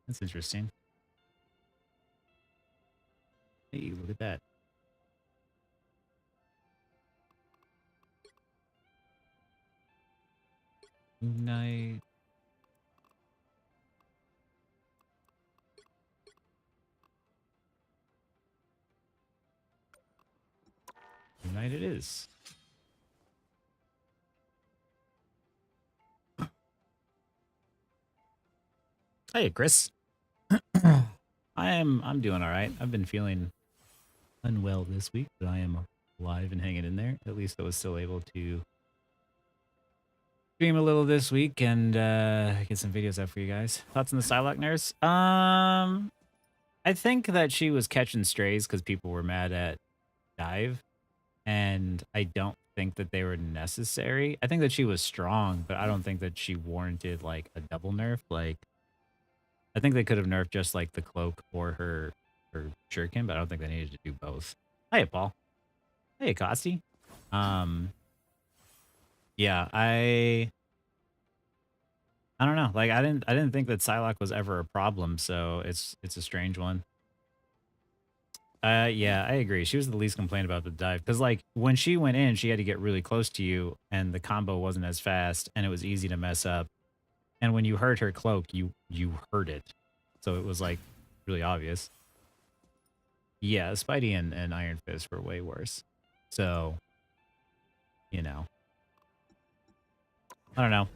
That's interesting. Hey, look at that. Moon Knight. Moon Knight it is. Hey, Chris. I'm doing all right. I've been feeling unwell this week, but I am alive and hanging in there. At least I was still able to stream a little this week and get some videos out for you guys. Thoughts on the Psylocke nurse? I think that she was catching strays because people were mad at Dive, and I don't think that they were necessary. I think that she was strong, but I don't think that she warranted like a double nerf. Like, I think they could have nerfed just like the cloak or her shuriken, but I don't think they needed to do both. Hey, Paul. Hey, Kosti. Yeah, I don't know. Like, I didn't think that Psylocke was ever a problem, so it's a strange one. Yeah, I agree. She was the least complained about the dive because, like, when she went in, she had to get really close to you, and the combo wasn't as fast, and it was easy to mess up. And when you heard her cloak, you heard it, so it was like really obvious. Yeah, Spidey and Iron Fist were way worse. So, you know, I don't know.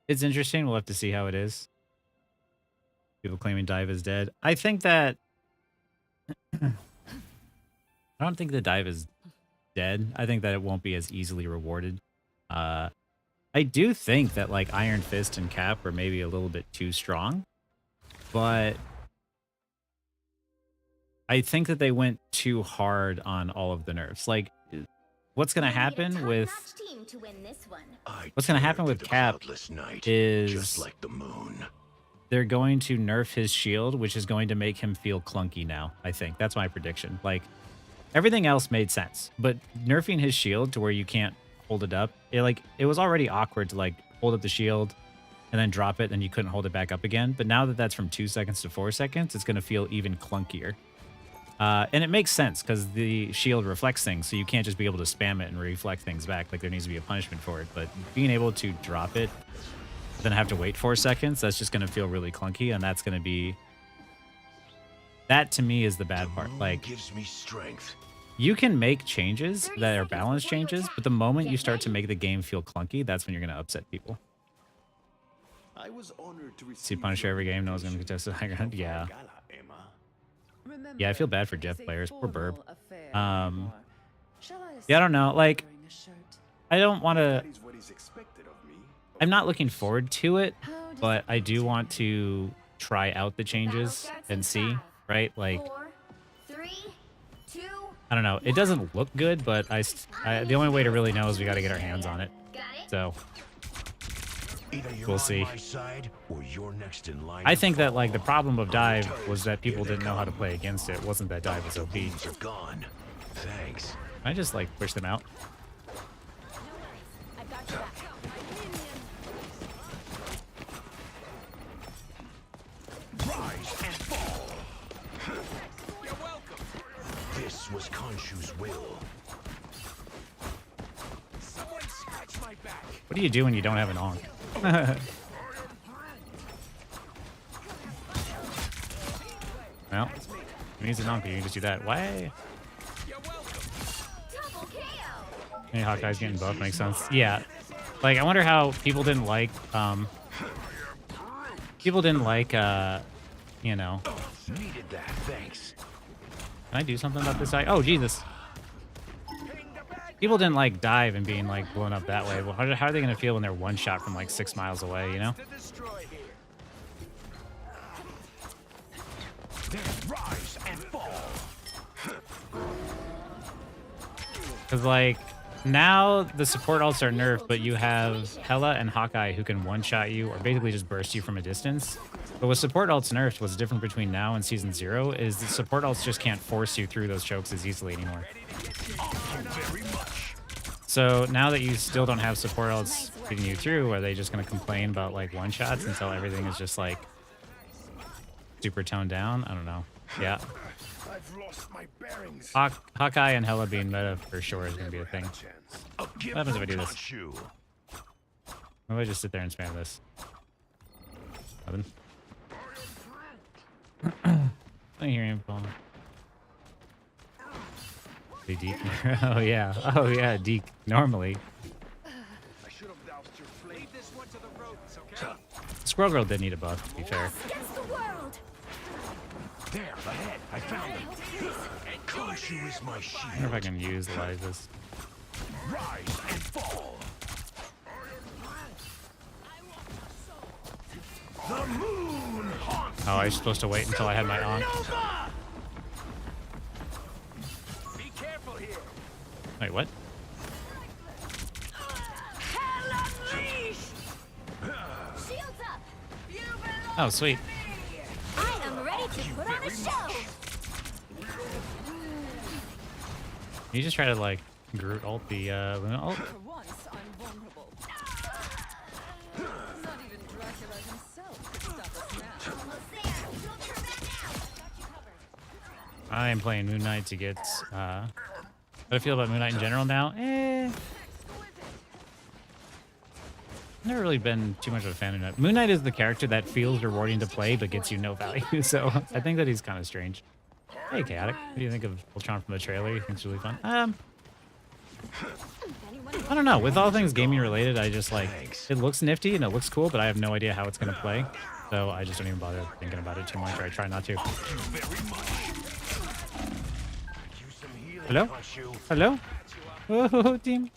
It's interesting. We'll have to see how it is. People claiming Dive is dead. I think that I don't think the Dive is dead. I think that it won't be as easily rewarded. I do think that like Iron Fist and Cap are maybe a little bit too strong, but I think that they went too hard on all of the nerfs. Like, what's gonna happen with Cap is just like the moon. They're going to nerf his shield, which is going to make him feel clunky now. I think that's my prediction. Like, everything else made sense, but nerfing his shield to where you can't hold it up, it was already awkward to like hold up the shield and then drop it and you couldn't hold it back up again. But now that that's from 2 seconds to 4 seconds, it's going to feel even clunkier. And it makes sense because the shield reflects things, so you can't just be able to spam it and reflect things back. Like, there needs to be a punishment for it. But being able to drop it, then have to wait 4 seconds, that's just going to feel really clunky, and that's going to be... That, to me, is the bad part. Like, gives me strength. You can make changes that are balance changes, but the moment you start to make the game feel clunky, that's when you're going to upset people. I was honored to See Punisher every game, no one's going to contest the high ground. Yeah. Yeah, I feel bad for Jeff players. Poor Burb. Yeah, I don't know. Like, I don't want to... I'm not looking forward to it, but I do want to try out the changes and see, right? Like, I don't know. It doesn't look good, but the only way to really know is we got to get our hands on it. So, we'll see. I think that, like, the problem of Dive was that people didn't know how to play against it. It wasn't that Dive was OP. Thanks. Can I just, like, push them out? Rise and fall. You're welcome. This was Khonshu's will. Someone scratch my back. What do you do when you don't have an on? Well, he needs an on, you can just do that. Why? Hey, Hawkeye's getting buffed, makes sense. Yeah. Like, I wonder how people didn't like, you know. Needed that, thanks. Can I do something about this side? Oh, Jesus. People didn't like Dive and being like blown up that way. Well, how are they going to feel when they're one shot from like 6 miles away, you know? Rise and fall. Because, like, now the support ults are nerfed, but you have Hela and Hawkeye who can one-shot you or basically just burst you from a distance. But with support ults nerfed, what's different between now and Season 0 is the support ults just can't force you through those chokes as easily anymore. So now that you still don't have support else feeding you through, are they just going to complain about like one shots until everything is just like super toned down? I don't know. Yeah. I've lost my bearings. Hawkeye and Hela being meta for sure is going to be a thing. What happens if I do this? What if I just sit there and spam this? Nothing. I hear him falling. Hey, Deke. Oh yeah. Oh yeah, Deke. Normally. I should have doused your flame. This one to the ropes, okay? Squirrel Girl did need a buff, to be fair. Against the world. There, ahead. I found him. Khonshu is my I wonder shield. if I can use Eliza's. Rise and fall. The moon haunts. Oh, I was supposed to wait until I had my on. Be careful here. Wait, what? Hell unleashed. Shields up. You belong Oh, sweet. to me. I am ready to put on a show. You just try to like Groot ult the Luna ult? For once, I'm vulnerable. Not even Dracula himself could stop us now. Almost there. Don't turn back now. I am playing Moon Knight to get how do I feel about Moon Knight in general now? Never really been too much of a fan of Moon Knight. Moon Knight is the character that feels rewarding to play but gets you no value, so I think that he's kind of strange. Hey, Chaotic. What do you think of Ultron from the trailer? You think it's really fun? I don't know. With all things gaming related, I just like it looks nifty and it looks cool, but I have no idea how it's gonna play. So I just don't even bother thinking about it too much, or I try not to. Hello? Hello? Oh, team.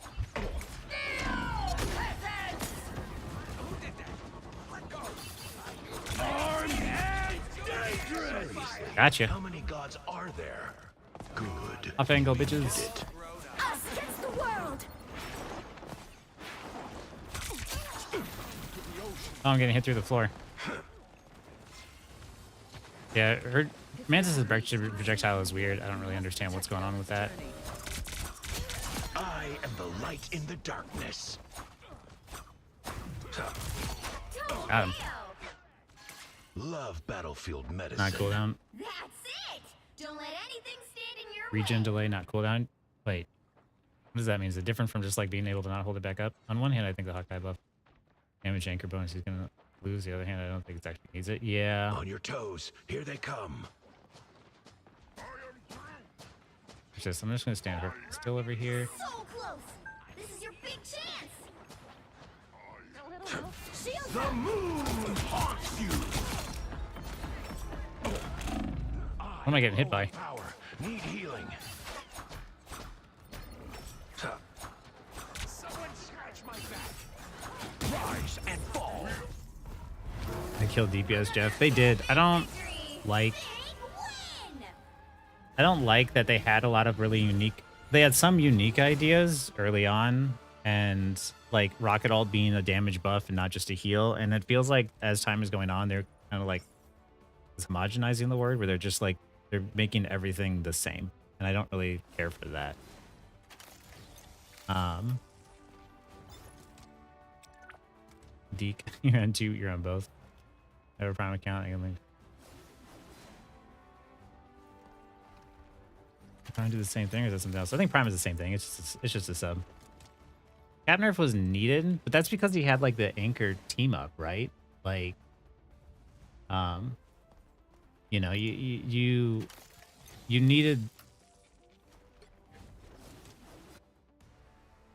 Gotcha. How many gods are there? Good. Off angle, bitches. Us against the world. Oh, I'm getting hit through the floor. Yeah, her Mantis' projectile is weird. I don't really understand what's going on with that. I am the light in the darkness. Got him. Love battlefield medicine. Not cooldown. That's it. Don't let anything stand in your Regen way. delay, not cooldown. Wait. What does that mean? Is it different from just like being able to not hold it back up? On one hand, I think the Hawkeye buff damage anchor bonus is going to lose. The other hand, I don't think it actually needs it. Yeah. On your toes. Here they come. Watch this. I'm just going to stand still over here. So close. This is your big chance. Shields The up. moon haunts you. What am I getting hit by? Power. Need healing. Someone scratch my back. Rise and fall. I killed DPS, Jeff. They did. I don't like that they had a lot of really unique. They had some unique ideas early on, and like Rocket Ult being a damage buff and not just a heal. And it feels like as time is going on, they're kind of like is homogenizing the word, where they're just like they're making everything the same, and I don't really care for that. Deke, you're on two, you're on both. I have a Prime account. I can link. Trying to do the same thing, or is that something else? I think Prime is the same thing. It's just a sub. Cap nerf was needed, but that's because he had like the anchor team up, right? Like, you know, you needed.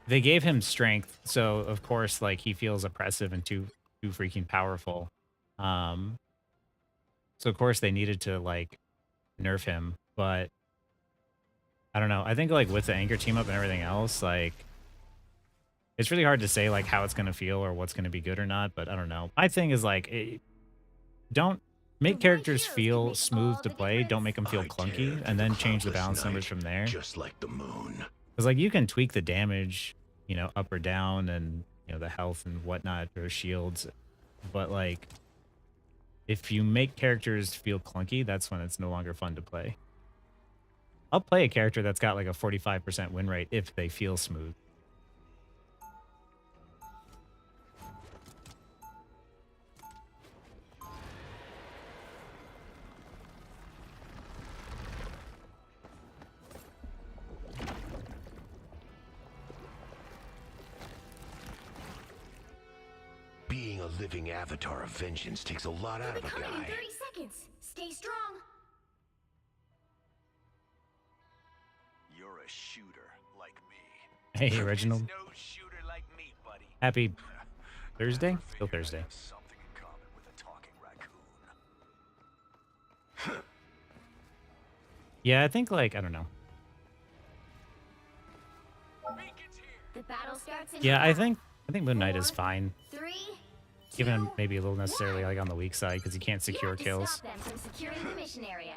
They gave him strength, so of course, like he feels oppressive and too freaking powerful. So of course they needed to like nerf him, but I don't know. I think like with the anchor team up and everything else, like it's really hard to say like how it's gonna feel or what's gonna be good or not. But I don't know. My thing is like, don't make characters feel smooth to play. Don't make them feel clunky, and then change the balance numbers from there. Just like the moon. Because like you can tweak the damage, you know, up or down, and you know the health and whatnot, or shields. But like, if you make characters feel clunky, that's when it's no longer fun to play. I'll play a character that's got like a 45% win rate if they feel smooth. living avatar of vengeance takes a lot out of a Coming in guy. 30 seconds. Stay strong. You're a shooter like me. Hey, Reginald. No shooter like me, buddy. Happy Thursday? Still Thursday. Something in common with a talking raccoon. Yeah, I think like, I don't know. The battle starts in Yeah, I 5, think Moon Knight is fine. 3, Even 2, maybe a little necessarily like on the weak side because he can't You secure have to kills. stop them from securing the mission area.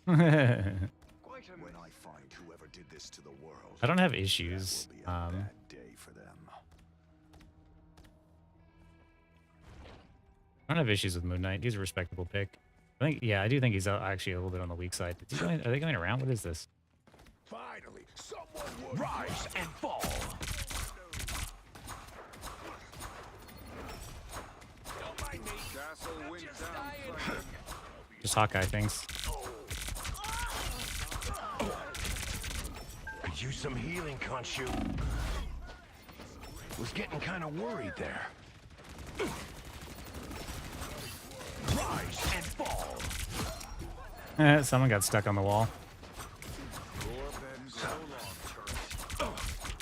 When I find whoever did this to the world, I don't have issues. will be a bad day for them. I don't have issues with Moon Knight. He's a respectable pick. I think, yeah, I do think he's actually a little bit on the weak side. Is he going, are they going around? What is this? Finally, someone would rise and fall. Don't mind me. Castle Windtown. Just Hawkeye things. Could use some healing, Khonshu. Was getting kind of worried there. Rise and fall. Someone got stuck on the wall.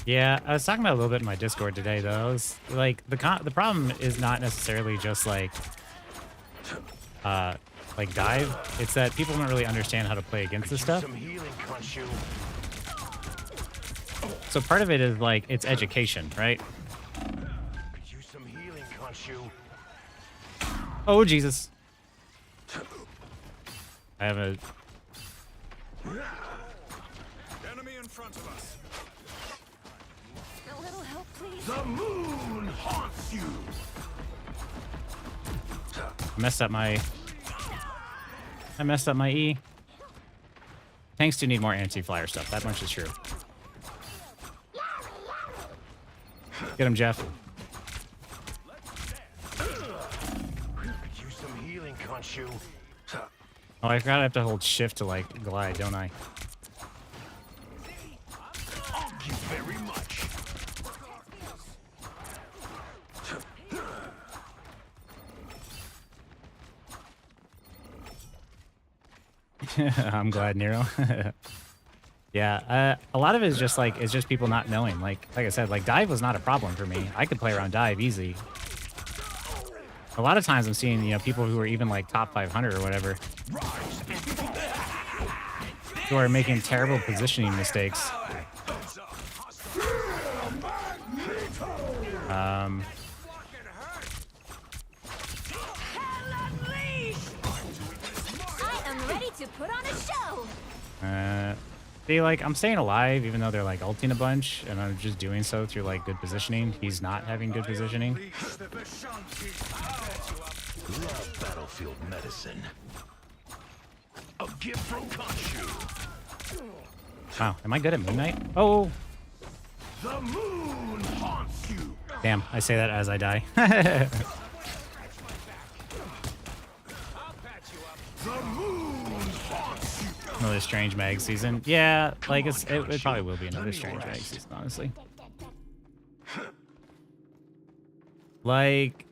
Yeah, I was talking about it a little bit in my Discord today, though. I was, like the problem is not necessarily just like dive. It's that people don't really understand how to play against this stuff. Some healing, Khonshu. So part of it is like it's education, right? Could use some healing, Khonshu. Oh Jesus! I have a Enemy in front of us. A little help, please. The moon haunts you. I messed up my E. Tanks do need more anti-flyer stuff. That much is true. Get him, Jeff. Could use some healing, Khonshu. Oh, I forgot I have to hold shift to like glide, don't I? Thank you very much. I'm glad, Nero. Yeah, a lot of it is just like, it's just people not knowing. Like I said, like dive was not a problem for me. I could play around dive easy. A lot of times I'm seeing, you know, people who are even like top 500 or whatever, who are making terrible positioning mistakes. I am ready to put on a show. See, like, I'm staying alive even though they're like ulting a bunch, and I'm just doing so through like good positioning. He's not having good positioning. Love battlefield medicine. A gift from Khonshu. Wow, am I good at Moon Knight? Oh, The moon haunts you. damn, I say that as I die. The moon haunts you. Another Strange Mag season. Yeah, like it probably will be another Strange Mag season, honestly. Like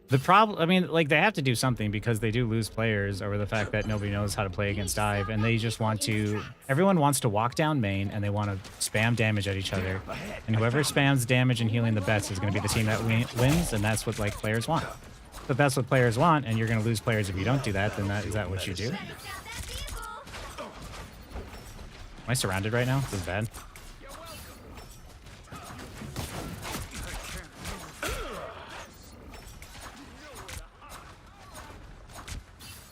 the problem, I mean, like they have to do something because they do lose players over the fact that nobody knows how to play against dive, and they just want to. Everyone wants to walk down main and they want to spam damage at each other, and whoever spams damage and healing the best is going to be the team that wins, and that's what like players want. But that's what players want, and you're going to lose players if you don't do that. Then is that what you do? Am I surrounded right now? This is bad.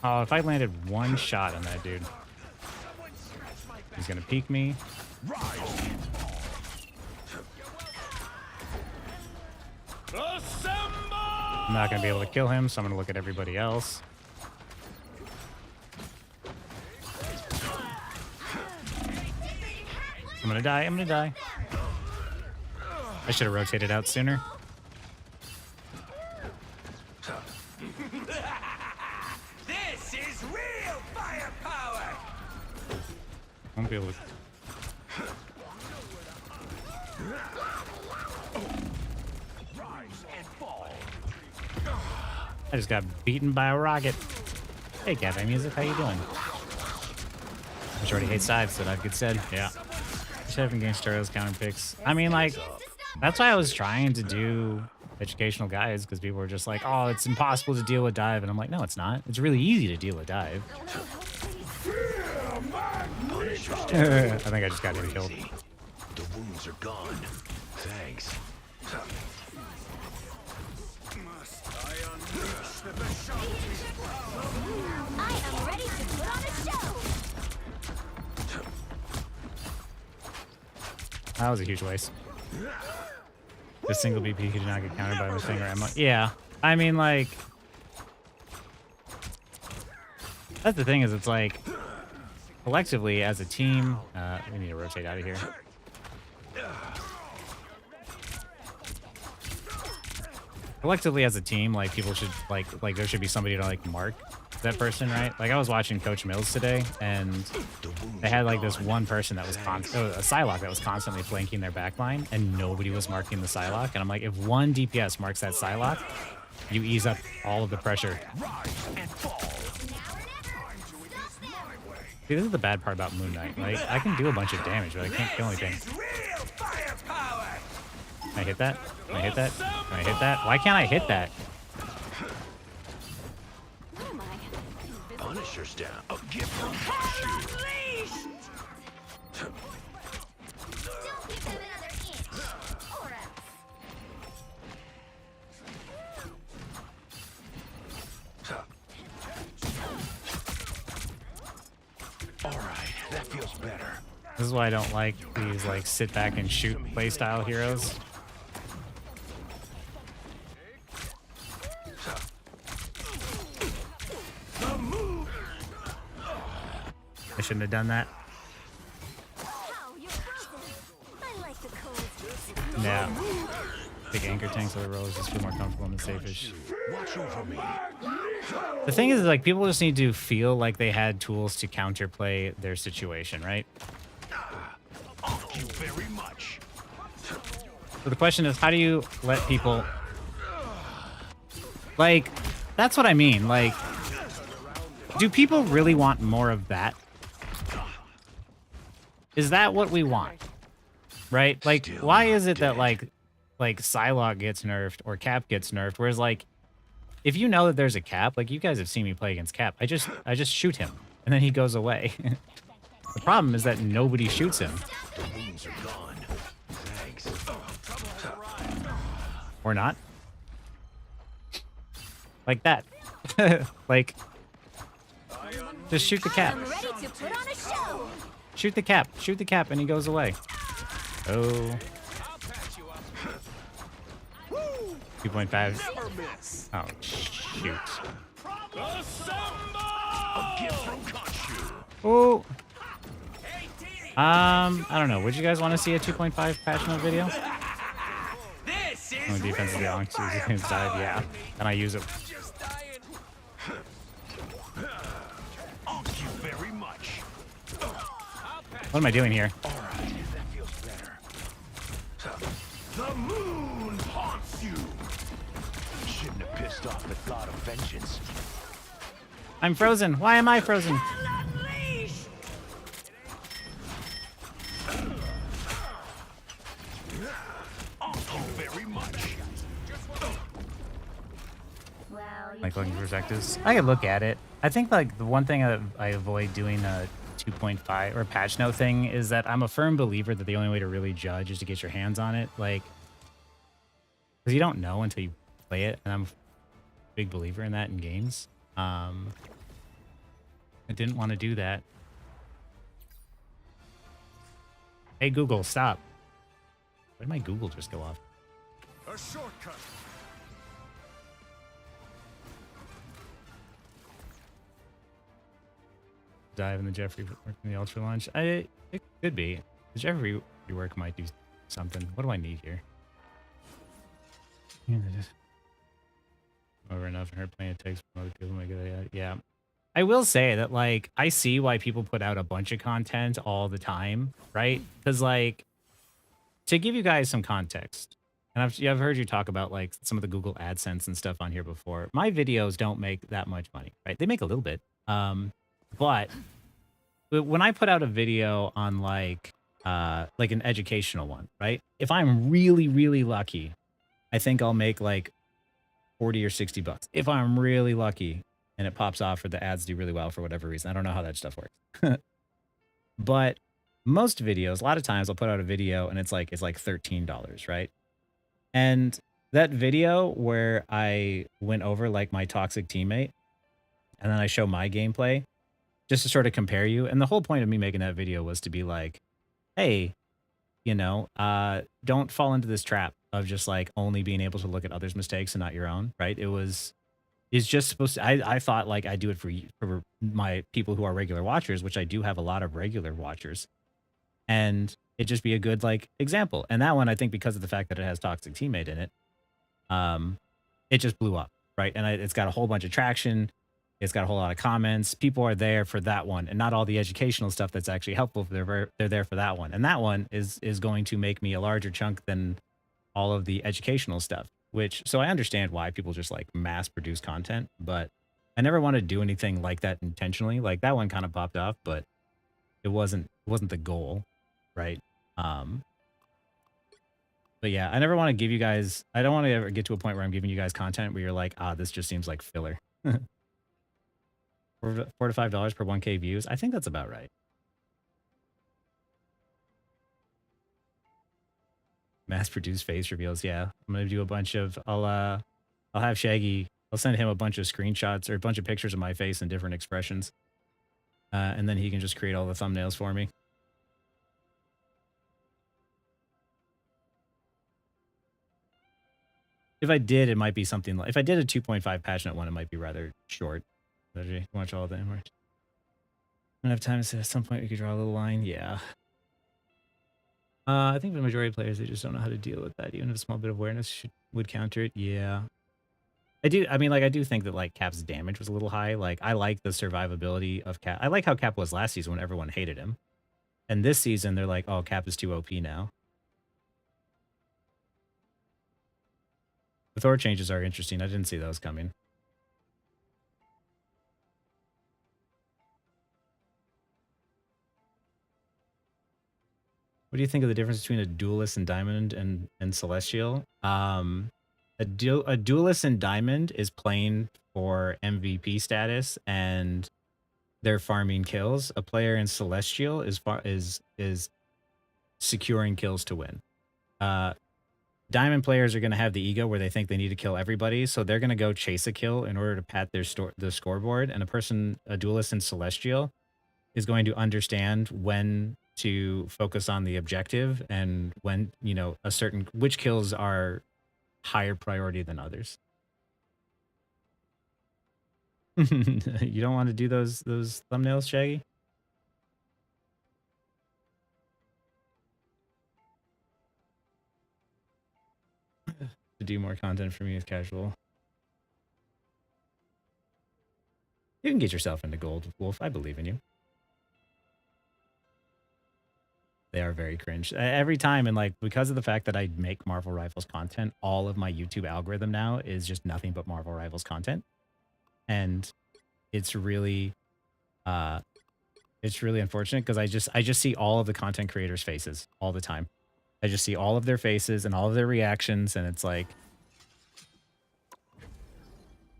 Oh, if I landed one shot on that dude. He's gonna peek me. I'm not gonna be able to kill him, so I'm gonna look at everybody else. I'm gonna die, I'm gonna die. I should have rotated out sooner. This is real firepower. I won't be able to. Rise and fall. I just got beaten by a rocket. Hey, Cafe Music, how you doing? Majority hates dives, so that good said. Yeah. Chef and game tutorials, counter picks. I mean, like, that's why I was trying to do educational guides, because people were just like, oh, it's impossible to deal with dive. And I'm like, no, it's not. It's really easy to deal with dive. I think I just got him killed. The wounds are gone. Thanks. I am ready to put on a show. That was a huge waste. The single BP could not get countered by my finger ammo. Yeah. I mean, like... That's the thing, is it's like... Collectively, as a team... we need to rotate out of here. Collectively, as a team, like, people should... Like, there should be somebody to, like, mark that person, right? Like, I was watching Coach Mills today, and they had, like, this one person that was a Psylocke that was constantly flanking their backline, and nobody was marking the Psylocke. And I'm like, if one DPS marks that Psylocke, you ease up all of the pressure. See, this is the bad part about Moon Knight. Like, I can do a bunch of damage, but I can't kill anything. Can I hit that? Can I hit that? Can I hit that? Why can't I hit that? Punisher's down. A gift from Khonshu. Don't give them another inch, or else. All right, that feels better. This is why I don't like these, like, sit back and shoot playstyle heroes. I shouldn't have done that. How you're frozen. I like the cold. Yeah. Big anchor tanks or the rollers just feel more comfortable and safe-ish. Watch over me. The thing is, like, people just need to feel like they had tools to counterplay their situation, right? Thank you very much. So the question is, how do you let people... Like, that's what I mean. Like, do people really want more of that? Is that what we want? Right? Like, why is it that, like Psylocke gets nerfed or Cap gets nerfed, whereas, like, if you know that there's a Cap, like, you guys have seen me play against Cap, I just shoot him, and then he goes away. The problem is that nobody shoots him. The wounds are gone. Thanks. Or not. Like that. Like, just shoot the Cap. I'm ready to put on a show. Shoot the Cap. Shoot the Cap, and he goes away. Oh. 2.5. Oh, shoot. A gift from Khonshu. Oh. I don't know. Would you guys want to see a 2.5 patch note video? Oh, defense is the Onyx dive, yeah. And I use it. Thank you very much. What am I doing here? All right, that feels better. The moon haunts you. Shouldn't have pissed off the god of vengeance. I'm frozen. Why am I frozen? Thank you very much. Well, you Like looking for perspectives. I could look at it. I think, like, the one thing I avoid doing a 2.5 or patch note thing is that I'm a firm believer that the only way to really judge is to get your hands on it. Like, because you don't know until you play it, and I'm a big believer in that in games. I didn't want to do that. Hey, Google, stop. Why did my Google just go off? A shortcut. Dive in the Jeffrey work in the Ultra launch. It could be. The Jeffrey rework might do something. What do I need here? Yeah, just over enough and her playing it takes from other people. Yeah. I will say that, like, I see why people put out a bunch of content all the time, right? Because, like, to give you guys some context, And I've heard you talk about like some of the Google AdSense and stuff on here before. My videos don't make that much money, right? They make a little bit. But when I put out a video on like an educational one, right? If I'm really, really lucky, I think I'll make like 40 or 60 bucks. If I'm really lucky and it pops off or the ads do really well for whatever reason. I don't know how that stuff works. But most videos, a lot of times I'll put out a video and it's like $13, right? And that video where I went over like my toxic teammate and then I show my gameplay just to sort of compare you. And the whole point of me making that video was to be like, hey, you know, don't fall into this trap of just like only being able to look at others' mistakes and not your own, right? It's just supposed to, I thought like I do it for my people who are regular watchers, which I do have a lot of regular watchers. And it just be a good like example. And that one, I think because of the fact that it has toxic teammate in it, it just blew up, right? And it's got a whole bunch of traction. It's got a whole lot of comments. People are there for that one and not all the educational stuff that's actually helpful. They're there for that one. And that one is going to make me a larger chunk than all of the educational stuff, which, so I understand why people just like mass produce content, but I never want to do anything like that intentionally. Like that one kind of popped off, but it wasn't the goal, right? But yeah, I never want to give you guys, I don't want to ever get to a point where I'm giving you guys content where you're like, this just seems like filler. $4 to $5 per 1K views. I think that's about right. Mass produced face reveals. Yeah, I'm gonna do a bunch of. I'll have Shaggy. I'll send him a bunch of screenshots or a bunch of pictures of my face and different expressions, and then he can just create all the thumbnails for me. If I did, it might be something like, if I did a 2.5 passionate one, it might be rather short. Watch all of them. I don't have time to say at some point we could draw a little line. Yeah. I think the majority of players, they just don't know how to deal with that. Even if a small bit of awareness would counter it. Yeah. I do think that like Cap's damage was a little high. Like I like the survivability of Cap. I like how Cap was last season when everyone hated him. And this season they're like, oh, Cap is too OP now. The Thor changes are interesting. I didn't see those coming. What do you think of the difference between a duelist in Diamond and Celestial? A duelist in Diamond is playing for MVP status and they're farming kills. A player in Celestial is securing kills to win. Diamond players are going to have the ego where they think they need to kill everybody, so they're going to go chase a kill in order to pat the scoreboard. And a duelist in Celestial is going to understand when to focus on the objective and when, you know, which kills are higher priority than others. You don't want to do those thumbnails, Shaggy? To do more content for me with casual. You can get yourself into gold, Wolf. I believe in you. They are very cringe. Every time, and like because of the fact that I make Marvel Rivals content, all of my YouTube algorithm now is just nothing but Marvel Rivals content. And it's really unfortunate because I just see all of the content creators' faces all the time. I just see all of their faces and all of their reactions, and it's like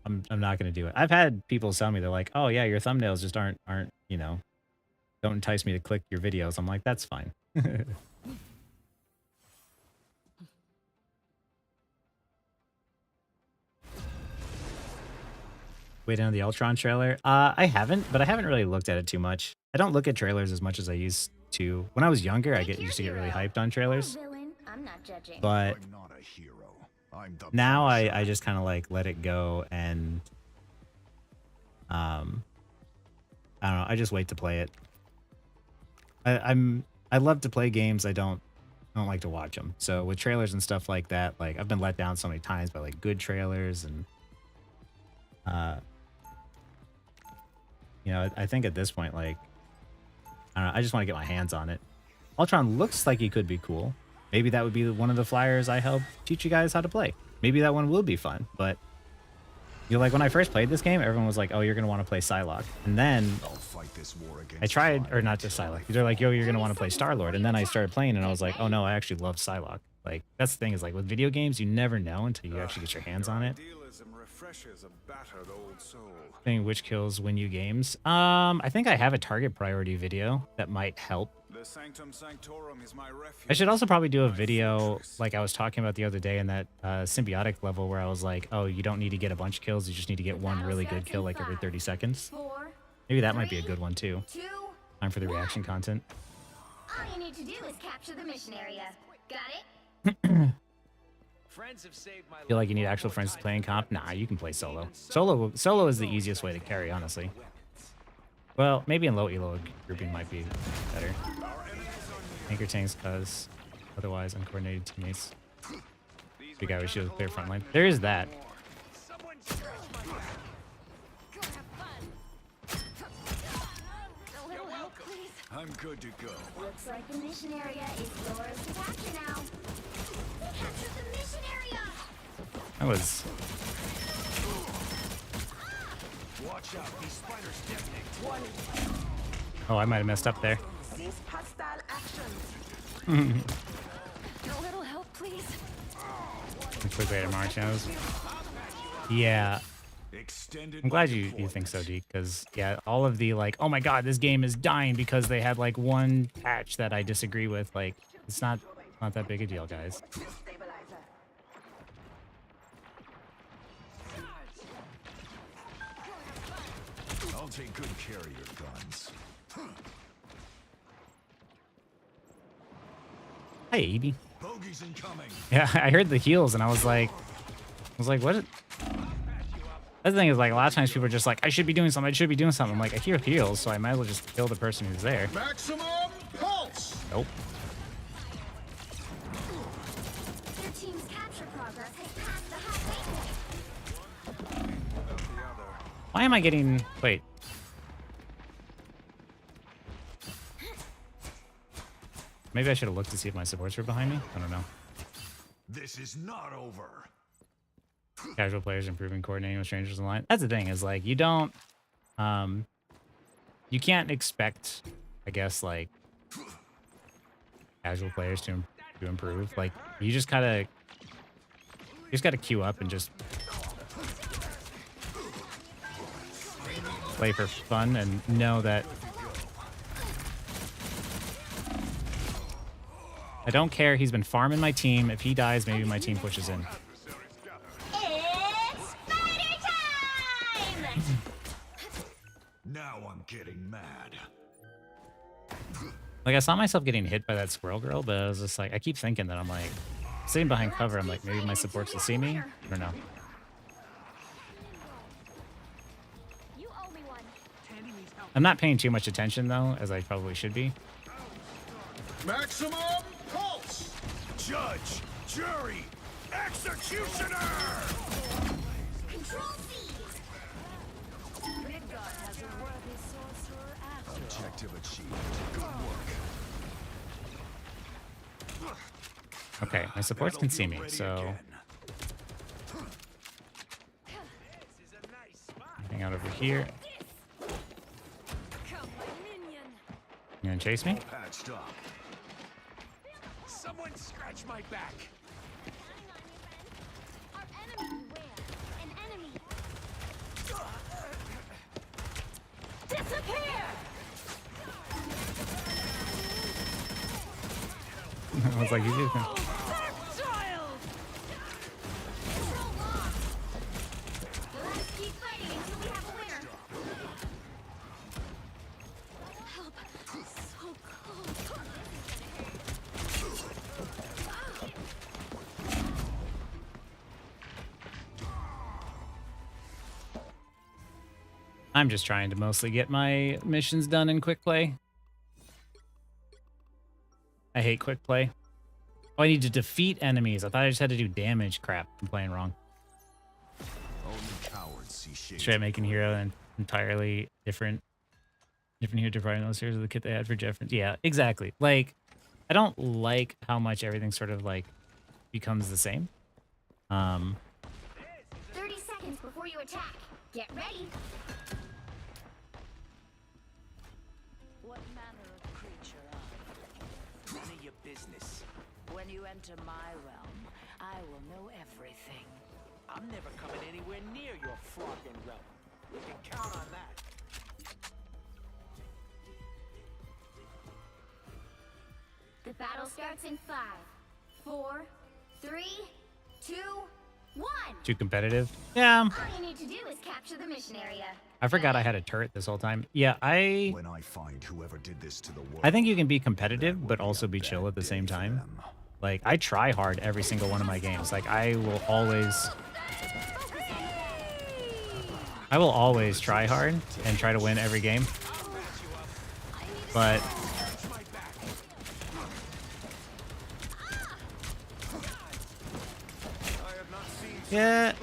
I'm not gonna do it. I've had people tell me, they're like, oh yeah, your thumbnails just aren't, you know, don't entice me to click your videos. I'm like, that's fine. Wait on the Ultron trailer. I haven't, but I haven't really looked at it too much. I don't look at trailers as much as I used to. When I was younger, I used to get really hyped on trailers. I'm not judging. But I'm not a hero. I'm the now I just kind of like let it go and I don't know. I just wait to play it. I love to play games. I don't like to watch them. So with trailers and stuff like that, like I've been let down so many times by like good trailers and you know, I think at this point, like I don't know, I just want to get my hands on it. Ultron looks like he could be cool. Maybe that would be one of the flyers I help teach you guys how to play. Maybe that one will be fun, but you know, like when I first played this game, everyone was like, oh, you're going to want to play Psylocke. And then I'll fight this war against I tried, fire. or not just Psylocke. They're like, yo, you're going to want to play Star-Lord. And then I started playing and I was like, oh no, I actually love Psylocke. Like, that's the thing is like with video games, you never know until you actually get your hands on it. Idealism refreshes a battered old soul. Thing which kills win you games. I think I have a target priority video that might help. The Sanctum Sanctorum is my refuge. I should also probably do a video like I was talking about the other day in that symbiotic level where I was like, oh, you don't need to get a bunch of kills. You just need to get one really good kill like every 30 seconds. 4, Maybe that might be a good one too. 2, Time for the reaction content. all you need to do is capture the mission area. Got it? Friends have saved my Feel like you need actual friends to play in comp? Nah, you can play solo. Solo is the easiest way to carry, honestly. Well, maybe in low elo grouping might be better. Anchor tanks cause otherwise uncoordinated teammates. Big guy with shield clear front line. There is that. Someone scratch my back. Go have fun. A little help, please. I'm good to go. Looks like the mission area is yours to capture now. We captured the mission area! That was Watch out, these spiders detonate. oh, I might have messed up there. Cease hostile actions. A little help, please. Quick way to Marchios. Yeah, Extended I'm glad you think so, Deke, because yeah, all of the like, oh my god, this game is dying because they had like one patch that I disagree with. Like, it's not that big a deal, guys. Stabilizer. I'll take good care of your guns. Hey, Evie. Bogeys incoming. Yeah, I heard the heals and I was like, what? The thing is, like, a lot of times people are just like, I should be doing something. I should be doing something. I'm like, I hear heals, so I might as well just kill the person who's there. Maximum pulse. Nope. Their team's capture progress has passed the halfway point. Why am I getting? Wait. Maybe I should have looked to see if my supports were behind me. I don't know. This is not over. Casual players improving coordinating with strangers in line. That's the thing is like you don't, you can't expect, I guess, like casual players to improve. Like you just gotta queue up and just play for fun and know that I don't care. He's been farming my team. If he dies, maybe my team pushes in. It's spider time! Now I'm getting mad. Like I saw myself getting hit by that squirrel girl, but I was just like, I keep thinking that I'm like sitting behind cover. I'm like, maybe my supports will see me. I don't know. You owe me one. I'm not paying too much attention though, as I probably should be. Maximum pulse. Judge, jury, executioner! Control C! Midgard has a worthy sorcerer after all. Objective achieved. Good work. Okay, my supports can see me, so hang out over here. Come, my minion. You gonna chase me? Patched up. Someone scratch my back. Our enemy beware! An enemy! Disappear! I was like, you just Child! Control lost! Let's keep fighting until we have a winner! Help! So cold. I'm just trying to mostly get my missions done in quick play. I hate quick play. Oh, I need to defeat enemies. I thought I just had to do damage. Crap, I'm playing wrong. Only cowards see shade. Straight making hero and entirely different hero to probably no series of the kit they had for Jeffrey. Yeah, exactly. Like, I don't like how much everything sort of like becomes the same. 30 seconds before you attack. Get ready. What manner of creature are you? None of your business. When you enter my realm, I will know everything. I'm never coming anywhere near your frogging realm. You can count on that. The battle starts in 5, 4, 3, 2, 1. Too competitive. Yeah. All you need to do is capture the mission area. I forgot I had a turret this whole time. Yeah, When I find whoever did this to the world, I think you can be competitive, but also be chill at the same time. Like, I try hard every single one of my games. Like, I will always try hard and try to win every game. But yeah,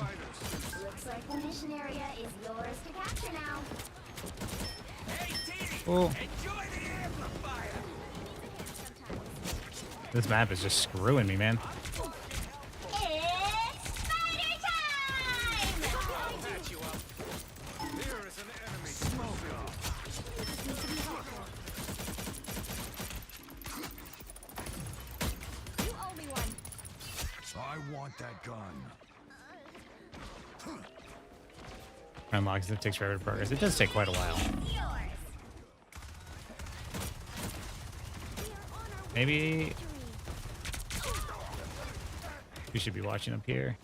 Looks like the mission area is yours to capture now. well, this map is just screwing me, man. It's spider time! here is an enemy smoker. You owe me one. I want that gun. Unlocks it takes forever to progress. It does take quite a while. Yours. Maybe we should be watching up here.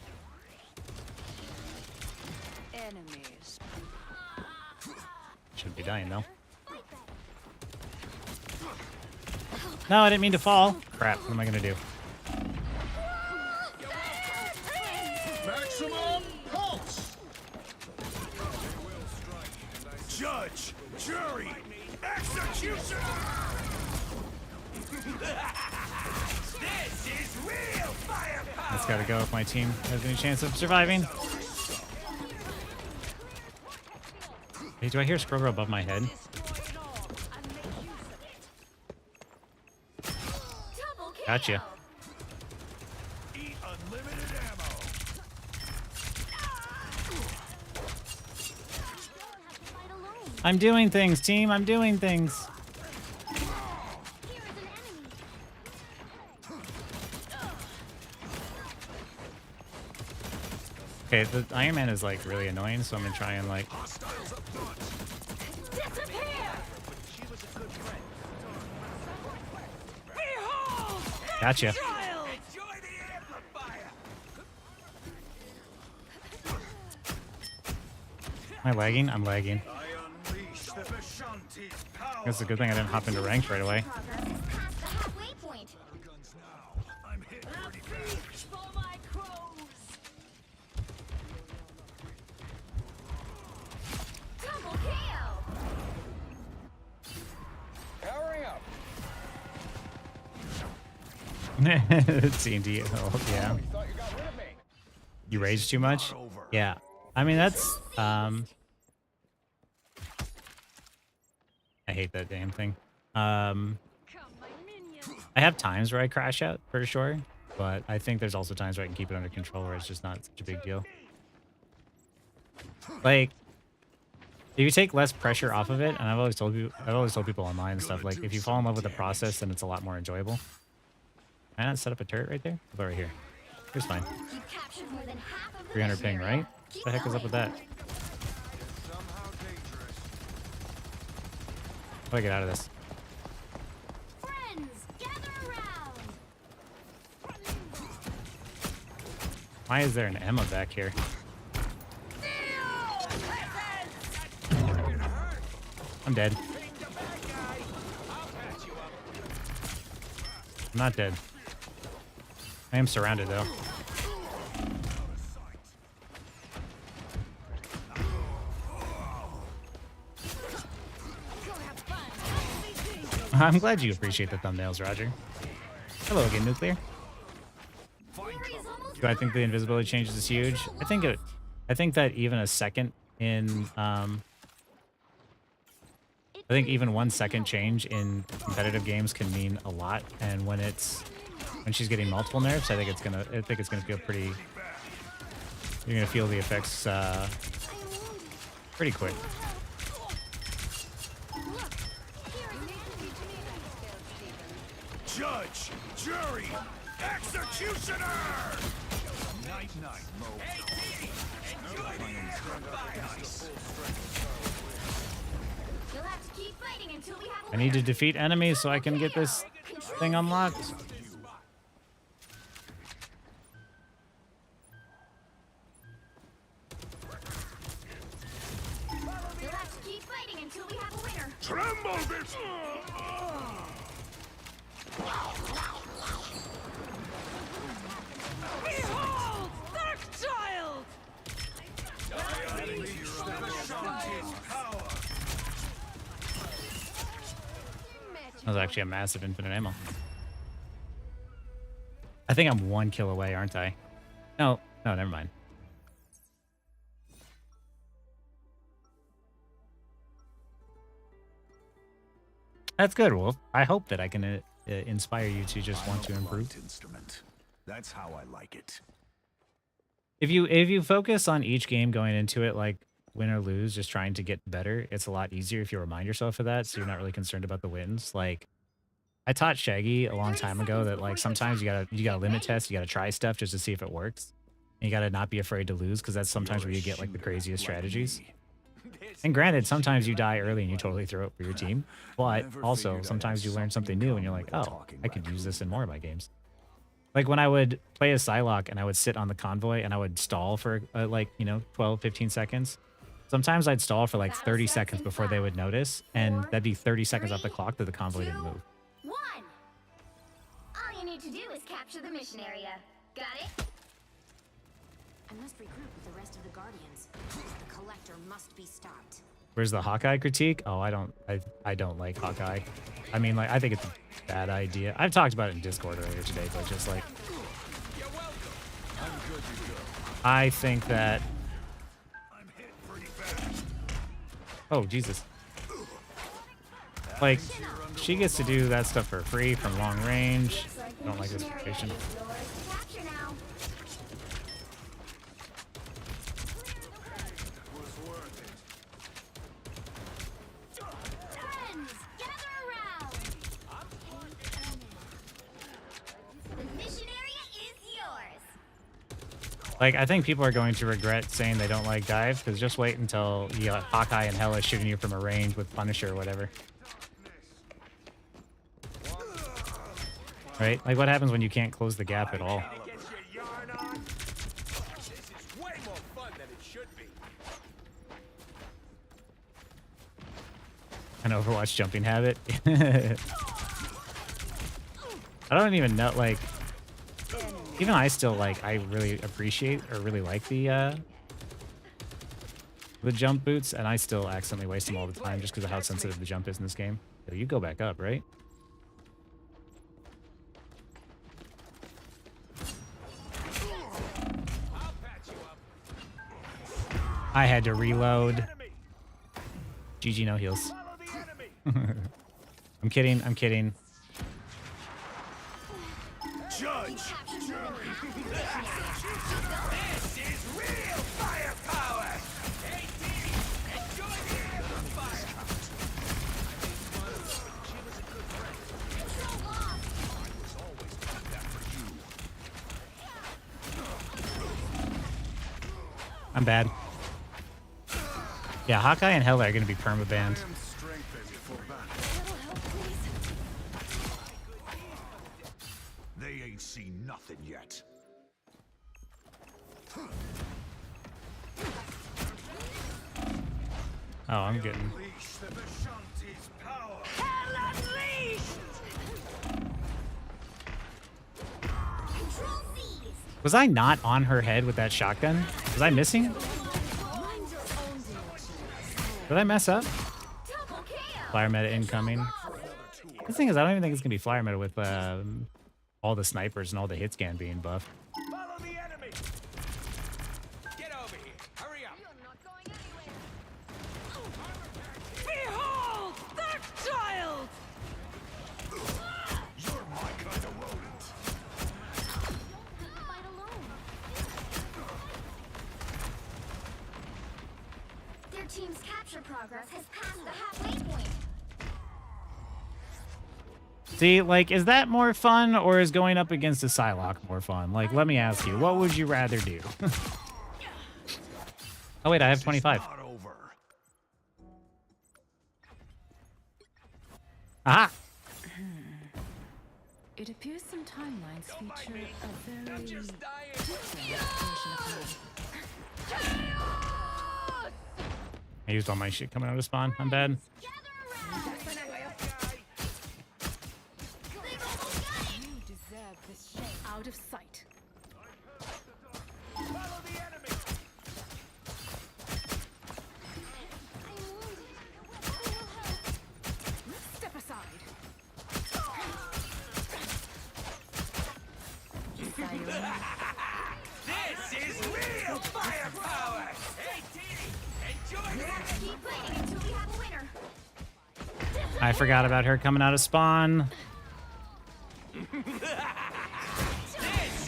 Enemies. Should be dying though. No, I didn't mean to fall. Crap, what am I gonna do? Maximum pulse. Judge, jury, executioner! This is real firepower! That's gotta go if my team has any chance of surviving. Hey, do I hear Scrubber above my head? Destroy it all and make use of it. Double kill. Gotcha. Eat unlimited ammo! I'm doing things, team. I'm doing things. Here is an enemy. Okay, the Iron Man is like really annoying, so I'm gonna try and like. Hostiles up front. Disappear! She was a good friend. Gotcha. Enjoy the amplifier! Am I lagging? I'm lagging. I unleash the Vishanti's power. It's a good thing I didn't hop into ranked right away. Progress is past the halfway point. Guns now. I'm hit pretty bad. For my crows. Double kill! Powering up. C&D. Oh, yeah. Thought you got rid of me. You rage too much? Not over. Yeah. I mean, that's I hate that damn thing. Come, my minions. I have times where I crash out for sure, but I think there's also times where I can keep it under control where it's just not such a big deal. Like, if you take less pressure off of it, and I've always told people online and stuff, like if you fall in love with the process, then it's a lot more enjoyable. Can I not set up a turret right there? How about right here? Here's fine. You've captured more than half of the 300 mission ping, area. right? Keep What the heck is up with that? going. Somehow dangerous. How do I get out of this? Friends, gather around. Why is there an Emma back here? I'm dead. I'm not dead. I am surrounded though. I'm glad you appreciate the thumbnails, Roger. Hello again, Nuclear. Do I think the invisibility changes is huge? I think that even a second in I think even 1 second change in competitive games can mean a lot, and when she's getting multiple nerfs, I think it's gonna feel pretty. You're gonna feel the effects pretty quick. Judge, jury, executioner! Night, night, Mo. You'll have to keep fighting until we have a I need to winner. defeat enemies so I can get this thing unlocked. You'll have to keep fighting until we have a winner. Tremble this! Behold, Darkchild! That was actually a massive infinite ammo. I think I'm 1 kill away, aren't I? No, never mind. That's good, Wolf. I hope that I can inspire you to just want to improve. Instrument. That's how I like it. If you focus on each game going into it, like win or lose, just trying to get better, it's a lot easier if you remind yourself of that, so you're not really concerned about the wins. Like, I taught Shaggy a long time ago that like sometimes you gotta limit test, you gotta try stuff just to see if it works. And you gotta not be afraid to lose, because that's sometimes where you get like the craziest strategies. And granted, sometimes you die early and you totally throw it for your team, but also sometimes you learn something new and you're like, oh, I could use this in more of my games. Like when I would play a Psylocke and I would sit on the convoy and I would stall for like, 12, 15 seconds. Sometimes I'd stall for like 30 seconds before they would notice, and that'd be 30 seconds off the clock that the convoy didn't move. 1. All you need to do is capture the mission area. Got it? I must regroup with the rest of the Guardians. The Collector must be stopped. Where's the Hawkeye critique? Oh, I don't like Hawkeye. I mean, like, I think it's a bad idea. I've talked about it in Discord earlier today, but just like, I think that. Oh, Jesus. Like, she gets to do that stuff for free from long range. I don't like this rotation. Capture now. Friends, gather around. The mission area is yours. Like, I think people are going to regret saying they don't like dive, because just wait until you got Hawkeye and Hela shooting you from a range with Punisher or whatever. Right? Like, what happens when you can't close the gap at all? Get your yarn on. This is way more fun than it should be. An Overwatch jumping habit. I don't even know, like, even I still, like, I really appreciate or really like the jump boots, and I still accidentally waste them all the time just because of how sensitive the jump is in this game. So you go back up, right? I had to reload. GG, no heals. I'm kidding, I'm kidding. Judge, this is real firepower. I'm bad. Yeah, Hawkeye and Hela are going to be perma-banned. They ain't seen nothing yet. Oh, I'm getting... Unleash the Vishanti's power. Hell unleashed! Control seized. Was I not on her head with that shotgun? Was I missing? Did I mess up? Double kill. Flyer meta incoming. The thing is, I don't even think it's going to be flyer meta with all the snipers and all the hit scan being buffed. Follow the enemy. Get over here. Hurry up. Behold, See, like, is that more fun or is going up against a Psylocke more fun? Like, let me ask you, what would you rather do? Oh, wait, I have 25. Not over. Aha! It appears some timelines feature a very Just dying. different version of me. I used all my shit coming out of spawn. I'm bad. You deserve this shame. Out of sight. Follow the enemy. Step aside. This is real firepower. Hey, team, enjoy this. Keep playing until we have a winner. I forgot about her coming out of spawn. This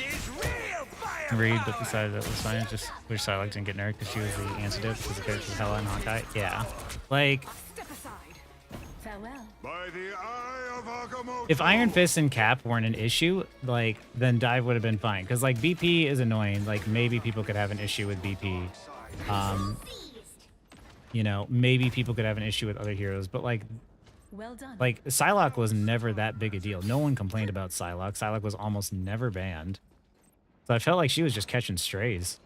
is real firepower. Reed, but decided that was fine. Just wish Psylocke didn't get nerfed because she was the antidote because the character was Hela and Hawkeye. Yeah. Like, Step aside. Farewell. By the eye of Agamotto. if Iron Fist and Cap weren't an issue, like, then Dive would have been fine. Because, like, BP is annoying. Like, maybe people could have an issue with BP. You know, maybe people could have an issue with other heroes. But, Well done. like Psylocke was never that big a deal. No one complained about Psylocke. Psylocke was almost never banned. So I felt like she was just catching strays.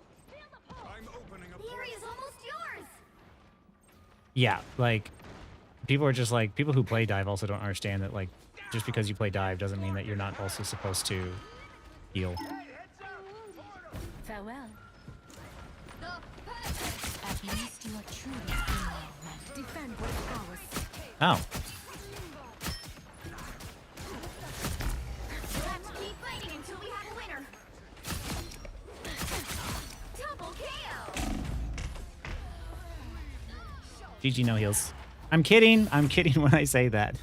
I'm opening a The area's almost yours. Yeah, like, people are just like, people who play Dive also don't understand that, like, just because you play Dive doesn't mean that you're not also supposed to heal. Farewell. The At least you are truly female. Defend what is ours. Oh, Let's keep fighting until we have a winner. Double kill. GG no heals. I'm kidding. I'm kidding when I say that.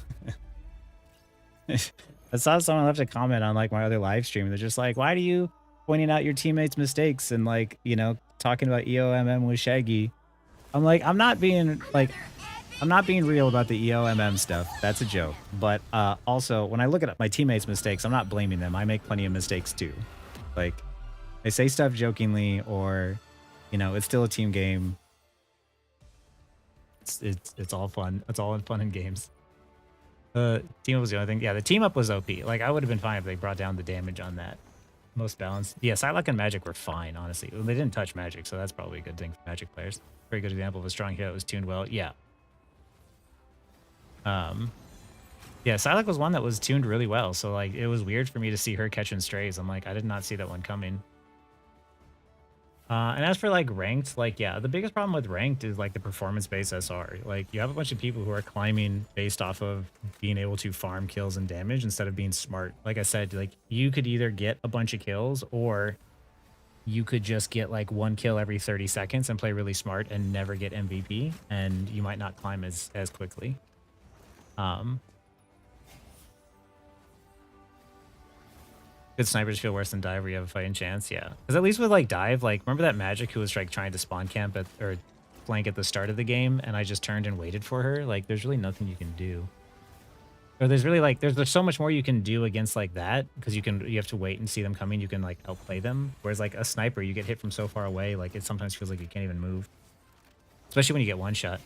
I saw someone left a comment on like my other live stream. They're just like, why do you pointing out your teammates' mistakes and like, you know, talking about EOMM with Shaggy? I'm like, I'm not being real about the EOMM stuff. That's a joke. But also, when I look at my teammates' mistakes, I'm not blaming them. I make plenty of mistakes too. Like, I say stuff jokingly, or, you know, it's still a team game. It's all fun. It's all in fun and games. Team up was the only thing. Yeah, the team up was OP. Like, I would have been fine if they brought down the damage on that. Most balanced. Yeah, Psylocke and Magic were fine, honestly. Well, they didn't touch Magic, so that's probably a good thing for Magic players. Very good example of a strong hero that was tuned well. Yeah. Yeah, Psylocke was one that was tuned really well, so like it was weird for me to see her catching strays. I'm like, I did not see that one coming. And as for like ranked, like, yeah, the biggest problem with ranked is like the performance-based SR. Like, you have a bunch of people who are climbing based off of being able to farm kills and damage instead of being smart. Like I said, like, you could either get a bunch of kills or you could just get like one kill every 30 seconds and play really smart and never get MVP, and you might not climb as quickly. Good snipers feel worse than Dive where you have a fighting chance, yeah. Because at least with like Dive, like, remember that Magic who was like trying to spawn camp at, or flank at the start of the game, and I just turned and waited for her? Like, there's really nothing you can do. Or there's really like, there's so much more you can do against like that, because you have to wait and see them coming, you can like outplay them. Whereas like a sniper, you get hit from so far away, like it sometimes feels like you can't even move. Especially when you get one shot.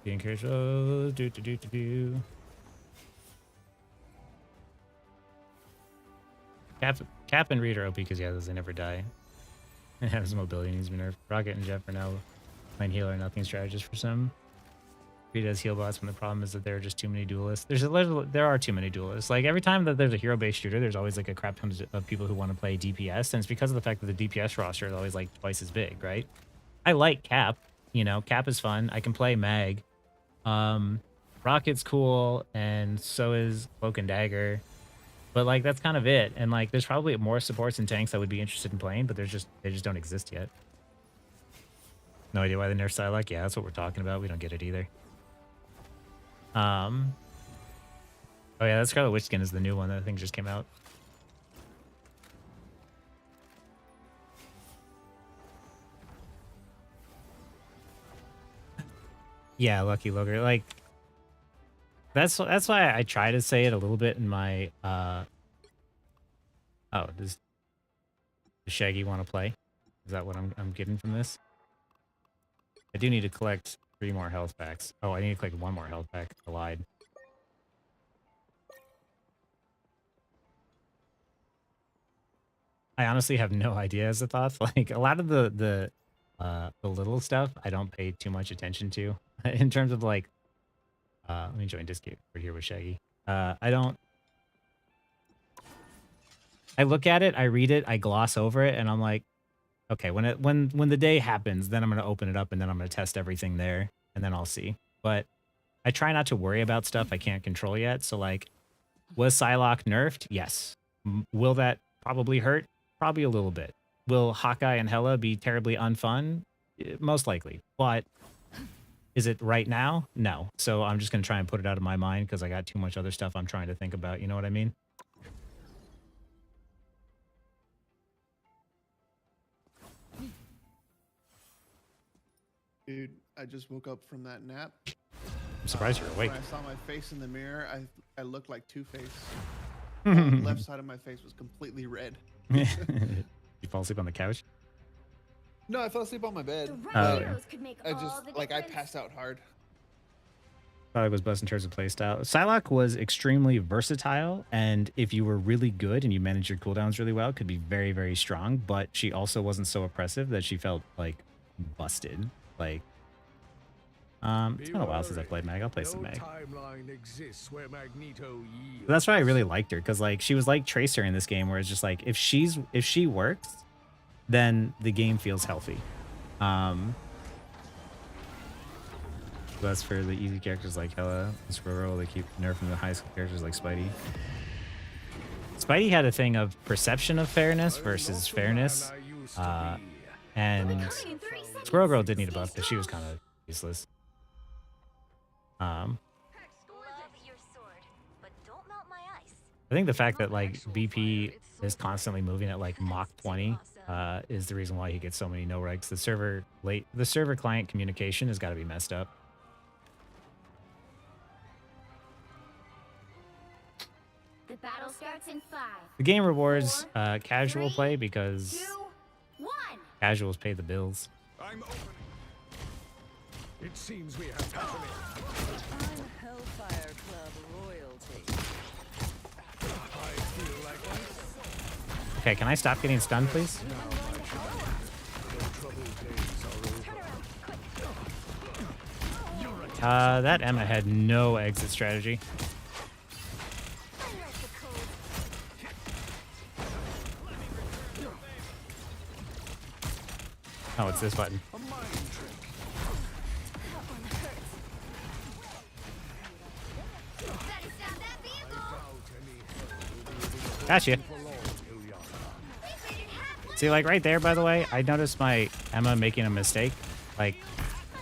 Be encouraged. Oh, do. Cap and Reed are OP because, yeah, those, they never die. It has mobility, needs to be nerfed. Rocket and Jeff are now playing healer, nothing strategist for some. Reed has heal bots when the problem is that there are just too many duelists. There are too many duelists. Like, every time that there's a hero-based shooter, there's always like a crap ton of people who want to play DPS, and it's because of the fact that the DPS roster is always like twice as big, right? I like Cap. You know, Cap is fun. I can play Mag. Rocket's cool, and so is Cloak and Dagger. But like, that's kind of it. And like, there's probably more supports and tanks I would be interested in playing, but they just don't exist yet. No idea why they nerfed Psylocke. Yeah, that's what we're talking about. We don't get it either. Oh yeah, that Scarlet Witch skin is the new one that I think just came out. Yeah, Lucky Logger. Like that's why I try to say it a little bit in my oh, does Shaggy want to play? Is that what I'm getting from this? I do need to collect 3 more health packs. Oh, I need to collect 1 more health pack. I lied. I honestly have no idea as a thought. Like a lot of the little stuff I don't pay too much attention to in terms of like let me join Discord here with Shaggy. I look at it, I read it, I gloss over it, and I'm like, okay, when the day happens, then I'm gonna open it up and then I'm gonna test everything there and then I'll see. But I try not to worry about stuff I can't control yet. So like, was Psylocke nerfed? Yes. Will that probably hurt? Probably a little bit. Will Hawkeye and Hela be terribly unfun? Most likely. But is it right now? No. So I'm just going to try and put it out of my mind because I got too much other stuff I'm trying to think about. You know what I mean? Dude, I just woke up from that nap. I'm surprised you're awake. When I saw my face in the mirror, I looked like Two-Face. The left side of my face was completely red. You fall asleep on the couch? No, I fell asleep on my bed. The right Oh, heroes could make I all just, the like, I difference. passed out hard. Psylocke was best in terms of playstyle. Psylocke was extremely versatile, and if you were really good and you managed your cooldowns really well, could be very, very strong, but she also wasn't so oppressive that she felt, like, busted. Like, it's been a while since I played Mag. I'll play some Mag. Timeline exists where Magneto yields. That's why I really liked her, because like she was like Tracer in this game, where it's just like if she works, then the game feels healthy. That's for the easy characters like Hela, Squirrel. They keep nerfing the high school characters like Spidey. Spidey had a thing of perception of fairness versus fairness, and Coming in 30 seconds. Squirrel Girl did need a buff, but she was kind of useless. Love your sword, but don't melt my ice. I think the fact that like BP is constantly moving at like Mach 20 is the reason why he gets so many no regs. The server client communication has got to be messed up. The battle starts in 5, The game rewards casual play because 2, 1. casuals pay the bills. I'm opening. It seems we have company. I'm Hellfire Club royalty. I feel like ice. Okay, can I stop getting stunned, please? The troubled days are over. That Emma had no exit strategy. Oh, it's this button. A mind trick. Better stop that vehicle. Gotcha. For long, Ilyana. See, like right there, by the way, I noticed my Emma making a mistake. Like,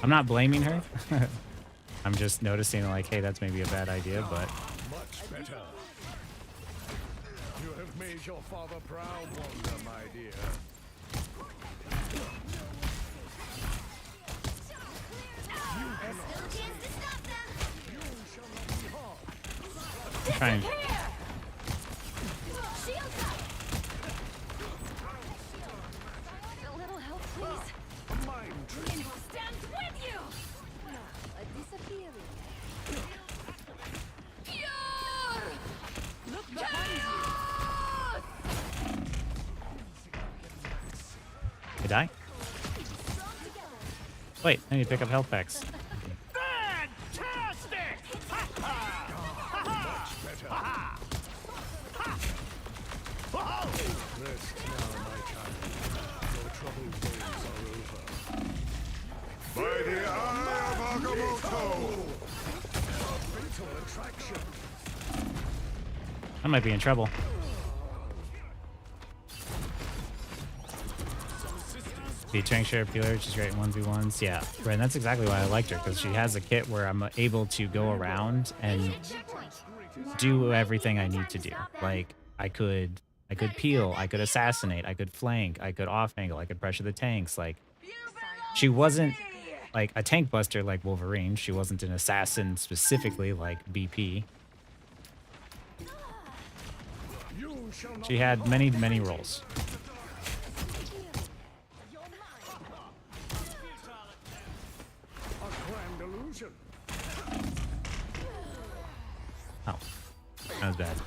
I'm not blaming her. I'm just noticing, like, hey, that's maybe a bad idea, but Much better. You have made your father proud, Wanda, my dear. Still a chance to stop them. trying. Shields up. A little help, please. A mind trick. Invo stands with you. A disappearing. Look behind you. I die? Wait, I need to pick up health packs. Fantastic! Rest now, my child. Your troubled days are over. By the eye of Agamotto! Fatal attraction. I might be in trouble. The tank share peeler, which is great in 1v1s. Yeah, right. And that's exactly why I liked her, because she has a kit where I'm able to go around and do everything I need to do. Like I could peel, I could assassinate, I could flank, I could off angle, I could pressure the tanks. Like she wasn't like a tank buster like Wolverine. She wasn't an assassin specifically like BP. You shall not She had many roles. a grand illusion. Oh, that was bad.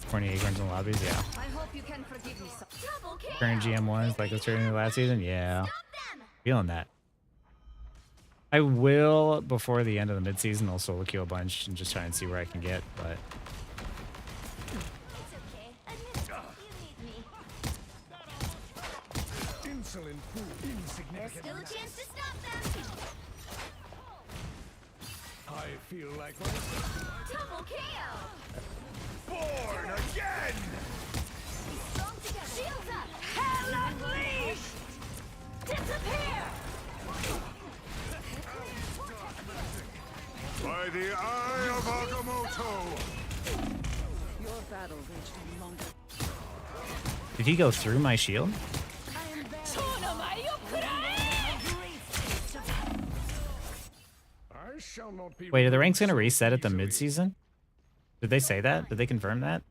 28 acorns in the lobbies, yeah. I hope you can forgive me. Double kill. Current GM1s like it was during the last season, yeah. Stop them. Feeling that. I will, before the end of the mid-season, I'll solo queue a bunch and just try and see where I can get, but It's okay. Admit you need me. Insolent fool, insignificant. Still a chance to stop them. I feel like Double kill. born again. Strong together. Shields up. Hell unleashed. Disappear. By the eye of Agamotto. Your battle reached a longer. did he go through my shield? I shall not be. Wait, are the ranks gonna reset at the mid-season? Did they say that? Did they confirm that?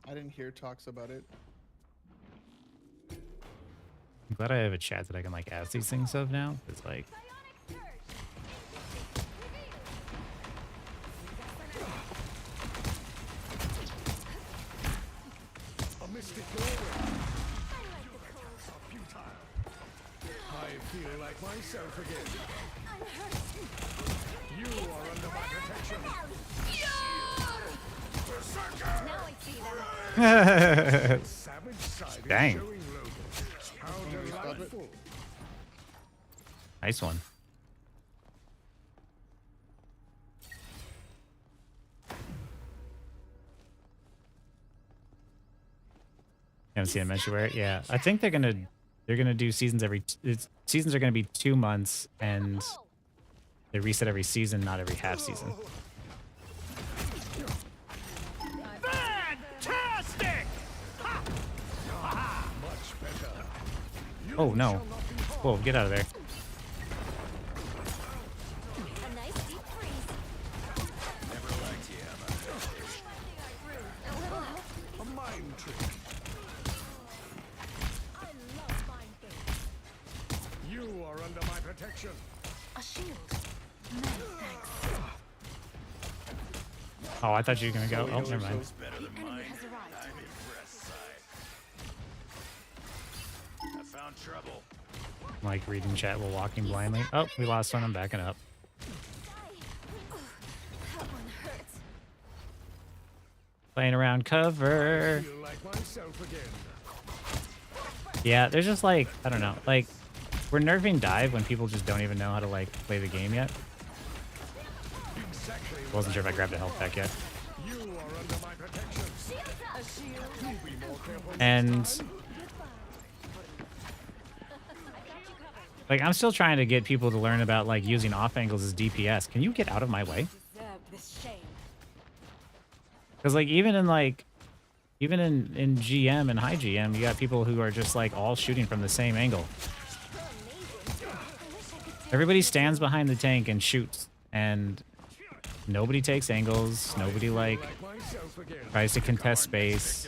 I didn't hear talks about it. I'm glad I have a chat that I can like ask these things of now. It's like, A mystic doorway. Futile. I feel like myself again. You are under my protection. Berserker! Now I see them. Savage side Dang. is showing Logan. How delightful. nice one. Haven't seen it mentioned where? Yeah, I think they're gonna do seasons seasons are gonna be 2 months, and they reset every season, not every half season. Fantastic! Much better. Oh no! Whoa, get out of there! A nice deep freeze. A little help. A mind trick. You are under my protection. A shield. Oh, I thought you were gonna go. Oh, never mind. The enemy has arrived. I found trouble. I'm like reading chat while walking blindly. Oh, we lost one. I'm backing up. That one hurts. Playing around cover. Feel like myself again. Yeah, there's just like, I don't know, like we're nerfing dive when people just don't even know how to like play the game yet. Exactly. Wasn't sure if I grabbed a health pack yet. You are under my protection. Be more careful. And like I'm still trying to get people to learn about like using off angles as DPS. Can you get out of my way? Deserve this shame. Because like even in GM and high GM, you got people who are just like all shooting from the same angle. Everybody stands behind the tank and shoots, and nobody takes angles. Nobody like Like myself again. tries to contest space.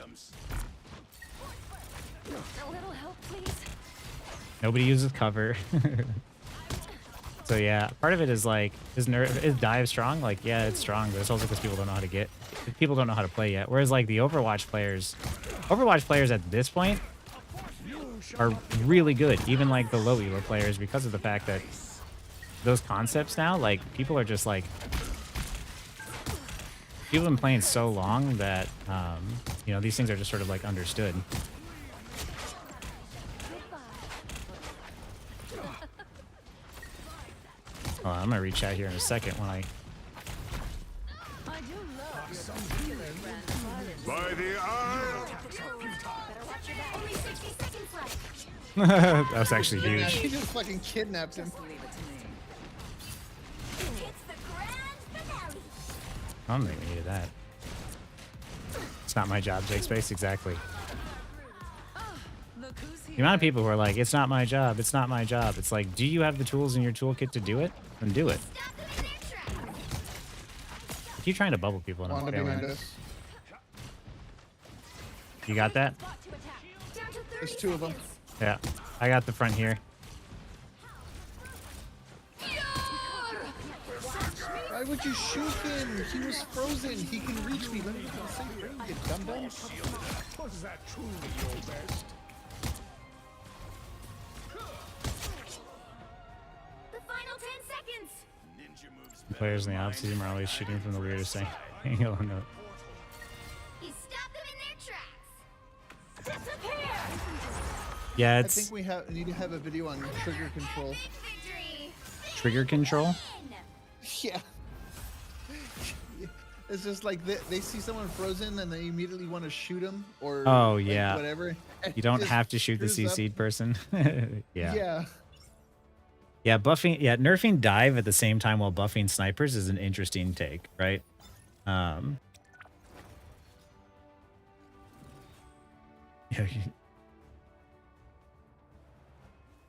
A little help, please. Nobody uses cover. So yeah, part of it is like, is dive strong? Like, yeah, it's strong, but it's also because people don't know how to people don't know how to play yet. Whereas like the Overwatch players at this point are really good, even like the low elo players, because of the fact that those concepts now, like people are just like, people have been playing so long that, you know, these things are just sort of like understood. Hold on, I'm gonna reach out here in a second when I. I do love your By the eye of Only 60 seconds left. That was actually Yeah, huge. he just fucking kidnapped him. It's the grand finale. I don't think we needed that. It's not my job, Jake Space, exactly. Look who's here. The amount of people who are like, it's not my job, it's not my job. It's like, do you have the tools in your toolkit to do it? Then do it. Stop them in their tracks. I keep trying to bubble people and I'm Wanda behind failing. us. You got that? Spot to attack. Down to 30 There's two of them. Yeah. I got the front here. Why would you shoot him? He was frozen. He can reach me. Let me get a safe range, you dumbbell. Was that truly your best? The final 10 seconds. The players in the opposite team are always shooting from the weirdest angle. No. You stop them in their tracks. Disappear. Yeah, I it's think we need to have a video on trigger control. Big victory. trigger control. Yeah. It's just like they see someone frozen and they immediately want to shoot him or Oh, like, yeah. whatever. and You don't just have to shoot the screws up. CC'd person. Yeah. Yeah. Yeah, buffing, yeah, nerfing dive at the same time while buffing snipers is an interesting take, right? Yeah,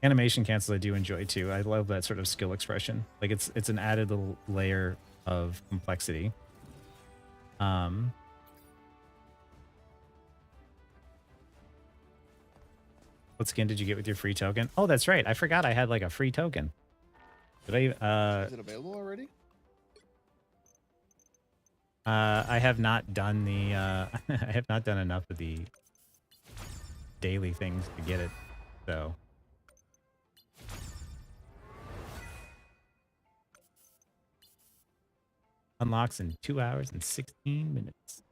animation cancel I do enjoy too. I love that sort of skill expression. Like it's an added little layer of complexity. What skin did you get with your free token? Oh, that's right. I forgot I had like a free token. Did I Is it available already? I have not done the I have not done enough of the daily things to get it. So unlocks in 2 hours and 16 minutes.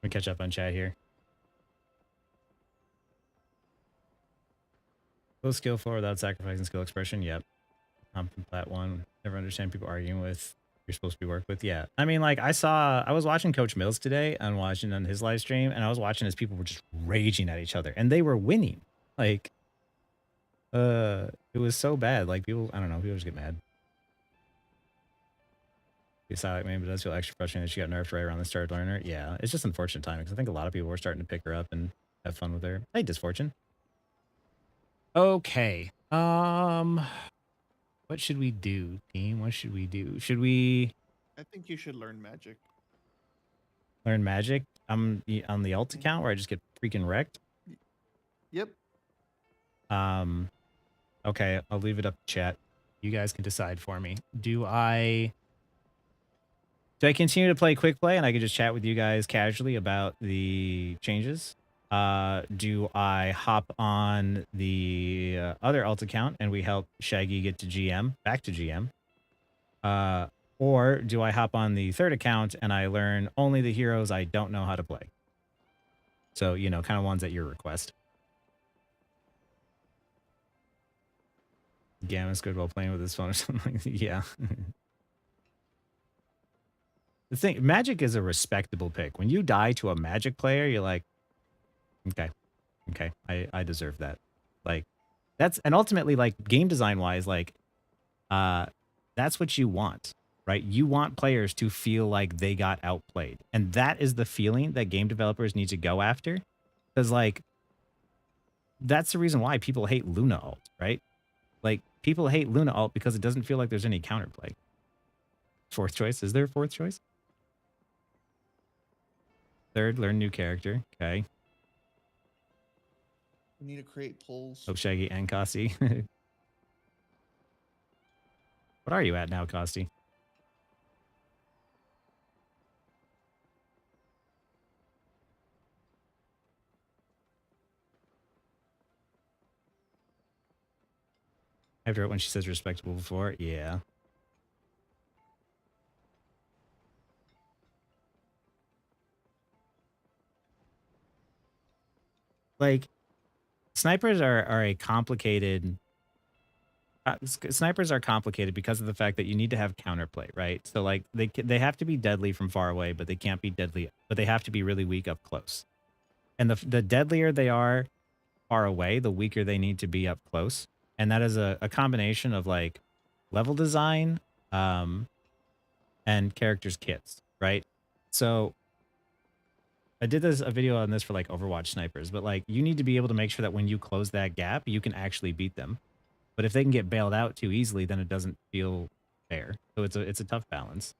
Let me catch up on chat here. Go skillful without sacrificing skill expression. Yep. Plat one. Never understand people arguing with. You're supposed to be worked with. Yeah. I mean, like I was watching Coach Mills today and watching on his live stream, and I was watching as people were just raging at each other, and they were winning. Like, it was so bad. Like people, I don't know, people just get mad. It's not like maybe it does feel extra frustrating that she got nerfed right around the start of learner. Yeah, it's just unfortunate timing because I think a lot of people were starting to pick her up and have fun with her. Hey, Disfortune. Okay. What should we do, team? What should we do? Should we I think you should learn magic. learn magic? On the alt account where I just get freaking wrecked. Yep. Okay, I'll leave it up to chat. You guys can decide for me. Do I continue to play quick play and I can just chat with you guys casually about the changes? Do I hop on the other alt account and we help Shaggy get to GM, back to GM? Or do I hop on the third account and I learn only the heroes I don't know how to play? So, you know, kind of ones at your request. Gamma's good while playing with his phone or something like that. Yeah. The thing, Magic is a respectable pick. When you die to a Magic player, you're like, okay, I deserve that. Like, that's, and ultimately, like, game design wise, like, that's what you want, right? You want players to feel like they got outplayed. And that is the feeling that game developers need to go after. Because, like, that's the reason why people hate Luna alt, right? Like, people hate Luna alt because it doesn't feel like there's any counterplay. Fourth choice. Is there a fourth choice? Third, learn new character. Okay. We need to create polls. Oh, Shaggy and Kosti. What are you at now, Kosti? After it when she says respectable before. Yeah. Like, snipers are a complicated... snipers are complicated because of the fact that you need to have counterplay, right? So, like, they have to be deadly from far away, but they can't be deadly... But they have to be really weak up close. And the deadlier they are far away, the weaker they need to be up close. And that is a combination of, like, level design and characters' kits, right? So... I did a video on this for like Overwatch snipers, but like you need to be able to make sure that when you close that gap, you can actually beat them. But if they can get bailed out too easily, then it doesn't feel fair. So it's a tough balance.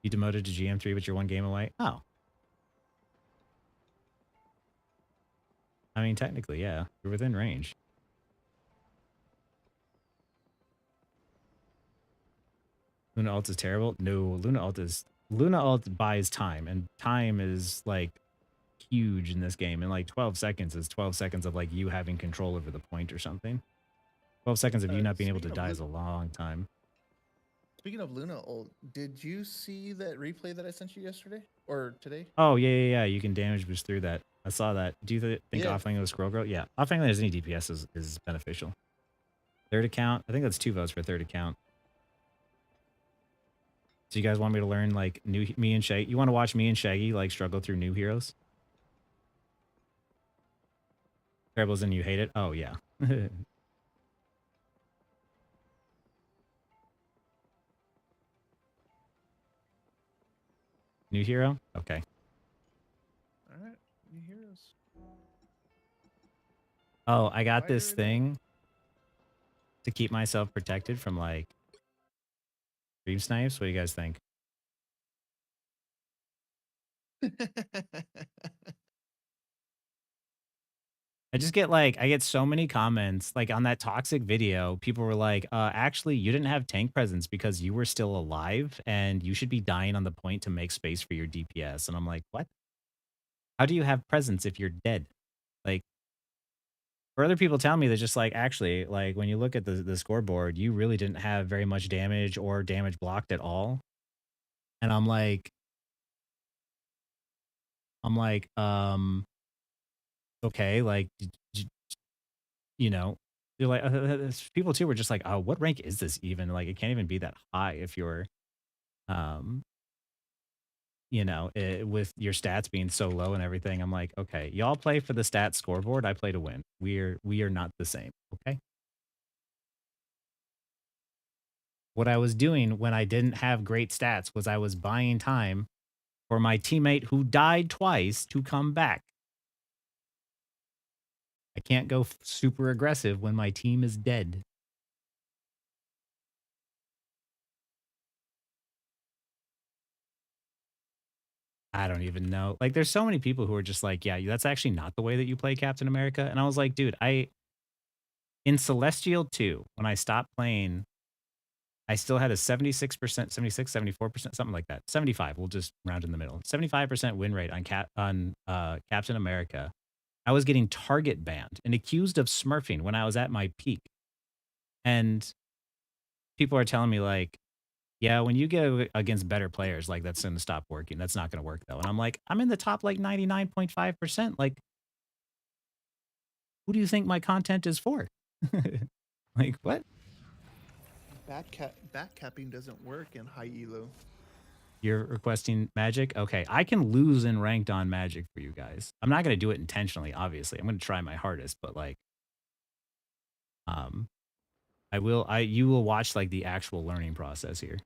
You demoted to GM3, but you're one game away. Oh. I mean, technically, yeah. You're within range. Luna ult is terrible? No, Luna ult buys time, and time is like huge in this game. And like 12 seconds is 12 seconds of like you having control over the point or something. 12 seconds of you not being able to speaking of die is a long time. Speaking of Luna ult, did you see that replay that I sent you yesterday or today? Oh, yeah. You can damage boost through that. I saw that. Do you think Yeah. offlaning with scroll growth? Yeah. Offlaning as any DPS is beneficial. Third account. I think that's 2 votes for third account. So you guys want me to learn like me and Shaggy? You want to watch me and Shaggy like struggle through new heroes? Terrible as in you hate it? Oh, yeah. New hero? Okay. All right, new heroes. Oh, I got this Fire it up. thing to keep myself protected from like stream snipes. What do you guys think? I just get like, I get so many comments like on that toxic video. People were like, actually, you didn't have tank presence because you were still alive and you should be dying on the point to make space for your DPS. And I'm like, what? How do you have presence if you're dead? Like, for other people tell me that just like, actually, like when you look at the scoreboard, you really didn't have very much damage or damage blocked at all. And I'm like, okay, like, you know, they're like, people too were just like, oh, what rank is this even? Like, it can't even be that high if you're, um, you know, with your stats being so low and everything. I'm like, okay, y'all play for the stat scoreboard. I play to win. We are not the same. Okay. What I was doing when I didn't have great stats was I was buying time for my teammate who died twice to come back. I can't go super aggressive when my team is dead. I don't even know. Like, there's so many people who are just like, yeah, that's actually not the way that you play Captain America. And I was like, dude, in Celestial 2, when I stopped playing, I still had a 76%, 76, 74%, something like that. 75, we'll just round in the middle. 75% win rate on Captain America. I was getting target banned and accused of smurfing when I was at my peak. And people are telling me like, yeah, when you get against better players, like that's going to stop working. That's not going to work though. And I'm like, I'm in the top like 99.5%. Like, who do you think my content is for? Like, what? Backcapping doesn't work in high elo. You're requesting Magic? Okay, I can lose in ranked on Magic for you guys. I'm not going to do it intentionally, obviously. I'm going to try my hardest, but like, you will watch like the actual learning process here.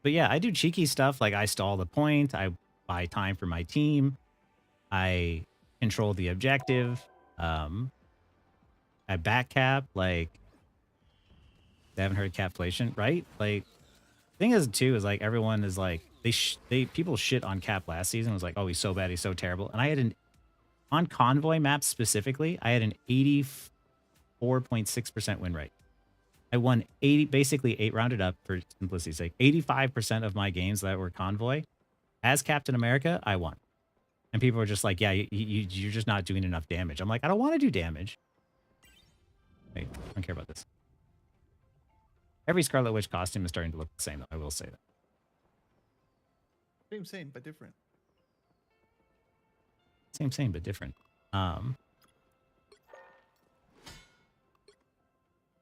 But yeah, I do cheeky stuff. Like I stall the point. I buy time for my team. I control the objective. I back cap. Like, they haven't heard capflation, right? Like, thing is too is like everyone is like people shit on Cap last season. It was like, oh, he's so bad, he's so terrible. And I had on convoy maps specifically, I had an 84.6% win rate. I won basically 8 rounded up for simplicity's sake. 85% of my games that were convoy as Captain America, I won. And people are just like, yeah, you're just not doing enough damage. I'm like, I don't want to do damage. Wait, I don't care about this. Every Scarlet Witch costume is starting to look the same, though. I will say that. Same, but different. Same, but different.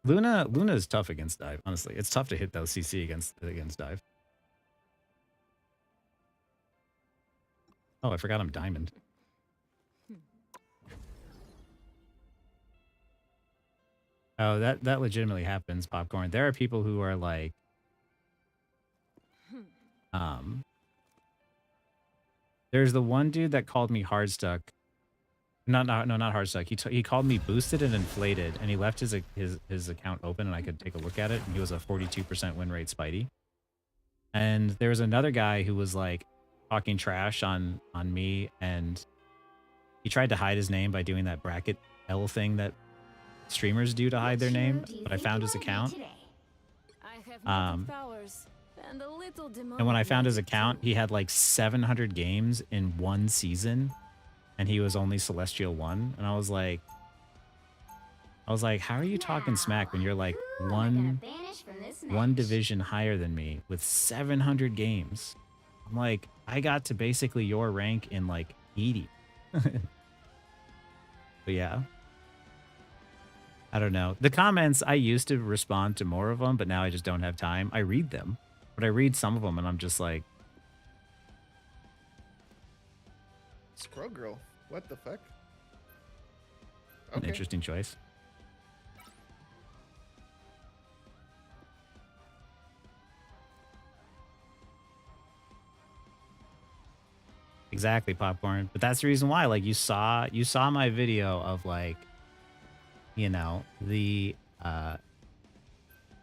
Luna is tough against dive. Honestly, it's tough to hit those CC against dive. Oh, I forgot I'm diamond. Oh, that legitimately happens, Popcorn. There are people who are like, there's the one dude that called me hard stuck. No, not hard stuck. He called me boosted and inflated, and he left his account open, and I could take a look at it. And he was a 42% win rate Spidey. And there was another guy who was like talking trash on me, and he tried to hide his name by doing that bracket L thing that streamers do to hide their name. But I found his account. And when I found his account, he had like 700 games in one season, and he was only Celestial 1. And I was like, how are you talking smack when you're like one division higher than me with 700 games? I'm like, I got to basically your rank in like 80. But yeah. I don't know. The comments, I used to respond to more of them, but now I just don't have time. I read them, but I read some of them and I'm just like, Scroll Girl. What the fuck? an interesting choice. Exactly, Popcorn. But that's the reason why, like, you saw my video of like, you know, the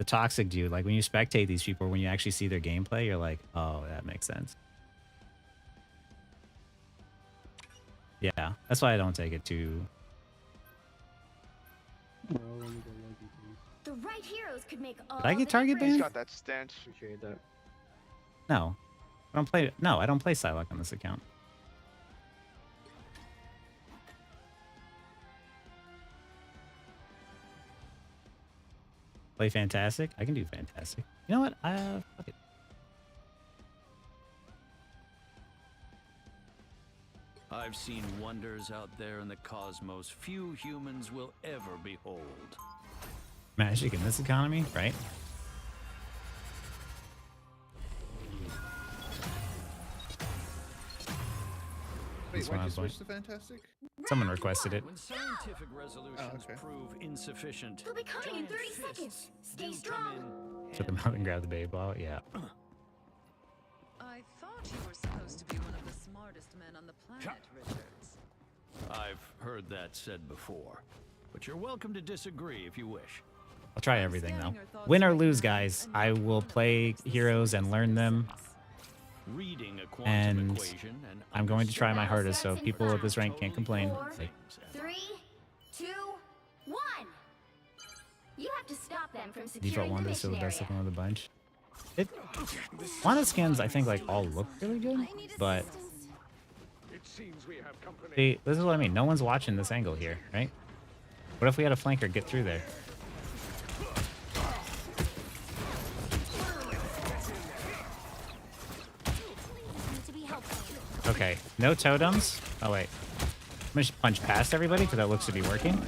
toxic dude. Like when you spectate these people, when you actually see their gameplay, you're like, oh, that makes sense. Yeah, that's why I don't take it too. The right heroes could make all Did I get the target difference. banned? Got that stance. Appreciate that. No, I don't play. No, I don't play Psylocke on this account. Play Fantastic? I can do Fantastic. You know what? Fuck it. I've seen wonders out there in the cosmos few humans will ever behold. Magic in this economy, right? Wait, That's what I why'd you was switch like. to Fantastic? Someone requested it. When scientific resolutions okay. prove insufficient, They'll be coming in giant 30 fists seconds. Stay do strong. come in Took him out and grabbed the baby ball. Yeah. I thought you were supposed to be one of the smartest men on the planet, Richards. I've heard that said before, but you're welcome to disagree if you wish. I'll try everything though. Win or lose, guys, I will play heroes and learn them. Reading a quantum And equation and I'm going to try my understanding hardest so people at this rank can't complain. Four, Like, 3, 2, 1. You have to stop them from securing default the Wanda is still the mission best area. looking of the bunch. Wanda skins, I think, like all look really good, but It seems we have company. see, this is what I mean. No one's watching this angle here, right? What if we had a flanker get through there? Okay, no totems. Oh wait, I'm gonna just punch past everybody because that looks to be working.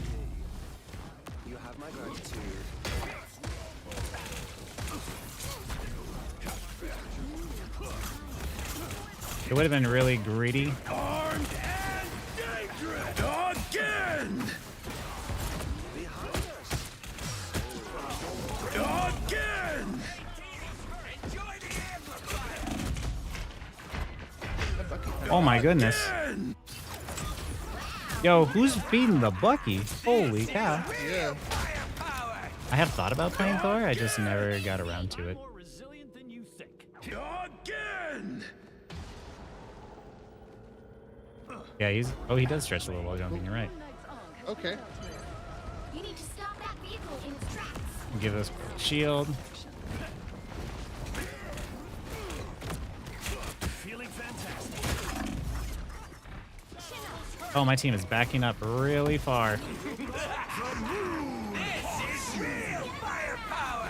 You have my gratitude. It would have been really greedy. Armed and dangerous again. Again. Oh my goodness. Yo, who's feeding the Bucky? Holy cow. Yeah. I have thought about playing Thor, I just never got around to it. more resilient than you think. Again. Yeah, he does stretch a little while jumping, you're right. Okay. You need to stop that vehicle in its tracks. Give us shield. Feeling fantastic. Oh, my team is backing up really far. This is real firepower.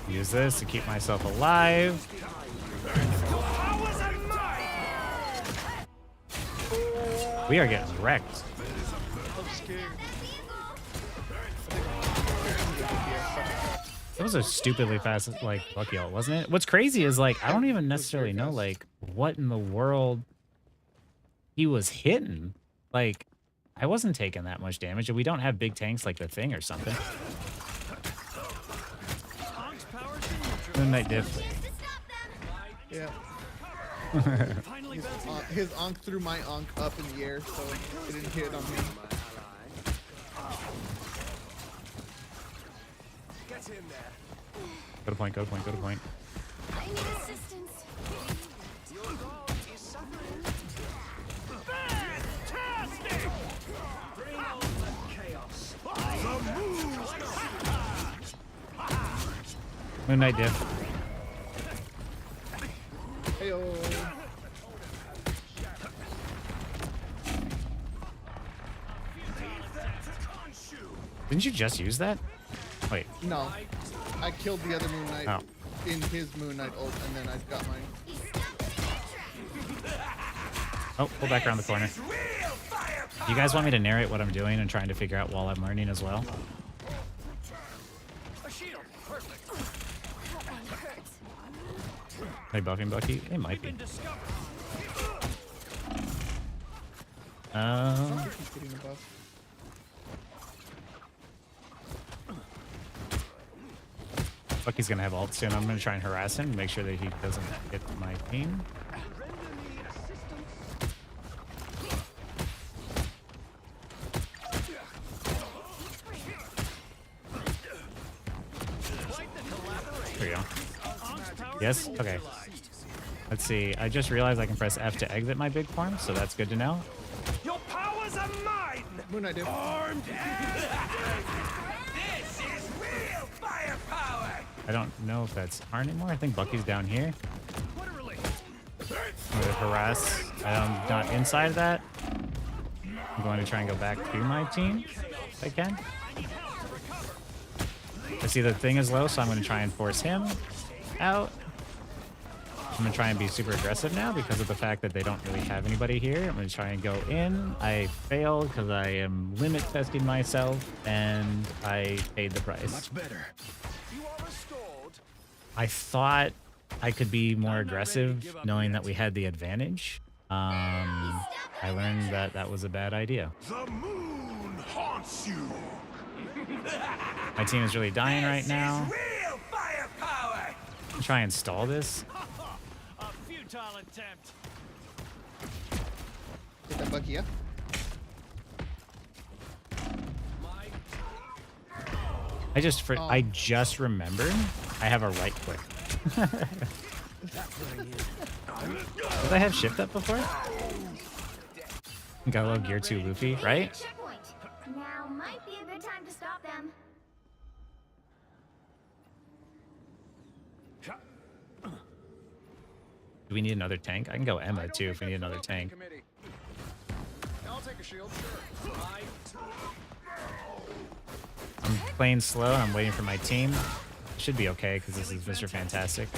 Use this to keep myself alive. We are getting wrecked. That was a stupidly fast, like, Bucky ult, wasn't it? What's crazy is, like, I don't even necessarily know, like, what in the world he was hitting. Like, I wasn't taking that much damage, and we don't have big tanks like the Thing or something. Moon Knight diff. Yeah. His Ankh threw my Ankh up in the air, so it didn't hit on me. Get in there. Go to point, go to point, go to point. I need assistance. Your god is suffering. Fantastic! Bring on the chaos. The moon's Moon Knight diff. Heyo. Didn't you just use that? Wait. No, I killed the other Moon Knight Oh. in his Moon Knight ult, and then I got mine. Oh, pull back around the corner. You guys want me to narrate what I'm doing and trying to figure out while I'm learning as well? A shield. Perfect. Are they buffing Bucky? They might be. He's getting a buff. Bucky's gonna have ult soon. I'm gonna try and harass him, make sure that he doesn't hit my team. There we go. Yes? Okay. Let's see. I just realized I can press F to exit my big farm, so that's good to know. Your powers are mine. Moon Knight diff. Armed. This is real firepower. I don't know if that's R anymore. I think Bucky's down here. What a relief. I'm gonna harass. I'm not inside of that. I'm going to try and go back to my team if I can. I see the Thing is low, so I'm going to try and force him out. I'm going to try and be super aggressive now because of the fact that they don't really have anybody here. I'm going to try and go in. I failed because I am limit testing myself, and I paid the price. much better. You are restored. I thought I could be more aggressive knowing that we had the advantage. I learned that that was a bad idea. The moon haunts you. My team is really dying right now. Real firepower. Try and stall this. A futile attempt. Get that Bucky up. I just remembered I have a right click. Did I have shift up before? Gotta love Gear 2 Luffy, right? Checkpoint. Now might be a good time to stop them. Do we need another tank? I can go Emma too if we need another tank. I'll take a shield. Sure. I'm playing slow and I'm waiting for my team. Should be okay because this is Mr. Fantastic.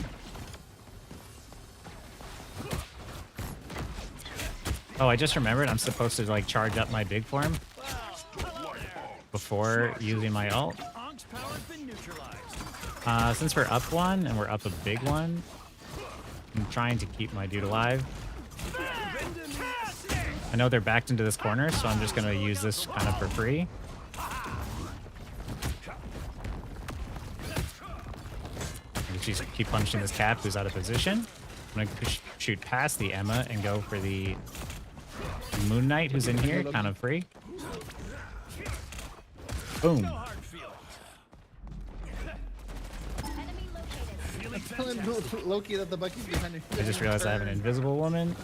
Oh, I just remembered I'm supposed to like charge up my big form before using my ult. Since we're up one and we're up a big one, I'm trying to keep my dude alive. I know they're backed into this corner, so I'm just gonna use this kind of for free. Just keep punching this Cap who's out of position. I'm gonna shoot past the Emma and go for the Moon Knight who's in here, kind of free. Boom. Loki, that the Bucky's behind you. I just realized I have an invisible woman.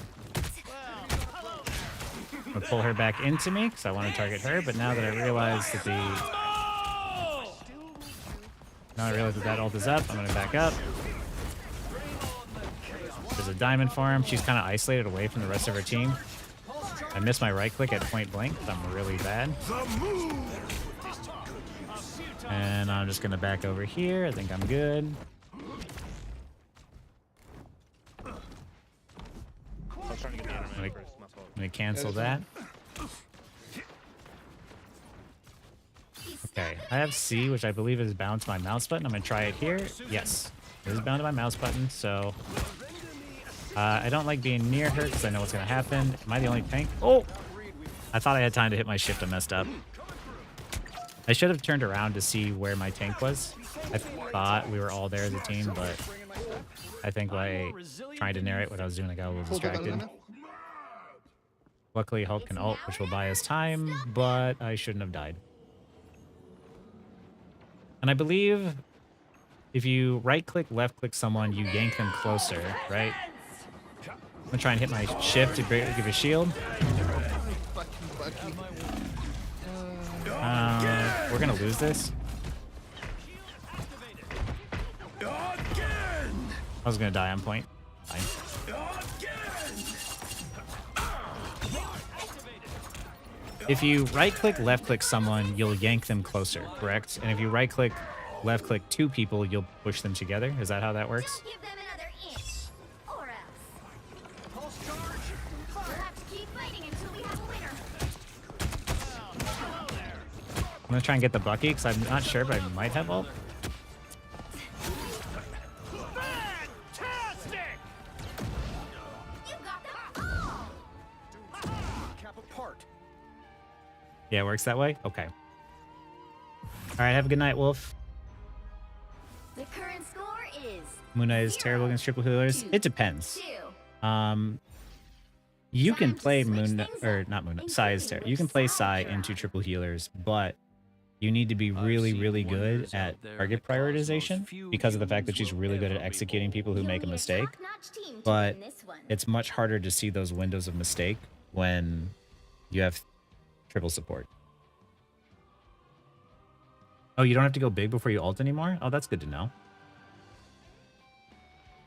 I'm gonna pull her back into me because I want to target her, but now that I realize that that ult is up, I'm gonna back up. There's a diamond farm. She's kind of isolated away from the rest of her team. I missed my right click at point blank. I'm really bad. And I'm just gonna back over here. I think I'm good. I'm gonna cancel that. Okay, I have C, which I believe is bound to my mouse button. I'm gonna try it here. Yes, it is bound to my mouse button, so I don't like being near her because I know what's going to happen. Am I the only tank? Oh! I thought I had time to hit my shift and messed up. I should have turned around to see where my tank was. I thought we were all there as a team, but I think by trying to narrate what I was doing, I got a little distracted. Luckily, Hulk can ult, which will buy us time, but I shouldn't have died. And I believe if you right-click, left-click someone, you yank them closer, right? I'm gonna try and hit my shift to give a shield. We're gonna lose this. I was gonna die on point. Fine. If you right-click, left-click someone, you'll yank them closer, correct? And if you right-click, left-click two people, you'll push them together. Is that how that works? Give them another inch, or else. We'll have to keep fighting until we have a winner. I'm gonna try and get the Bucky because I'm not sure, but I might have ult. Yeah, it works that way? Okay. Alright, have a good night, Wolf. The current score is Moon Knight is terrible against triple healers. It depends. 2. You can play Moon, or not Moon, Sai is terrible. You can play Sai into triple healers, but you need to be really, really good at target prioritization because of the fact that she's really good at executing people who make a mistake. But it's much harder to see those windows of mistake when you have triple support. Oh, you don't have to go big before you ult anymore? Oh, that's good to know.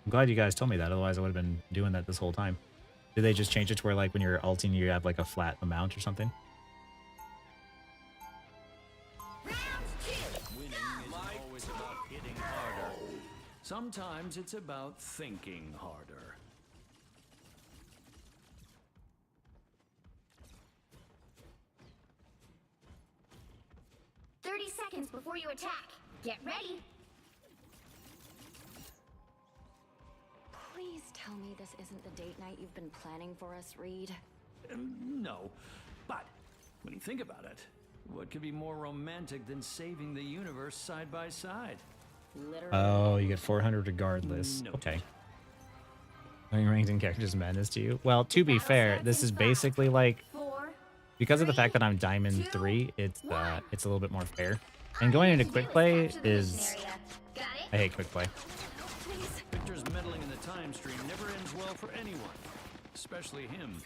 I'm glad you guys told me that, otherwise I would have been doing that this whole time. Did they just change it to where, like, when you're ulting, you have, like, a flat amount or something? Winning isn't always about hitting harder. Sometimes it's about thinking harder. 30 seconds before you attack. Get ready. Please tell me this isn't the date night you've been planning for us, Reed. No, but when you think about it, what could be more romantic than saving the universe side by side? Literally. Oh, you get 400 regardless. Nope. Okay. Playing ranked in characters madness to you. Well, to be fair, this is basically like, because of the fact that I'm Diamond 3, it's a little bit more fair. And going into quick play is, I hate quick play. Victor's meddling in the time stream never ends well for anyone, especially him.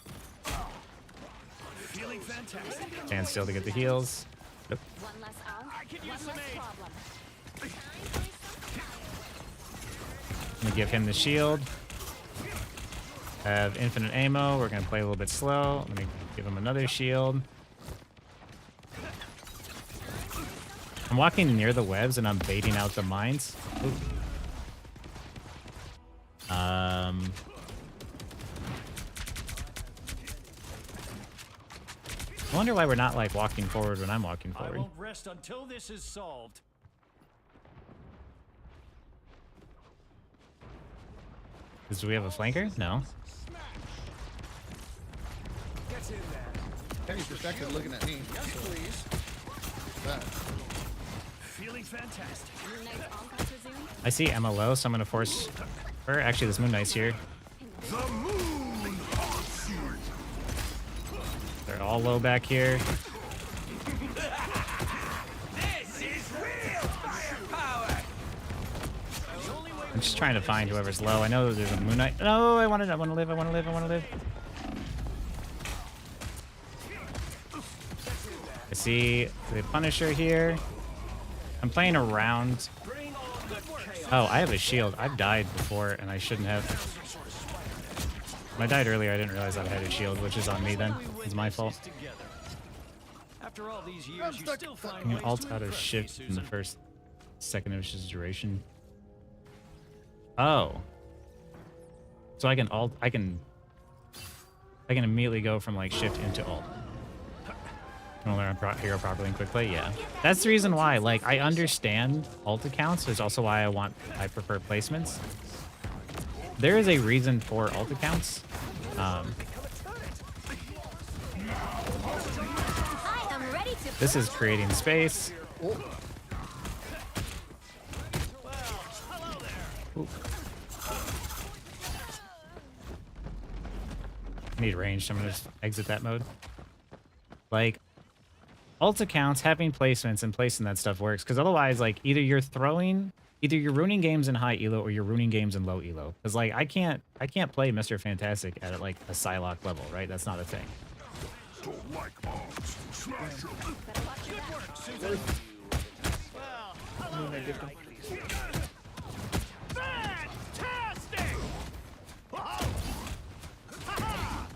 Feeling fantastic. Stand still to get the heals. Nope. One less out, I can one use some less aid. problem. I'm gonna give him the shield. Have infinite ammo. We're gonna play a little bit slow. I'm gonna give him another shield. I'm walking near the webs and I'm baiting out the mines. Ooh. I wonder why we're not like walking forward when I'm walking I forward. won't rest until this is solved. Do we have a flanker? No. Kenny's distracted looking at me. Yes, please. That. Feeling fantastic. Moon Knight's on, I presume? I see Emma low, so I'm gonna force her. Actually, this Moon Knight's here. The moon haunts you. They're all low back here. This is real firepower! I'm just trying to find whoever's low. I know that there's a Moon Knight. No, I want to live. I want to live. I want to live. I see the Punisher here. I'm playing around. Oh, I have a shield. I've died before, and I shouldn't have. When I died earlier, I didn't realize I had a shield, which is on me then. It's my fault. After all these years, you still find I'm gonna ways alt to out of impress shift me, in the Susan. first second of his duration. Oh. So I can alt. I can immediately go from like shift into alt. Want to learn hero properly in quick play? Yeah. That's the reason why. Like, I understand alt accounts. It's also why I prefer placements. there is a reason for alt accounts. I am ready to This is creating space. Ooh. I need range, so I'm gonna just exit that mode. Like, alt accounts having placements and placing that stuff works, because otherwise, like, either you're ruining games in high elo or you're ruining games in low elo. Because like I can't play Mr. Fantastic at like a Psylocke level, right? That's not a thing. Don't like mobs. Smash 'em.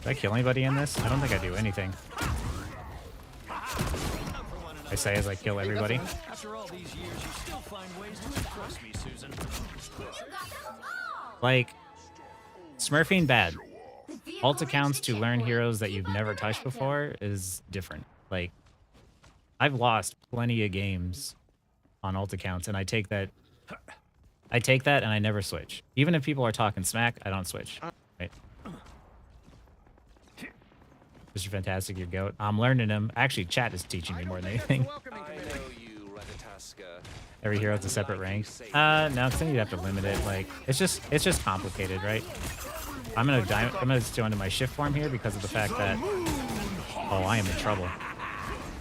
Did I kill anybody in this? I don't think I do anything. I say as I kill everybody. After all these years, you still find ways to impress me, Susan. Like, smurfing bad. Alt accounts to learn heroes that you've never touched before is different. Like, I've lost plenty of games on alt accounts, and I take that and I never switch. Even if people are talking smack, I don't switch. Right? Mr. Fantastic, your goat. I'm learning him. Actually, chat is teaching me more than anything. I know you, Ratataska. Every hero's a separate rank. No, because then you'd have to limit it. Like, it's just complicated, right? I'm gonna go into my shift form here because of the fact that I am in trouble.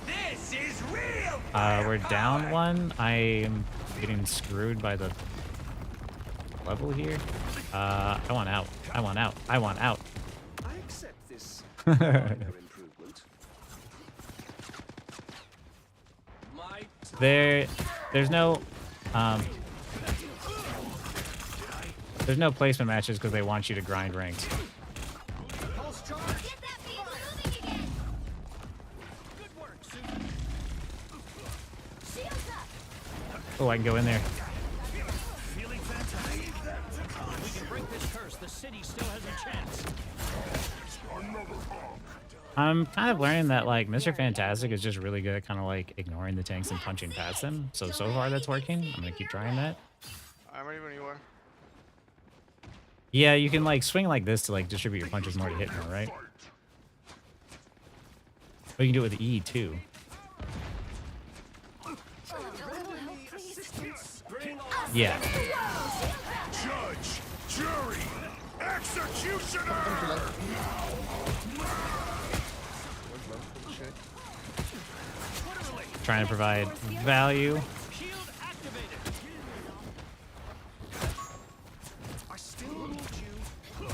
This is real. We're down one. I am getting screwed by the level here. I want out. I want out. I want out. I accept this minor improvement. There's no placement matches because they want you to grind ranks. get that vehicle moving again. Good work, Susan. Shields up. Oh, I can go in there. Feeling fantastic. If we can break this curse, the city still has a chance. I'm kind of learning that like Mr. Fantastic is just really good at kind of like ignoring the tanks and punching past them. So far that's working. I'm gonna keep trying that. I'm ready when you are. Yeah, you can like swing like this to like distribute your punches more to hit more, right? But you can do it with E too. Yeah. Judge, jury, executioner. Trying to provide value. Shield activated. I still need you.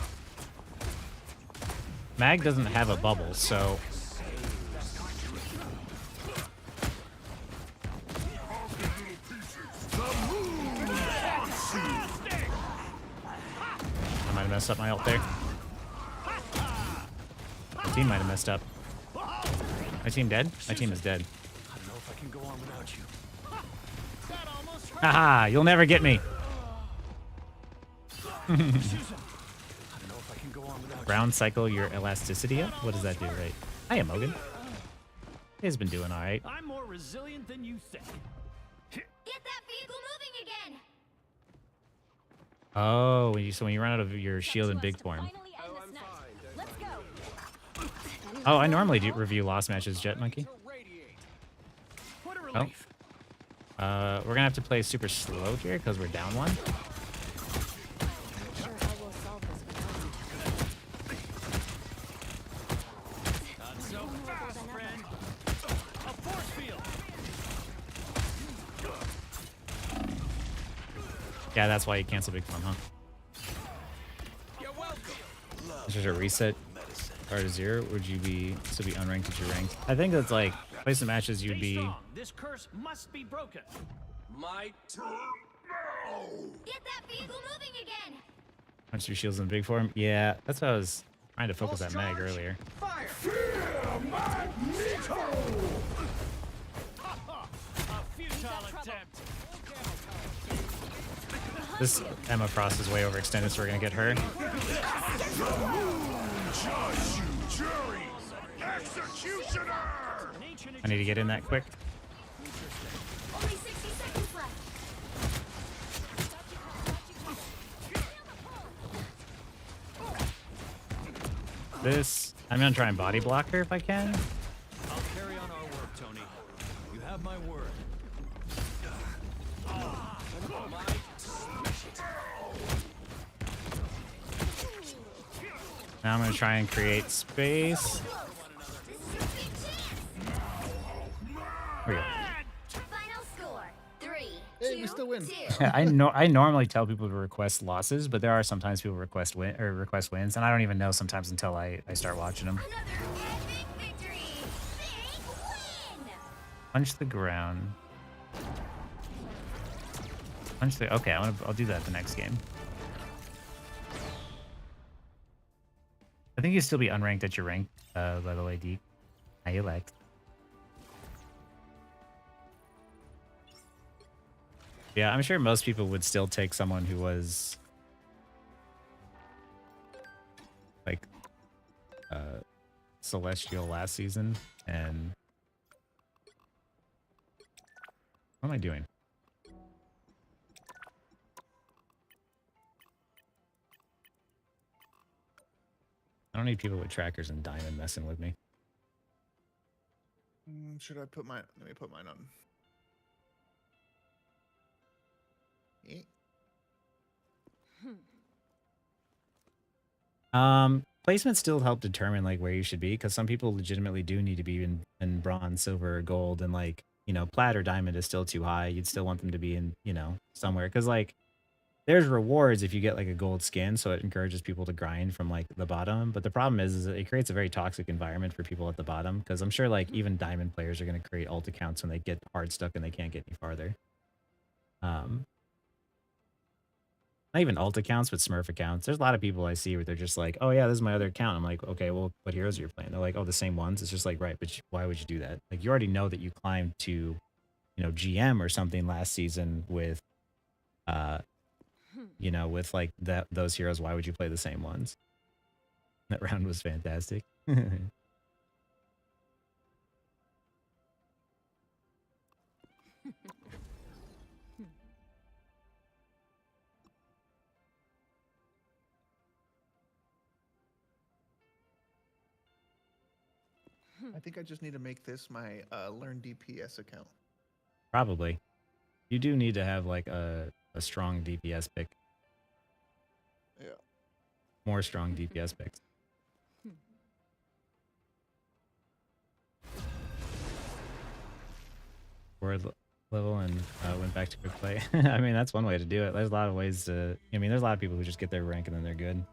Mag doesn't have a bubble, so I might have messed up my ult there. My team might have messed up. My team dead? My team is dead. I don't know if I can go on without you. Haha, you'll never get me. Susan, I don't know if I can go on without Ground cycle your elasticity up? What does that do, right? Hiya, Mogan. He's been doing alright. you. I'm more resilient than you think. Get that vehicle moving again. Oh, so when you run out of your shield in big form. Finally end this night. Let's go. Oh, I normally do review lost matches, Jet Monkey. What a Oh. relief. We're gonna have to play super slow here because we're down one. Not so fast, friend. A force field. Yeah, that's why you cancel big form, huh? You're welcome. Is there a reset or 0? Would you be still be unranked at your rank? I think that's like place the matches you'd Stay be. strong. This curse must be broken. My turn. Get that vehicle moving again. Punch your shields in big form. Yeah, that's what I was trying to focus that mag earlier. Fire. A futile attempt. This Emma Frost is way overextended, so we're gonna get her. Judge, jury, executioner. An ancient I need to get in that quick. Only 60 seconds left. this. I'm gonna try and body block her if I can. I'll carry on our work, Tony. You have my word. Now I'm gonna try and create space. There we go. Final score 3. Hey, we still win. 2. I normally tell people to request losses, but there are sometimes people request request wins, and I don't even know sometimes until I start watching them. Another epic victory. Big win. Punch the ground. Punch the. Okay, I'll do that the next game. I think you'd still be unranked at your rank, by the way, Deke. How you like? Yeah, I'm sure most people would still take someone who was like Celestial last season. And what am I doing? I don't need people with trackers and diamond messing with me. Should I put mine? Let me put mine on. Placements still help determine like where you should be, because some people legitimately do need to be in bronze, silver, or gold, and like, you know, plat or diamond is still too high. You'd still want them to be in, you know, somewhere, because like there's rewards if you get like a gold skin, so it encourages people to grind from like the bottom. But the problem is it creates a very toxic environment for people at the bottom, because I'm sure like even diamond players are going to create alt accounts when they get hard stuck and they can't get any farther. Not even alt accounts, but Smurf accounts. There's a lot of people I see where they're just like, oh yeah, this is my other account. I'm like, okay, well, what heroes are you playing? They're like, oh, the same ones. It's just like, right, but why would you do that? Like, you already know that you climbed to, you know, GM or something last season with, you know, with like those heroes. Why would you play the same ones? That round was fantastic. I think I just need to make this my learn DPS account. Probably. You do need to have like a strong DPS pick. Yeah. More strong DPS picks. Word level and went back to quick play. I mean, that's one way to do it. There's a lot of ways to. I mean, there's a lot of people who just get their rank and then they're good.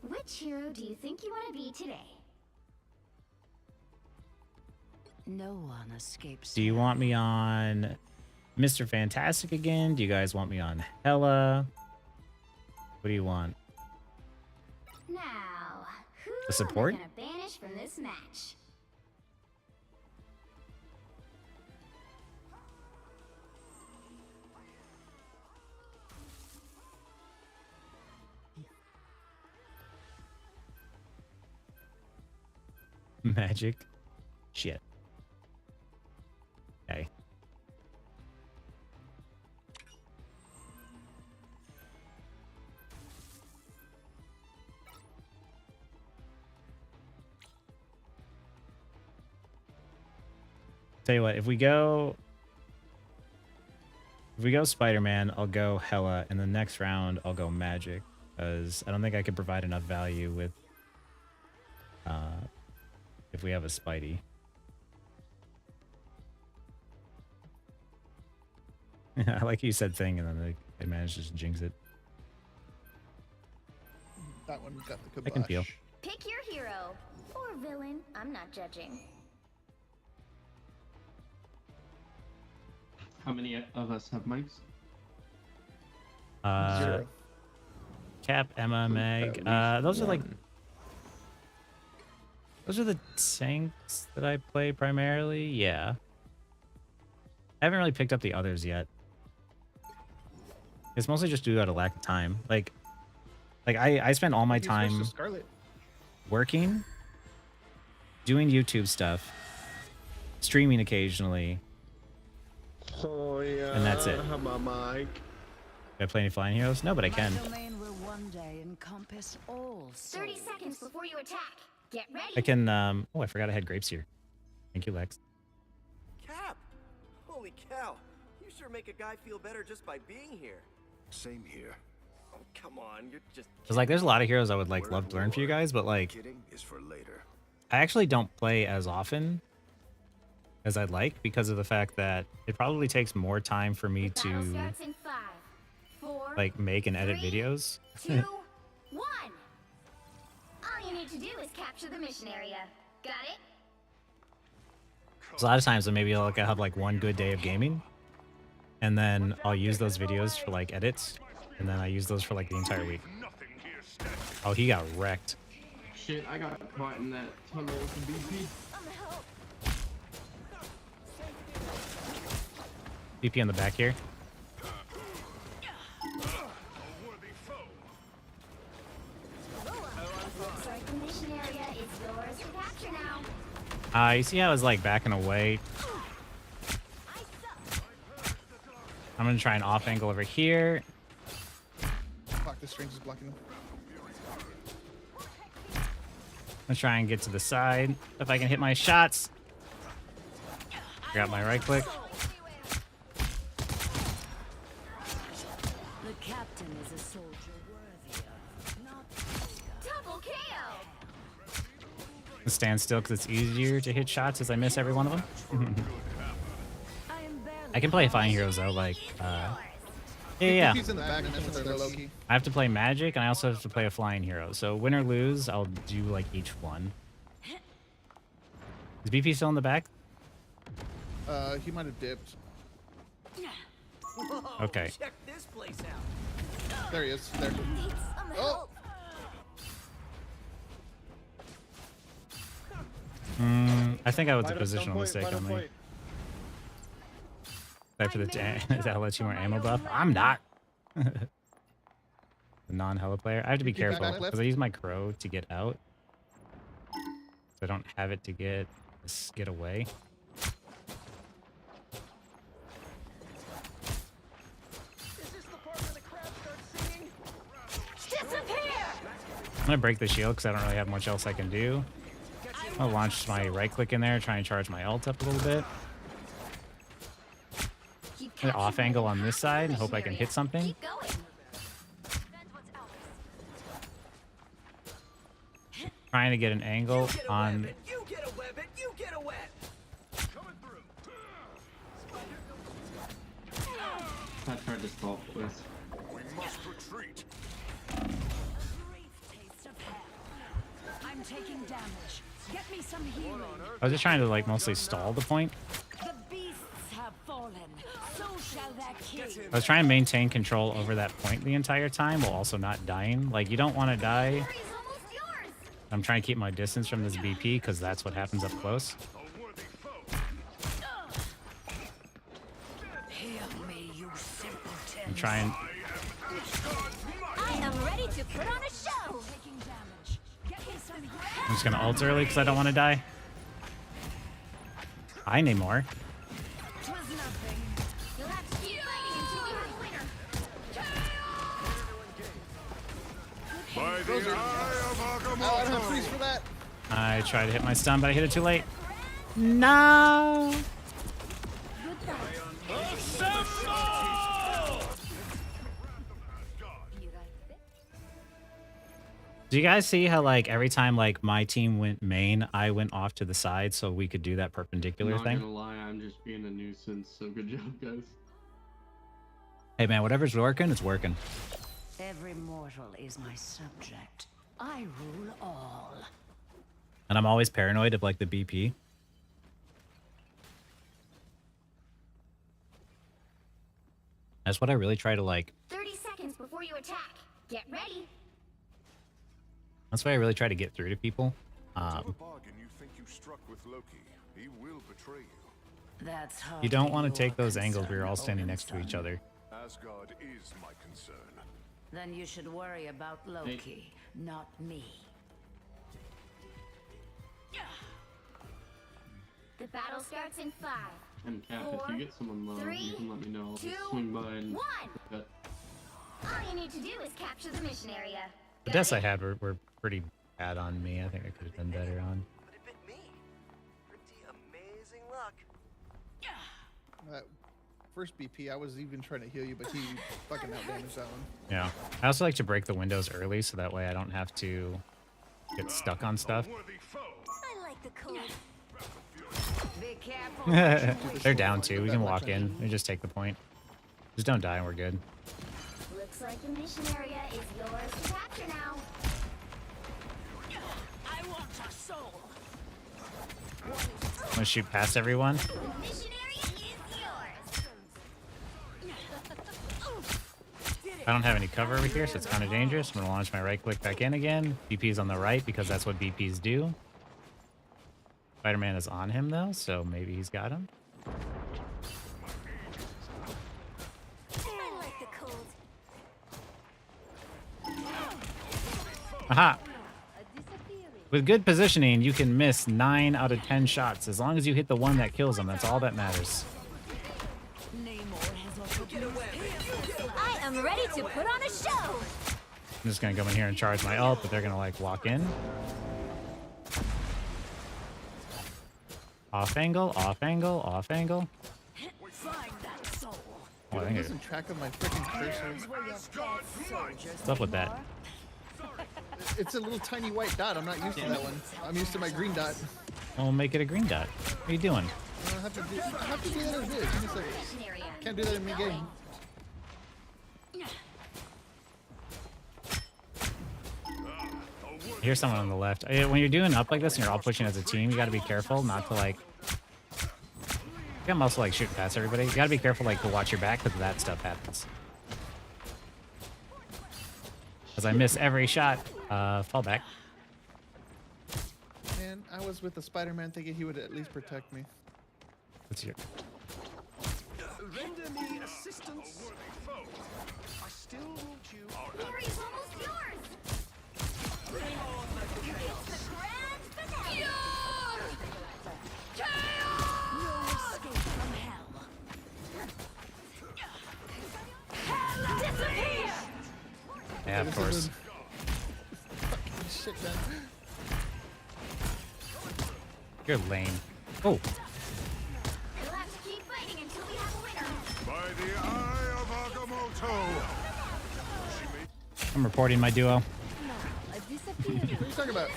Which hero do you think you want to be today? No one escapes. Do you want me on Mr. Fantastic again? Do you guys want me on Hela? What do you want? Now, who A support? am I gonna banish from this match? Magic? Shit. Okay. Tell you what, if we go Spider-Man, I'll go Hela, and the next round I'll go Magic, because I don't think I could provide enough value with if we have a Spidey. I like you said thing, and then they managed to just jinx it. That one got the kibosh. I can feel. Pick your hero or villain. I'm not judging. How many of us have mics? Zero. Cap, Emma, Meg. Those are like. Those are the tanks that I play primarily. Yeah. I haven't really picked up the others yet. It's mostly just due out of lack of time. Like I spend all my time working, doing YouTube stuff, streaming occasionally, So yeah. And that's it. Have my mic. Can I play any flying heroes? No, but I can. domain will one day encompass all 30 seconds before you attack. Get ready. I can, oh, I forgot I had grapes here. Thank you, Lex. Cap! Holy cow! You sure make a guy feel better just by being here. Same here. Oh, come on, you're just. Cause like, there's a lot of heroes I would like love to learn for you guys, but like, Kidding is for later. I actually don't play as often as I'd like because of the fact that it probably takes more time for me Battle to starts in 5, 4, like make and edit 3, videos. 2, 1. All you need to do is capture the mission area. Got it? So a lot of times, maybe I'll have like one good day of gaming, and then I'll use those videos for like edits, and then I use those for like the entire week. Oh, he got wrecked. Shit, I got caught in that tunnel with the BP. BP on the back here. Looks like the mission area is yours to capture now. You see how I was like backing away? I'm gonna try an off angle over here. Fuck, the strings is blocking them. I'm gonna try and get to the side if I can hit my shots. Grab my right click. The captain is a soldier worthy of, not Double KO. Stand still because it's easier to hit shots as I miss every one of them. I can play Flying Heroes though, like, yeah. He's in the back, and that's they're low key. I have to play Magic, and I also have to play a Flying Hero. So win or lose, I'll do like each one. Is BP still in the back? He might have dipped. Whoa, Okay. Check this place out. There he is. There. Oh. I think I was a positional mistake on me. Sorry for the that'll let you more ammo buff. I'm not. The non-hella player. I have to be careful because I use my crow to get out. So I don't have it to get away. I'm gonna break the shield because I don't really have much else I can do. I'll launch my right click in there, try and charge my ult up a little bit. An off angle on this side and hope I can hit something. Trying to get an angle on. You get a weapon. You get a weapon. I tried to stall this. We must retreat. I'm taking damage. Get me some healing. I was just trying to like mostly stall the point. The beasts have fallen. So shall their king. I was trying to maintain control over that point the entire time while also not dying. Like, you don't want to die. I'm trying to keep my distance from this BP because that's what happens up close. Hear me, you simpleton. I'm trying. I am ready to put on a show. Taking damage. Get me some healing. I'm just gonna ult early because I don't want to die. Hi, Namor. Twas nothing. You'll have to keep fighting until you have a winner. By the eye of Oh, I don't have freeze Agamotto. for that. I tried to hit my stun, but I hit it too late. No. Do you guys see how like every time like my team went main, I went off to the side so we could do that perpendicular Not thing? gonna lie, I'm just being a nuisance. So good job, guys. Hey man, whatever's working, it's working. Every mortal is my subject. I rule all. And I'm always paranoid of like the BP. That's what I really try to like. 30 seconds before you attack. Get ready. That's why I really try to get through to people. Whatever bargain you think you struck with Loki, he will betray you. That's how You don't want to take those angles where you're all standing next to each other. Asgard is my concern. Then you should worry about Loki, not me. The battle starts in 5, And Cap, if you get someone low, you can let me know. I'll just 2, swing by and 1. cut. All you need to do is capture the mission area. The deaths I had were pretty bad on me. I think I could have done better on. But it bit me. Pretty amazing luck. That first BP, I was even trying to heal you, but he fucking outdamaged that one. Yeah. I also like to break the windows early so that way I don't have to get stuck on stuff. I like the code. Be careful. They're down too. We can walk in. We just take the point. Just don't die and we're good. Looks like the mission area is yours to capture now. I want a soul. I'm gonna shoot past everyone. The mission area is yours. I don't have any cover over here, so it's kind of dangerous. I'm gonna launch my right click back in again. BP's on the right because that's what BP's do. Spider-Man is on him though, so maybe he's got him. I like the code. Aha! With good positioning, you can miss 9 out of 10 shots. As long as you hit the one that kills them, that's all that matters. I am ready to put on a show. I'm just gonna go in here and charge my ult, but they're gonna like walk in. Off angle, off angle, off angle. Oh, I I'm think losing track of my freaking cursor. what's up with that? It's a little tiny white dot. I'm not used to that one. I'm used to my green dot. We'll make it a green dot. What are you doing? I have to do that as is. Give me a second. Can't do that in mid-game. Here's someone on the left. When you're doing up like this and you're all pushing as a team, you gotta be careful not to like... I'm also like shooting past everybody. You gotta be careful like to watch your back because that stuff happens. As I miss every shot, fall back. Man, I was with the Spider-Man thinking he would at least protect me. Let's hear. Render me assistance. I still want you. Area's almost yours. It's the grand finale. No escape from hell. Hell disappear. Yeah, of course. Fucking shit, man. You're lame. Oh, We'll have to keep fighting until we have a winner. By the eye of Agamotto. I'm reporting my duo. What are you talking about?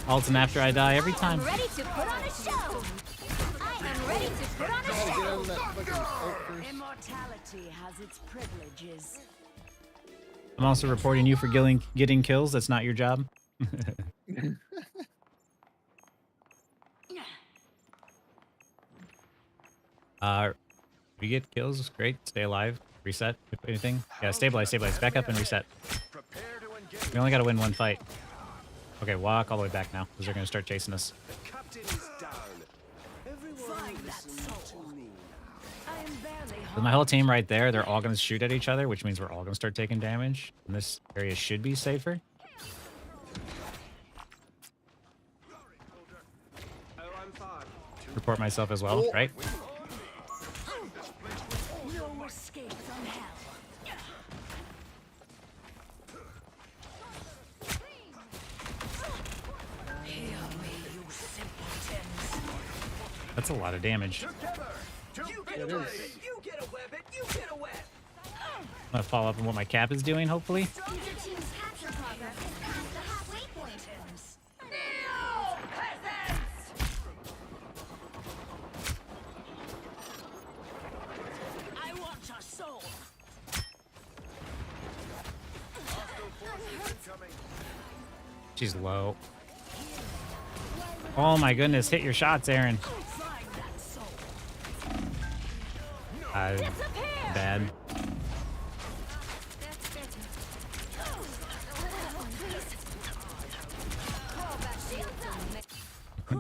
Ultimate after I die every time. I'm ready to put on a show. I am ready to put on a Gotta get show. out of that fucking oak first. Immortality has its privileges. I'm also reporting you for getting kills. That's not your job. If you get kills, great. Stay alive. Reset. If anything. Yeah, stabilize, stabilize. Back up and reset. We only got to win one fight. Okay, walk all the way back now, because they're going to start chasing us. The captain is down. Everyone listen to me. I am barely With my whole team right there, they're all going to shoot at each other, which means we're all going to start taking damage. And this area should be safer. Oh, I'm fine. Report myself as well, right? no escape from hell. Hear me, you simpletons. That's a lot of damage. You get a weapon, you get a weapon, you get a weapon. I'm going to follow up on what my cap is doing, hopefully. Your team's capture progress is past the halfway point. No, peasants! I want a soul. She's low. Oh my goodness, hit your shots, Aaron. Find that soul. Bad.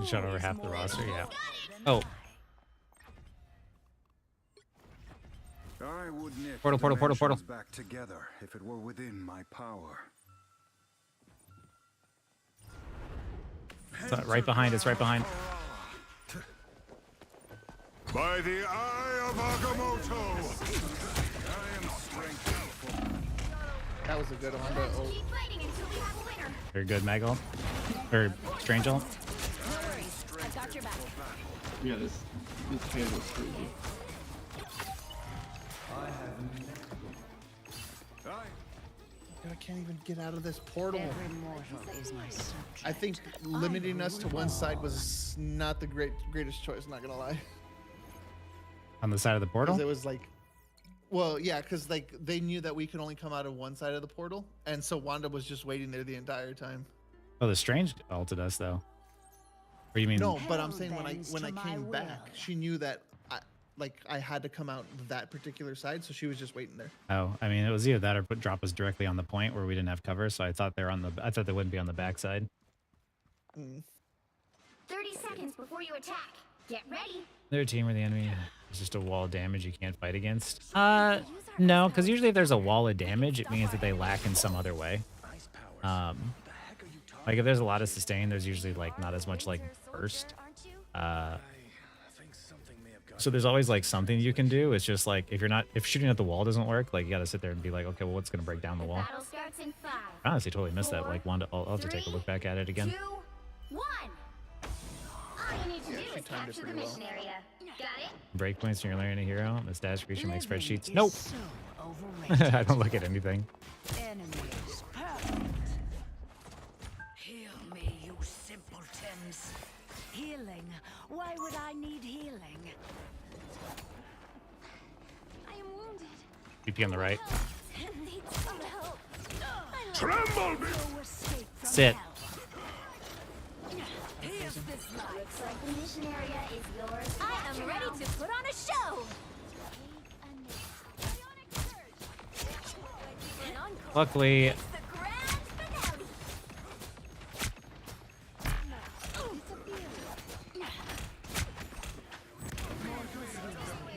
Shot over half the roster, yeah. Oh, I would knit Portal, portal, portal, portal. dimensions back together if it were within my power. it's right behind us, right behind. By the eye of Agamotto! I am strength. That was a good one. Let's keep fighting until we have a winner. Very good, Megal. Or Strange ult. No worries. I've got your back. Yeah, this handle's crazy. I can't even get out of this portal. Every mortal is my subject. I think limiting us to one side was not the greatest choice, not gonna lie. On the side of the portal? Because it was like, well, yeah, because like they knew that we could only come out of one side of the portal, and so Wanda was just waiting there the entire time. Oh, the Strange ulted us though. Or you mean? No, but I'm saying when I came back, she knew that I had to come out that particular side, so she was just waiting there. Oh, I mean, it was either that or drop us directly on the point where we didn't have cover. So I thought I thought they wouldn't be on the backside. 30 seconds before you attack. Get ready. Their team or the enemy is just a wall of damage you can't fight against. No, because usually if there's a wall of damage, it means that they lack in some other way. Like if there's a lot of sustain, there's usually like not as much like burst. So there's always like something you can do. It's just like if shooting at the wall doesn't work, like you gotta sit there and be like, okay, well, what's gonna break down the wall? Battle starts in 5. I honestly totally missed that. Like Wanda, I'll have to take a look back at it again. 2, 1. All you need to do is capture the mission area. Got it? Breakpoints when you're learning a hero. The status creature makes spreadsheets. Nope. I don't look at anything. Enemies, perfect. Heal me, you simpletons. Healing? Why would I need healing? I am wounded. BP on the right. Need some help. Tremble me! Sit. Looks like the mission area is yours. I am ready to put on a show. Luckily,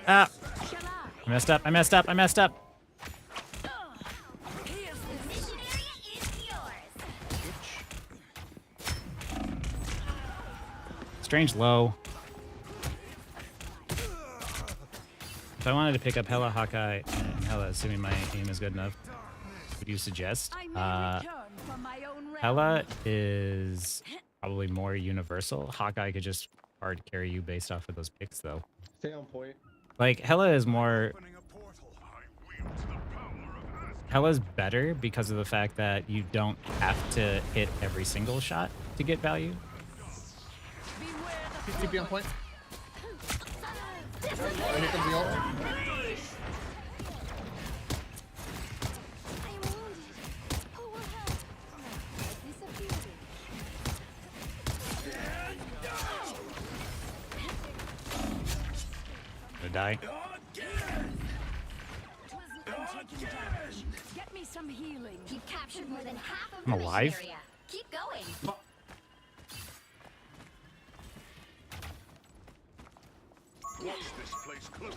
ah, I messed up. I messed up. I messed up. Strange low. If I wanted to pick up Hela, Hawkeye, and Hela, assuming my aim is good enough, would you suggest? Hela is probably more universal. Hawkeye could just hard carry you based off of those picks, though. Stay on point. Like, Hela is more... Hela's better because of the fact that you don't have to hit every single shot to get value. TP on point. Here comes the ult. Gonna die. Get me some healing. You captured more than half of I'm the alive. mission area. Keep going. Watch this place closely.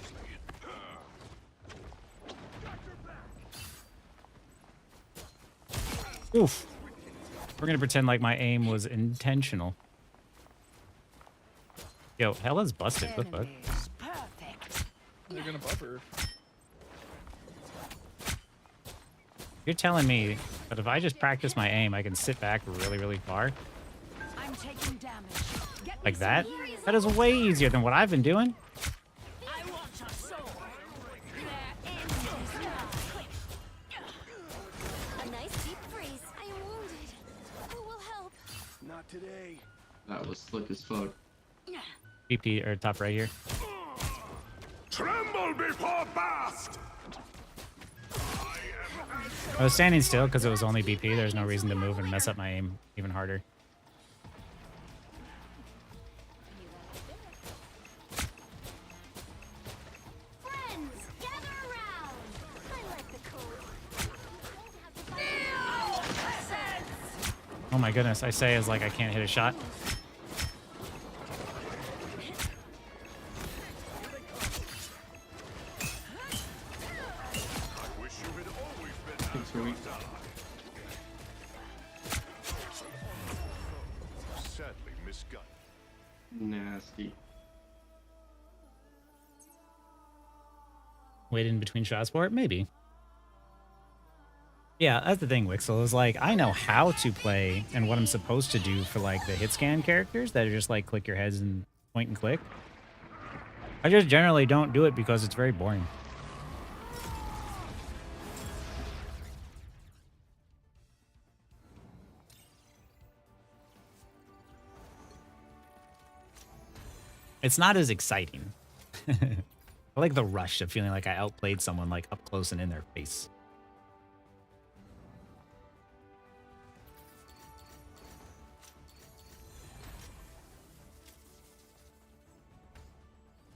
Oof. We're gonna pretend like my aim was intentional. Yo, Hela's busted. What the fuck? They're gonna buff her. You're telling me that if I just practice my aim, I can sit back really, really far? I'm taking damage. Like that? That is way easier than what I've been doing. I want your soul. A nice deep freeze. I am wounded. Who will help? Not today. That was slick as fuck. BP or top right here. Tremble before Bast! I was standing still because it was only BP. There's no reason to move and mess up my aim even harder. Friends, gather around. I like the code. Oh my goodness, I say as like I can't hit a shot. Sadly misguided. Nasty. Wait in between shots for it? Maybe. Yeah, that's the thing, Wixel, is like, I know how to play and what I'm supposed to do for like the hit scan characters that are just like click your heads and point and click. I just generally don't do it because it's very boring. It's not as exciting. I like the rush of feeling like I outplayed someone like up close and in their face.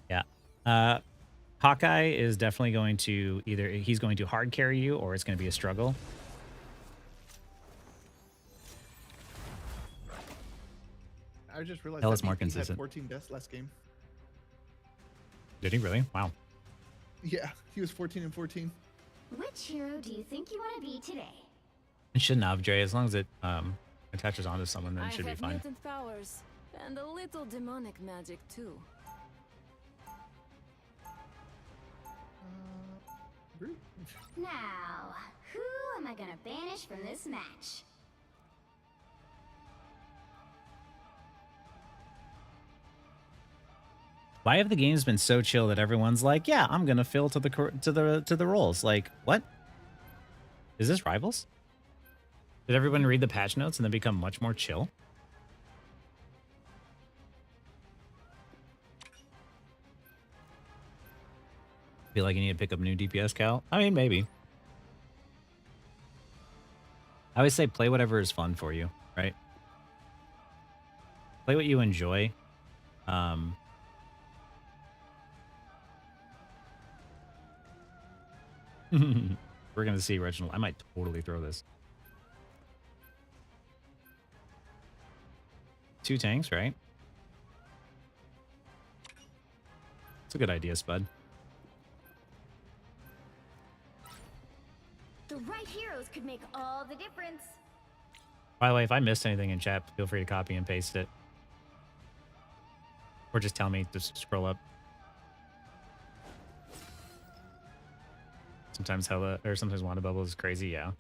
Yeah. Hawkeye is definitely going to either he's going to hard carry you or it's going to be a struggle. I just realized Hell, that it's more BP had consistent. 14 deaths last game. Did he really? Wow. Yeah, he was 14 and 14. Which hero do you think you want to be today? It shouldn't have, Dre. As long as it attaches onto someone, then it should be fine. Mutant powers and a little demonic magic too. Now, who am I gonna banish from this match? Why have the games been so chill that everyone's like, "Yeah, I'm gonna fill to the roles"? Like, what? Is this Rivals? Did everyone read the patch notes and then become much more chill? Feel like you need to pick up new DPS, Cal? I mean, maybe. I always say play whatever is fun for you, right? Play what you enjoy. We're gonna see, Reginald. I might totally throw this. 2 tanks, right? It's a good idea, Spud. The right heroes could make all the difference. By the way, if I missed anything in chat, feel free to copy and paste it. Or just tell me to scroll up. Sometimes sometimes Wanda Bubble is crazy, yeah.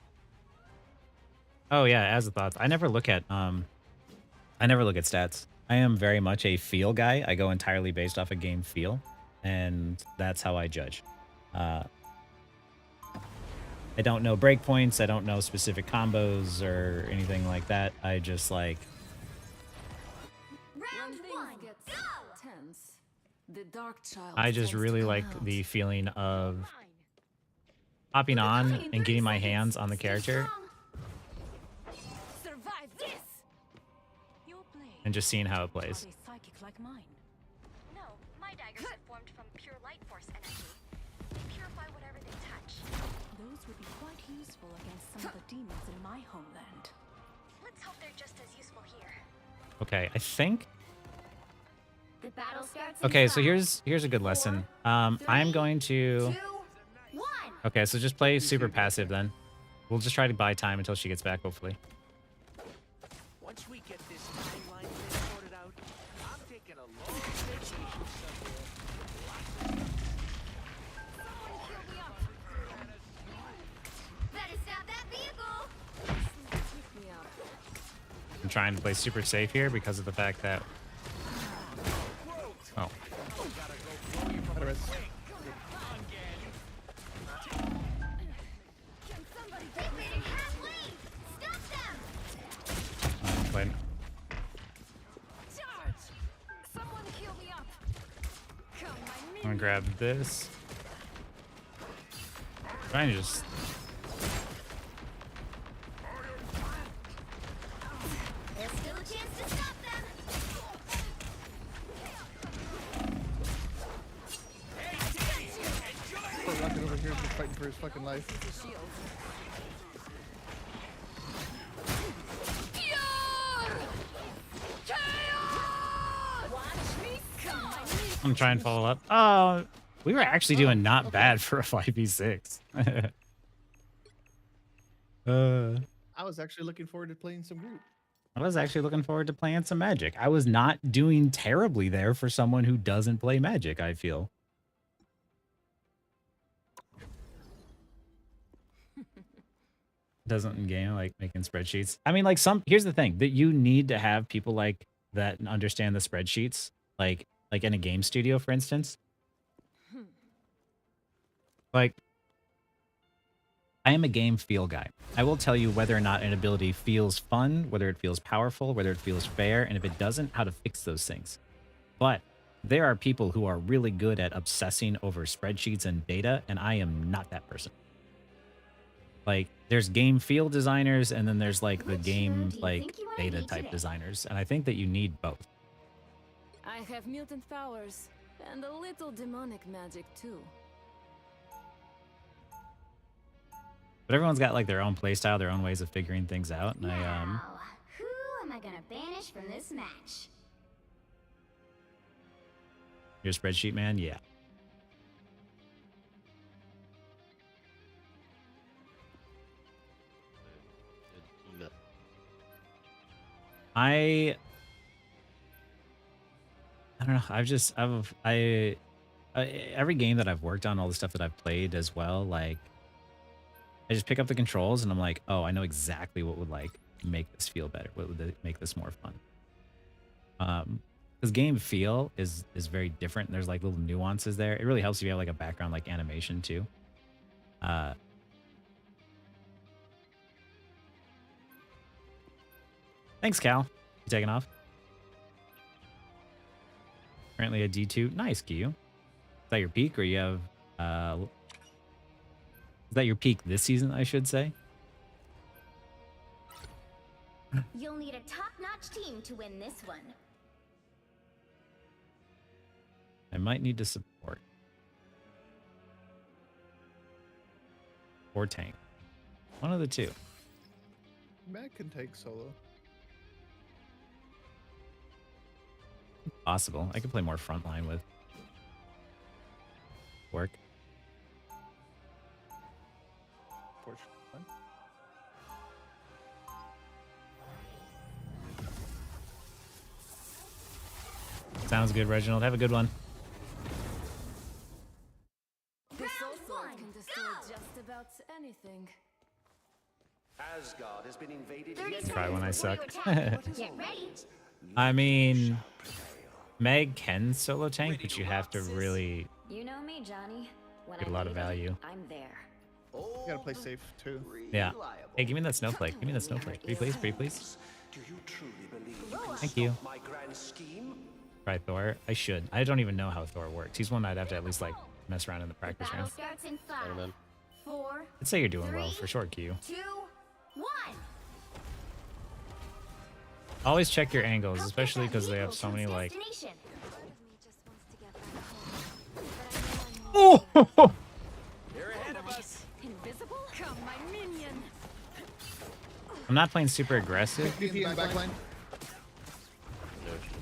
Oh yeah, as a thought, I never look at stats. I am very much a feel guy. I go entirely based off a game feel, and that's how I judge. I don't know breakpoints. I don't know specific combos or anything like that. I just like. Round one, go! Tense. The Dark Child I just tends to really come like out. the feeling of hopping on and getting my hands on the character Survive this. Your blade and just seeing how it plays. is psychic like mine. No, my daggers are formed from pure light force energy. They purify whatever they touch. Those would be quite useful against some of the demons in my homeland. Let's hope they're just as useful here. Okay, I think. The battle starts in Okay, so 5, here's a good lesson. I'm going to. 2, 1. Okay, so just play super passive then. We'll just try to buy time until she gets back, hopefully. Once we get this timeline thing sorted out, I'm taking a long vacation somewhere. Better stop that vehicle. Pick me up. I'm trying to play super safe here because of the fact that. Oh. They've made it halfway. Stop them. Played. Charge! Someone heal me up. Come, my I'm minion. gonna grab this. Trying to just. There's still a chance to stop them. Poor Rocket over here just fighting for his fucking life. The shield. Watch me come, my minion. I'm trying to follow up. Oh, we were actually doing not bad for a 5v6. I was actually looking forward to playing some group. I was actually looking forward to playing some Magic. I was not doing terribly there for someone who doesn't play Magic, I feel. Doesn't in game like making spreadsheets. I mean, like here's the thing that you need to have people like that understand the spreadsheets, like in a game studio, for instance. Like, I am a game feel guy. I will tell you whether or not an ability feels fun, whether it feels powerful, whether it feels fair, and if it doesn't, how to fix those things. But there are people who are really good at obsessing over spreadsheets and data, and I am not that person. Like, there's game feel designers, and then there's like the game like data type designers, and I think that you need both. I have mutant powers and a little demonic magic too. But everyone's got like their own playstyle, their own ways of figuring things out, and Now, who am I gonna banish from this match? You're a spreadsheet man, yeah. I don't know. Every game that I've worked on, all the stuff that I've played as well, like I just pick up the controls and I'm like, oh, I know exactly what would like make this feel better. What would make this more fun? Because game feel is very different. There's like little nuances there. It really helps if you have like a background like animation too. Thanks, Cal. You taking off? Currently a D2. Nice, Q. Is that your peak, or you have is that your peak this season, I should say? You'll need a top-notch team to win this one. I might need to support. Or tank. One of the two. Matt can take solo. Possible. I could play more frontline with work. Sounds good, Reginald. Have a good one. The soul sword can destroy just about anything. Asgard has been invaded. Try when I suck. Get ready. I mean, Meg can solo tank, but you have to really You know me, Johnny. When get a I lot of need it, value. I'm there. You gotta play safe too. Yeah. Hey, give me that snowflake. Give me that snowflake. Pretty please, pretty please. Do you truly believe Thank you. my grand scheme? Try Thor. I should. I don't even know how Thor works. He's one I'd have to at least like mess around in the practice round. Starts in 5, 4, I'd say you're doing well for sure, Q. 2, 1. Always check your angles, especially because they have so many like. Oh! They're ahead of us. Invisible? Come, my minion. I'm not playing super aggressive. PP in the back line.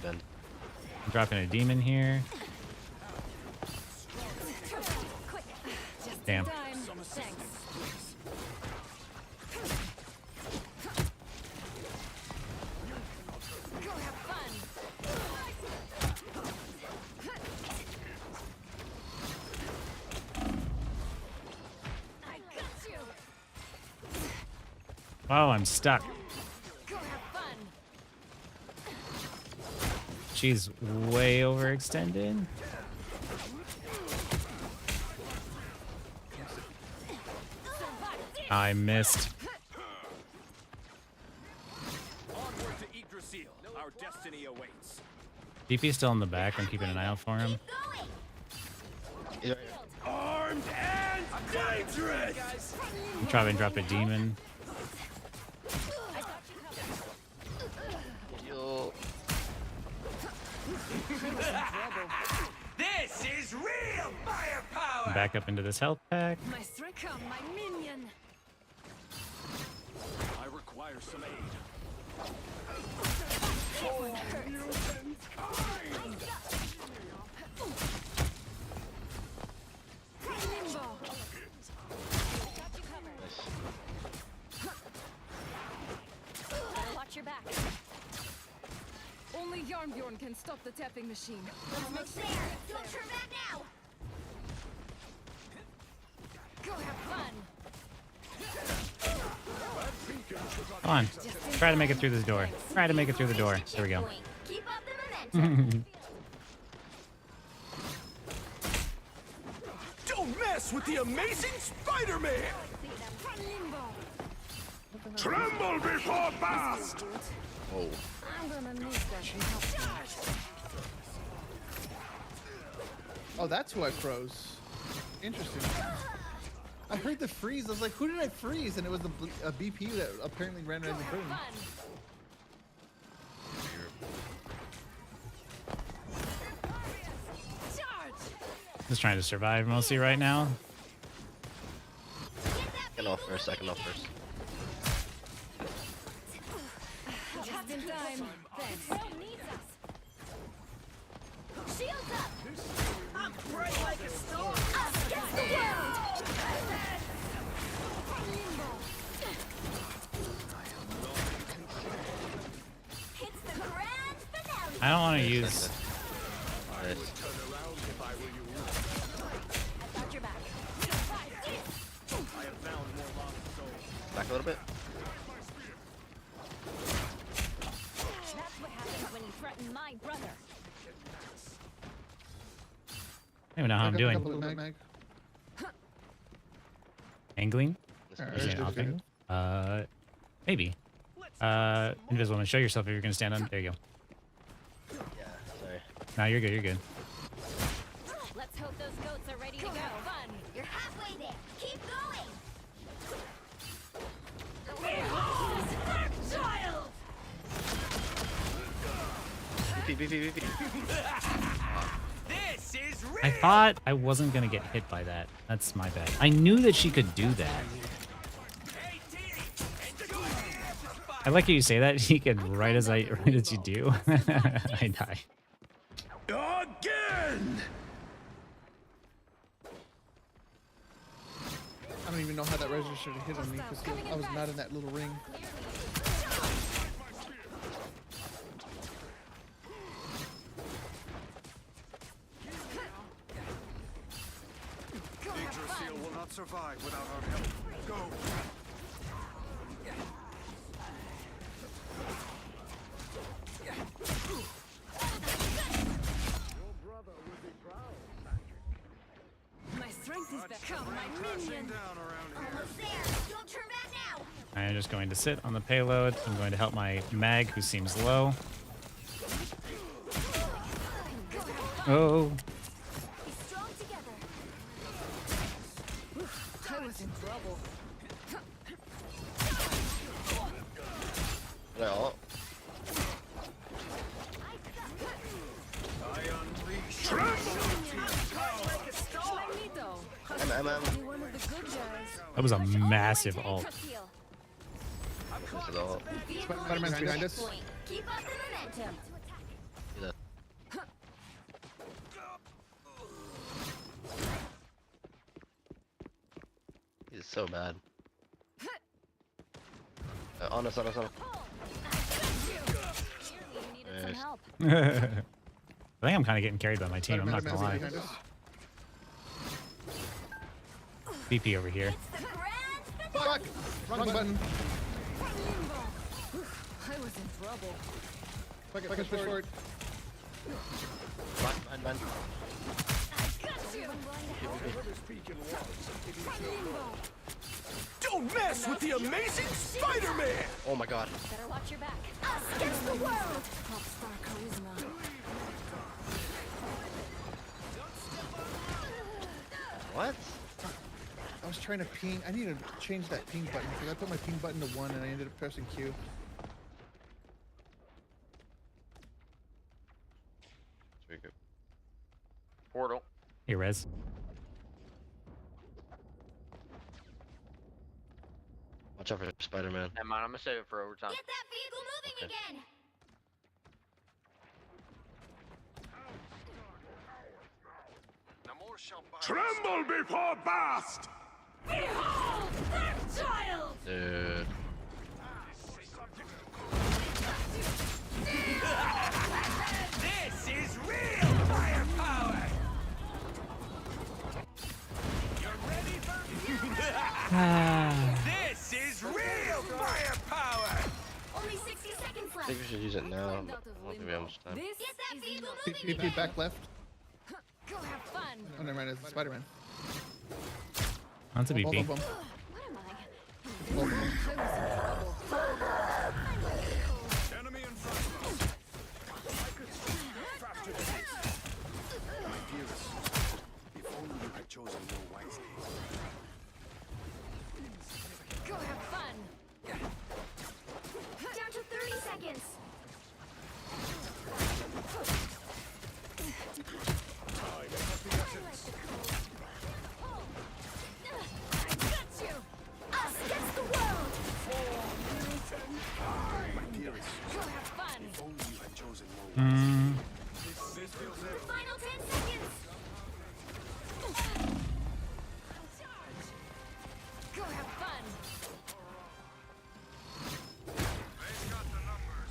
I'm dropping a demon here. Quick. Just Damn. in time. Thanks. Go have fun. I got you. Oh, I'm stuck. Go have fun. She's way overextended. I missed. Onward to Yggdrasil. Our destiny awaits. DP's still in the back. I'm keeping an eye out for him. Armed and dangerous. I'm trying to drop a demon. This is real firepower. Back up into this health pack. My strike, come, my minion. I require some aid. That one hurts. Limbo. Got you covered. Better watch your back. Only Yarnbjorn can stop the tapping machine. Almost there. Don't turn back now. Go have fun. Come on. Try to make it through this door. Try to make it through the door. There we go. Keep up the momentum. Don't mess with the amazing Spider-Man! Tremble before Bast! Oh. I'm gonna need that. Oh, that's who I froze. Interesting. I heard the freeze. I was like, who did I freeze? And it was a BP that apparently ran right in the room. Just trying to survive mostly right now. Second off first, second off first. Just in time. Thanks. Shields up. I'm bright like a star! Us against the world. It's the grand finale. I don't want to use. Back a little bit. That's what happens when you threaten my brother. I don't even know how I'm doing. Angling? Is it offing? Maybe. Invisible Man, show yourself if you're gonna stand on. There you go. Yeah, sorry. No, you're good. You're good. Let's hope those goats are ready to go. Fun. You're halfway there. Keep going. Child. BP. This is real! I thought I wasn't gonna get hit by that. That's my bad. I knew that she could do that. I like how you say that. He can right as you do. I die. Again! I don't even know how that registered to hit on me because I was not in that little ring. Yggdrasil will not survive without our help. Go! My strength is back. Come, my minion. Almost there. Don't turn back now. I'm just going to sit on the payload. I'm going to help my mag, who seems low. Oh. Be strong together. I was in trouble. Well. I unleash Magneto. I'm Be one of the good guys. That was a massive ult. This is all. Spider-Man's behind us. Keep up the momentum. He's so bad. On us. You needed some Nice. help. I think I'm kind of getting carried by my team. I'm not gonna lie. Behind us. BP over here. Fuck! Wrong button. I was in trouble. Fuck it, push forward. Man. Don't mess with the amazing Spider-Man! Oh my god. Better watch your back. Us against the world. Pop star charisma. What? I was trying to ping. I need to change that ping button because I put my ping button to 1 and I ended up pressing Q. Portal. Hey, Rez. Watch out for Spider-Man. Never mind, I'm gonna save it for overtime. Get that vehicle moving again. Tremble before Bast! Behold that child. Dude. This is real firepower! You ready for This is real firepower! I think we should use it now, but I don't think we have much time. This Get that is vehicle enough. moving. PP back left. Go have fun. Oh, never mind. It's Spider-Man. That's a Boom, BP. boom, boom. What am I? Boom, boom. Enemy in front of us. I could swim faster than this. My dearest, if only you had chosen more wisely. Go have fun. Down to 30 seconds. I got you. Us against the world. My dearest, Go have fun. if only you had chosen more wisely. This feels it. Final 10 seconds. Go have fun.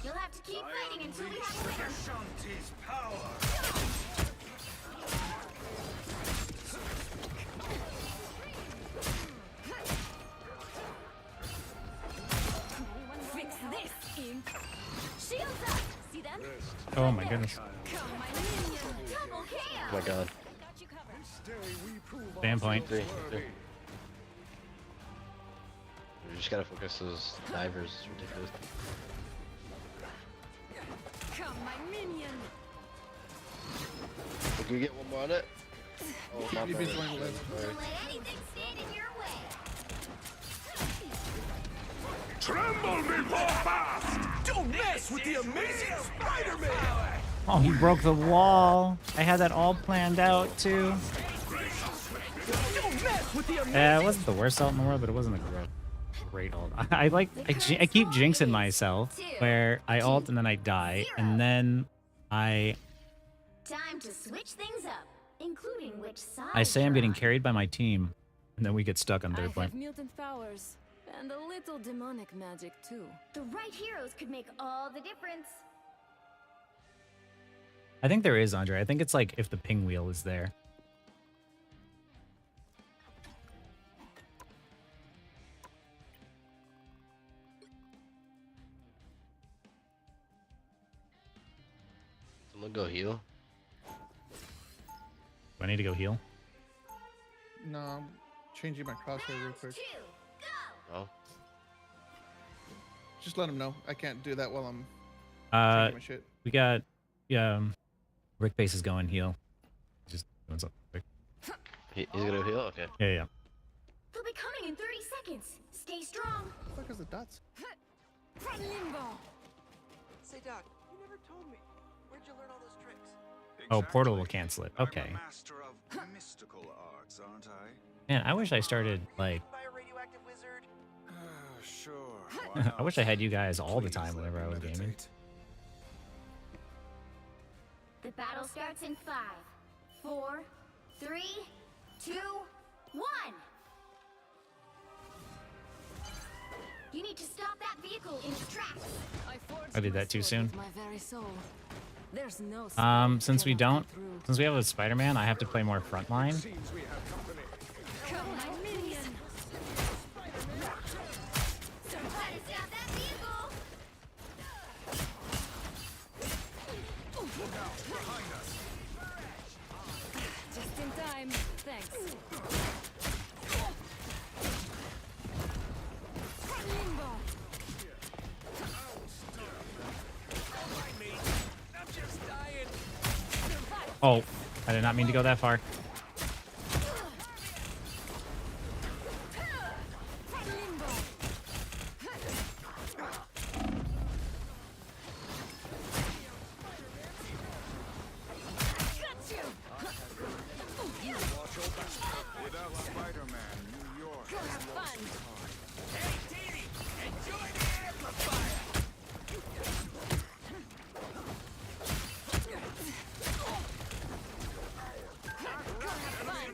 You'll have to keep fighting until we have a winner. Shanti's power. Fix this, imp. Shields up. See them? Oh my goodness. Come, my minion. Double KO. Oh my god. Got you covered. This day we prove Standpoint. Three, ourselves three. worthy. We just gotta focus those divers. It's ridiculous. Come, my minion. Can we get one more on it? Oh, my BP's bad. going left. Sorry. Don't let anything stand in your way. Tremble before fast! Don't mess with the amazing Spider-Man! Oh, he broke the wall. I had that all planned out too. Don't mess with the amazing Yeah, it wasn't the worst ult in the world, but it wasn't a great ult. I keep jinxing myself where I ult and then I die, and then I Time to switch things up, including which side. say I'm getting you're on. carried by my team, and then we get stuck on I third have point. mutant powers and a little demonic magic too. The right heroes could make all the difference. I think there is, Andre. I think it's like if the ping wheel is there. Someone go heal. Do I need to go heal? No, I'm changing my crosshair real quick. Oh. Just let him know. I can't do that while I'm changing my shit. We got Rick Base is going heal. Just doing something quick. He's gonna heal? Okay. Yeah. They'll be coming in 30 seconds. Stay strong. What the fuck is the dots? Limbo. Say, Doc, you never told me. Where'd you learn all those tricks? Oh, Portal will cancel it. Okay. I'm a master of mystical arts, aren't I? Man, I wish I started like. By a radioactive wizard? Sure. I wish I had you guys all the time whenever I was gaming. The battle starts in 5, 4, 3, 2, 1. You need to stop that vehicle in its tracks. I did that too soon. My very soul. There's no Since we have a Spider-Man, I have to play more frontline. Seems we have company. Come, my minion. Try to stop that vehicle. Look out, behind us. Just in time. Thanks. Limbo. I'm just dying. Oh, I did not mean to go that far. Limbo. Got you. Watch your back. Without Spider-Man, New York Go have fun. Hey, Dee enjoy the amplifier! Go have fun.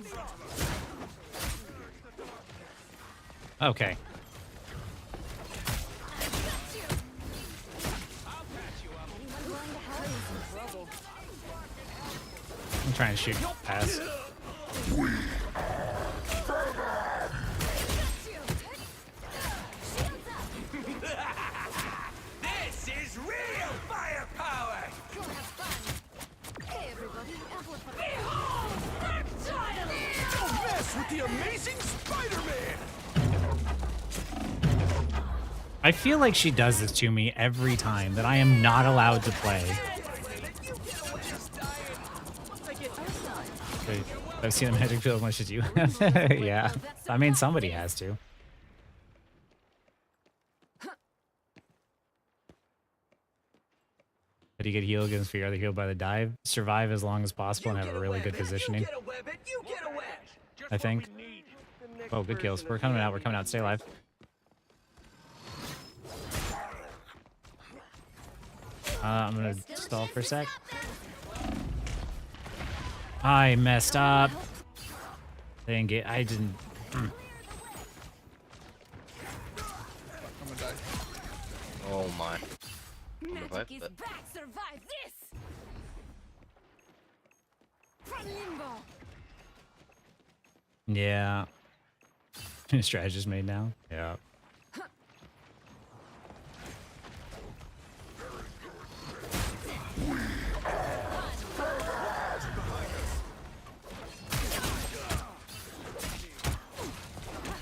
Okay. Got you. I'll patch you up. Anyone willing to help? In trouble. I'm trying to shoot past. Got you. This is real! I feel like she does this to me every time that I am not allowed to play. Wait, I've seen the magic field as much as you. Yeah. I mean, somebody has to. Did he get healed against fear? Either healed by the dive, survive as long as possible, and have a really good positioning. I think. Oh, good kills. We're coming out. We're coming out. Stay alive. I'm gonna stall for a sec. I messed up. They didn't get. I didn't. I'm gonna die. Oh my. Magic is back. Survive this. From limbo. Yeah. Strategist made now. Yeah.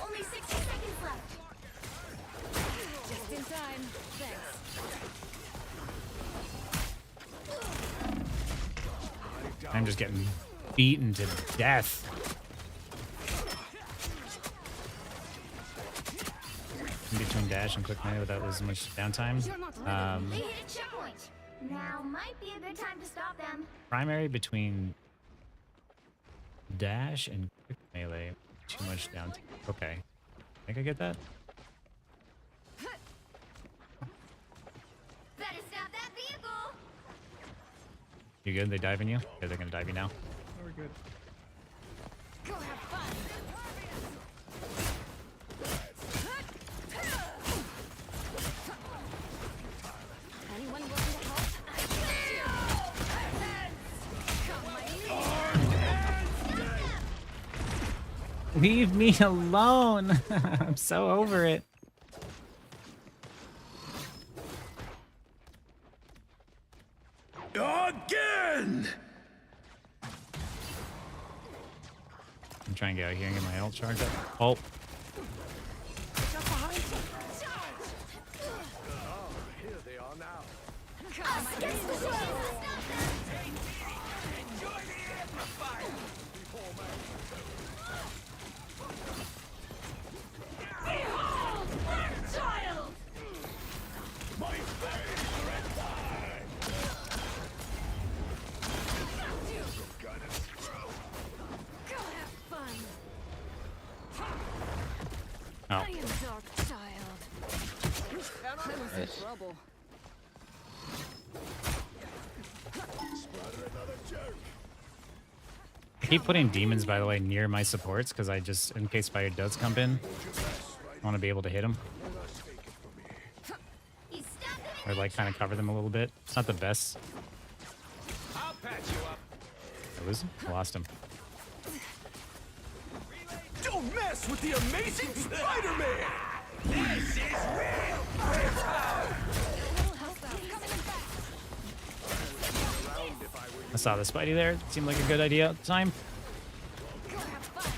Only 60 seconds left. Just in time. Thanks. I'm just getting beaten to death. In between dash and quick melee without as much downtime. They hit a checkpoint. Now might be a good time to stop them. Primary between dash and quick melee. Too much downtime. Okay. Think I get that? Better stop that vehicle. You good? They diving you? Yeah, they're gonna dive you now. We're good. Go have fun. Anyone willing to help? Leave me alone. I'm so over it. Again! I'm trying to get out here and get my ult charged up. Oh. Here they are now. Go have fun. Oh. I am Dark Child. I was in Nice. trouble. I keep putting demons, by the way, near my supports because I just, in case fire does come in, I want to be able to hit them. Or like kind of cover them a little bit. It's not the best. I'll patch you up. I lose him? I lost him. Don't mess with the amazing Spider-Man! This is real firepower! I saw the Spidey there. It seemed like a good idea at the time. Go have fun.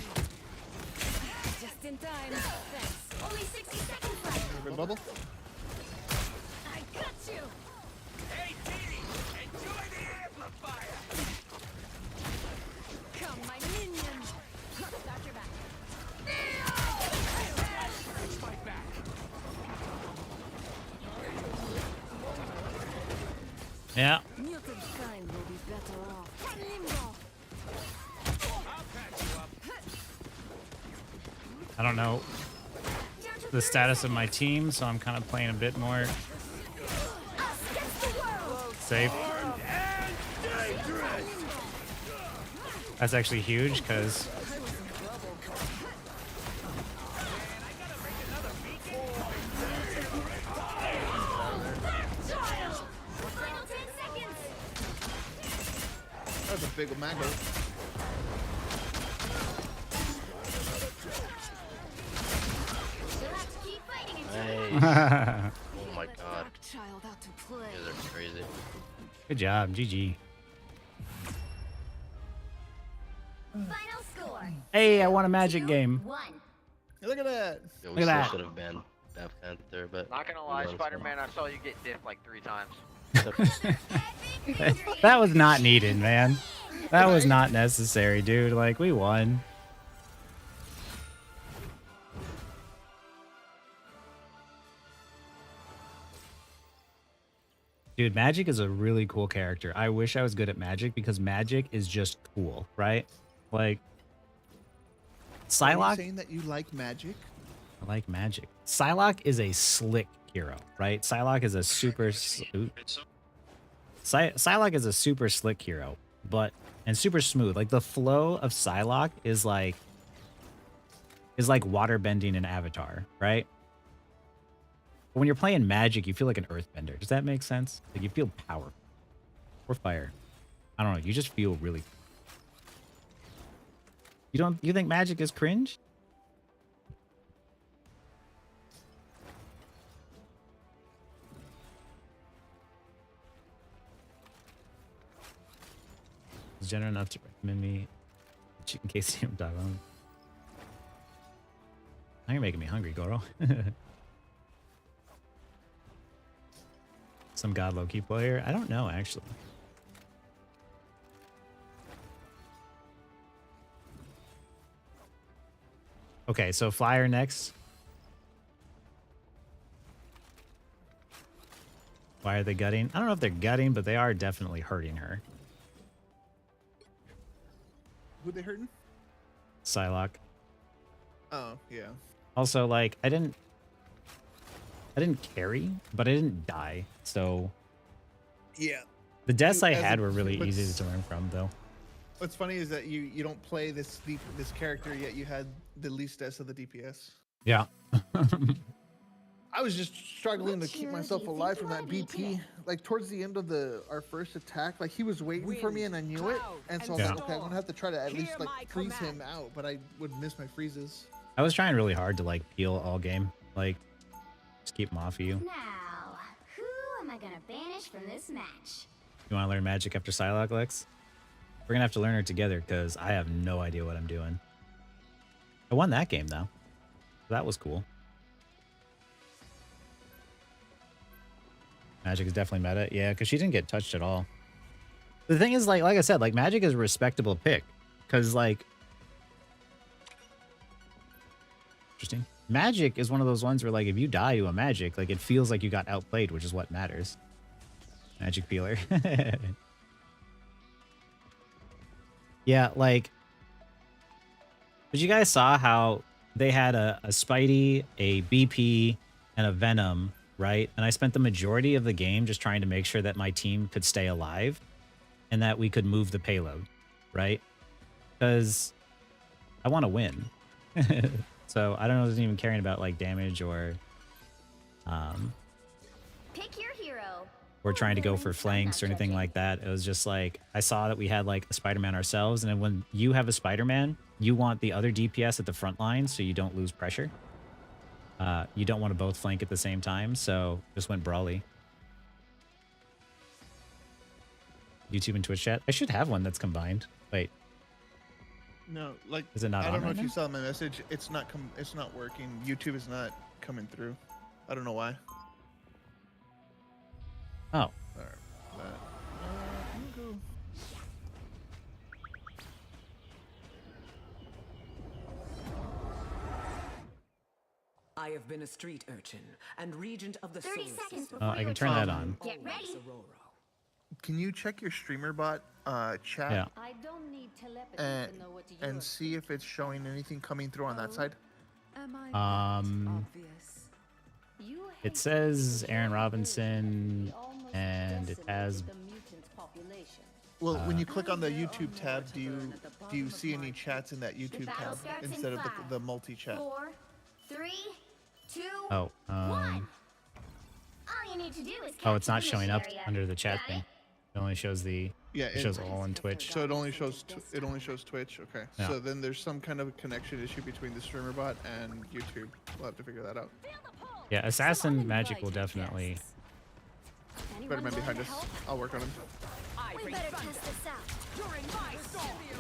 Just in time. Thanks. Only 60 seconds left. Good bubble. I got you. Hey, Didi, enjoy the amplifier! Come, my minion. Got your back. Fight back. Yeah. Mutant kind will be better off. From limbo. I'll patch you up. I don't know the status of my team, so I'm kind of playing a bit more safe. That's actually huge because Final 10 seconds. That was a big mango. You'll have to keep fighting until Nice. Oh my god. Dark Child out to play. You guys are crazy. good job, GG. final score. Hey, I won a magic game. 1. Look at that. Yo, Look we at still that. should have banned Black Panther, but Not gonna lie, Elon's Spider-Man, I saw you get dipped like 3 times. That was not needed, man. That was not necessary, dude. Like, we won. Dude, Magic is a really cool character. I wish I was good at Magic because Magic is just cool, right? Like, Are you Psylocke. saying that you like Magic? I like Magic. Psylocke is a slick hero, right? Psylocke is a super. Psylocke is a super slick hero, and super smooth. Like the flow of Psylocke is like water bending in Avatar, right? But when you're playing Magic, you feel like an earthbender. Does that make sense? Like you feel powerful or fire. I don't know. You just feel really. You think Magic is cringe? Was generous enough to recommend me chicken quesadilla dog on. Now you're making me hungry, Goro. Some God Loki player? I don't know, actually. Okay, so Flyer next. Why are they gutting? I don't know if they're gutting, but they are definitely hurting her. Who they hurting? Psylocke. Oh, yeah. Also, like, I didn't carry, but I didn't die. So Yeah. the deaths I As had a- were really what's- easy to learn from, though. What's funny is that you don't play this character yet you had the least deaths of the DPS. Yeah. I was just struggling to keep myself alive from that BP. Like towards the end of our first attack, like he was waiting for me and I knew it. And so I was like, okay, I'm gonna have to try to at least like freeze him out, but I would miss my freezes. I was trying really hard to like peel all game, like just keep them off of you. Now, who am I gonna banish from this match? You want to learn Magic after Psylocke, Lex? We're gonna have to learn her together because I have no idea what I'm doing. I won that game though. That was cool. Magic is definitely meta. Yeah, because she didn't get touched at all. The thing is, like I said, like Magic is a respectable pick. Because, like... Interesting. Magic is one of those ones where, like, if you die to a Magic, like, it feels like you got outplayed, which is what matters. Magic peeler. Yeah, like... But you guys saw how they had a Spidey, a BP, and a Venom, right? And I spent the majority of the game just trying to make sure that my team could stay alive and that we could move the payload, right? Because I want to win. So I don't know, wasn't even caring about like damage or Pick your hero. or trying to go for flanks or anything like that. It was just like I saw that we had like a Spider-Man ourselves, and then when you have a Spider-Man, you want the other DPS at the front line so you don't lose pressure. You don't want to both flank at the same time, so just went brawly. YouTube and Twitch chat. I should have one that's combined. Wait, No, like is it not I on don't know right if you now? saw my message. It's not working. YouTube is not coming through. I don't know why. Oh. Sorry. I'm gonna go. I have been a street urchin and regent of the 30 solar seconds system. Oh, I can turn that on. Get ready. Can you check your streamer bot chat Yeah. I don't need telepathy to know what you're and see if it's showing anything coming through on that side? Am I obvious? It says Aaron Robinson, and it has. Well, when you click on the YouTube tab, do you see any chats in that YouTube battle tab starts in instead of 5, the multi-chat? 4, 3, 2, Oh, 1. All you need to do is oh, it's not capture showing this up area. under the chat Got thing. it? It only shows the. Yeah, it shows all on Twitch. So it only shows Twitch. Okay. Yeah. So then there's some kind of connection issue between the streamer bot and YouTube. We'll have to figure that out. Yeah, Assassin Magic will definitely. Spider-Man behind us. I'll work on him. We better test this out.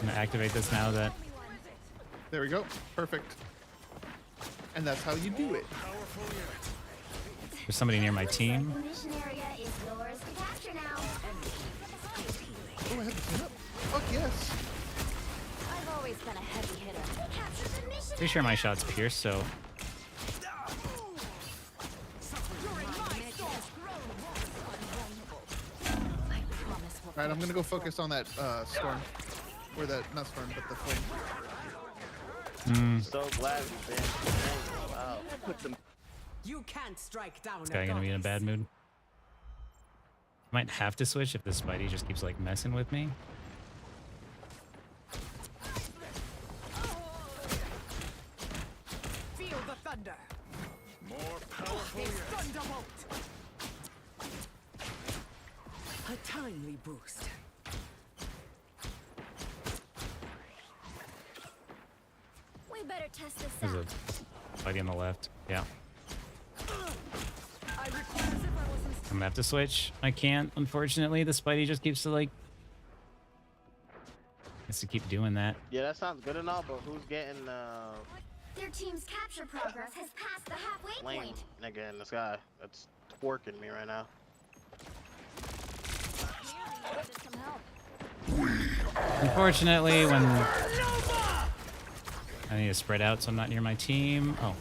I'm gonna activate this now that. There we go. Perfect. And that's how you do it. There's somebody near my team. The mission area is yours to capture now. Oh, I have to clean up. Fuck yes. I've always been a heavy hitter. Capture the mission. Pretty sure my shot's pierced, so Alright, I'm gonna go focus on that storm. Or that, not storm, but the flame. So glad we've been. Wow. Put them. You can't strike down. this guy gonna be in a bad mood. Might have to switch if this Spidey just keeps like messing with me. Feel the thunder. More powerful yet. Thunderbolt. A timely boost. We better test this There's out. a Spidey on the left. Yeah. I recall as if I wasn't. I'm gonna have to switch. I can't, unfortunately. The Spidey just keeps to like has to keep doing that. Yeah, that sounds good and all, but who's getting Their team's capture progress has passed the halfway lame point. nigga in the sky? That's twerking me right now. Unfortunately, when I need to spread out so I'm not near my team. Oh.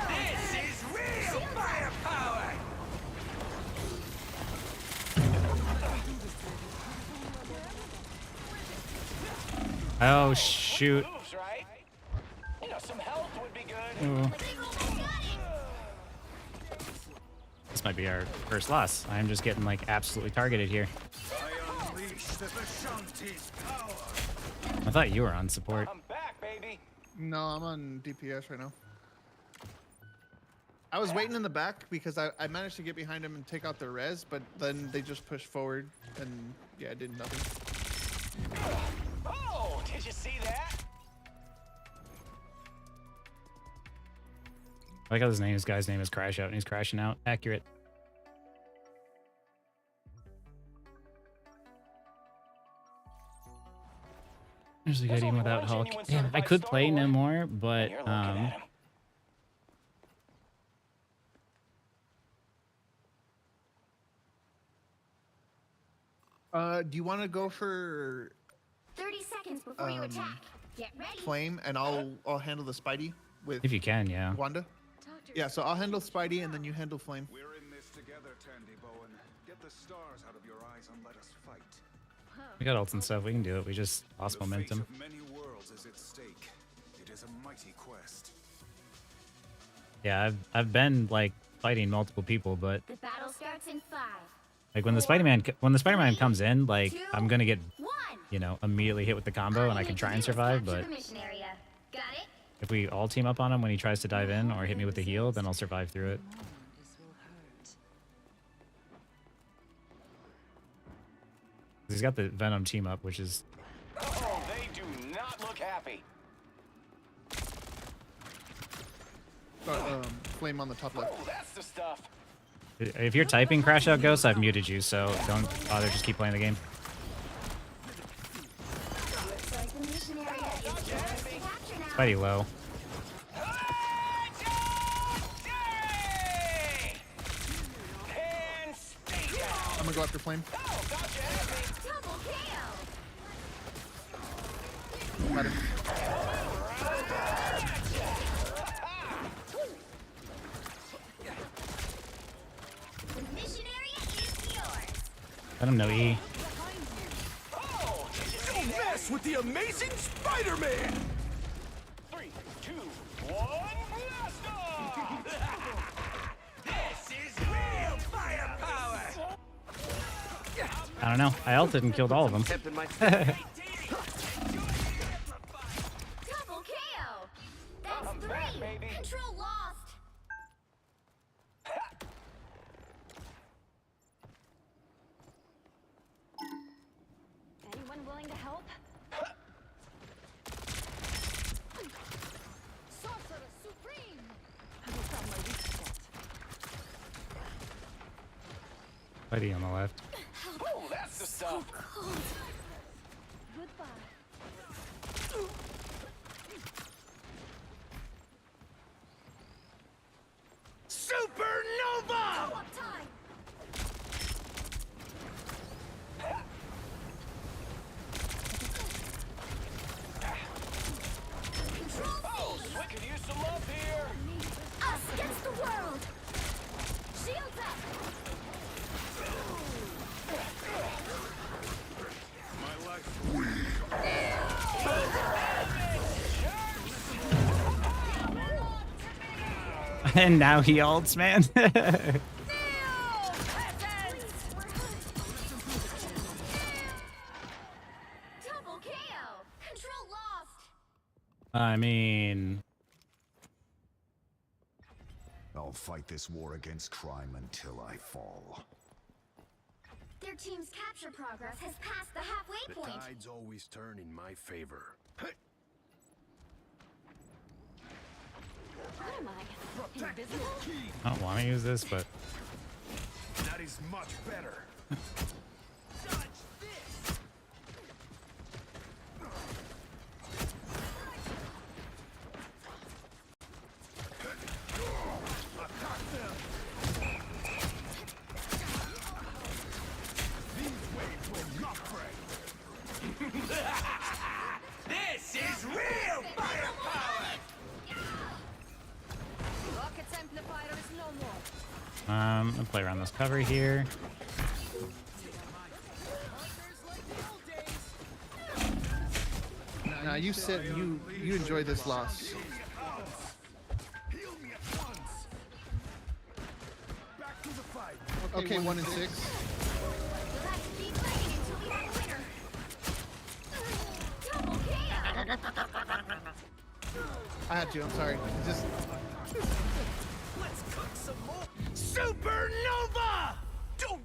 This is real firepower! Oh shoot. Moves, right? You know, some health would be good. Ooh. This might be our first loss. I'm just getting like absolutely targeted here. I unleash the Vishanti's power. I thought you were on support. I'm back, baby. No, I'm on DPS right now. I was waiting in the back because I managed to get behind him and take out their res, but then they just pushed forward and yeah, I did nothing. Oh, did you see that? I like how this guy's name is Crash Out and he's crashing out. Accurate. There's a good even without Hulk. Damn, I could play no more, but do you want to go for 30 seconds before you attack. Get ready. flame and I'll handle the Spidey with if you can, yeah. Wanda? Yeah, so I'll handle Spidey and then you handle flame. We're in this together, Tandy Bowen. Get the stars out of your eyes and let us fight. We got ults and stuff. We can do it. We just lost The momentum. fate of many worlds is at stake. It is a mighty quest. Yeah, I've been like fighting multiple people, but The battle starts in 5. like when the Spider-Man comes in, like I'm gonna get, you know, immediately hit with the combo and I can try and survive. But The mission area. Got it? if we all team up on him when he tries to dive in or hit me with the heal, then I'll survive through it. He's got the Venom team up, which is Oh, they do not look happy. Flame on the top left. Oh, that's the stuff. if you're typing Crash Out Ghost, I've muted you, so don't bother. Just keep playing the game. Looks like the mission area is yours to capture now. Spidey low. I'm gonna go after flame. Double kill. Got him. The mission area is yours. Let him know E. Don't mess with the amazing Spider-Man! 3, 2, 1, blast off! This is real firepower! I don't know. I ulted and killed all of them. Double kill. That's 3. Control lost. Anyone willing to help? Sorcerer Supreme! I will find my weak spot. Spidey on the left. Oh, that's the stuff. Goodbye. And now he ults, man. Double KO. Control lost. I mean, I'll fight this war against crime until I fall. Their team's capture progress has passed the halfway The point. tides always turn in my favor. What am I? Invisible? I don't want to use this, but That is much better. This is real firepower! Rocket's amplifier is no more. I'll play around this cover here. Now you said you enjoyed this loss. Okay, 1 and 6. We'll have to keep fighting until we have a winner. Double KO. I had to. I'm sorry. Just Let's cook some more supernova! Don't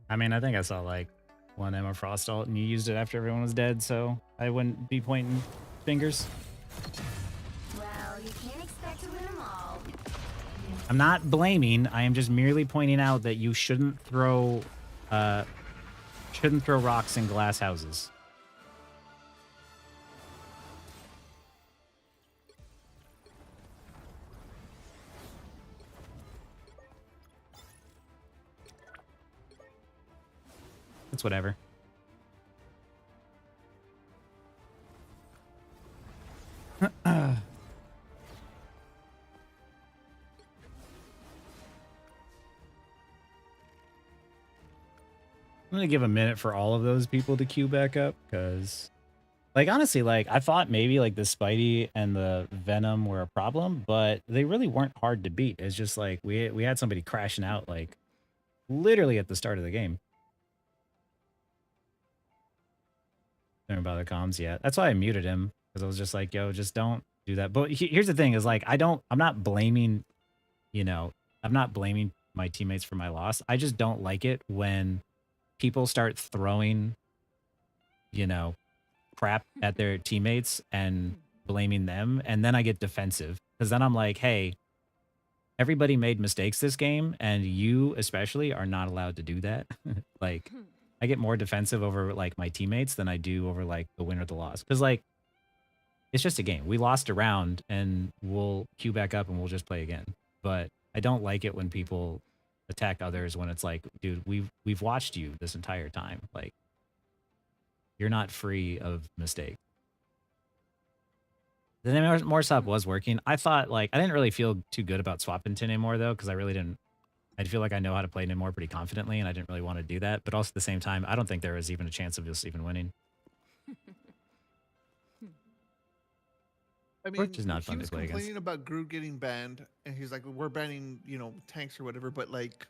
I mean, I think I saw like one Emma Frost ult, and you used it after everyone was dead, so I wouldn't be pointing fingers. Well, you can't expect to win them all. I'm not blaming. I am just merely pointing out that you shouldn't throw rocks in glass houses. It's whatever. I'm gonna give a minute for all of those people to queue back up, because, like, honestly, like, I thought maybe like the Spidey and the Venom were a problem, but they really weren't hard to beat. It's just like we had somebody crashing out like literally at the start of the game. Don't bother comms yet. That's why I muted him, because I was just like, yo, just don't do that. But here's the thing: is like I'm not blaming, I'm not blaming my teammates for my loss. I just don't like it when people start throwing, crap at their teammates and blaming them, and then I get defensive, because then I'm like, hey, everybody made mistakes this game, and you especially are not allowed to do that. Like, I get more defensive over like my teammates than I do over like the win or the loss, because like it's just a game. We lost a round, and we'll queue back up and we'll just play again. But I don't like it when people attack others when it's like, dude, we've watched you this entire time. Like, you're not free of mistake. The Namor swap was working. I thought, like, I didn't really feel too good about swapping to Namor though, because I really didn't. I feel like I know how to play Namor pretty confidently, and I didn't really want to do that. But also at the same time, I don't think there was even a chance of us even winning. I mean, Which is not fun he to was play against. complaining about Groot getting banned, and he's like, "We're banning, tanks or whatever." But like,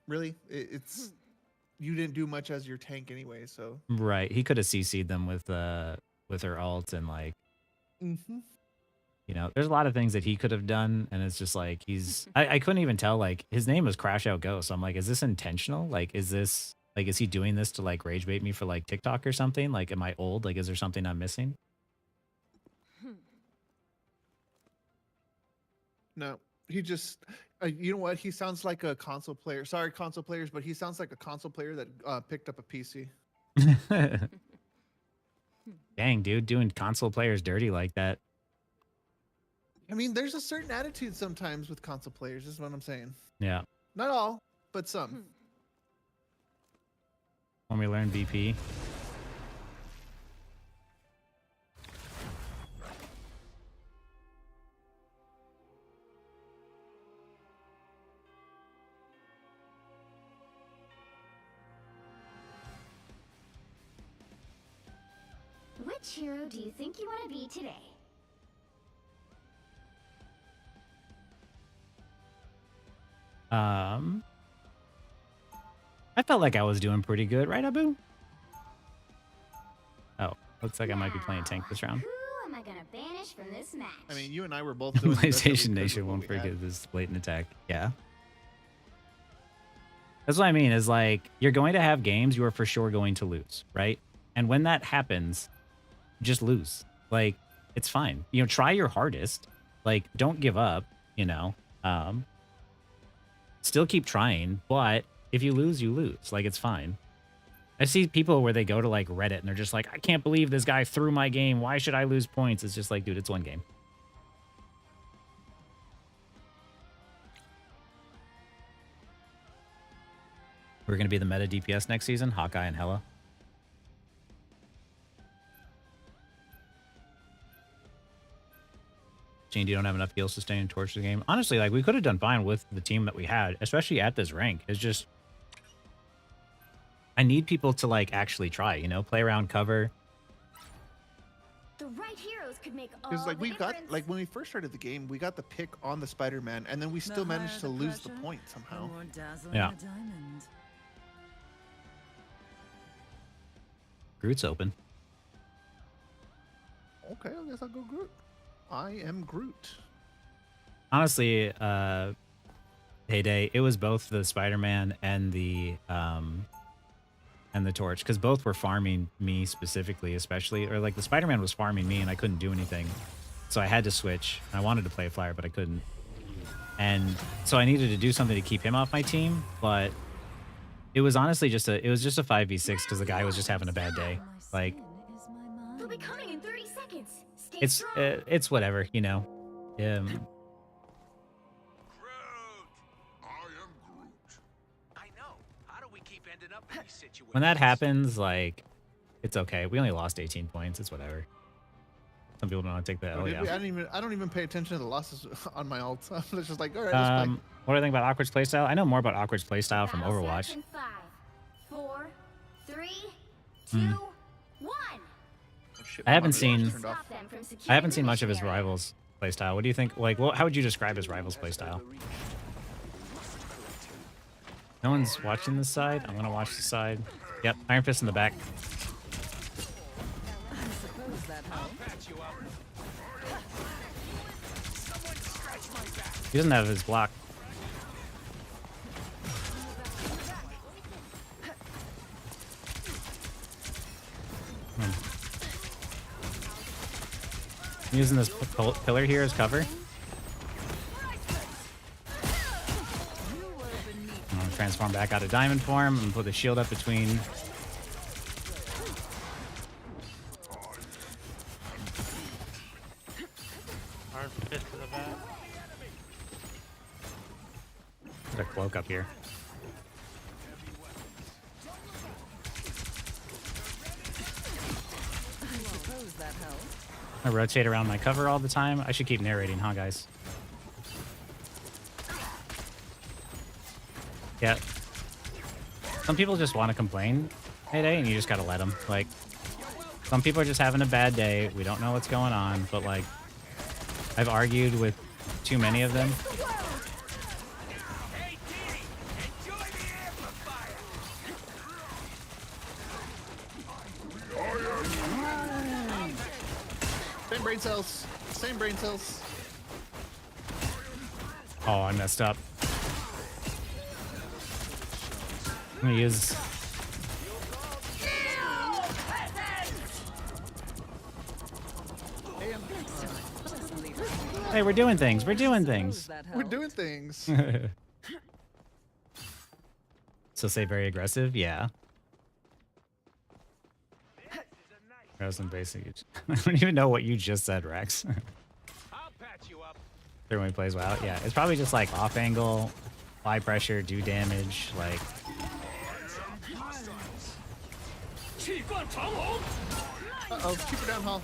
really, it's you didn't do much as your tank anyway. So Right, he could have CC'd them with her ult, and like, there's a lot of things that he could have done, and it's just like I couldn't even tell. Like, his name was Crash Out Ghost. So I'm like, is this intentional? Like, is he doing this to like rage bait me for like TikTok or something? Like, am I old? Like, is there something I'm missing? no, he just, you know what? He sounds like a console player. Sorry, console players, but he sounds like a console player that picked up a PC. Dang, dude, doing console players dirty like that. I mean, there's a certain attitude sometimes with console players. Is what I'm saying. Yeah. Not all, but some. When we learn BP. Which hero do you think you want to be today? I felt like I was doing pretty good, right, Abu? Oh, looks like I might be playing tank this round. Who am I gonna banish from this match? I mean, you and I were both doing the best that we PlayStation could Nation with won't what we had. forget this blatant attack. Yeah. That's what I mean, is like, you're going to have games you are for sure going to lose, right? And when that happens, just lose. Like, it's fine. You know, try your hardest. Like, don't give up, you know. Still keep trying, but if you lose, you lose. Like, it's fine. I see people where they go to, like, Reddit, and they're just like, I can't believe this guy threw my game. Why should I lose points? It's just like, dude, it's one game. We're going to be the meta DPS next season, Hawkeye and Hela. Gene, you don't have enough heals to stay in torch the game. Honestly, like, we could have done fine with the team that we had, especially at this rank. It's just, I need people to, like, actually try, you know, play around cover. The right heroes could make all Because like the we got difference. like when we first started the game, we got the pick on the Spider-Man, and then we still managed to lose the point somehow. Yeah. Groot's open. Okay, I guess I'll go Groot. I am Groot. Honestly, Heyday, it was both the Spider-Man and the Torch, because both were farming me specifically, especially, or like the Spider-Man was farming me and I couldn't do anything, so I had to switch. I wanted to play a flyer, but I couldn't, and so I needed to do something to keep him off my team. But it was honestly just a 5v6 because the guy was just having a bad day. Like, They'll be coming in 30 seconds. Stay it's strong. it's whatever, you know. When that happens, like, it's okay. We only lost 18 points. It's whatever. Some people don't want to take the L. I Yeah. don't even pay attention to the losses on my ult. I'm just like, all right, let's play. What do I think about Awkward's playstyle? I know more about Awkward's playstyle from Battle Overwatch. starts in 5, 4, 3, 2, Hmm. 1. Oh, shit, I haven't my monitor seen turned off. Stop them from securing I haven't the seen much of his mission area. rivals playstyle. What do you think? Like, how would you describe his rivals playstyle? No one's watching this side. I'm gonna watch the side. Yep, Iron Fist in the back. He doesn't have his block. I'm using this pillar here as cover. I'm gonna transform back out of diamond form and put the shield up between. Iron Fist in the back. Put a cloak up here. I rotate around my cover all the time. I should keep narrating, huh, guys? Yeah. Some people just want to complain, Heyday, and you just gotta let them. Like, some people are just having a bad day. We don't know what's going on, but like, I've argued with too many of them. Same brain cells. Same brain cells. Oh, I messed up. I'm gonna use. Hey, we're doing things. We're doing things. We're doing things. So say very aggressive, yeah. That was some basic. I don't even know what you just said, Rex. Everyone plays WoW. Yeah, it's probably just like off angle, high pressure, do damage, like. Uh-oh, keep her down, Hall.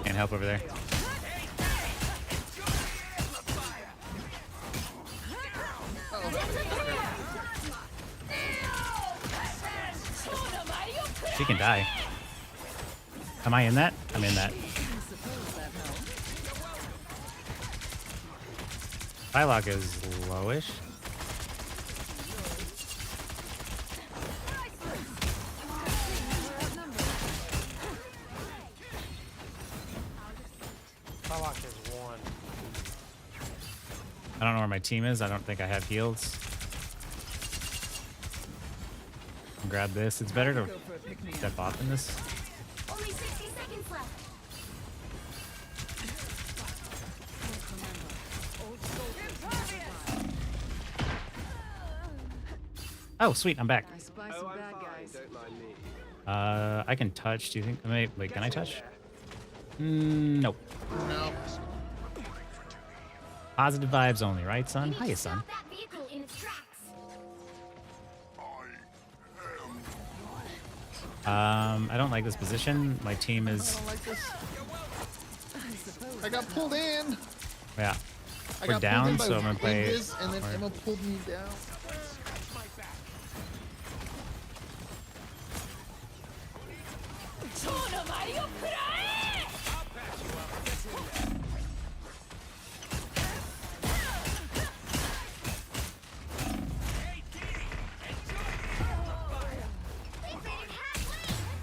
Can't help over there. She can die. Am I in that? I'm in that. Psylocke is lowish. Psylocke is 1. I don't know where my team is. I don't think I have heals. Grab this. It's better to step off in this. Only 60 seconds left. Oh, sweet. I'm back. I spy some bad guys. I can touch. Do you think? Wait, can I touch? Nope. No. Positive vibes only, right, son? Hiya, son. That vehicle in its tracks. I don't like this position. My team is. I don't like this. I got pulled in. Yeah. I We're got down, pulled in by so I'm gonna play. Invis, and then Emma pulled me down.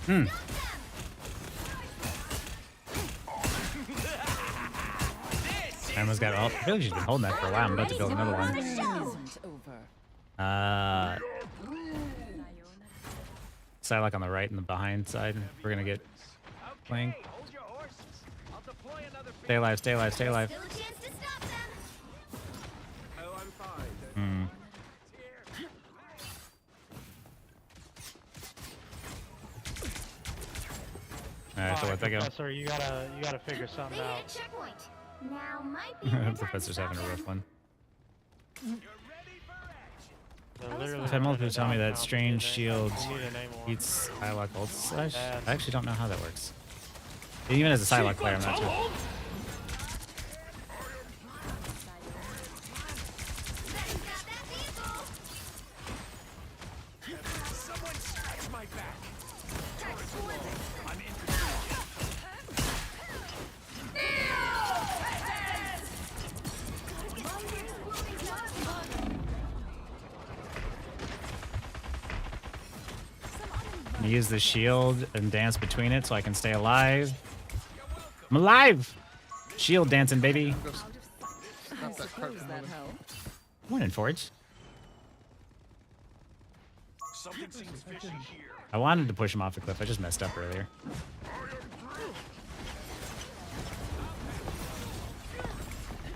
Hmm. Emma's got all. I feel like she's been holding that for a while. I'm about to build another one. Psylocke on the right and the behind side. We're gonna get flanked. Stay alive, stay alive, stay alive. Still a chance to stop them. Oh, I'm fine. Hmm. Alright, so let that go. Professor, you gotta figure something They hit out. a checkpoint. Now might be the time to Professor's stop having a them. rough one. They're literally I've had multiple running people tell me down that strange now. shield You need a name one. beats Psylocke ult slash. Bad. I actually don't know how that works. Even as a Psylocke player, I'm not sure. Someone scratch my back. I'm I'm gonna use the shield and dance between it so I can stay alive. I'm alive! Shield dancing, baby. Stop that cart from moving. Morning, Forge. Something seems fishy here. I wanted to push him off the cliff. I just messed up earlier.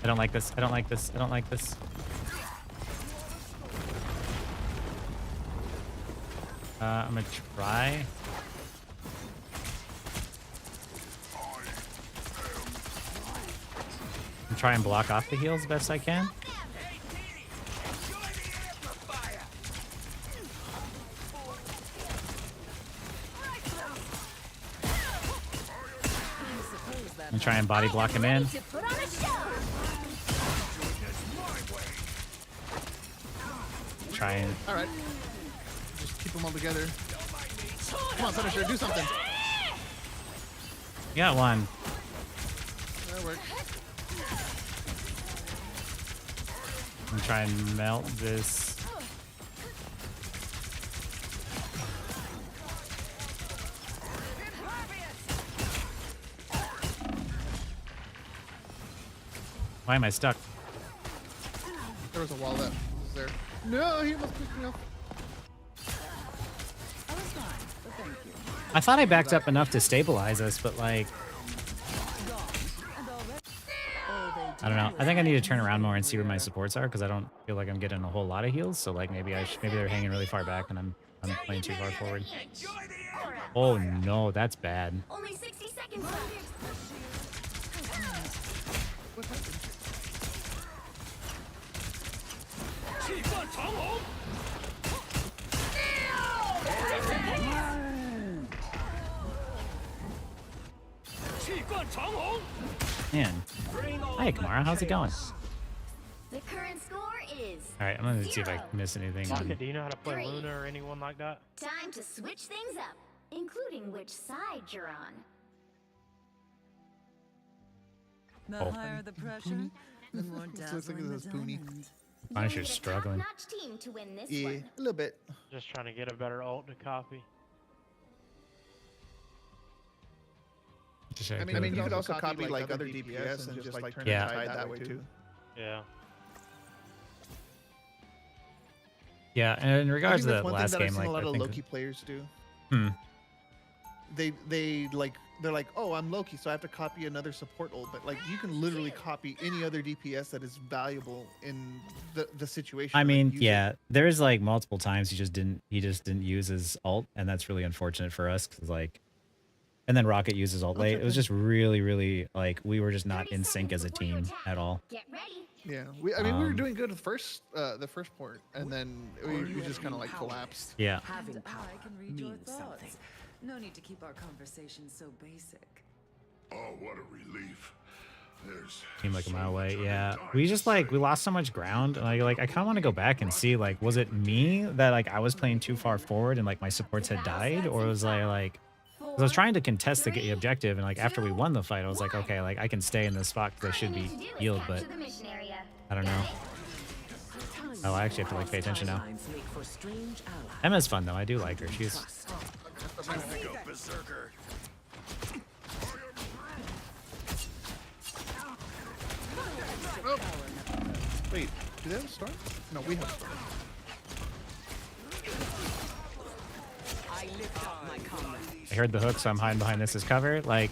I don't like this. I don't like this. I don't like this. I'm gonna try. I'm try and block off the heals as best I can. And try and body block him in. To put on a show. Try and All right. Just keep them all together. Come on, Punisher, do something. got one. That works. I'm trying to melt this. Why am I stuck? There was a wall that was there. No, he almost picked me up. I thought I backed up enough to stabilize us, but like, I don't know. I think I need to turn around more and see where my supports are because I don't feel like I'm getting a whole lot of heals. So like maybe maybe they're hanging really far back and I'm playing too far forward. Oh no, that's bad. Only 60 seconds left. Man. Hi, Kamara. How's it going? The current score is All right, I'm gonna see if I miss anything. Maka, do you know how to play Luna or anyone like that? time to switch things up, including which side you're on. The Oh. higher the pressure, The more This looks like dazzling this the is Poonie. diamond. Punisher's struggling. Top-notch team to win this Yeah, one. a little bit. Just trying to get a better ult to copy. I mean, you could also copy like other DPS and just like turn Yeah. the tide that way too. Yeah. Yeah, and in I regards think to that's that one thing last that I've game, seen like a lot I of think, Loki players do. hmm, They're like, oh, I'm Loki, so I have to copy another support ult. But like, you can literally copy any other DPS that is valuable in the situation. I like, mean, use yeah, it. there's like multiple times he just didn't use his ult, and that's really unfortunate for us because like, and then Rocket used his ult late. It was just really like we were just not in sync as a team at all. Get ready. Yeah, I mean, we were doing good at the first port, and then we just kind of like collapsed. Yeah. Having power I can read your means thoughts. something. No need to keep our conversation so basic. Oh, what a relief. There's Seemed like a so mile away. much Yeah, time we to just like we save. lost so much ground, and I kind of want to go back and see like was it me that like I was playing too far forward and like my supports had died, or was I like 'cause I was trying to contest the objective, and like after we won the fight, I was like, okay, like I can stay in this spot because I should be healed, but The mission area. I don't know. Oh, I actually have to like pay attention now. Timelines make for strange allies. Emma's fun though. I do like her. She's Pick up Berserker. Wait, do they have a storm? No, we have a storm. I lift up my comrade. I heard the hook, so I'm hiding behind this as cover. Like,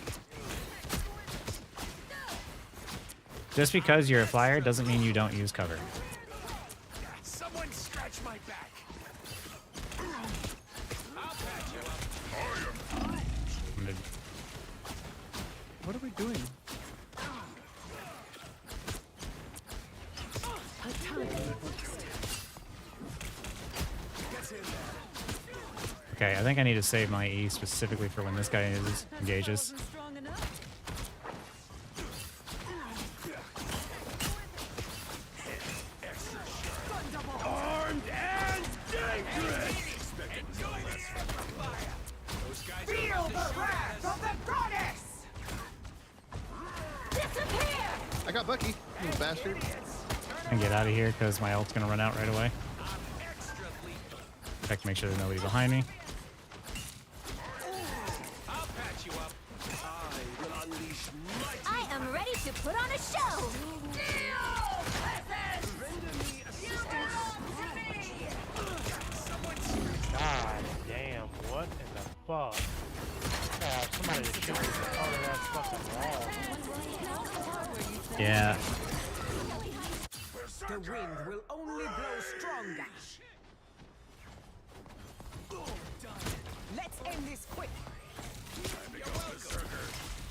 just because you're a flyer doesn't mean you don't use cover. Someone scratch my back. I'll patch you up. I'm gonna- What are we doing? Okay, I think I need to save my E specifically for when this guy engages. Strong enough? Armed and dangerous. Feel the wrath of the goddess. Disappear! I got Bucky, you bastard. And get out of here because my ult's gonna run out right away. Check to make sure there's nobody behind me. I'll patch you up. I will unleash mighty. I am ready to put on a show. God damn, what in the fuck? Somebody to shoot me part of that fucking wall. Yeah. The wind will only blow stronger. Let's end this quick.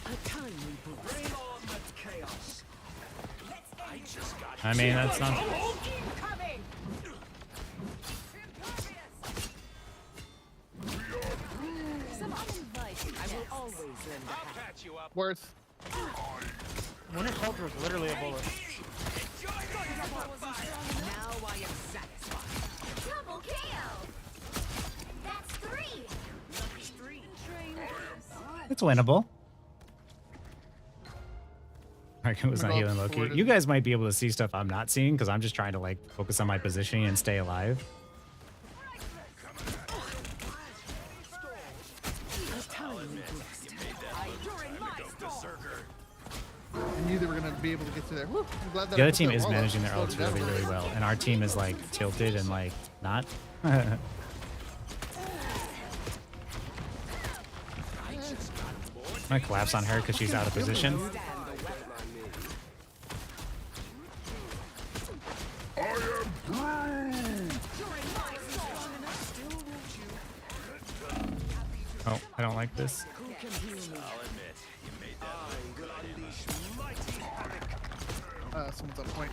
A timely boost. Bring on the chaos. I just got I mean, that's not. Incoming. Some uninvited I will guests. always lend a I'll hand. patch you up. Worth. Winter Soldier was literally a bullet. Enjoy Now I am satisfied. Double kill. That's 3. It's winnable. Market was not healing Loki. You guys might be able to see stuff I'm not seeing because I'm just trying to like focus on my positioning and stay alive. A timely boost. I knew they were gonna be able to get through there. Woo, I'm glad that The I other put team that is wall up. managing their Slowed ults it down really, a little really bit. well, and our team is like tilted and like not. I'm gonna collapse on her because she's out of position. Oh, I don't like this. I'll admit, you made that I will unleash mighty havoc. Someone's on point.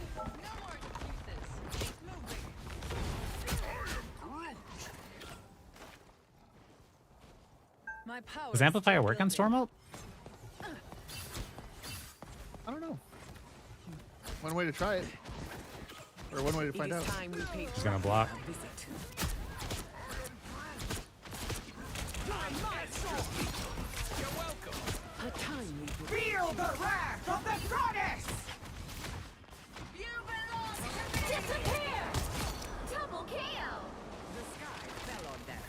My power Does Amplifier work on Storm ult? I don't know. One way to try it, or one way to find out. He's gonna block. A timely boost. Feel the wrath of the goddess.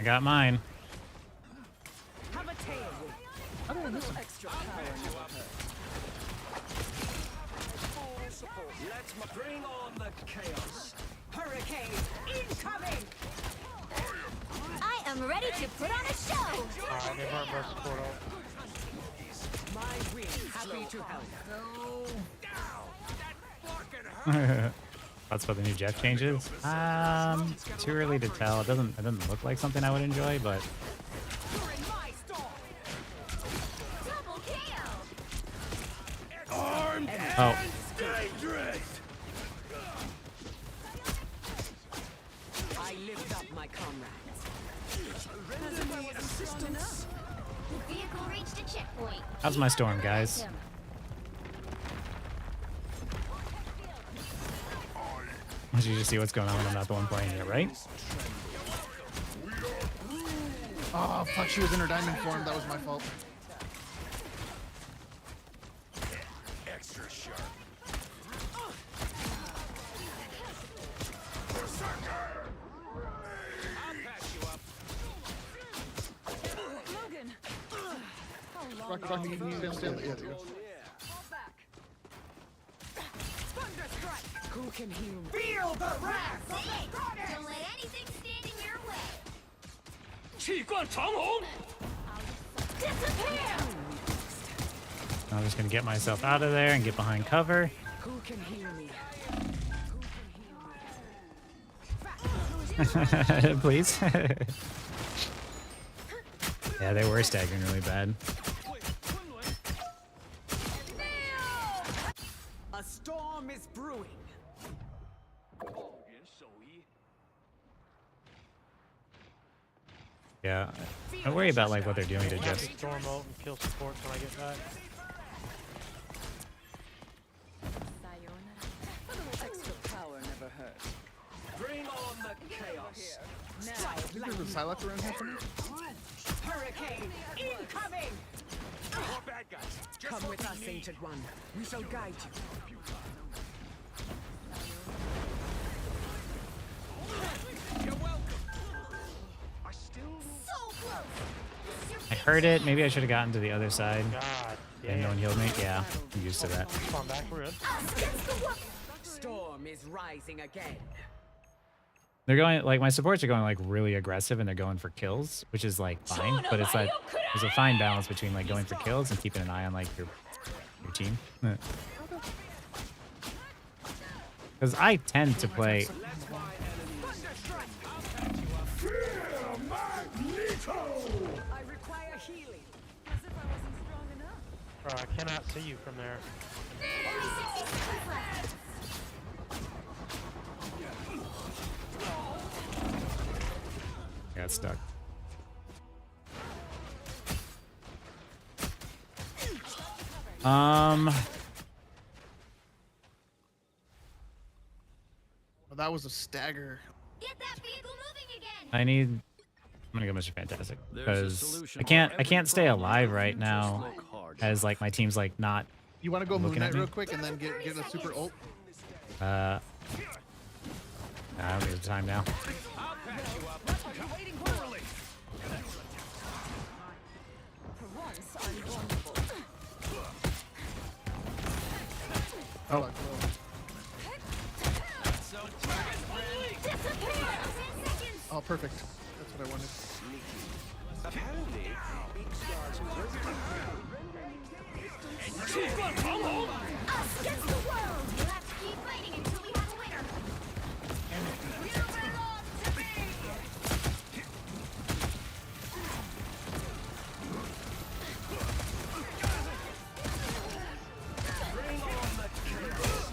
got mine. Have a tailwind. A little extra power never hurts. Let's bring on the chaos. Hurricane incoming. I am ready to put on a show. They weren't most support ult. My wing, happy to help. That's what the new Jeff changes. Too early to tell. It doesn't look like something I would enjoy, but Double KO. Armed oh, and dangerous. I lift up my comrades. Render me assistance. The vehicle reached a checkpoint. how's my storm, guys? You just see what's going on when I'm not the one playing it, right? Oh fuck, she was in her diamond form. That was my fault. Extra sharp. Logan! How long Rocket, Rocket, you can stand there. Yeah, there you go. Who can heal me? Feel the wrath! Don't let anything stand in your way. 气贯长虹。 Disappear! I'm just gonna get myself out of there and get behind cover. Who can heal me? Please. Yeah, they were staggering really bad. A storm is brewing. Yeah, I worry about like what they're doing to Jeff. Storm ult and kill supports when I get back. A little extra power never hurts. Bring on the chaos. Now, There's a Psylocke around here somewhere? hurricane incoming. More bad guys. Just Come what with we us, need. Ancient One. We shall guide you. You're welcome. I still So close. I heard it. Maybe I should have gotten to the other side. God And damn. no one healed me. Yeah, I'm used to that. Spawn back, we're good. Storm is rising again. They're going like my supports are going like really aggressive and they're going for kills, which is like fine. But it's like there's a fine balance between like going for kills and keeping an eye on like your team. Because I tend to play. Fear Magneto! I require healing. As if I wasn't strong enough. Bro, I cannot see you from there. Only 60 seconds left. I got stuck. Well, that was a stagger. Get that vehicle moving again. I need. I'm gonna go Mr. Fantastic There's a because solution I for can't every stay problem. alive right now, Look hard. as like my team's like not. You want to go Moon Looking at Knight me? real quick and then get a super ult? I don't need the time now. I'll patch you up. You're waiting poorly. For once, I'm vulnerable. Oh, So target ready. Disappear. 10 seconds. Oh, perfect. That's what I wanted. Apparently, big stars will 气贯长虹。 Us against the world. We'll have to keep fighting until we have a winner. You belong to me. Bring on the chaos.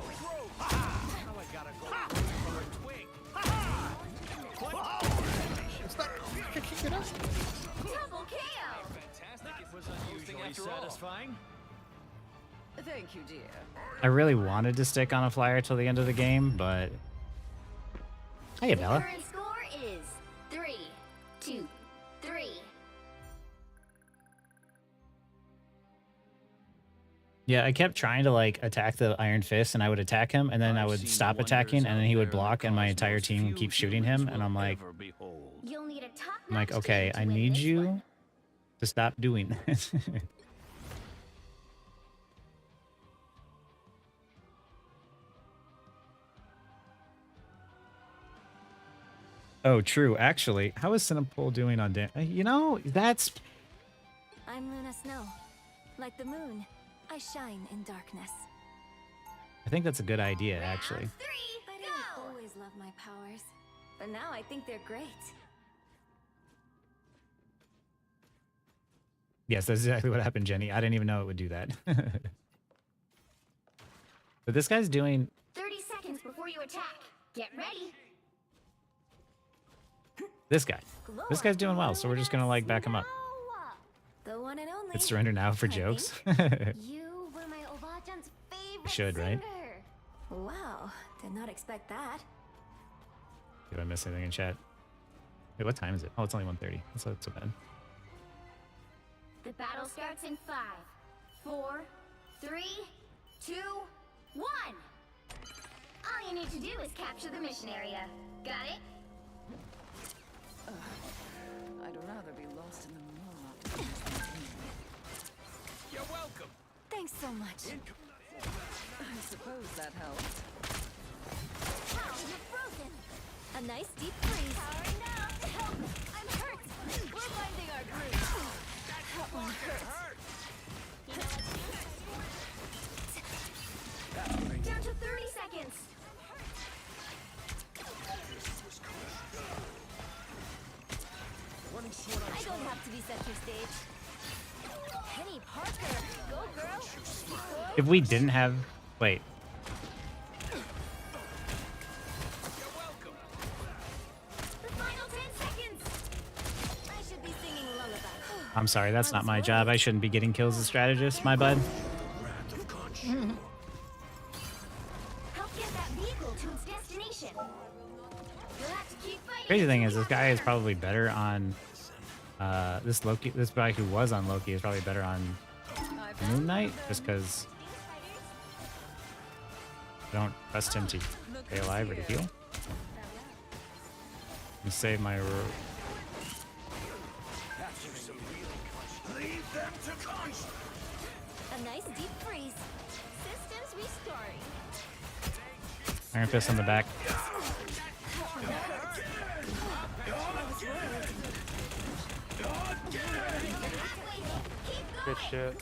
Now I gotta go from a twig. Double KO. Fantastic. It was Usually after all. satisfying. Thank you, dear. I really wanted to stick on a flyer till the end of the game, but. Hey, Bella. Current score is 3-2-3. Yeah, I kept trying to like attack the Iron Fist, and I would attack him, and then I would stop attacking, and then he would block, and my entire team would keep shooting him, and I'm like, You'll need a I'm like, top-notch okay, team to I win need this you one. to stop doing this. Oh, true. Actually, how is Cinepole doing on you know, that's I'm Luna Snow. Like the moon, I shine in darkness. I think that's a good idea, actually. I didn't always love my powers, but now I think they're great. Yes, that's exactly what happened, Jenny. I didn't even know it would do that. But this guy's doing 30 seconds before you attack. Get ready. this guy. This guy's doing well, so we're just gonna like back him up. The one and only. It's surrender now for jokes. You were my Obajan's favorite Should, right? singer. Wow, did not expect that. Did I miss anything in chat? Wait, what time is it? Oh, it's only 1:30. That's not so bad. The battle starts in 5, 4, 3, 2, 1. All you need to do is capture the mission area. Got it? I'd rather be lost in the moonlight. You're welcome. Thanks so much. I suppose that helps. How you're frozen. A nice deep freeze. Powering up. Help. I'm hurt. We're finding our groove. That one hurts. Down to 30 seconds. I don't have to be center stage. Penny Parker, go girl. If we didn't have wait. The final 10 seconds. I should be singing lullaby. I'm sorry, that's not my job. I shouldn't be getting kills as strategist, my bud. Help get that vehicle to its destination. You'll have to keep fighting. Crazy thing is, this guy is probably better on this Loki. This guy who was on Loki is probably better on Moon Knight, just because I don't trust him to stay alive or to heal. And save my. Leave them to conch. A nice deep freeze. Systems restoring. Iron Fist on the back. Good shit.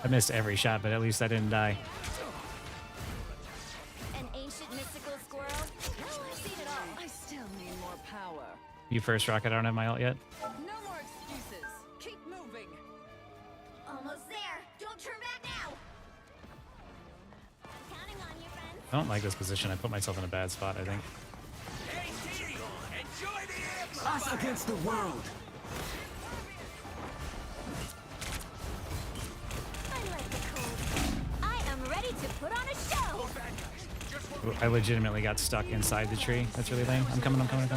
I missed every shot, but at least I didn't die. An ancient mystical squirrel. I've seen it all. I still need more power. You first, Rocket. I don't have my ult yet. No more excuses. Keep moving. Almost there. Don't turn back now. I'm counting on you, friends. I don't like this position. I put myself in a bad spot, I think. Hey, Dee, enjoy the Us against the world. I like the cold. I am ready to put on a show. I legitimately got stuck inside the tree. That's really lame. I'm coming. behind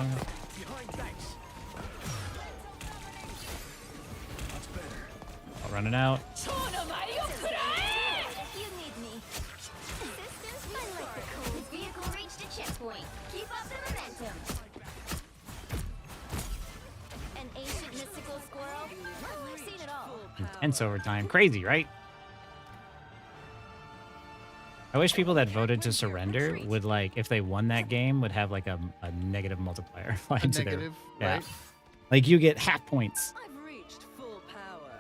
tanks. Running out. If you need me. Systems restored. This vehicle reached a checkpoint. Keep up the momentum. An ancient mystical squirrel. I've seen it all. Intense overtime. Crazy, right? I wish people that voted to surrender would, like, if they won that game, would have like a negative multiplier applied to negative, their right? Like you get half points. I've reached full power.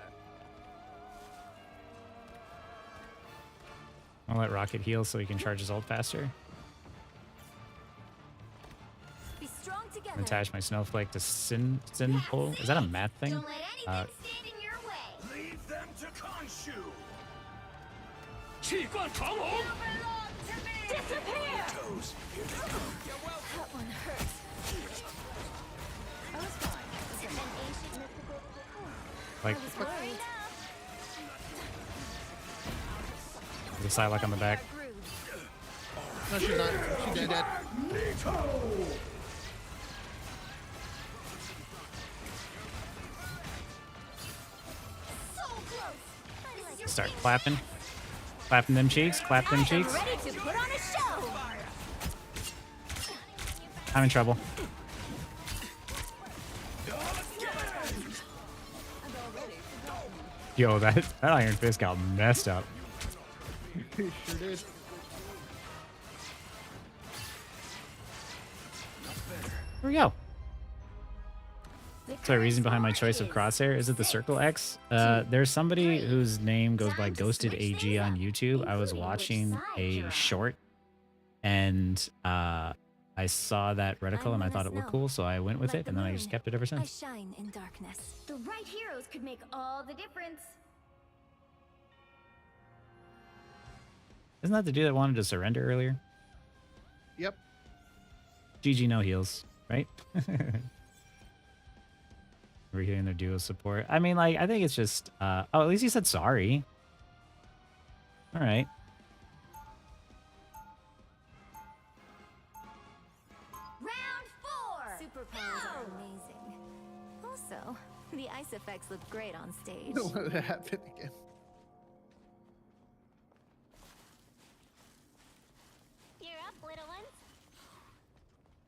I'll let Rocket heal so he can charge his ult faster. Be strong together. Attach my snowflake to Sin Pole. Is that a math thing? Don't let anything stand in your way. Leave them to Khonshu. Disappear! Toes. Here they come. You're welcome. That one hurts. I was fine. An ancient mystical Like I was worried. the Psylocke on the back. No, she's not. She's dead. so close. This is your Start clapping. Clapping them cheeks. Clap them cheeks. Ready to put on a show. I'm in trouble. Yo, that Iron Fist got messed up. Sure did. Here we go. So, reason behind my choice of Crosshair, is it the Circle X? There's somebody whose name goes by Ghosted AG on YouTube. I was watching a short, and I saw that reticle and I thought it looked cool, so I went with it, and then I just kept it ever I since. shine in darkness. The right heroes could make all the difference. Isn't that the dude that wanted to surrender earlier? Yep. GG no heals, right? We're hearing their duo support. I mean, like, I think it's just, oh, at least he said sorry. All right. Round 4. Superpowers are amazing. Also, the ice effects look great on stage. Don't let it happen again. You're up, little ones.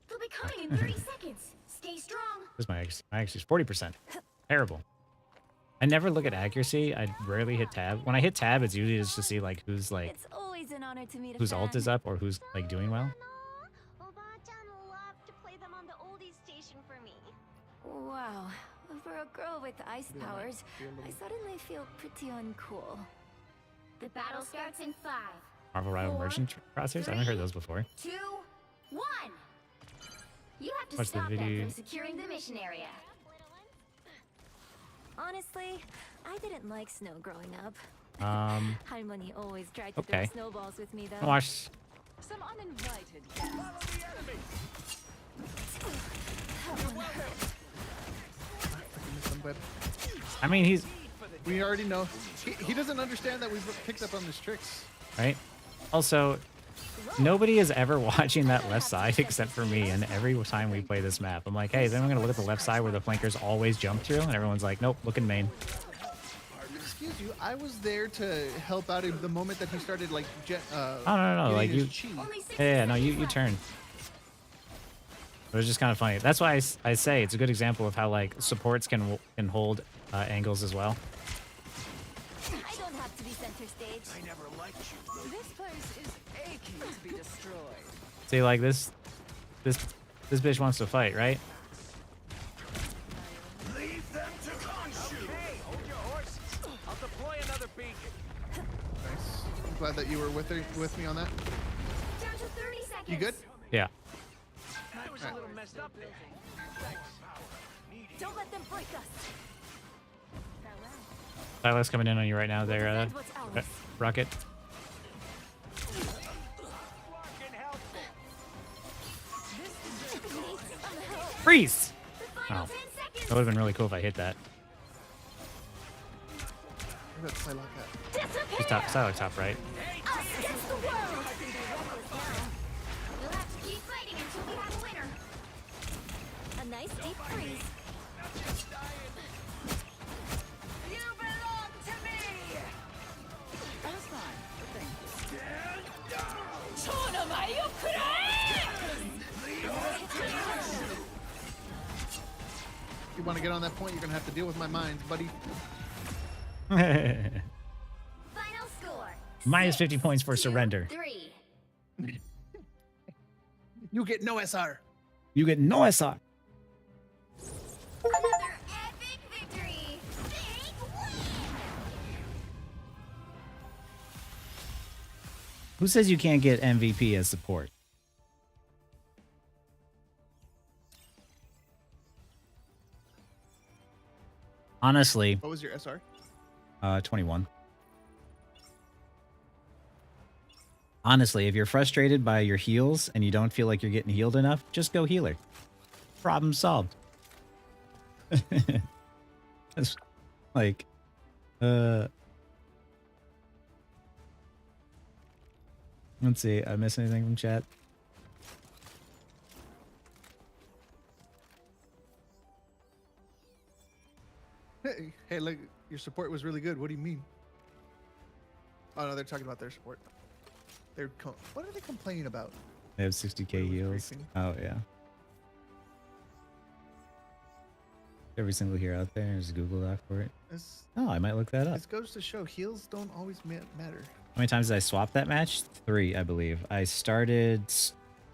They'll be coming in 30 seconds. Stay strong. This is my accuracy is 40%. Terrible. I never look at accuracy. I rarely hit tab. When I hit tab, it's usually just to see like who's like It's always an honor to meet a whose fan. ult is up or who's like doing well. Wow. For a girl with ice powers, I suddenly feel pretty uncool. The battle starts in 5, Marvel Rival Merchant Crosshairs. I haven't heard those before. 2, 1. You have to Watch the stop them video. from securing the mission area. Honestly, I didn't like snow growing up. Harmony always tried to Okay. throw snowballs with me though. Watch. Some uninvited guests. I mean, he's We already know. He doesn't understand that we've picked up on his tricks. right. Also, nobody is ever watching that left side except for me. And every time we play this map, I'm like, hey, then I'm gonna look at the left side where the flankers always jump through, and everyone's like, nope, look in main. Excuse you, I was there to help out at the moment that he started like. Oh no, getting like his you. chi. Yeah, no, you turn. It was just kind of funny. That's why I say it's a good example of how like supports can hold angles as well. I don't have to be center stage. I never liked you. This place is aching to be destroyed. See, like this bitch wants to fight, right? Leave them to Khonshu. Hey, hold your horses. I'll deploy another beacon. Nice. I'm glad that you were with me on that. Down to 30 seconds. You good? Yeah. I was a little messed up there. Thanks. Don't let them break us. Silas coming in on you right now there, Defend what's ours. Rocket. Freeze! Oh. That would have been really cool if I hit that. Where did I lock that? Just top, Silas top right. Us against the world. We'll have to keep fighting until we have a winner. A nice deep freeze. You belong to me. That was fine, but thank you. If you want to get on that point, you're gonna have to deal with my mines, buddy. Final score. Minus 50 points for surrender. 3. You get no SR. You get no SR. Another epic victory. Big win. Who says you can't get MVP as support? Honestly, What was your SR? 21. Honestly, if you're frustrated by your heals and you don't feel like you're getting healed enough, just go healer. Problem solved. It's like, let's see. I miss anything from chat? Hey, look, your support was really good. What do you mean? Oh no, they're talking about their support. What are they complaining about? They have 60k heals. briefing. Oh yeah. Every single hero out there, just Google that for it. Oh, I might look that up. This goes to show heals don't always matter. How many times did I swap that match? 3, I believe. I started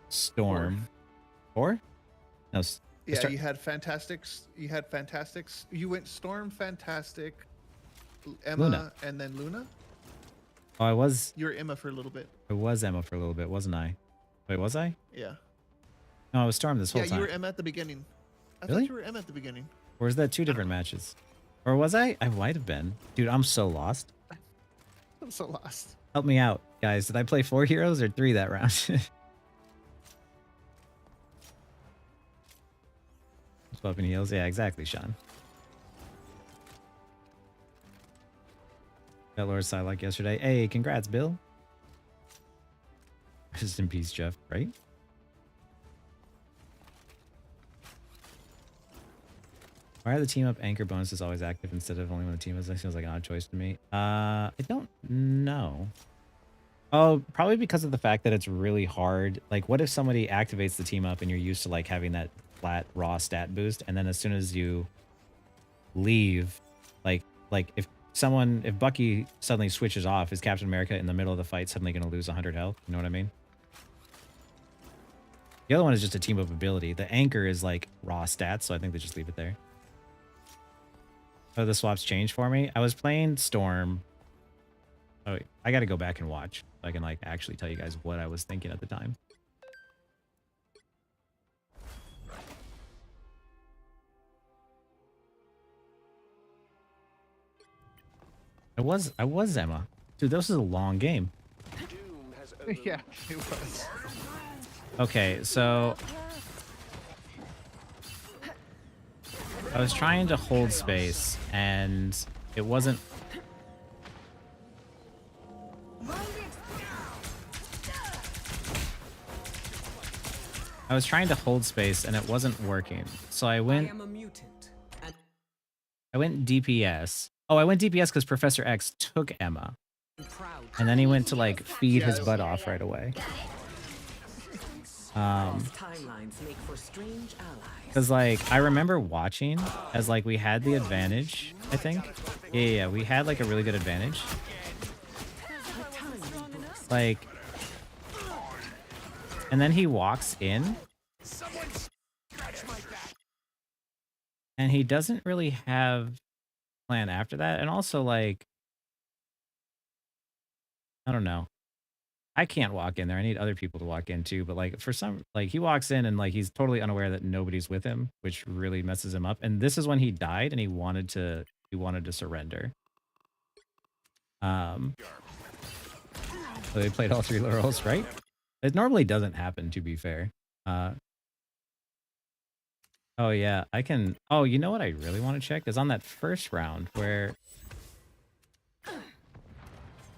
Storm. 4? No. Yeah, you had Fantastics. You went Storm, Fantastic, Emma, Luna. and then Luna. Oh, I was. You were Emma for a little bit. I was Emma for a little bit, wasn't I? Wait, was I? Yeah. No, I was Storm this whole Yeah, time. you were Emma at the beginning. I Really? thought you were Emma at the beginning. Or is that 2 different matches? Or was I? I might have been. Dude, I'm so lost. I'm so lost. Help me out, guys. Did I play 4 heroes or 3 that round? Swapping heals? Yeah, exactly, Sean. Got Lord Psylocke yesterday. Hey, congrats, Bill. Rest in peace, Jeff, right? Why are the team up anchor bonuses always active instead of only when the team is? That seems like an odd choice to me. I don't know. Oh, probably because of the fact that it's really hard. Like, what if somebody activates the team up and you're used to like having that flat raw stat boost, and then as soon as you leave, like if Bucky suddenly switches off, is Captain America in the middle of the fight suddenly going to lose 100 health? You know what I mean? The other one is just a team up ability. The anchor is like raw stats, so I think they just leave it there. Oh, the swaps changed for me. I was playing Storm. Oh, wait, I got to go back and watch so I can like actually tell you guys what I was thinking at the time. I was Emma. Dude, this is a long game. Yeah, it was. Okay, so I was trying to hold space and it wasn't. I was trying to hold space and it wasn't working. So I went DPS. Oh, I went DPS because Professor X took Emma. And then he went to like feed his butt off right away. Because like I remember watching as like we had the advantage, I think. Yeah, we had like a really good advantage. Like, and then he walks in and he doesn't really have plan after that. And also like, I don't know. I can't walk in there. I need other people to walk in too. But like for some, like he walks in and like he's totally unaware that nobody's with him, which really messes him up. And this is when he died and he wanted to surrender. So they played all 3 roles, right? It normally doesn't happen, to be fair. Oh yeah, I can. Oh, you know what I really want to check is on that first round where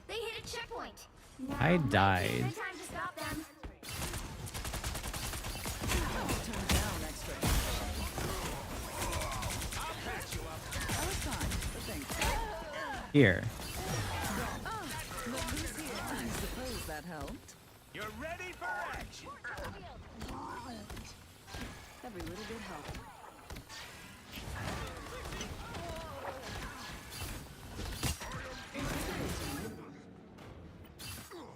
They hit a checkpoint. I died. Time to stop them. Here. I suppose that helped. You're ready for action. Every little bit helped.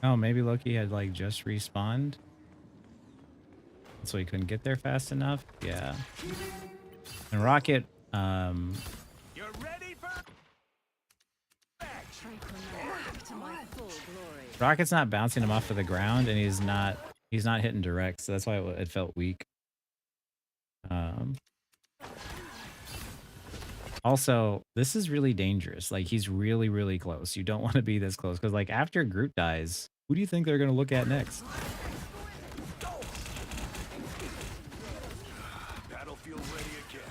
Oh, maybe Loki had like just respawned. So he couldn't get there fast enough. Yeah. And Rocket, You're ready for action. To my full glory. Rocket's not bouncing him off of the ground, and he's not hitting direct, so that's why it felt weak. Also, this is really dangerous. Like he's really, really close. You don't want to be this close because like after Groot dies, who do you think they're gonna look at next? Battlefield ready again.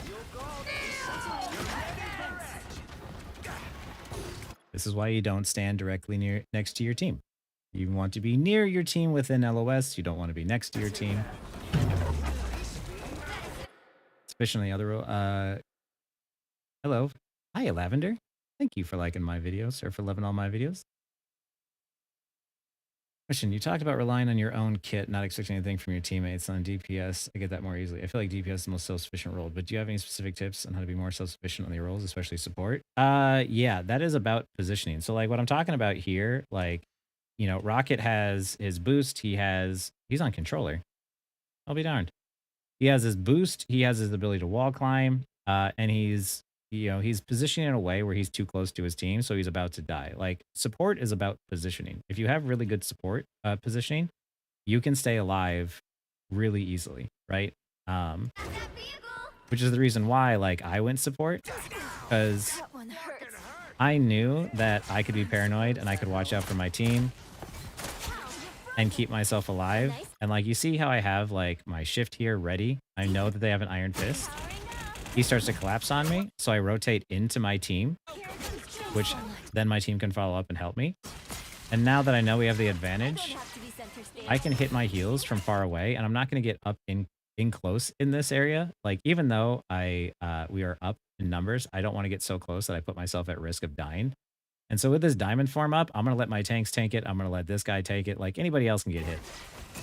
This is why you don't stand directly next to your team. You want to be near your team within LOS. You don't want to be next to your team. Especially in the other row. Hello. Hi, Lavender. Thank you for liking my videos or for loving all my videos. Question, you talked about relying on your own kit, not expecting anything from your teammates. On DPS, I get that more easily. I feel like DPS is the most self-sufficient role, but do you have any specific tips on how to be more self-sufficient on the roles, especially support? Yeah, that is about positioning. So like what I'm talking about here, like, you know, Rocket has his boost, he's on controller. I'll be darned. He has his boost, he has his ability to wall climb, and he's positioning in a way where he's too close to his team, so he's about to die. Like, support is about positioning. If you have really good support positioning, you can stay alive really easily, right? Which is the reason why, like, I went support, because I knew that I could be paranoid and I could watch out for my team and keep myself alive. And like, you see how I have like my shift here ready? I know that they have an Iron Fist. He starts to collapse on me, so I rotate into my team, which then my team can follow up and help me. And now that I know we have the advantage, I can hit my heals from far away, and I'm not going to get up in close in this area. Like, even though we are up in numbers, I don't want to get so close that I put myself at risk of dying. And so with this diamond form up, I'm going to let my tanks tank it. I'm going to let this guy take it. Like, anybody else can get hit.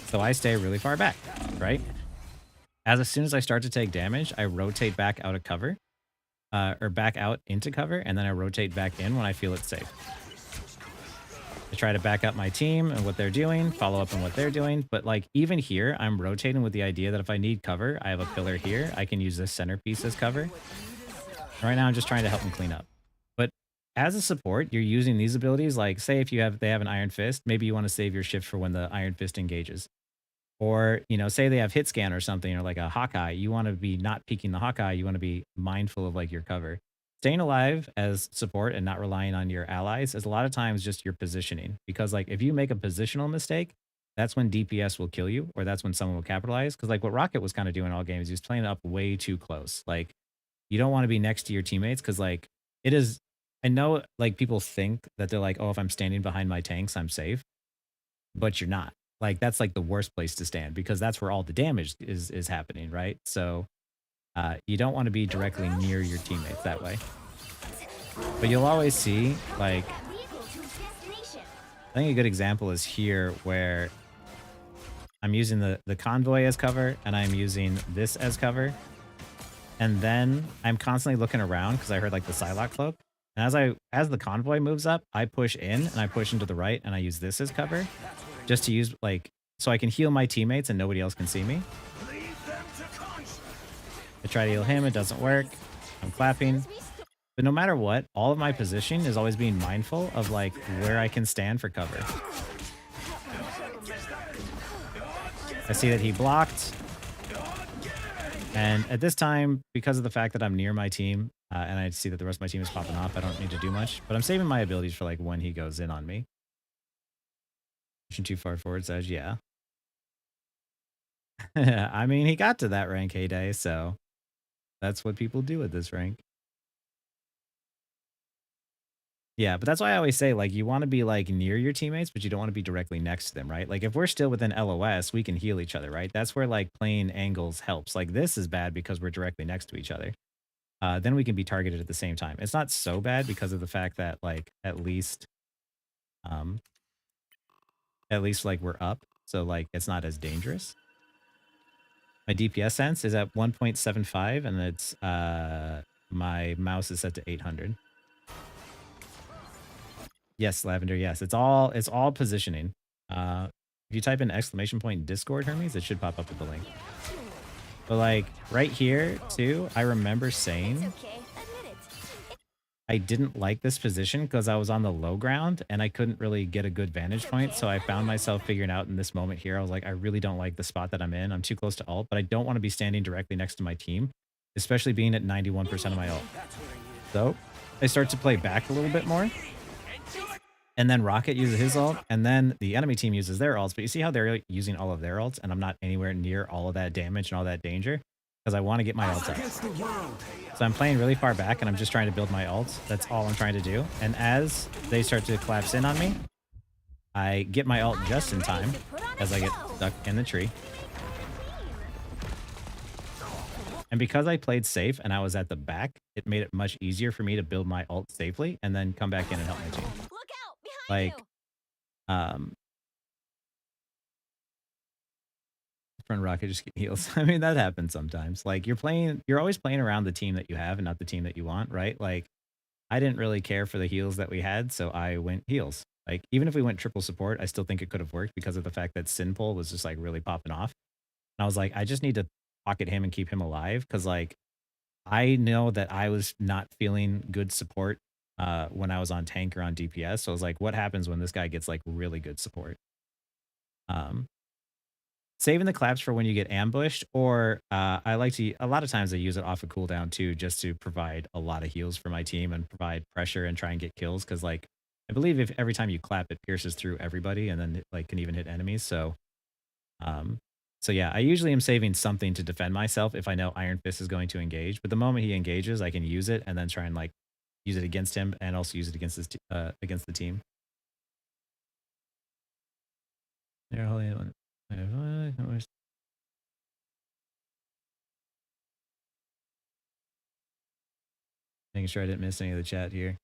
So I stay really far back, right? As soon as I start to take damage, I rotate back out of cover, or back out into cover, and then I rotate back in when I feel it's safe. I try to back up my team and what they're doing, follow up on what they're doing. But like, even here, I'm rotating with the idea that if I need cover, I have a pillar here. I can use this centerpiece as cover. Right now, I'm just trying to help them clean up. But as a support, you're using these abilities. Like, say if they have an Iron Fist, maybe you want to save your shift for when the Iron Fist engages. Or, you know, say they have hit scan or something, or like a Hawkeye. You want to be not peeking the Hawkeye. You want to be mindful of like your cover. Staying alive as support and not relying on your allies is a lot of times just your positioning. Because like, if you make a positional mistake, that's when DPS will kill you, or that's when someone will capitalize. Because like what Rocket was kind of doing all games, he was playing up way too close. Like, you don't want to be next to your teammates, because like, it is, I know like people think that they're like, oh, if I'm standing behind my tanks, I'm safe. But you're not. Like, that's like the worst place to stand, because that's where all the damage is happening, right? So you don't want to be directly near your teammates that way. But you'll always see, like, I think a good example is here, where I'm using the convoy as cover, and I'm using this as cover. And then I'm constantly looking around because I heard like the Psylocke cloak. And as the convoy moves up, I push in and I push into the right, and I use this as cover. Just to use, like, so I can heal my teammates and nobody else can see me. I try to heal him, it doesn't work. I'm clapping. But no matter what, all of my positioning is always being mindful of like where I can stand for cover. I see that he blocked. And at this time, because of the fact that I'm near my team, and I see that the rest of my team is popping off, I don't need to do much. But I'm saving my abilities for like when he goes in on me. Pushing too far forward, Saj, yeah. I mean, he got to that rank heyday, so that's what people do at this rank. Yeah, but that's why I always say, like, you want to be like near your teammates, but you don't want to be directly next to them, right? Like, if we're still within LOS, we can heal each other, right? That's where like playing angles helps. Like, this is bad because we're directly next to each other. Then we can be targeted at the same time. It's not so bad because of the fact that like at least like we're up, so like it's not as dangerous. My DPS sense is at 1.75, and it's my mouse is set to 800. Yes, Lavender, yes. It's all positioning. If you type in ! Discord, Hermes, it should pop up with the link. But like right here too, I remember saying I didn't like this position because I was on the low ground and I couldn't really get a good vantage point. So I found myself figuring out in this moment here, I was like, I really don't like the spot that I'm in. I'm too close to ult, but I don't want to be standing directly next to my team, especially being at 91% of my ult. So I start to play back a little bit more. And then Rocket uses his ult, and then the enemy team uses their ults. But you see how they're using all of their ults, and I'm not anywhere near all of that damage and all that danger? Because I want to get my ults out. So I'm playing really far back, and I'm just trying to build my ults. That's all I'm trying to do. And as they start to collapse in on me, I get my ult just in time as I get stuck in the tree. And because I played safe and I was at the back, it made it much easier for me to build my ult safely and then come back in and help my team. Like, Front Rocket just get heals. I mean, that happens sometimes. Like you're always playing around the team that you have and not the team that you want, right? Like I didn't really care for the heals that we had, so I went heals. Like even if we went triple support, I still think it could have worked because of the fact that Sinpol was just like really popping off. And I was like, I just need to pocket him and keep him alive because like I know that I was not feeling good support when I was on tank or on DPS. So I was like, what happens when this guy gets like really good support? Saving the claps for when you get ambushed, or I like to, a lot of times I use it off a cooldown too, just to provide a lot of heals for my team and provide pressure and try and get kills. Cause like, I believe if every time you clap, it pierces through everybody and then it, like can even hit enemies. So, so yeah, I usually am saving something to defend myself if I know Iron Fist is going to engage. But the moment he engages, I can use it and then try and like use it against him and also use it against his against the team. There, making sure I didn't miss any of the chat here.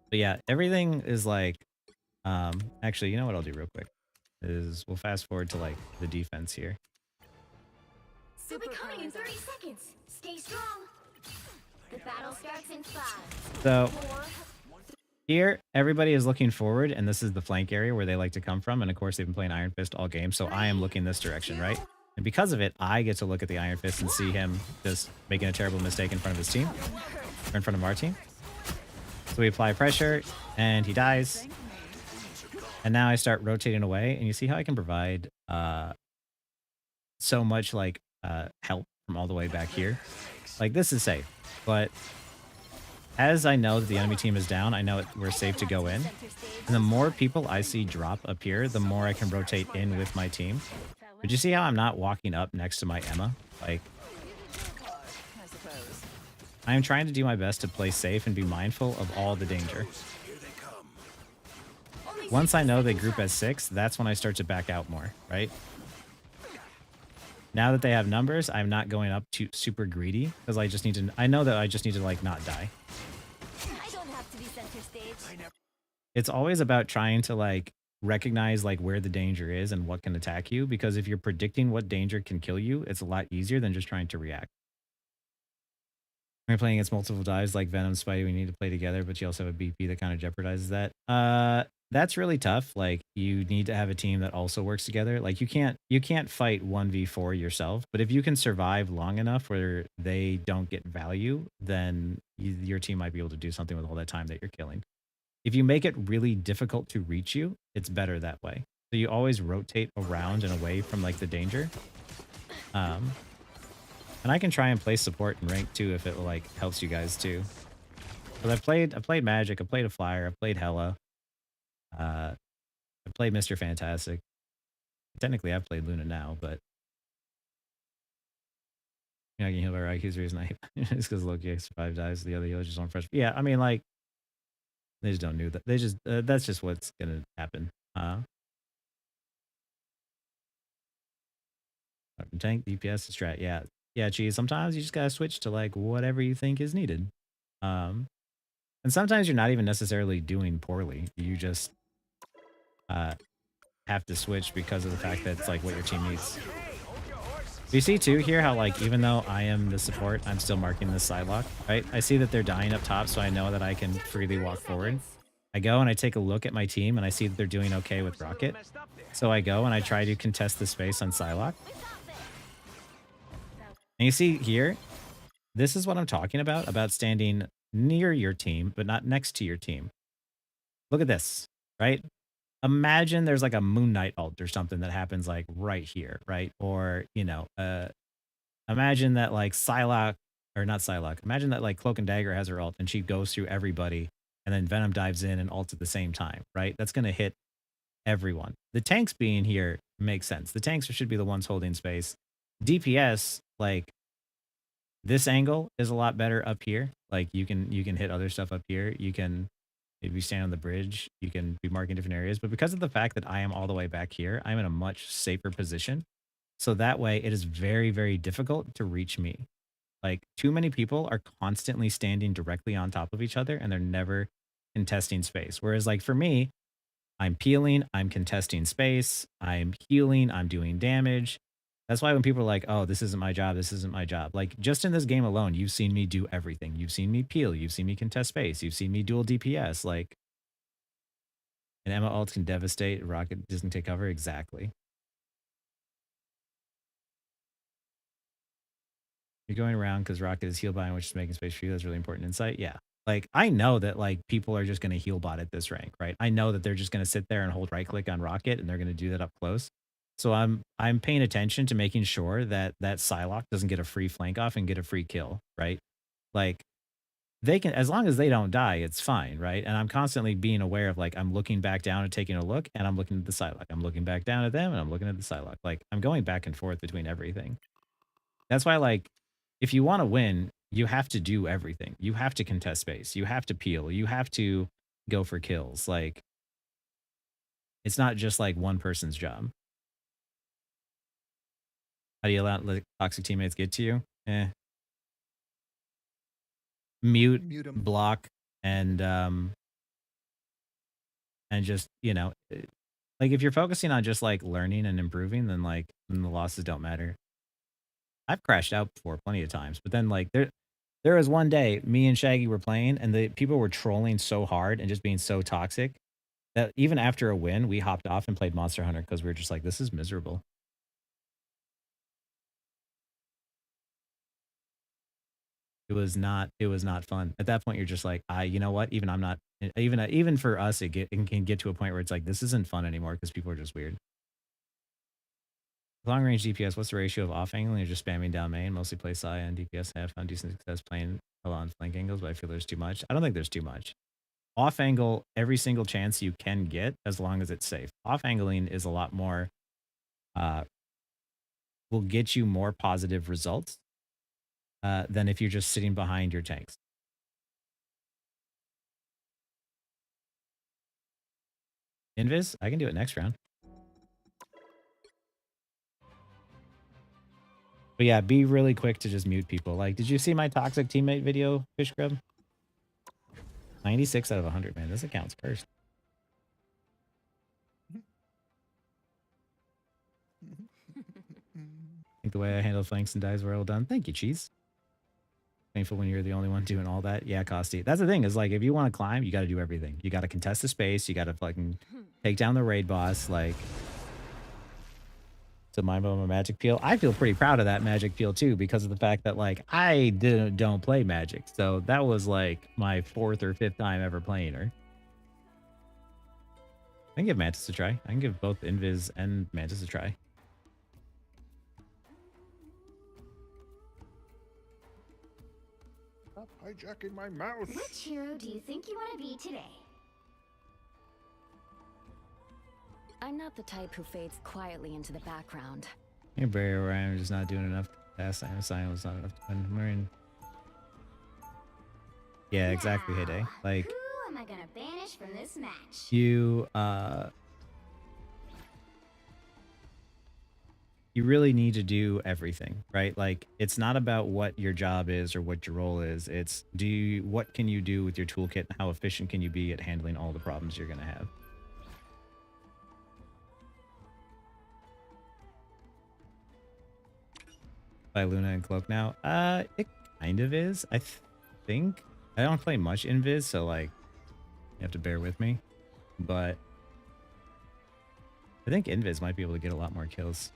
But yeah, everything is like, actually, you know what I'll do real quick is we'll fast forward to like the defense here. They'll be coming in 30 seconds. Stay strong. The battle starts in 5. So 4. here, everybody is looking forward, and this is the flank area where they like to come from. And of course, they've been playing Iron Fist all game, so I am looking this direction, right? And because of it, I get to look at the Iron Fist and see him just making a terrible mistake in front of his team, or in front of our team. So we apply pressure, and he dies. And now I start rotating away, and you see how I can provide so much like help from all the way back here. Like this is safe, but as I know that the enemy team is down, I know we're safe to go in. And the more people I see drop up here, the more I can rotate in with my team. But you see how I'm not walking up next to my Emma? Like, I am trying to do my best to play safe and be mindful of all the danger. Once I know they group as 6, that's when I start to back out more, right? Now that they have numbers, I'm not going up too super greedy because I just need to, I know that I just need to like not die. I don't have to be center stage. It's always about trying to like recognize like where the danger is and what can attack you, because if you're predicting what danger can kill you, it's a lot easier than just trying to react. When you're playing against multiple dives like Venom, Spidey, we need to play together, but you also have a BP that kind of jeopardizes that. That's really tough. Like you need to have a team that also works together. Like you can't fight 1v4 yourself, but if you can survive long enough where they don't get value, then your team might be able to do something with all that time that you're killing. If you make it really difficult to reach you, it's better that way. So you always rotate around and away from like the danger. And I can try and play support and rank too if it like helps you guys too. But I've played Magic, I've played a Flyer, I've played Hela. I played Mr. Fantastic. Technically, I've played Luna now, but you know, I can heal by Raiki's reason I it's because Loki survived dies. The other healers just on fresh. Yeah, I mean, like they just don't know that. They just that's just what's gonna happen. Tank DPS strat. Yeah, geez. Sometimes you just gotta switch to like whatever you think is needed. And sometimes you're not even necessarily doing poorly. You just have to switch because of the fact that it's like what your team needs. You see too here how like even though I am the support, I'm still marking this Psylocke, right? I see that they're dying up top, so I know that I can freely walk forward. I go and I take a look at my team and I see that they're doing okay with Rocket. So I go and I try to contest the space on Psylocke. And you see here, this is what I'm talking about standing near your team, but not next to your team. Look at this, right? Imagine there's like a Moon Knight ult or something that happens like right here, right? Or, you know, imagine that like Psylocke, or not Psylocke, imagine that like Cloak and Dagger has her ult and she goes through everybody and then Venom dives in and ults at the same time, right? That's going to hit everyone. The tanks being here makes sense. The tanks should be the ones holding space. DPS, like this angle is a lot better up here. Like you can hit other stuff up here. You can maybe stand on the bridge. You can be marking different areas. But because of the fact that I am all the way back here, I'm in a much safer position. So that way it is very, very difficult to reach me. Like too many people are constantly standing directly on top of each other and they're never contesting space. Whereas like for me, I'm peeling, I'm contesting space, I'm healing, I'm doing damage. That's why when people are like, oh, this isn't my job, this isn't my job. Like, just in this game alone, you've seen me do everything. You've seen me peel, you've seen me contest space, you've seen me dual DPS. Like, an Emma ult can devastate, Rocket doesn't take cover. Exactly. You're going around because Rocket is heal buying, which is making space for you. That's really important insight. Yeah. Like, I know that like people are just going to heal bot at this rank, right? I know that they're just going to sit there and hold right click on Rocket and they're going to do that up close. So I'm paying attention to making sure that that Psylocke doesn't get a free flank off and get a free kill, right? Like, they can, as long as they don't die, it's fine, right? And I'm constantly being aware of like, I'm looking back down and taking a look and I'm looking at the Psylocke. I'm looking back down at them and I'm looking at the Psylocke. Like, I'm going back and forth between everything. That's why, like, if you want to win, you have to do everything. You have to contest space. You have to peel. You have to go for kills. Like, it's not just like one person's job. How do you let toxic teammates get to you? Mute 'em. Block, and just, you know, like if you're focusing on just like learning and improving, then the losses don't matter. I've crashed out before plenty of times, but then like there was one day me and Shaggy were playing and the people were trolling so hard and just being so toxic that even after a win, we hopped off and played Monster Hunter because we were just like, this is miserable. It was not fun. At that point, you're just like, you know what? Even I'm not, even for us, it can get to a point where it's like, this isn't fun anymore because people are just weird. Long range DPS, what's the ratio of off angling? You're just spamming down main, mostly play Psy and DPS. I have found decent success playing on flank angles, but I feel there's too much. I don't think there's too much. Off angle every single chance you can get as long as it's safe. Off angling is a lot more, will get you more positive results than if you're just sitting behind your tanks. Invis, I can do it next round. But yeah, be really quick to just mute people. Like, did you see my toxic teammate video, Fish Grub? 96 out of 100, man. This account's cursed. I think the way I handled flanks and dives were well done. Thank you, Cheese. Painful when you're the only one doing all that. Yeah, Costi. That's the thing is like, if you want to climb, you got to do everything. You got to contest the space. You got to fucking take down the raid boss. Like, to my magic peel. I feel pretty proud of that magic peel too, because of the fact that like I don't play magic. So that was like my 4th or 5th time ever playing her. I can give Mantis a try. I can give both Invis and Mantis a try. Stop hijacking my mouse. Which hero do you think you want to be today? I'm not the type who fades quietly into the background. Your barrier Ryan is not doing enough. Last time Sion was not enough to win. Marine. Yeah, exactly, Heyday. Like, who am I gonna banish from this match? You really need to do everything, right? Like, it's not about what your job is or what your role is. It's what can you do with your toolkit and how efficient can you be at handling all the problems you're gonna have. By Luna and Cloak now? It kind of is, I think. I don't play much Invis, so like, you have to bear with me. But I think Invis might be able to get a lot more kills.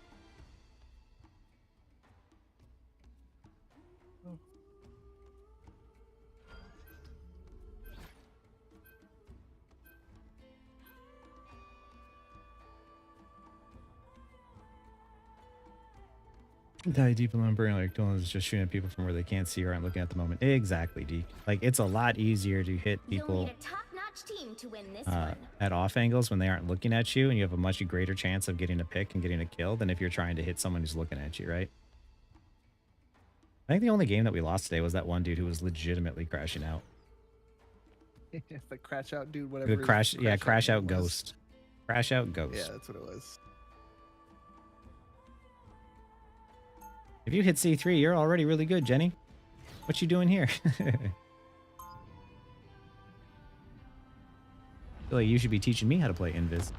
Die deep in lumber, like Dylan is just shooting at people from where they can't see or aren't looking at the moment. Exactly, Deke. Like, it's a lot easier to hit people team to win this one. At off angles when they aren't looking at you, and you have a much greater chance of getting a pick and getting a kill than if you're trying to hit someone who's looking at you, right? I think the only game that we lost today was that one dude who was legitimately crashing out. The crash out dude, whatever. The crash out ghost. Crash out ghost. Yeah, that's what it was. If you hit C3, you're already really good, Jenny. What you doing here? feel like you should be teaching me how to play Invis.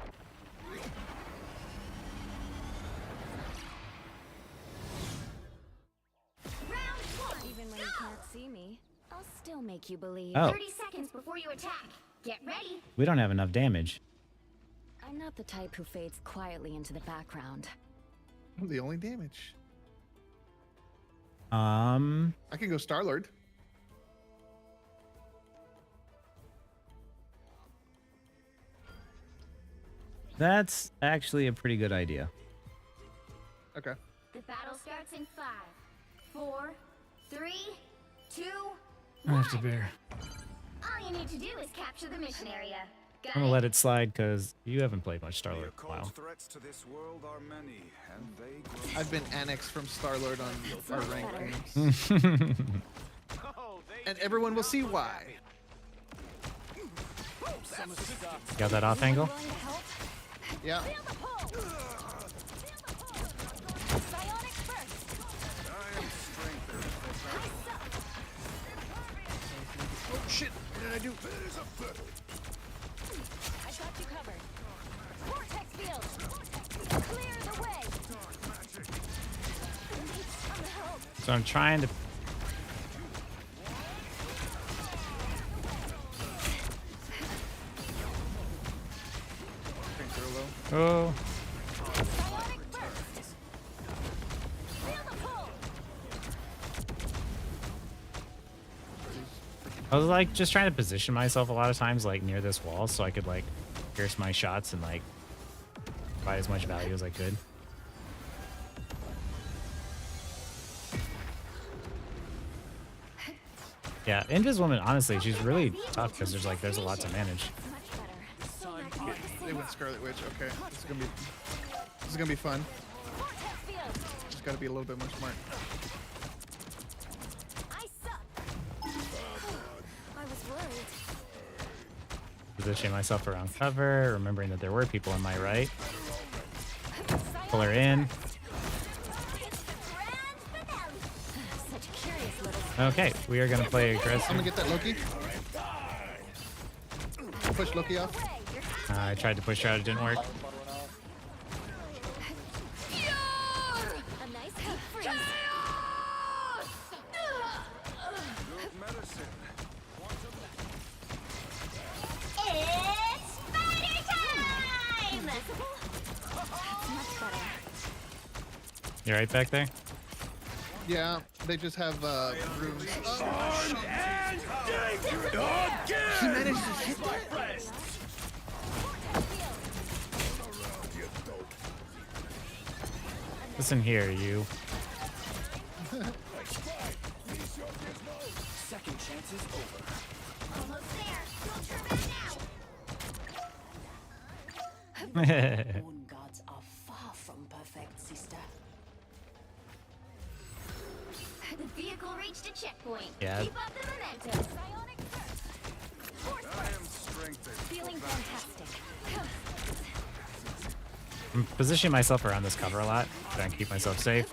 Even when you can't see me, I'll still make you believe. Oh. 30 seconds before you attack. Get ready. We don't have enough damage. I'm not the type who fades quietly into the background. I'm the only damage. I can go Star-Lord. That's actually a pretty good idea. Okay. The battle starts in 5, 4, 3, 2, I have to bear. all you need to do is capture the mission area. Got I'm gonna it? let it slide because you haven't played much Star-Lord in a while. Threats to this world are many, and they grow. I've been annexed from Star-Lord on our ranked games. And everyone will see why. Got that off angle? Yeah. Oh shit! What did I do? I got you covered. Vortex field. Clear the way. Need some help. So I'm trying to. Oh. I was like just trying to position myself a lot of times like near this wall so I could like pierce my shots and like provide as much value as I could. Yeah, Invis woman, honestly, she's really tough because there's a lot to manage. They went Scarlet Witch. Okay, this is gonna be fun. Just gotta be a little bit more smart. I was worried. Positioning myself around cover, remembering that there were people on my right. Pull her in. Such a curious little. Okay, we are gonna play aggressive. I'm gonna get that Loki. Push Loki off. I tried to push her out, it didn't work. A nice deep freeze. It's spider time! Much better. You right back there? Yeah, they just have rooms. He managed to hit that. Listen here, you. Second chance is over. Almost there. Don't turn back now. Moon gods are far from perfect, sister. The vehicle reached a checkpoint. Yeah. Keep up the momentum. I am strengthened. Feeling fantastic. I'm positioning myself around this cover a lot, trying to keep myself safe.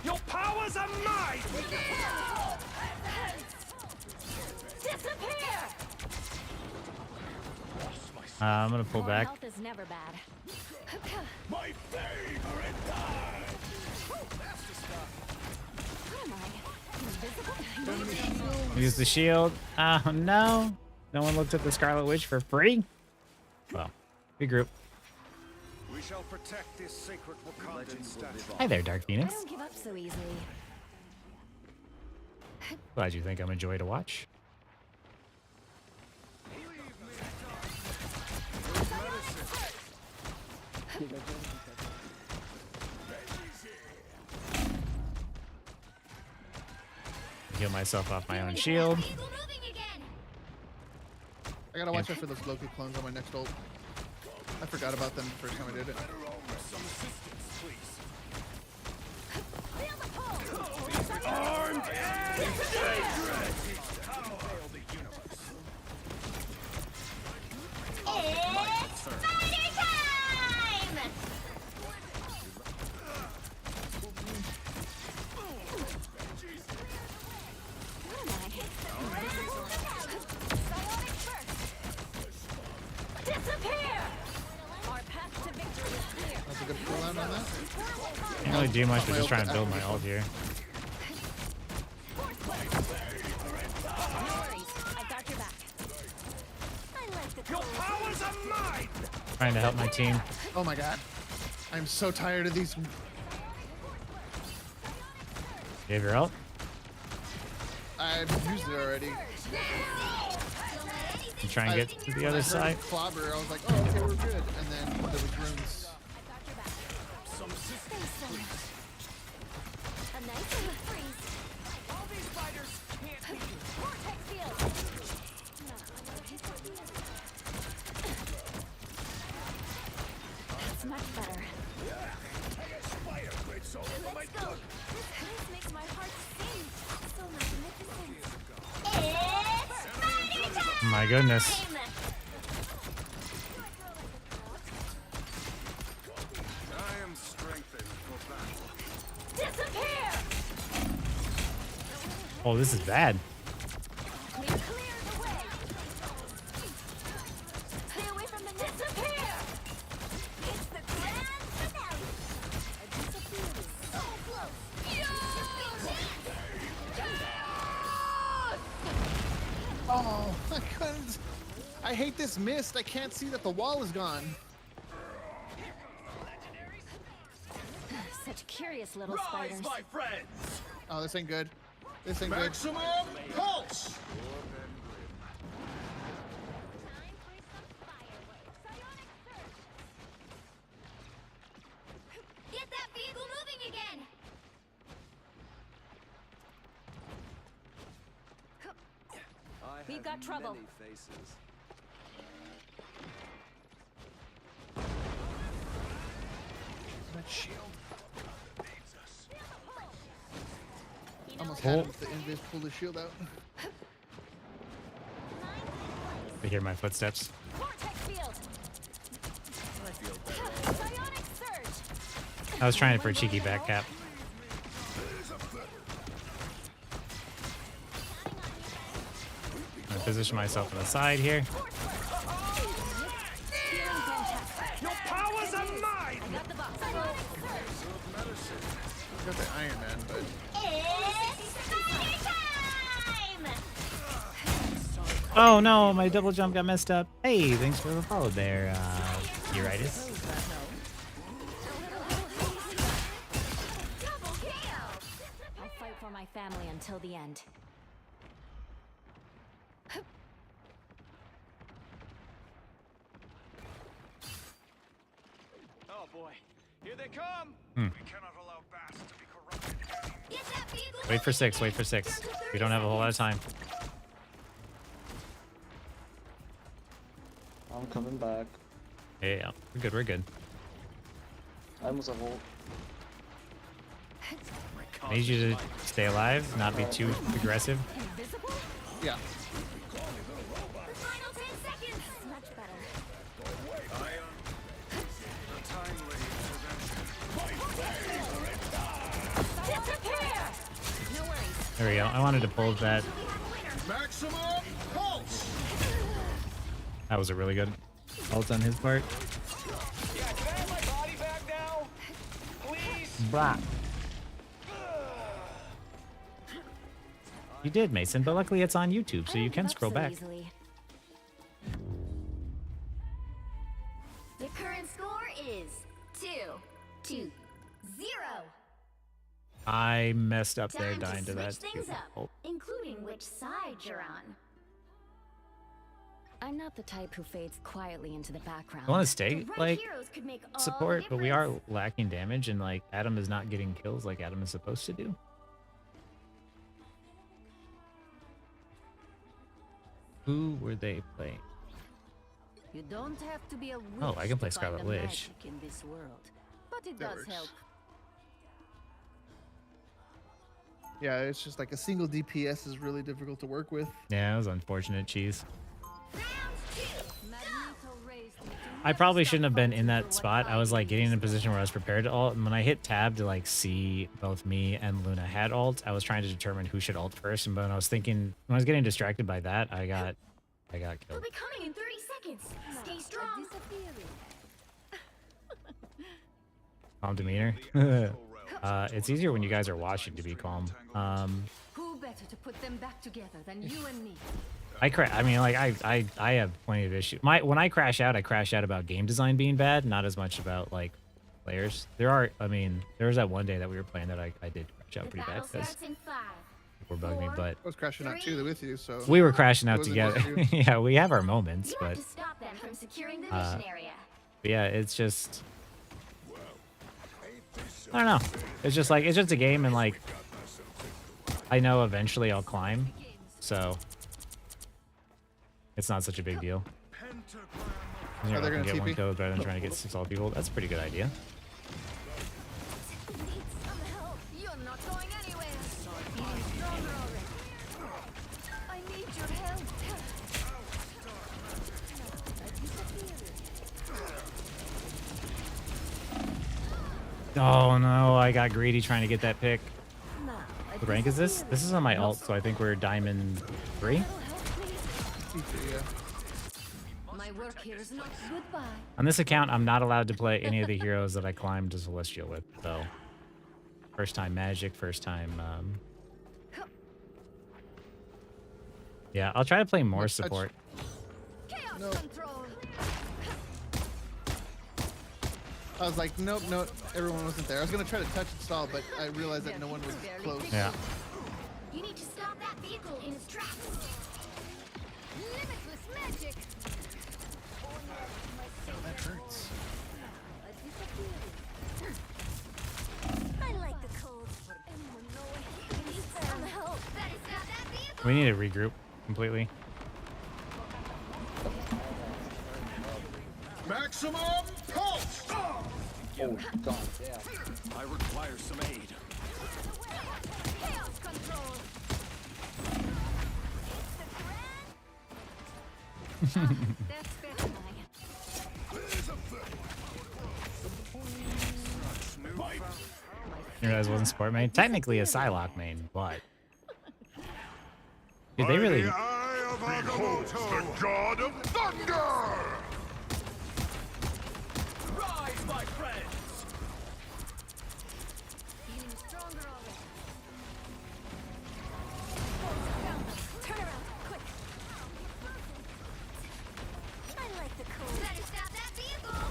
Your powers are mine! Disappear! I'm gonna pull More back. health is never bad. My favorite time! What am I? Invisible? Use the shield. Oh no! No one looked at the Scarlet Witch for free? Well, regroup. We shall protect this sacred Wakandan statue. Hi there, Dark I Phoenix. don't give up so easily. Glad you think I'm a joy to watch. Heal myself off my own shield. I gotta watch out for those Loki clones on my next ult. I forgot about them the first time I did it. Armed and dangerous! It's spider time! What am I? That's a good cooldown on that. Can't really do much, but just trying to build my ult here. Your powers are mine! Trying to help my team. Oh my god. I'm so tired of these. Gave your ult? I've used it already. You try and get to the other side. Clobber, I was like, oh, okay, we're good. And then there was runes. All these fighters can't beat you. Vortex field. That's much better. Let's go. This place makes my heart sing. So magnificent. My goodness. I am strengthened for battle. Disappear! Oh, this is bad. Clear the way. Stay away from the disappear! It's the grand finale. A disappear is so close. Oh, I couldn't. I hate this mist. I can't see that the wall is gone. Such curious little Rise, spiders. my friends! Oh, this ain't good. This ain't good. Maximum pulse! Get that vehicle moving again! We've got trouble. Faces. That shield. Almost Oh. had him with the invis pull the shield out. They hear my footsteps. Vortex field. Psionic surge. I was trying for a cheeky back cap. I'm gonna position myself on the side here. Your powers are mine! Got the box. Got the Iron Man, but Oh no, my double jump got messed up. Hey, thanks for the follow there, Uritis. I'll fight for my family until the end. Oh boy, here they come! Hmm. We cannot allow Bass to be corrupted. Get that vehicle Wait for 6, wait for 6. We don't have a whole lot of time. I'm coming back. Yeah, we're good, we're good. I almost have ult. I need you to stay alive, not be too aggressive. yeah. Final 10 seconds! Much better. Disappear! No worries. There we go. I wanted to pull that. Maximum pulse! That was a really good ult on his part. Yeah, can I have my body back now? Please? Blah. You did, Mason, but luckily it's on YouTube, so you can scroll back. The current score is 2-0. I messed up there Time dying to switch that. things up, ult. including which side you're on. I'm not the type who fades quietly into the background. I want to stay The right like heroes could make all support, the but we are difference. lacking damage, and like Adam is not getting kills like Adam is supposed to do. Who were they playing? You don't have to be a witch Oh, I can play to find Scarlet the Witch. magic in this world, but it That does works. help. Yeah, it's just like a single DPS is really difficult to work with. Yeah, it was unfortunate, cheese. Magneto raised me to I probably shouldn't have been in that spot. I was like getting in a position where I was prepared to ult, and when I hit tab to like see both me and Luna had ult, I was trying to determine who should ult first. And when I was thinking, when I was getting distracted by that, I got They'll killed. be coming in 30 seconds. Stay strong. Calm demeanor. It's easier when you guys are watching to be calm. Who better to put them back together than you and me? I mean, like I have plenty of issues. When I crash out about game design being bad, not as much about like players. There was that one day that we were playing that I did crash out pretty bad because people were bugging me, but I was crashing out too with you, so we were crashing out it wasn't together. just you. Yeah, we have our moments, You but have to stop them from securing the mission area. yeah, it's just I don't know. It's just a game, and like I know eventually I'll climb, so it's not such a big deal. You know, Are they I can gonna get one TP? kill rather than trying to get 6 all people. That's a pretty good idea. You're not going anywhere. Feeling stronger already. I need your help. Oh no, I got greedy trying to get that pick. What rank is this? This is on my ult, so I think we're diamond 3. My work here is not goodbye. On this account, I'm not allowed to play any of the heroes that I climbed to Celestial with, so first time Magic, first time yeah, I'll try to play more support. No. I was like, nope, everyone wasn't there. I was gonna try to touch and stall, but I realized that no one was close. Yeah. You need to stop that vehicle in its tracks. Limitless magic. That hurts. I like the cold. Anyone know where he needs some help? Better stop that vehicle. We need to regroup completely. Maximum pulse! Oh, God, yeah. I require some aid. Chaos control. That's better. You realize it wasn't support main? Technically a Psylocke main, but dude, they really Behold the god of thunder! Rise, my friends! Feeling stronger already. Turn around, quick. I like the cold. Better stop that vehicle.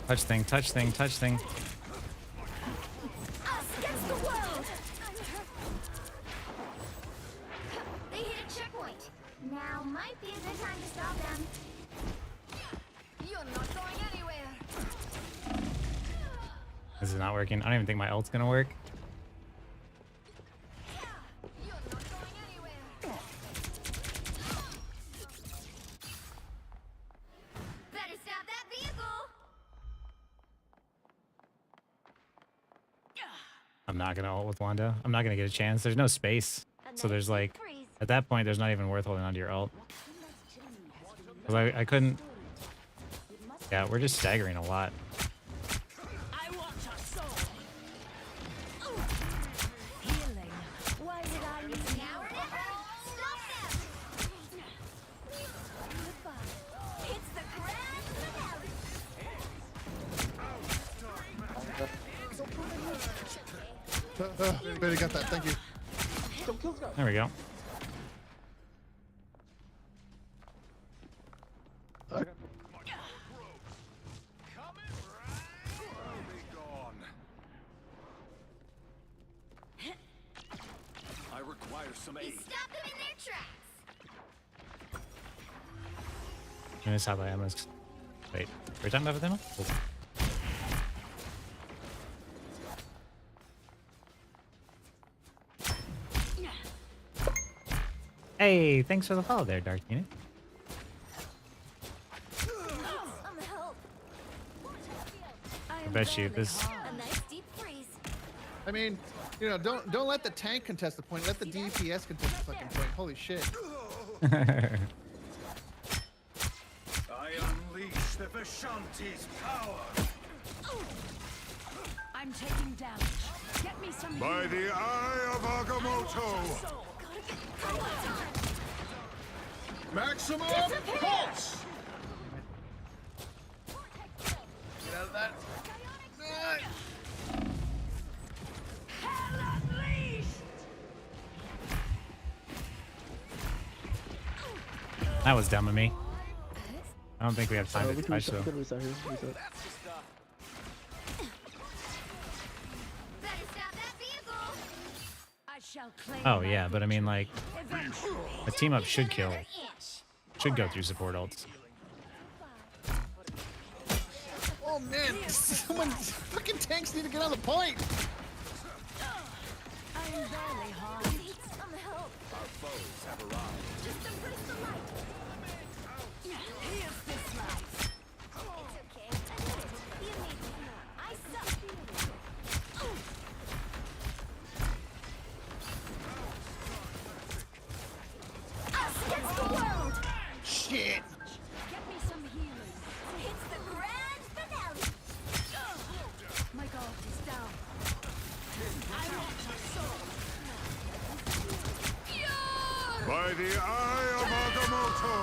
touch thing, touch thing, touch thing. Us against the world. They hit a checkpoint. Now might be a good time to stop them. You're not going anywhere. This is not working. I don't even think my ult's gonna work. You're not going anywhere. Better stop that vehicle. I'm not gonna ult with Wanda. I'm not gonna get a chance. There's no space. So there's like, at that point, there's not even worth holding onto your ult. 'Cause I couldn't. Yeah, we're just staggering a lot. I want your soul. Healing. Why did I need It's now or never. Stop them. Goodbye. It's the grand finale. Better got that, thank you. There we go. I require some You aid. stop them in their tracks. And this how I am. Wait, we're talking about them? Cool. Hey, thanks for the follow there, Dark Unit. Some help. I bet you this. A nice deep freeze. I mean, you know, don't let the tank contest the point. Let the DPS contest the fucking point. Holy shit. I unleash the Vishanti's power! I'm taking damage. Get me some By healing. the eye of Agamotto! Soul. Maximum pulse! Get out of That was dumb of me. I don't think we have time we to can touch reset, though. we can reset here. Reset. Oh yeah, but I mean like a team up should kill. Should go through support ults. Oh man, someone fucking tanks need to get on the point. I'm barely hard. Need some help. Our foes have arrived. Just embrace the light. Here's this light. It's okay. I did it. You need me more. I suck. Us against the world. Shit. Get me some healing. It's the grand finale. My god is down. I want your soul. By the eye of Agamotto!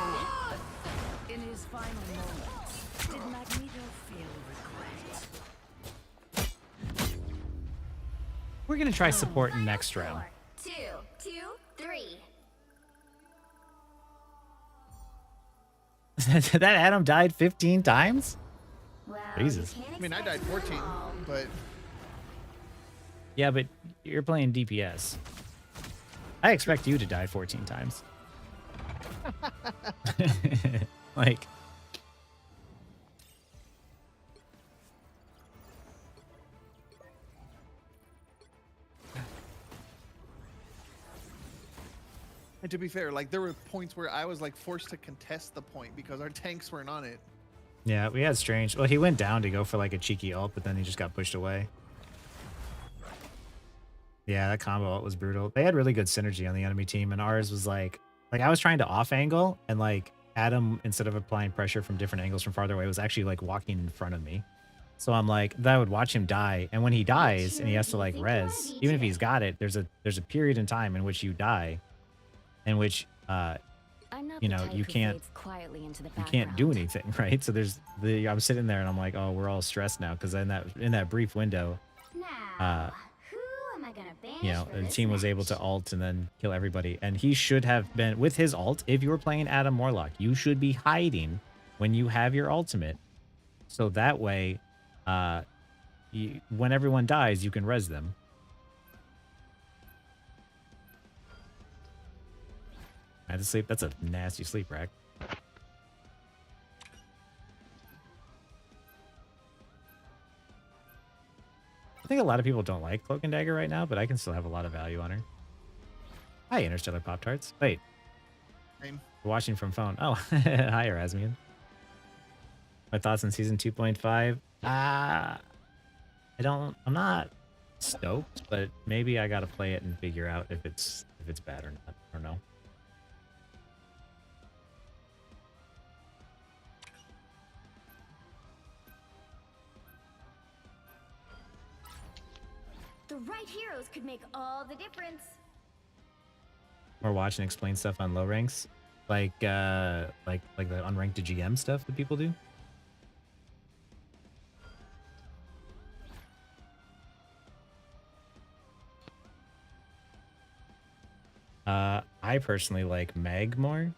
In his final moments, did Magneto feel regret? We're gonna try support in next round. 2, 2, 3. That Adam died 15 times? Well, Jesus. I mean, I died 14, but Yeah, but you're playing DPS. I expect you to die 14 times. Like, and to be fair, like there were points where I was like forced to contest the point because our tanks weren't on it. yeah, we had Strange. Well, he went down to go for like a cheeky ult, but then he just got pushed away. Yeah, that combo ult was brutal. They had really good synergy on the enemy team, and ours was like I was trying to off angle, and like Adam, instead of applying pressure from different angles from farther away, was actually like walking in front of me. So I'm like, that I would watch him die, and when he dies and he has to like res, even if he's got it, there's a period in time in which you die, in which you know you can't do anything, right? So I'm sitting there and I'm like, oh, we're all stressed now because in that brief window, Now, who am I gonna banish you know, for the this team was able to ult and then kill everybody. And he should have been with his ult. If you were playing Adam Warlock, you should be hiding when you have your ultimate, so that way, when everyone dies, you can res them. I had to sleep. That's a nasty sleep rack. I think a lot of people don't like Cloak and Dagger right now, but I can still have a lot of value on her. Hi, Interstellar Pop-Tarts. Wait. Same. We're watching from phone. Oh, hi, Erasmian. My thoughts on season 2.5? I'm not stoked, but maybe I gotta play it and figure out if it's bad or not. I don't know. The right heroes could make all the difference. Or watch and explain stuff on low ranks, like the unranked to GM stuff that people do. I personally like Meg more.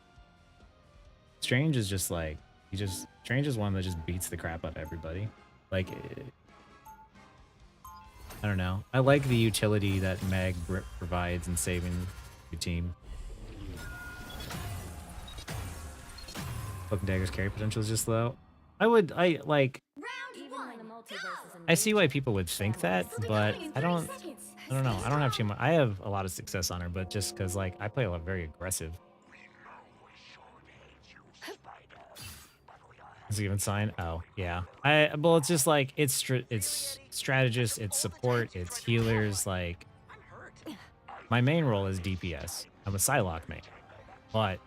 Strange is just like Strange is one that just beats the crap out of everybody. Like, I don't know. I like the utility that Meg provides in saving your team. Cloak and Dagger's carry potential is just low. I see why people would think that, but I don't know. I don't have too much. I have a lot of success on her, but just because like I play a lot very aggressive. Is it even sign? Oh yeah. Well, it's just like it's strategists, it's support, it's healers. Like my main role is DPS. I'm a Psylocke main, but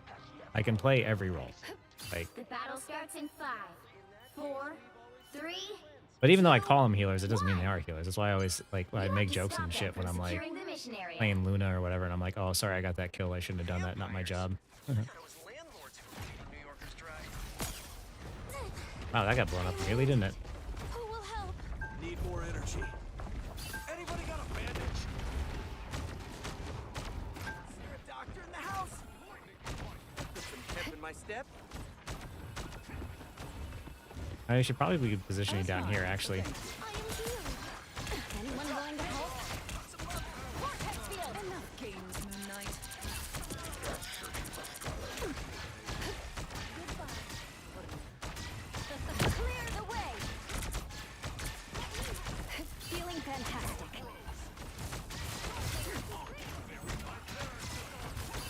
I can play every role. Like, The battle starts in 5, 4, 3. but even though I call them healers, it doesn't mean they are healers. That's why I always I make jokes and shit when I'm like playing Luna or whatever, and I'm like, oh, sorry, I got that kill. I shouldn't have done that. Not my job. Wow, that got blown up really, didn't it? Who will help? Need more energy. Anybody got a bandage? Is there a doctor in the house? Put some pep in my step. I should probably be positioning down here, actually. Anyone willing to help? Vortex field. Enough games, Moon Knight. Clear the way. Feeling fantastic.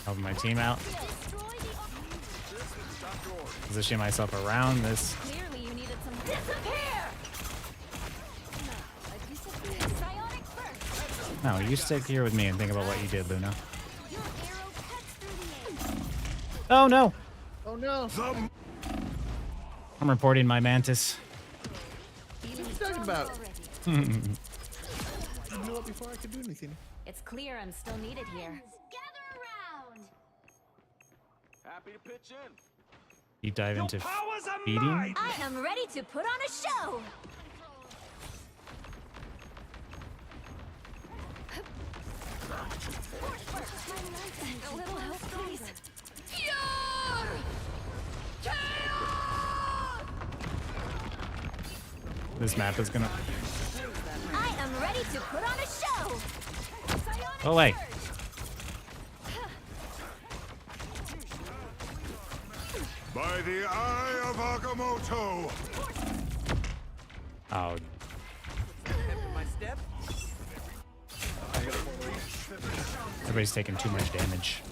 Helping my team out. Position myself around this. Clearly you needed some disappear. Psionic burst. No, you stick here with me and think about what you did, Luna. Your arrow cuts through the air. Oh no! Oh no! I'm reporting my mantis. What are you talking about? Hmm. You blew up before I could do anything. It's clear I'm still needed here. Gather around. Happy to pitch in. Deep dive into powers are feeding. mine. I am ready to put on a show. A little help, please. This map is gonna. I am ready to put on a show. Go away. By the eye of Agamotto! Oh, My step. everybody's taking too much damage.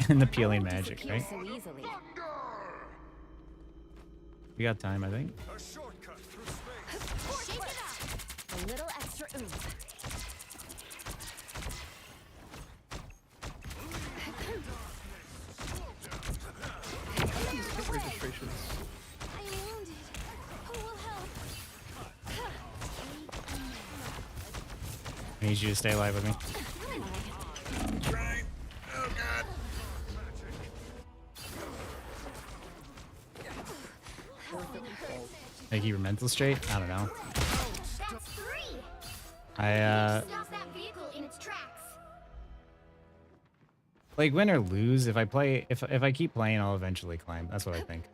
And the peeling magic, right? So easily. We got time, I think. A shortcut through space. Shake it up. A little extra oomph. Registrations. I am wounded. Who will help? I need you to stay alive with me. Trying. Oh god. Like keep your mental straight? I don't know. That's 3. I Stops that vehicle in its tracks. like win or lose, if I keep playing, I'll eventually climb. That's what I think.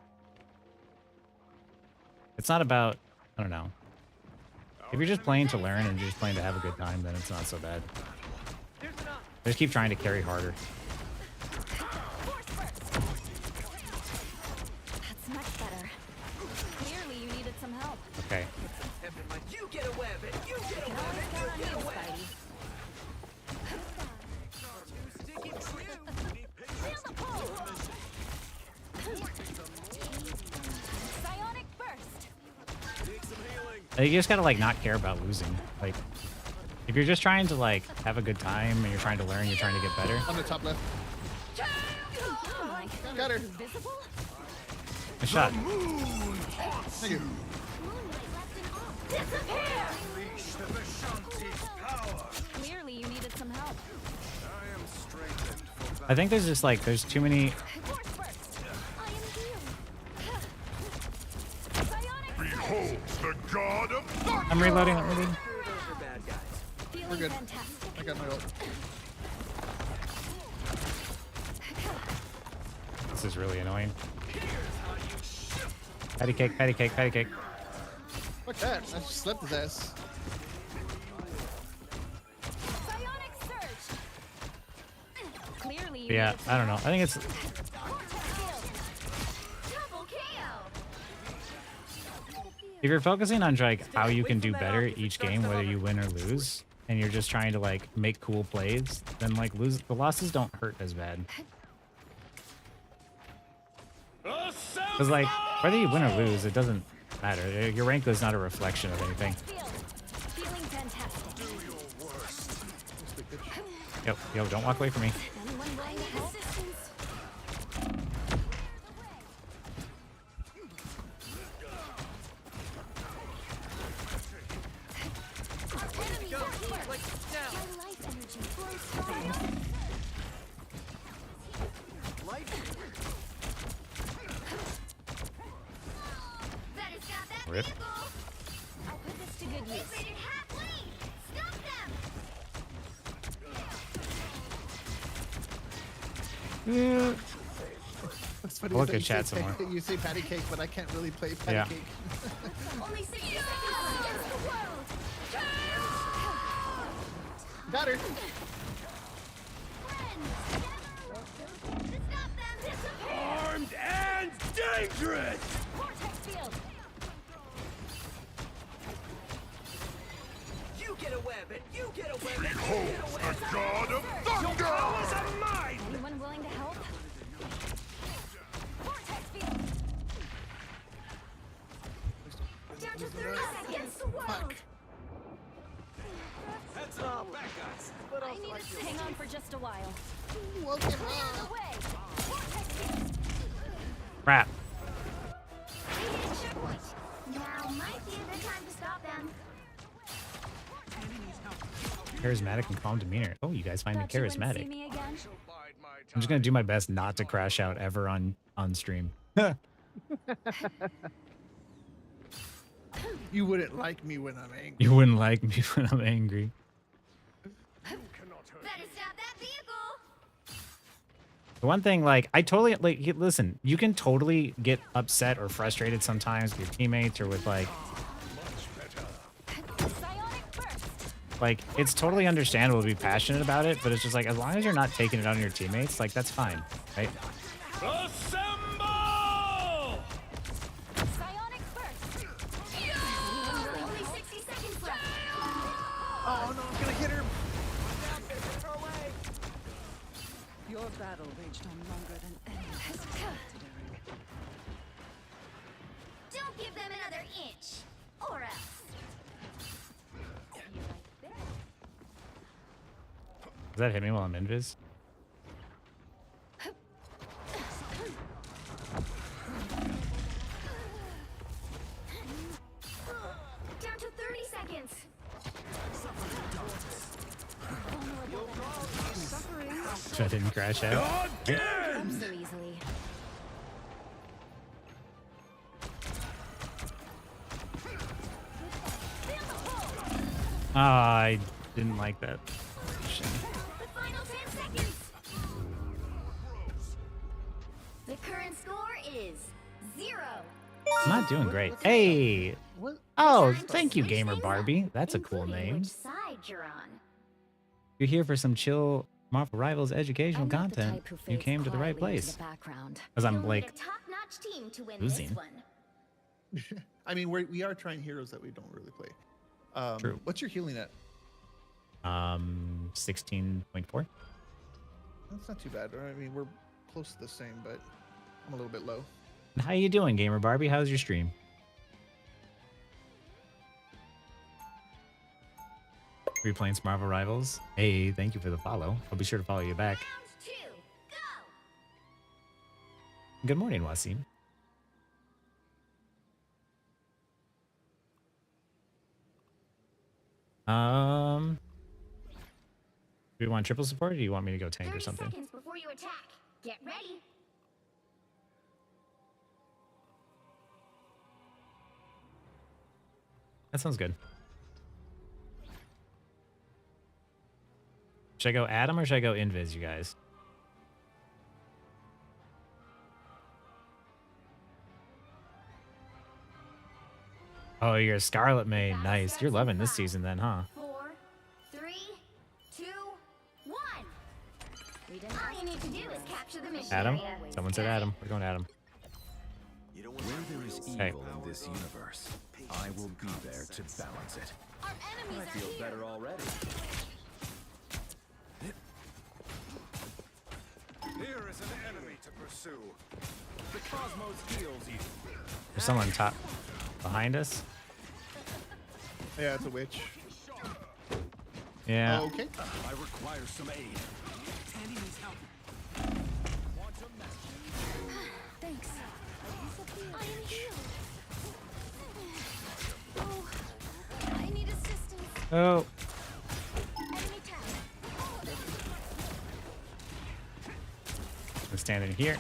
It's not about, I don't know. If you're just playing to learn and you're just playing to have a good time, then it's not so bad. I just keep trying to carry harder. That's much better. Clearly you needed some help. Okay. You get a web and you get a Can web always and count on you you, get a web. Spidey. Feel the pull. Psionic burst. You just gotta like not care about losing. Like, if you're just trying to like have a good time and you're trying to learn, you're trying to get better. On the top left. Oh my God. Got her. Invisible? A shot. Thank you. Disappear! Unleash the Vishanti's power! Clearly you needed some help. I am strengthened for battle. I think there's just like, there's too many. Force burst. I am healed. Psionic Behold the god of darkness! I'm reloading. I'm reloading. feeling We're good. fantastic. I got my ult. This is really annoying. Patty cake, patty cake, patty cake. Fuck that. I just slept his ass. Psionic surge. Clearly you Yeah, needed some I don't know. I think it's Double KO. if you're focusing on like how you can do better each game, whether you win or lose, and you're just trying to like make cool plays, then like the losses don't hurt as bad. Because like whether you win or lose, it doesn't matter. Your rank is not a reflection of anything. feeling fantastic. Yo, don't walk away from me. Anyone willing to help? My life energy flows strong. Betty's got that Rip. vehicle. I'll put this to good They use. traded half lane. Stop them. What's funny I'll is look that at chat some more. you say patty cake, but I can't really play patty Yeah. cake. Only 60 seconds against the world. Got her. Armed and dangerous! Vortex field. You get away with it! You get away with it! Behold the god of Your powers thunder! are mine! Anyone willing to help? Vortex field. Down to 30 seconds. The world. Heads up, bad guys. I need to hang on for just a while. Welcome Clear the way. Vortex field. Crap. We hit checkpoint. Now might be a good time to stop them. Charismatic and calm demeanor. Oh, you guys find me Thought you wouldn't see charismatic. me again? I'm just gonna do my best not to crash out ever on stream. You wouldn't like me when I'm angry. You wouldn't like me when I'm angry. Better stop that vehicle. The one thing, like, I totally, like, listen, you can totally get upset or frustrated sometimes with your teammates or with, like, it's totally understandable to be passionate about it, but it's just like, as long as you're not taking it out on your teammates, like, that's fine, right? Assemble! Psionic burst. Only 60 seconds left. Oh no, I'm gonna hit her. Your battle raged on longer than any of us expected, Eric. Don't give them another inch, or else. Does that hit me while I'm invis? Down to 30 seconds. So I didn't crash out. So easily. I didn't like that. The final 10 seconds. The current score is 0. I'm not doing great. Hey! Oh, thank you, Gamer Barbie. That's a cool name. Which side you're on? You're here for some chill Marvel Rivals educational I'm not the content. type who You fades came to the right quietly into place. the background. Because I'm You'll need like a top-notch team to win losing. this one. I mean, we are trying heroes that we don't really play. True. What's your healing at? 16.4. That's not too bad. I mean, we're close to the same, but I'm a little bit low. How you doing, Gamer Barbie? How's your stream? Are you playing some Marvel Rivals? Hey, thank you for the follow. I'll be sure to follow you back. Round 2, go! Good morning, Wasim. Do you want triple support or do you want me to go tank 30 or something? seconds before you attack. Get ready. That sounds good. Should I go Adam or should I go Invis, you guys? Oh, you're a Scarlet main. Nice. You're loving this season then, huh? 4, 3, 2, 1. All you need to do is capture the mission Adam? area. Someone said Adam. We're going Adam. Where there is Hey. evil in this universe, I will be there to balance it. Our enemies I are feel here. better already. Here is an enemy to pursue. The cosmos heals you. There's someone top behind us. Yeah, it's a witch. Yeah. Oh, okay. I require some aid. Tandy needs help. Thanks. I am healed. Oh, I need assistance. Oh. Enemy tag. I'm standing here.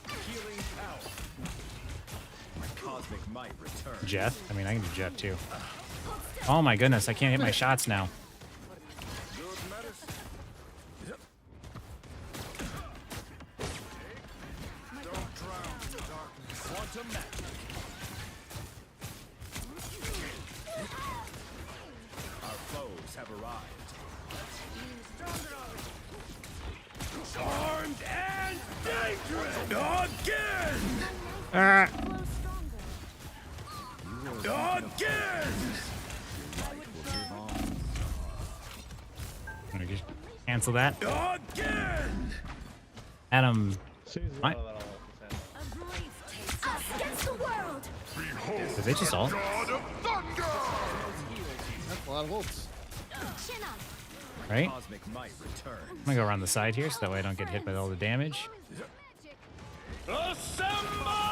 Healing power. My cosmic might return. Jeff. I mean, I can do Jeff too. Oh my goodness, I can't hit my shots now. Ah. Again! I'm gonna just cancel that. Again! Adam. Us against the world. Did they just ult? That's a lot of ults. Chin up. Right? Cosmic might return. I'm gonna go around the side here so that way I don't get hit by all the damage. Assemble!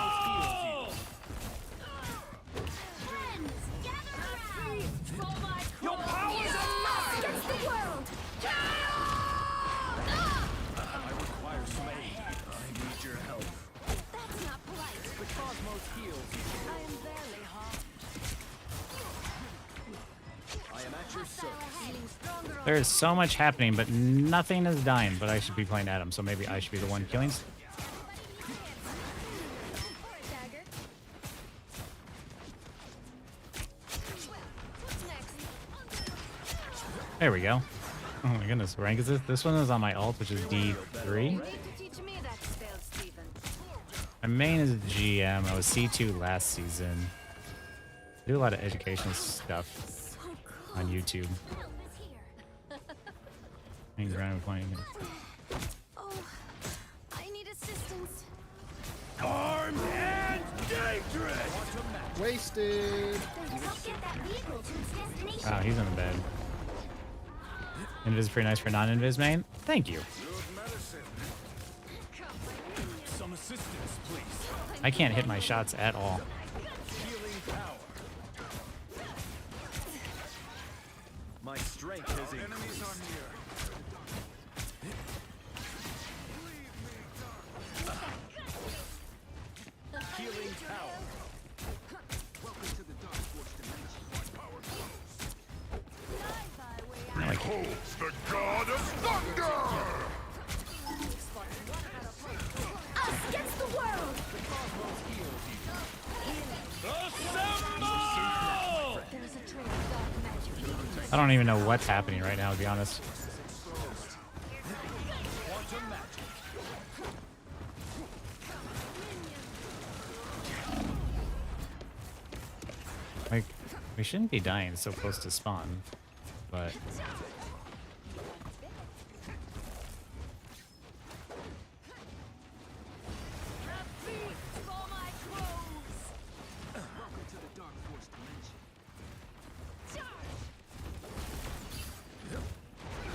Your powers are Against the world. I require some aid. I need your help. That's not polite. The cosmos heals. I am barely harmed. I am at your service. Feeling stronger. There is so much happening, but nothing is dying. But I should be playing Adam, so maybe I should be the one killing. There we go. Oh my goodness, what rank is this? This one is on my ult, which is D3. Need to teach me that spell, Stephen. My main is GM. I was C2 last season. I do a lot of educational stuff on YouTube. Hanging around and playing. Oh, I need assistance. armed and dangerous! Wasted. Help get that vehicle to its destination. Wow, he's in the bed. Invis is pretty nice for non-invis main. Thank you. Some assistance, please. I can't hit my shots at all. Healing power. My strength has increased. Healing power. Welcome to the Dark Force dimension. The god of thunder! Us against the world. Assemble! There's a trail of dark magic. I don't even know what's happening right now, to be honest. Quantum magic. Like, we shouldn't be dying so close to spawn, but Welcome to the Dark Force dimension.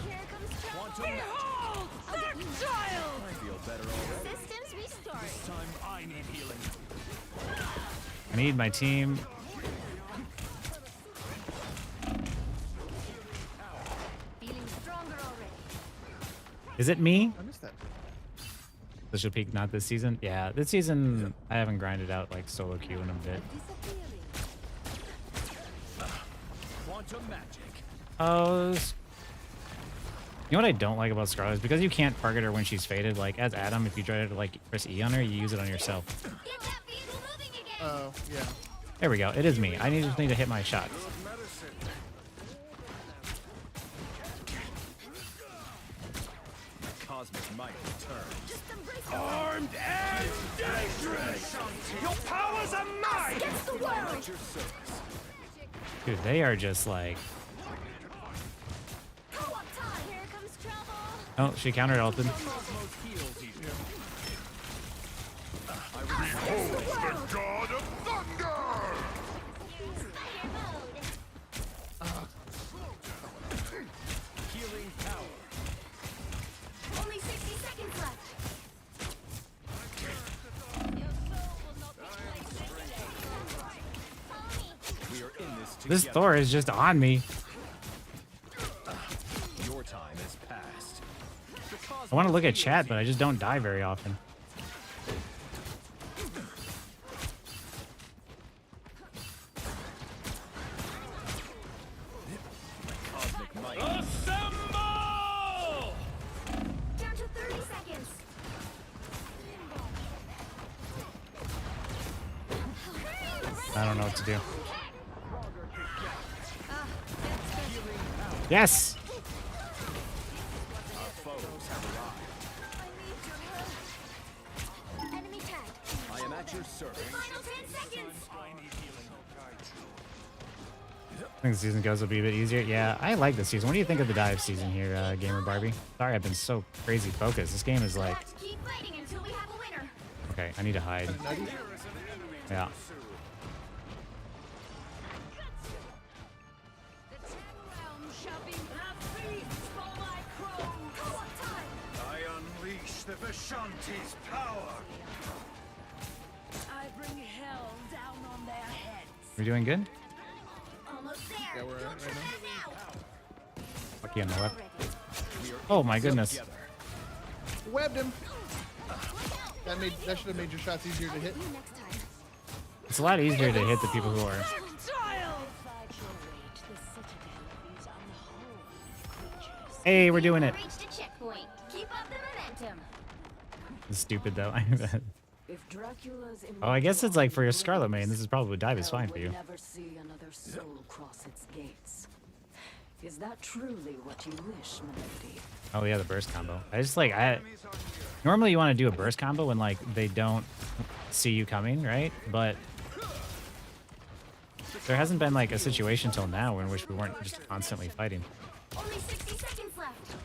Here comes trouble. Quantum magic. That child! I feel better already. Systems restart. This time I need healing. I need my team. Feeling stronger already. Is it me? I missed that. Social Peak not this season? Yeah, this season I haven't grinded out like solo queue in a bit. Quantum magic. Oh, you know what I don't like about Scarlet is because you can't target her when she's faded. Like as Adam, if you try to like press E on her, you use it on yourself. Oh, yeah. There we go. It is me. I just need to hit my shots. Cosmic might return. Armed and dangerous! Your powers are mine! Against the world. At your service. Dude, they are just like. Co-op time. Here comes trouble. Oh, she countered ulted. Cosmos heals you. Behold the god of thunder! Healing power. Only 60 seconds left. We are in this together. This Thor is just on me. Your time has passed. I want to look at chat, but I just don't die very often. Cosmic might. Assemble! Down to 30 seconds. I don't know what to do. Yes! Our foes have arrived. Enemy tag. I am at your service. Final 10 seconds. I think the season goes will be a bit easier. Yeah, I like this season. What do you think of the dive season here, Gamer Barbie? Sorry, I've been so crazy focused. This game is like... Keep fighting until we have a winner. Okay, I need to hide. Yeah. I unleash the Vishanti's power. I bring hell down on their heads. We doing good? Almost there. Yeah, we're right now. Lucky on the left. Oh my goodness. Webbed him. That should have made your shots easier to hit. It's a lot easier to hit the people who are... Hey, we're doing it. Reached a checkpoint. Keep up the momentum. It's stupid though. If Dracula's Oh, I guess it's like for your Scarlet Main, this is probably dive is fine for you. never see another soul cross its gates. Is that truly what you wish, Milady? Oh yeah, the burst combo. I just like normally you want to do a burst combo when like they don't see you coming, right? But there hasn't been like a situation till now in which we weren't just constantly fighting. Only 60 seconds left.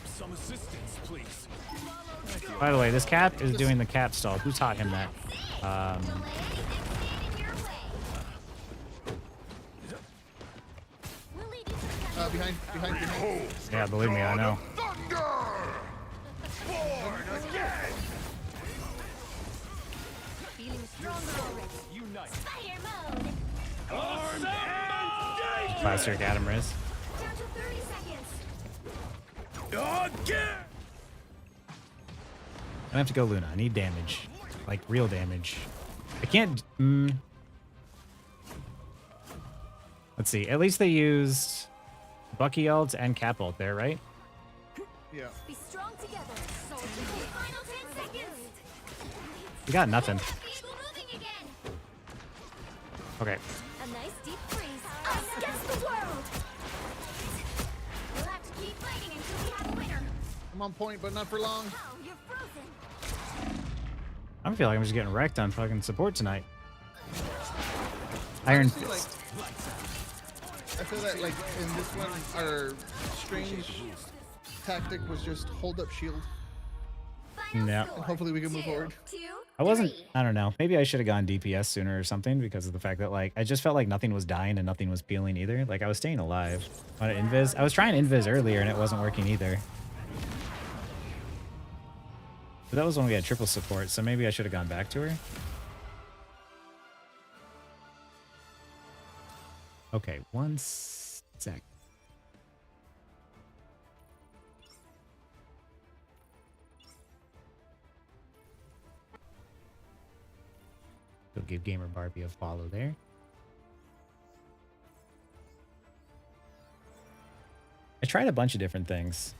Some assistance, please. By the way, this cap is doing the cap stall. Who taught him that? Behind. Yeah, believe me, I know. Feeling stronger already. Unite. Fire mode. Armed and Classic Adam Riz. Down to 30 seconds. Again. I have to go Luna. I need damage. Like real damage. I can't... Let's see. At least they used Bucky ult and Cap ult there, right? Yeah. Be strong together. Soldier. Final 10 seconds. We got nothing. Moving again. Okay. A nice deep freeze. Us against the world. We'll have to keep fighting until we have a winner. I'm on point, but not for long. Oh, you're frozen. I feel like I'm just getting wrecked on fucking support tonight. Iron Honestly, Fist. I feel that like in this one, our strange tactic was just hold up shield. Yeah. And hopefully we can move forward. I wasn't, I don't know. Maybe I should have gone DPS sooner or something because of the fact that like, I just felt like nothing was dying and nothing was peeling either. Like I was staying alive. On Invis, I was trying Invis earlier and it wasn't working either. But that was when we had triple support, so maybe I should have gone back to her. Okay, 1 sec. We'll give Gamer Barbie a follow there. I tried a bunch of different things.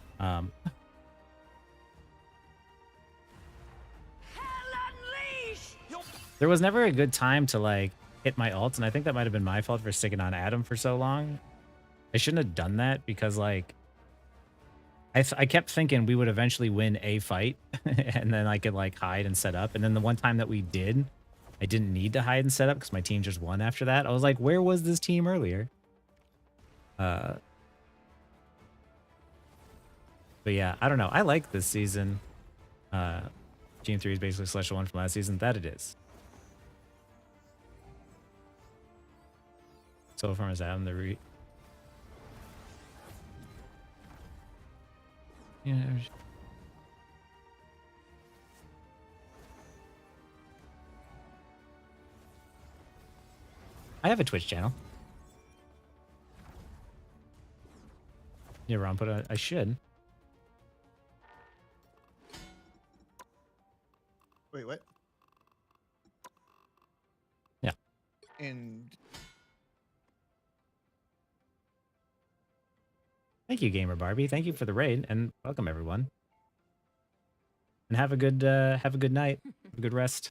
There was never a good time to like hit my ult, and I think that might have been my fault for sticking on Adam for so long. I shouldn't have done that because like I kept thinking we would eventually win a fight and then I could like hide and set up. And then the one time that we did, I didn't need to hide and set up because my team just won after that. I was like, where was this team earlier? But yeah, I don't know. I like this season. Team 3 is basically Celestial 1 from last season. That it is. So far as Adam the yeah. I have a Twitch channel. Yeah, Ron, I should. Wait, what? Yeah. And thank you, Gamer Barbie. Thank you for the raid, and welcome everyone. And have a good night. Have a good rest.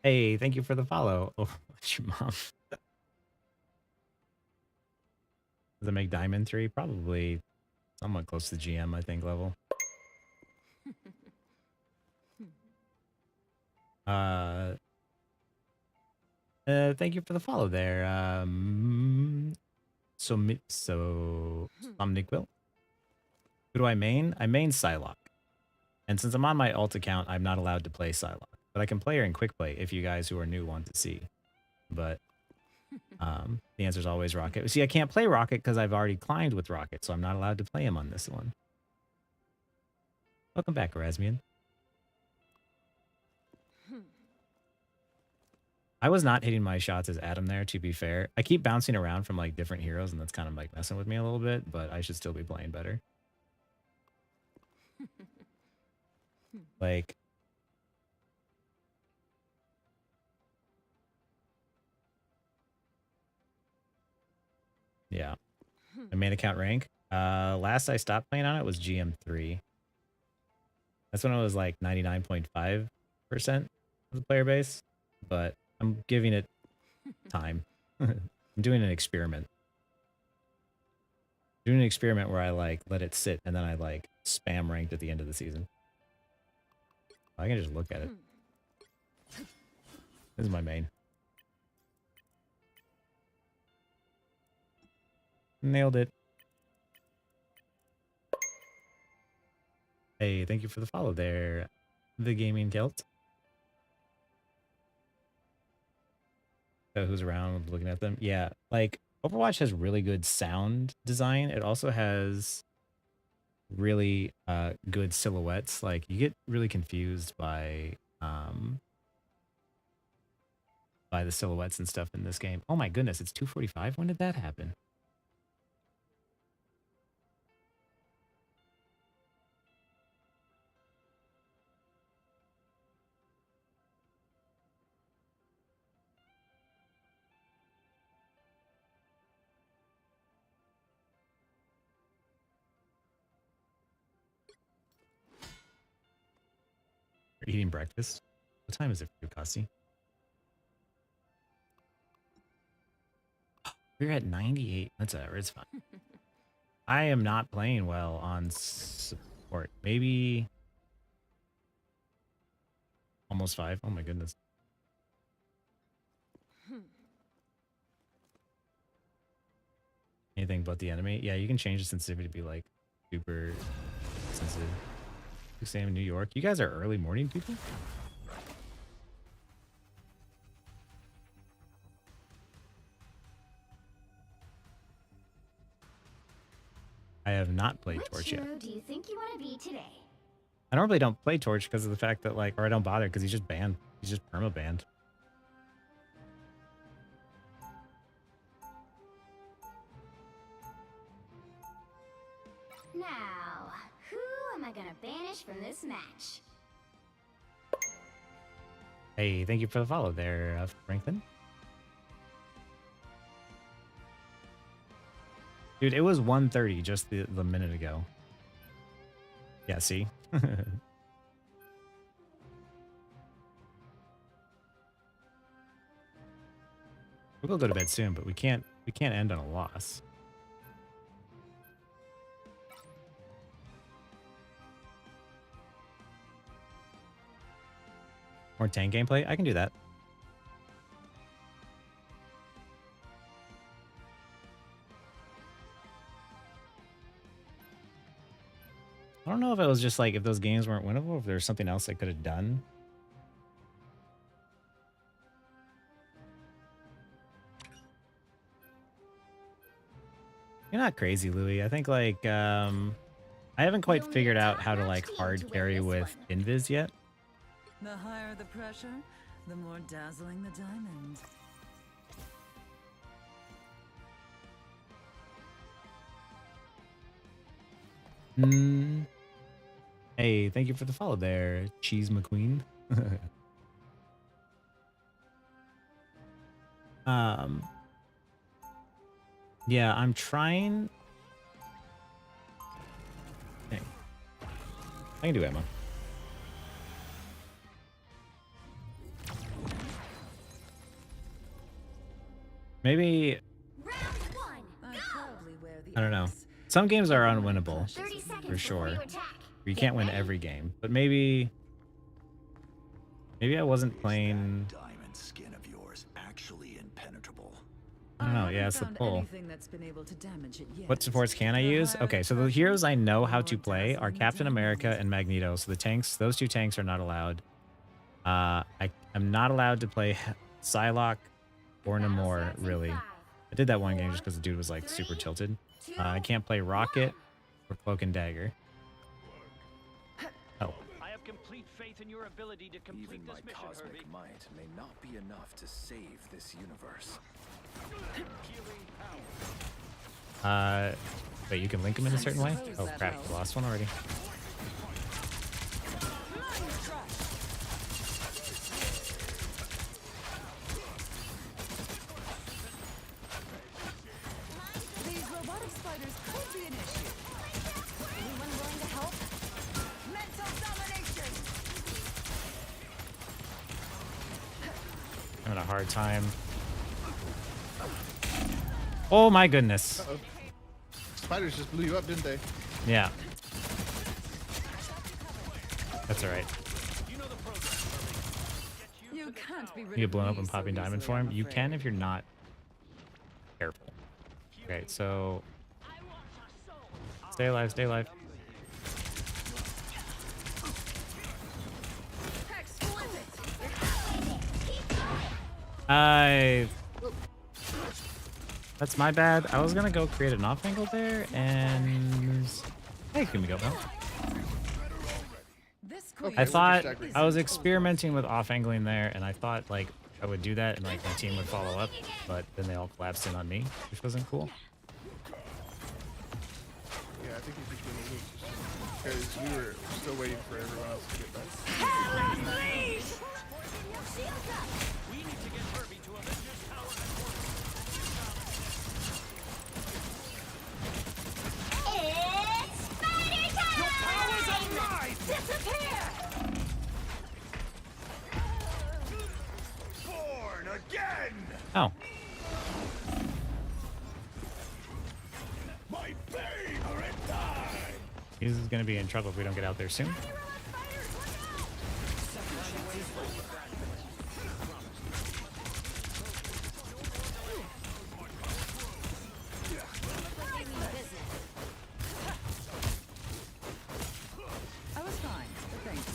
Hey, thank you for the follow. Oh, what's your mom? Does it make Diamond 3? Probably somewhat close to GM, I think, level. Thank you for the follow there. Somniquil. Who do I main? I main Psylocke. And since I'm on my alt account, I'm not allowed to play Psylocke. But I can play her in quick play if you guys who are new want to see. But the answer is always Rocket. See, I can't play Rocket because I've already climbed with Rocket, so I'm not allowed to play him on this one. Welcome back, Erasmian. I was not hitting my shots as Adam there, to be fair. I keep bouncing around from like different heroes, and that's kind of like messing with me a little bit, but I should still be playing better. Like, yeah. My main account rank. Last I stopped playing on it was GM3. That's when it was like 99.5% of the player base, but I'm giving it time. I'm doing an experiment. Doing an experiment where I like let it sit and then I like spam ranked at the end of the season. I can just look at it. This is my main. Nailed it. Hey, thank you for the follow there, The Gaming Tilt. Who's around looking at them? Yeah, like Overwatch has really good sound design. It also has really good silhouettes. Like you get really confused by the silhouettes and stuff in this game. Oh my goodness, it's 2:45. When did that happen? You're eating breakfast? What time is it for you, Kasi? We're at 98. That's whatever. It's fine. I am not playing well on support. Maybe almost 5. Oh my goodness. Anything but the enemy? Yeah, you can change the sensitivity to be like super sensitive. 6 a.m. in New York. You guys are early morning people? I have not played Torch yet. Which hero do you think you want to be today? I normally don't play Torch because of the fact that like, or I don't bother because he's just banned. He's just perma banned. Now, who am I gonna banish from this match? Hey, thank you for the follow there, Franklin. Dude, it was 1:30 just the minute ago. Yeah, see? We'll go to bed soon, but we can't end on a loss. More tank gameplay? I can do that. I don't know if it was just like if those games weren't winnable, if there's something else I could have done. You're not crazy, Louis. I think like I haven't quite figured out how to like hard carry with invis yet. The higher the pressure, the more dazzling the diamond. Hey, thank you for the follow there, Cheese McQueen. Yeah, I'm trying. Dang. I can do ammo. Maybe, I don't know. Some games are unwinnable, for sure. You can't win every game, but maybe I wasn't playing. Diamond skin of yours actually impenetrable. I don't know. Yeah, it's the pull. Anything that's been able to damage it yet. What supports can I use? Okay, so the heroes I know how to play are Captain America and Magneto. So the tanks, those two tanks are not allowed. I'm not allowed to play Psylocke or Namor, really. I did that one game just because the dude was like super tilted. I can't play Rocket or Cloak and Dagger. Oh. I have complete faith in your ability to complete Even this my mission, cosmic Herbie. might may not be enough to save this universe. Wait, you can link them in a certain way? Oh crap, I lost one already. These robotic spiders could be an issue. Anyone willing to help? Mental domination! Having a hard time. Oh my goodness. Uh-oh. Spiders just blew you up, didn't they? Yeah. That's alright. You can't be You get blown up when popping diamond form. You can if you're not careful. Okay, so stay alive, stay alive. That's my bad. I was gonna go create an off angle there, and hey, can we go now? I thought I was experimenting with off angling there, and I thought like I would do that, and like my team would follow up, but then they all collapsed in on me, which wasn't cool. Yeah, I think you just went a loop because we were still waiting for everyone else to get back. We need to get Herbie to Avengers Tower It's spider time! Your powers are mine! Disappear! Born again! Oh. My favorite time! He's gonna be in trouble if we don't get out there soon. I was fine, but thank you.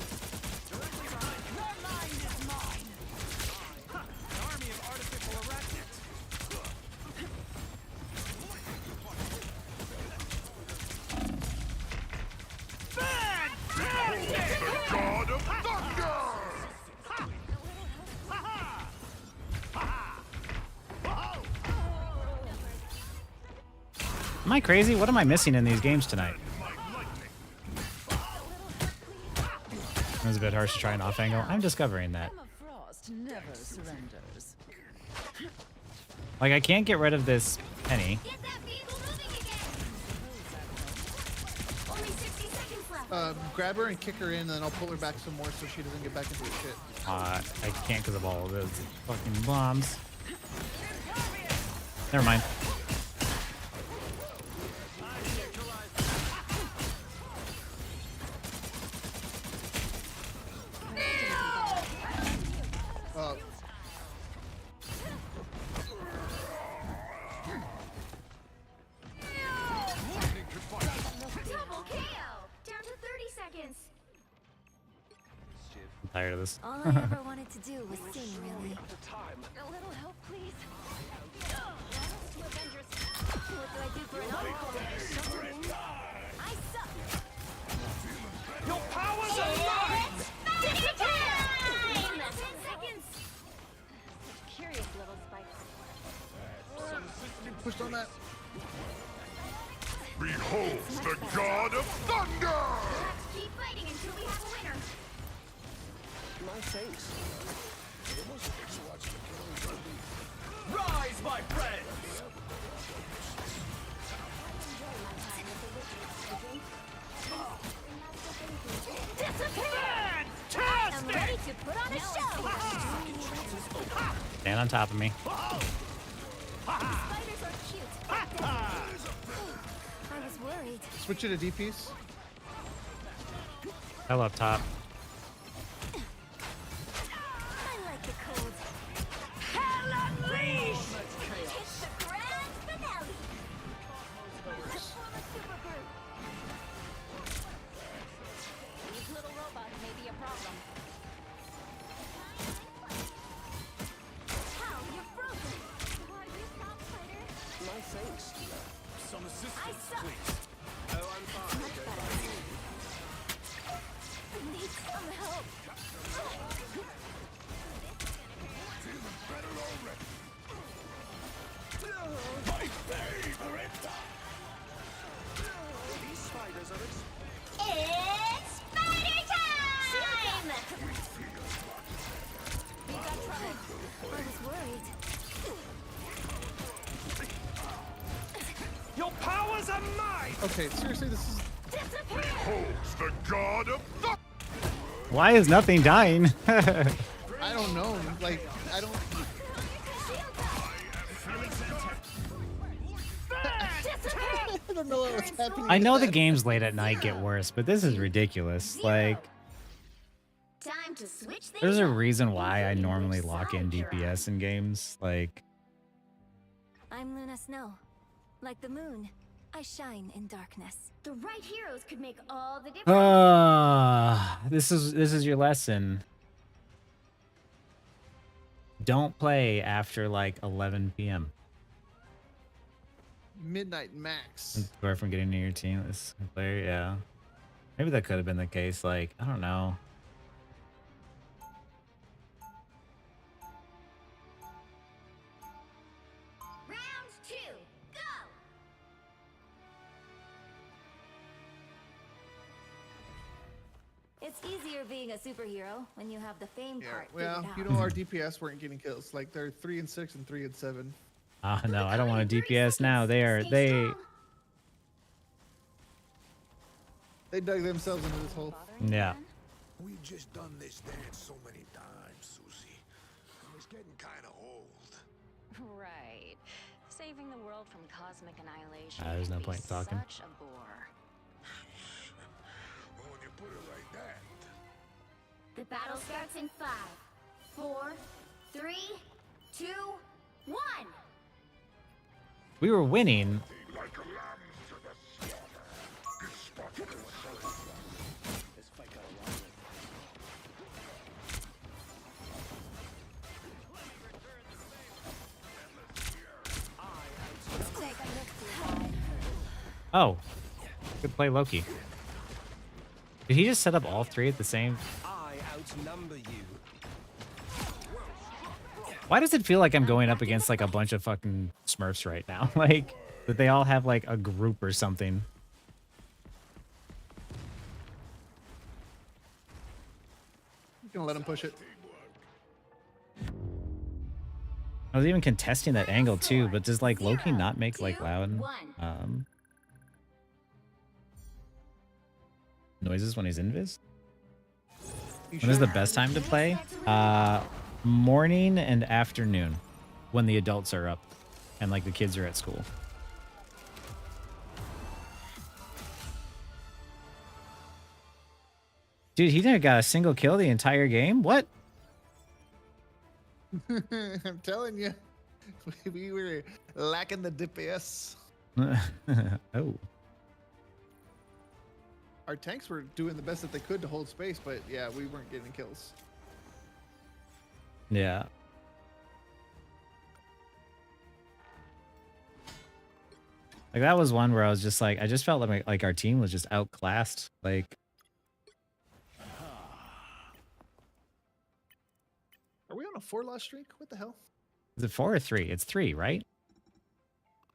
Your mind is mine! An army of artificial arachnids. The God of Thunder! Am I crazy? What am I missing in these games tonight? It was a bit harsh to try an off angle. I'm discovering that. Frost never surrenders. Like, I can't get rid of this penny. Grab her and kick her in, and then I'll pull her back some more so she doesn't get back into the shit. I can't because of all of those fucking bombs. Never mind. Double KO! Down to 30 seconds. I'm tired of this. All I ever wanted to do was sing, really. A little help, please. What do I do for an encore? I suck. Your powers are mine! Spider time! 10 seconds. Curious little spikes. Pushed on that. Behold the God of Thunder! Let's keep fighting until we have a winner. My face. Rise, my friends! Put on a show! Stand on top of me. Spiders are cute. I was worried. Switch it to DPs. Hell up top. I like the cold. Hell unleashed! It's the grand finale. These little robots may be a problem. How? You're frozen. Are you stop, Spider? No thanks. Some assistance, suck. please. Oh, I'm fine. Much better. I need some help. My favorite. These spiders are It's spider time! We got trouble. I was worried. Your powers are mine! Okay, seriously, this is. Beholds the god of thunder. Why is nothing dying? I don't know. Like, I don't. I don't know what's happening. I know with the that. games late at night get worse, but this is ridiculous. Like, Time to switch things there's a up. reason why I normally lock in DPS in games. Like, I'm Luna Snow. Like the moon, I shine in darkness. The right heroes could make all the difference. this is your lesson. Don't play after like 11 p.m. Midnight Max. Or from getting near your team. This player, yeah. Maybe that could have been the case. Like, I don't know. Round 2, go! It's easier being a superhero when you have the fame Yeah, part well, figured you out. know our DPS weren't getting kills. Like they're 3 and 6 and 3 and 7. No, I don't want a DPS now. They dug themselves into this hole. yeah. We've just done this dance so many times, Susie. It's getting kind of old. Right. Saving the world from cosmic annihilation. There's no can be point in talking. Such a bore. Well, when you put it like that. The battle starts in 5, 4, 3, 2, 1. We were winning. Like a lamb to the slaughter. This spot is This fight got a lot Oh, good play, Loki. Did he just set up all three at the same? I outnumber you. Why does it feel like I'm going up against like a bunch of fucking Smurfs right now? Like that they all have like a group or something. You gonna let him push it? I was even contesting that angle too, but does like Loki not make like loud noises when he's invis? When is the best time to play? Morning and afternoon, when the adults are up and like the kids are at school. Dude, he didn't got a single kill the entire game? What? I'm telling you, we were lacking the DPS. Oh. Our tanks were doing the best that they could to hold space, but yeah, we weren't getting kills. Yeah. Like that was one where I was just like, I just felt like our team was just outclassed. Like, Are we on a 4-loss streak? What the hell? is it 4 or 3? It's 3, right?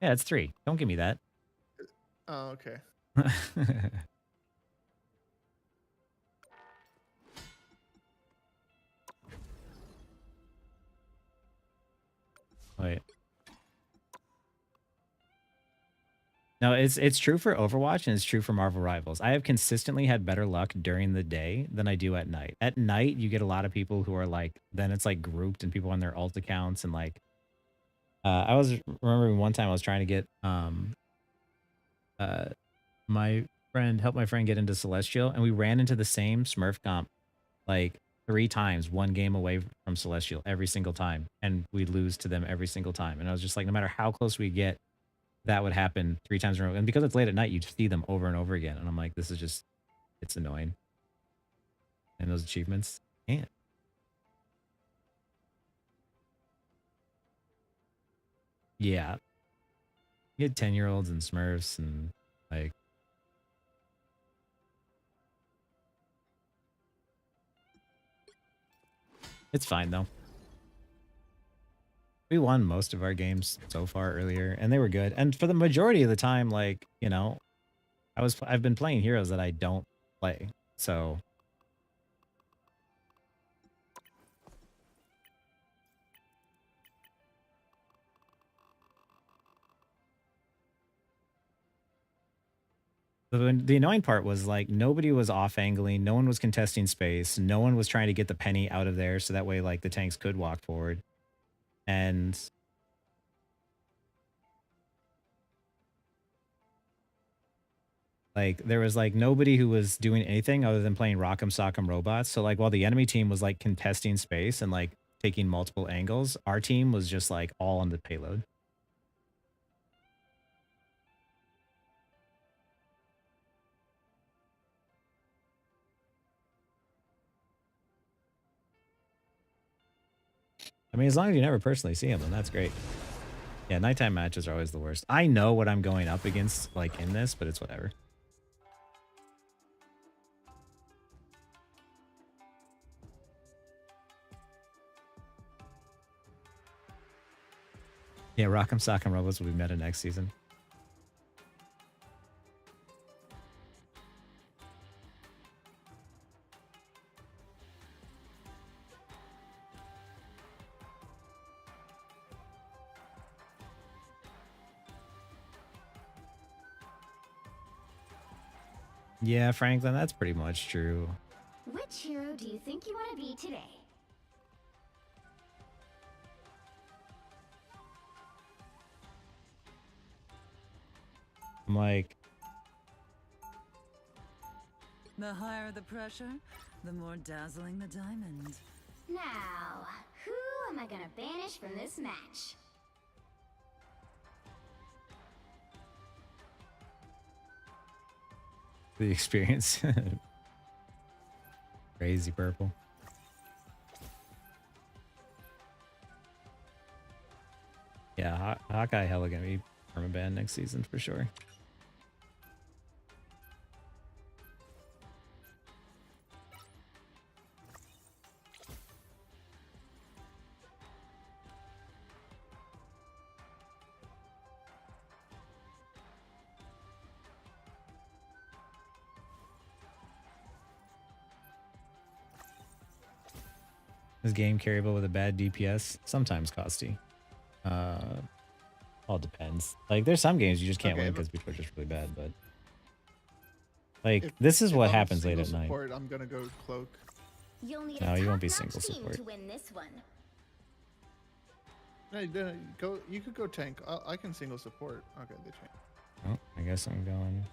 Yeah, it's 3. Don't give me that. Oh, okay. Wait. No, it's true for Overwatch and it's true for Marvel Rivals. I have consistently had better luck during the day than I do at night. At night, you get a lot of people who are like, then it's like grouped and people on their alt accounts and like, I was remembering one time I was trying to get uh help my friend get into Celestial, and we ran into the same Smurf comp like 3 times, one game away from Celestial every single time, and we'd lose to them every single time. And I was just like, no matter how close we get, that would happen 3 times in a row. And because it's late at night, you see them over and over again. And I'm like, this is just, it's annoying. And those achievements, can't. Yeah. You get 10-year-olds and Smurfs and like, it's fine though. We won most of our games so far earlier, and they were good. And for the majority of the time, like, you know, I've been playing heroes that I don't play. So the annoying part was like nobody was off angling, no one was contesting space, no one was trying to get the penny out of there so that way like the tanks could walk forward. And like there was like nobody who was doing anything other than playing Rock'em Sock'em Robots. So like while the enemy team was like contesting space and like taking multiple angles, our team was just like all on the payload. I mean, as long as you never personally see them, then that's great. Yeah, nighttime matches are always the worst. I know what I'm going up against, like, in this, but it's whatever. Yeah, Rock'em Sock'em Robots will be meta next season. Yeah, Franklin, that's pretty much true. Which hero do you think you want to be today? I'm like, The higher the pressure, the more dazzling the diamond. Now, who am I gonna banish from this match? the experience. Crazy purple. Yeah, Hawkeye hella gonna be permaban next season for sure. Is game carryable with a bad DPS? Sometimes costy. All depends. Like there's some games you just can't win because people are just really bad, but like this is what happens late at night. Support, I'm gonna go cloak. You'll need No, a you won't be top-notch single team support. to win this one. No, go. You could go tank. I can single support. Okay, they changed. Oh, I guess I'm going.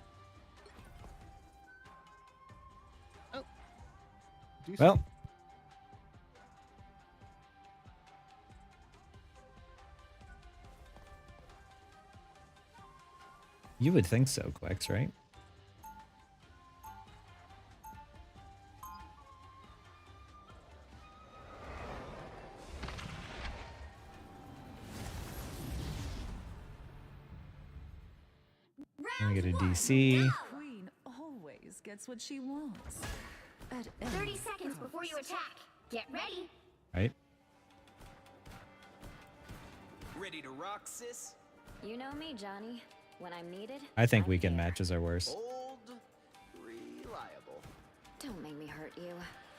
Oh. Decent. Well. You would think so, Quex, right? Let me get a DC. Queen always gets what she wants. At 30 seconds before you attack. Get ready. Right? Ready to rock, sis? You know me, Johnny. When I'm needed, I think weekend matches are worse. Old, reliable. don't make me hurt you.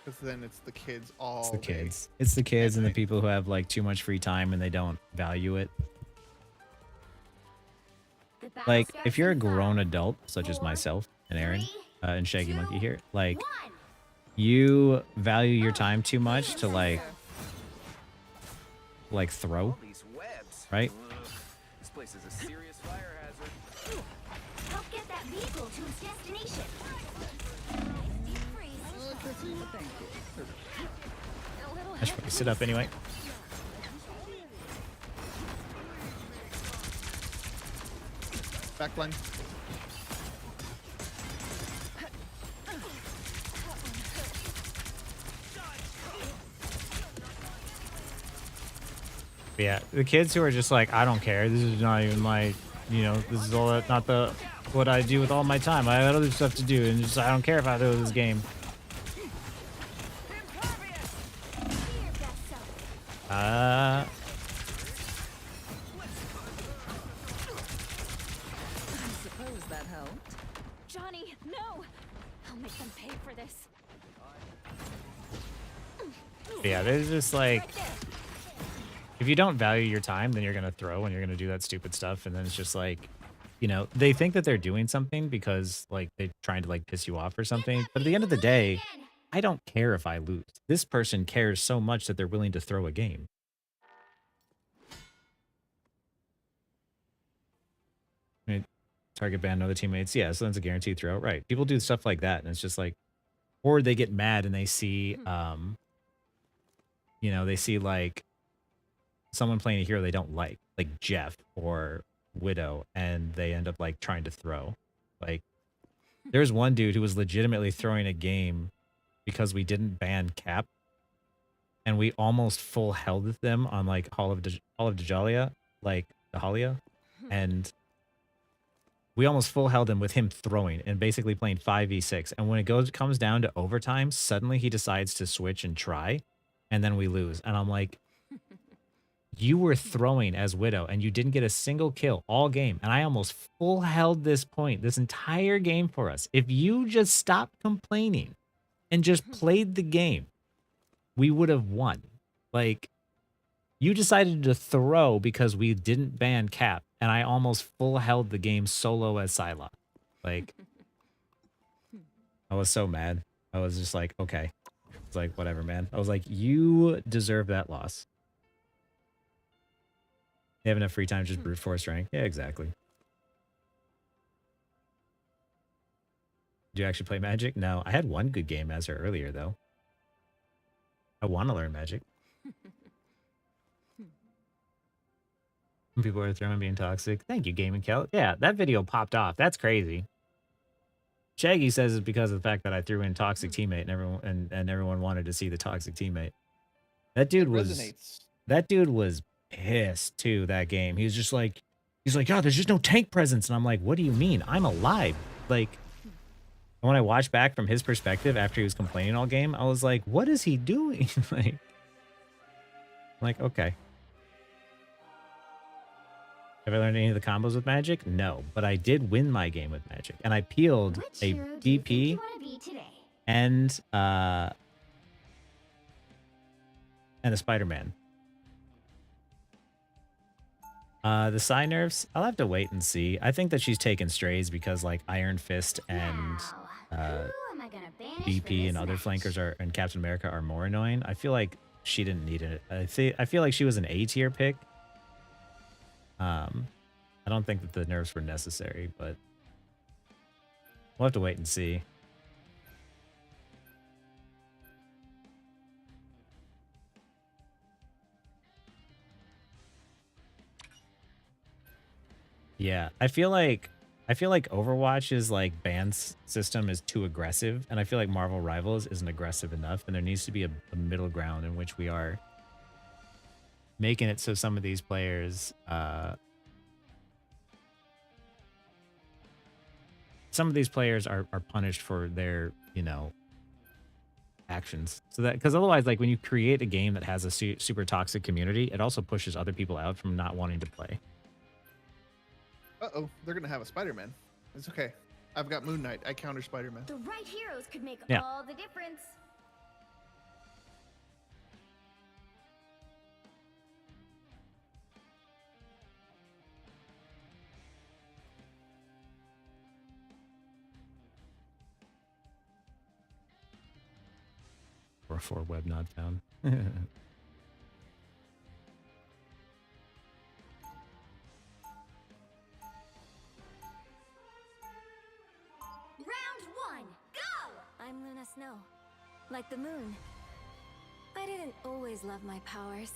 Because then it's the kids all It's the day. kids. It's the kids and the people who have like too much free time and they don't value it. Like, if you're a grown adult, such as myself and Aaron and Shaggy Monkey here, like, you value your time too much to like throw, right? This place is a serious fire hazard. Help get that vehicle to its destination. I should probably sit up anyway. Backline. Yeah, the kids who are just like, I don't care. This is not even my, you know, this is all not the what I do with all my time. I have other stuff to do, and just I don't care if I do this game. I suppose that helped. Johnny, no! I'll make them pay for this. Yeah, there's just like, if you don't value your time, then you're gonna throw and you're gonna do that stupid stuff, and then it's just like, you know, they think that they're doing something because like they're trying to like piss you off or something. But at the end of the day, I don't care if I lose. This person cares so much that they're willing to throw a game. I mean, target ban other teammates. Yeah, so that's a guaranteed throw. Right. People do stuff like that, and it's just like, or they get mad and they see, you know, they see like someone playing a hero they don't like Jeff or Widow, and they end up like trying to throw. Like, there's one dude who was legitimately throwing a game because we didn't ban Cap, and we almost full held them on like Hall of Dahlia, like Dahlia, and we almost full held him with him throwing and basically playing 5v6. And when it comes down to overtime, suddenly he decides to switch and try, and then we lose. And I'm like, you were throwing as Widow and you didn't get a single kill all game. And I almost full held this point, this entire game for us. If you just stopped complaining and just played the game, we would have won. Like, you decided to throw because we didn't ban Cap, and I almost full held the game solo as Psylocke. Like, I was so mad. I was just like, okay. It's like, whatever, man. I was like, you deserve that loss. You have enough free time to just brute force rank. Yeah, exactly. Do you actually play Magic? No, I had one good game as her earlier, though. I want to learn Magic. People are throwing being toxic. Thank you, Gaming Kel. Yeah, that video popped off. That's crazy. Shaggy says it's because of the fact that I threw in toxic teammate and everyone wanted to see the toxic teammate. That dude was pissed too that game. He was just like, he's like, yeah, there's just no tank presence. And I'm like, what do you mean? I'm alive. Like, when I watched back from his perspective after he was complaining all game, I was like, what is he doing? like, okay. Have I learned any of the combos with Magic? No, but I did win my game with Magic, and I peeled a DP and a Spider-Man. The Psy nerfs, I'll have to wait and see. I think that she's taken strays because like Iron Fist and BP and other flankers and Captain America are more annoying. I feel like she didn't need it. I feel like she was an A tier pick. I don't think that the nerfs were necessary, but we'll have to wait and see. Yeah, I feel like Overwatch's like ban system is too aggressive, and I feel like Marvel Rivals isn't aggressive enough, and there needs to be a middle ground in which we are making it so some of these players are punished for their, you know, actions. So that, because otherwise, like when you create a game that has a super toxic community, it also pushes other people out from not wanting to play. Uh-oh, they're gonna have a Spider-Man. It's okay. I've got Moon Knight. I counter Spider-Man. The right heroes could make Yeah. all the difference. 4 web not found. Round 1, go! I'm Luna Snow. Like the moon. I didn't always love my powers,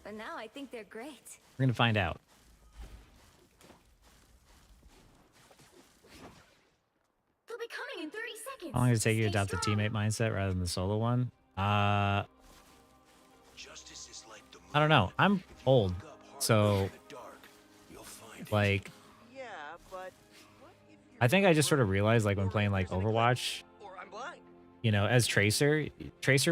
but now I think they're great. We're gonna find out. They'll be coming in 30 seconds. How long does it take you to adopt the teammate mindset rather than the solo one? I don't know. I'm old, so like, I think I just sort of realized like when playing like Overwatch, you know, as Tracer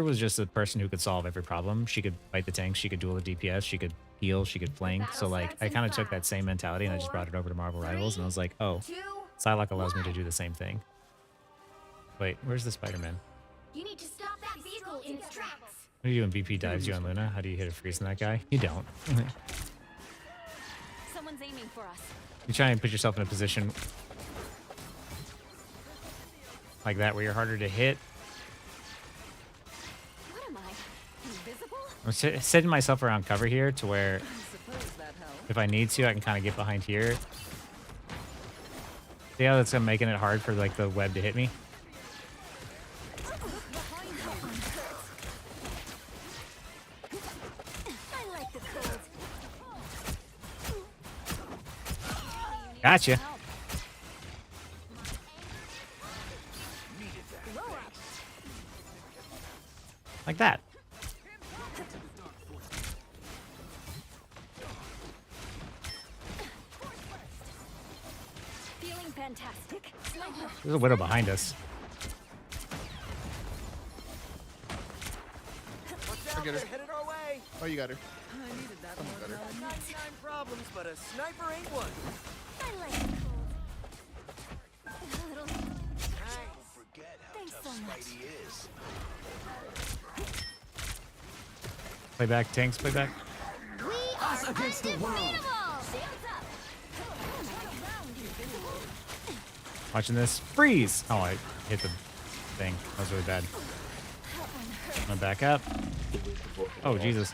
was just a person who could solve every problem. She could fight the tanks, she could duel the DPS, she could heal, she could flank. So like, I kind of took that same mentality and I just brought it over to Marvel Rivals, and I was like, oh, Psylocke allows me to do the same thing. Wait, where's the Spider-Man? You need to stop that vehicle in its tracks. What do you do when BP dives you on Luna? How do you hit a freeze on that guy? You don't. Someone's aiming for us. You try and put yourself in a position like that where you're harder to hit. What am I? Invisible? I'm setting myself around cover here to where if I need to, I can kind of get behind here. See how that's making it hard for like the web to hit me? Gotcha. Like that. Feeling fantastic. There's a widow behind us. Watch out, get her. they're headed our way. Oh, you got her. I needed that Someone got her. 99 problems, but a sniper ain't one. I like the cold. A little. Thanks so much. Play back, tanks, play back. We are against the world. Shields up. Watching this. Freeze! Oh, I hit the thing. That was really bad. I'm gonna back up. Oh, Jesus.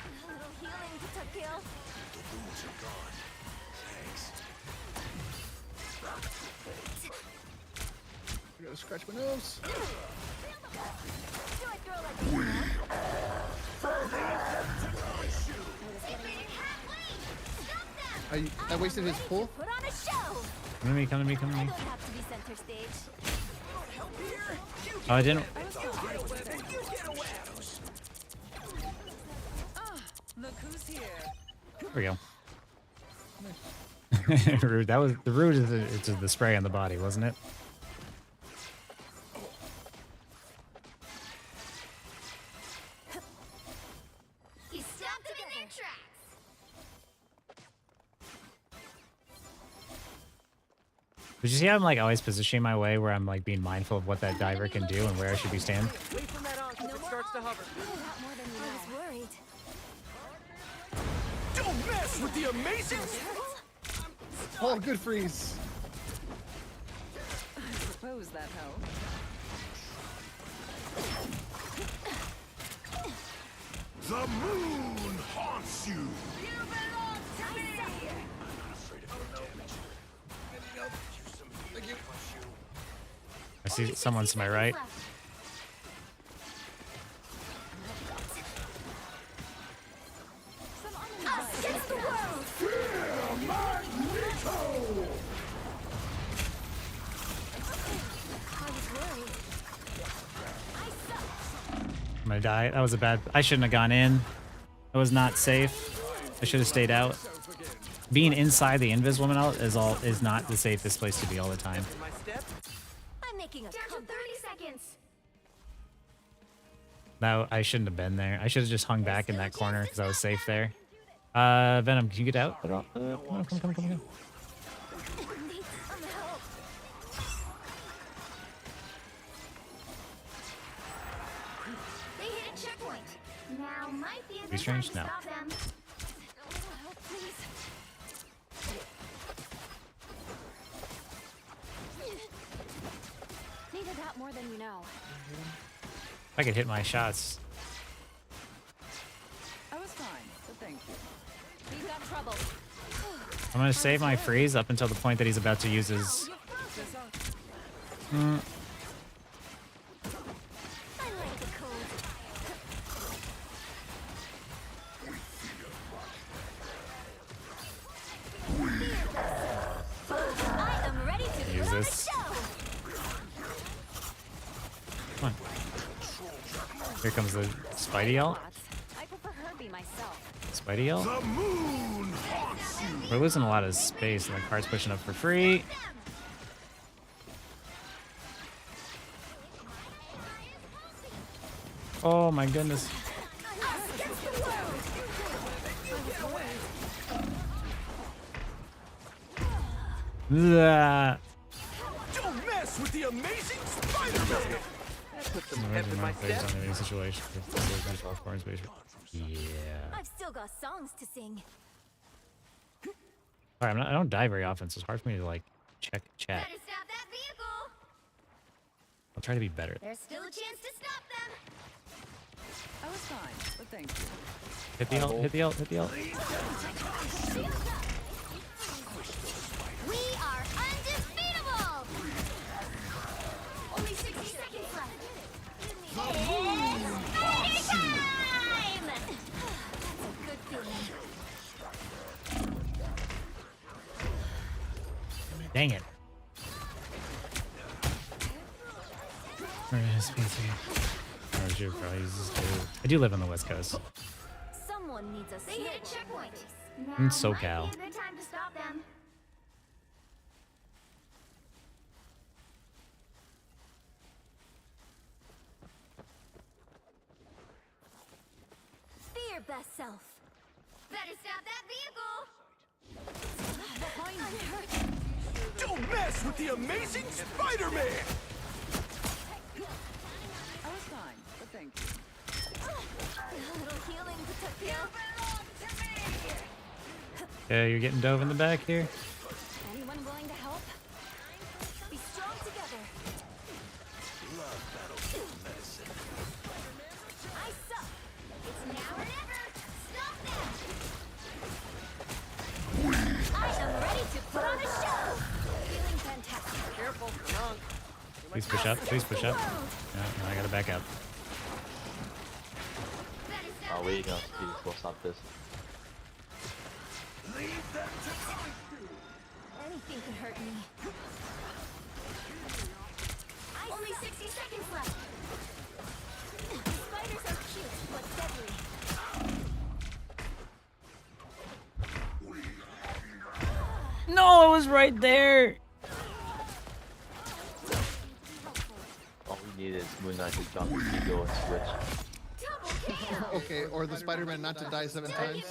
I gotta scratch my nose. I wasted his pull. Put on a show. Come to me, come to me, come to I me. don't have to be center stage. Oh, I didn't. Look who's here. There we go. Rude. That was the rude. Is the spray on the body, wasn't it? He stopped them in their tracks. Did you see how I'm like always positioning my way where I'm like being mindful of what that diver can do and where I should be standing? Wait from that on, because it starts to hover. I was worried. Don't mess with the amazing. Oh, good freeze. I suppose that helped. The moon haunts you. I see someone to my right. Against the world. I'm gonna die. That was a bad. I shouldn't have gone in. That was not safe. I should have stayed out. Being inside the Invis woman out is not the safest place to be all the time. I'm making a Down to 30 seconds. No, I shouldn't have been there. I should have just hung back in that corner because I was safe there. Venom, can you get out? Come on, come on. They hit a checkpoint. Now might be a Be good strange? time to No. stop them. Needed that more than you know. If I could hit my shots. I'm gonna save my freeze up until the point that he's about to use his. Use this. Come on. Here comes the Spidey ult. I prefer Herbie myself. Spidey ult. The moon haunts you. We're losing a lot of space, and the card's pushing up for free. Oh my goodness. That. Don't mess with the amazing Spider-Man! That put some pep in my step. Situation. Yeah. I've still got songs to sing. Sorry, I don't die very often, so it's hard for me to like check chat. Better stop that vehicle. I'll try to be better. There's still a chance to stop them. I was fine, but thank you. Hit the ult, hit the ult, hit the ult. We are undefeatable. Only 60 seconds left. It's Spider time! That's a good feeling. Dang it. Where is PC? Oh, shoot, probably use this too. I do live on the West Coast. Someone needs a They hit a checkpoint. In Now SoCal. might be a good time to stop them. Be your best self. Better stop that vehicle. Behind me. Don't mess with the amazing Spider-Man! I was fine, but thank you. A little healing to tuck you. Yeah, you're getting dove in the back here. Anyone willing to help? Be strong together. I suck. It's now or never. Stop them. I am ready to put on a show. Feeling fantastic. Careful, drunk. Please push up, please push up. No, I gotta back up. Oh, we gonna speed. We'll stop this. Anything could hurt me. Only 60 seconds left. Spiders are cute, but deadly. No, it was right there. All we need is Moon Knight to jump his ego and switch. Okay, or the Spider-Man not to die 7 times.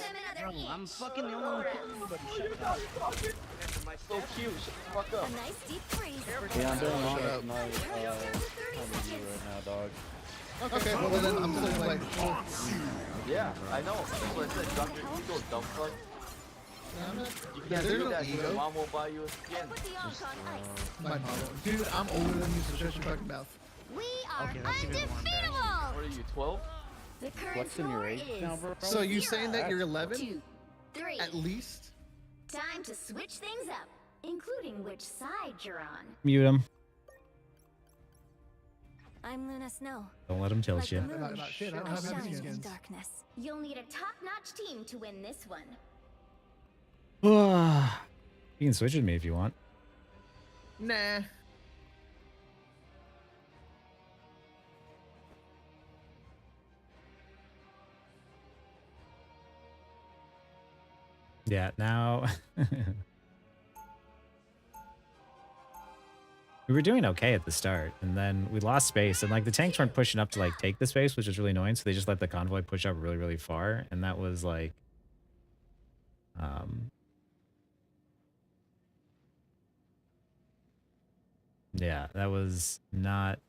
I'm fucking the only one. So cute, shut the fuck up. A nice deep freeze. Yeah, I'm doing Shut on up. my right now, dog. Okay, well then I'm still like, Yeah, I know. That's what I said. Jump your ego, dumb fuck. You yeah, can't there's do no that. ego. Your mom won't buy you a skin. Put the unk on ice. My mom. Dude, I'm older than you, so shut your fucking mouth. We are Okay, that's even one undefeatable. What are you, 12? The current What's in your age score now, is bro? So you saying that you're 11? 2, 3. At least? Time to switch things up, including which side you're on. Mute him. I'm Luna Snow. Don't let him tilt Like you. the moon, Not shit, I don't I have any shine in skins. darkness. You'll need a top-notch team to win this one. You can switch with me if you want. Nah. Yeah, now we were doing okay at the start, and then we lost space, and like the tanks weren't pushing up to like take the space, which is really annoying. So they just let the convoy push up really, really far, and that was like, yeah, that was not.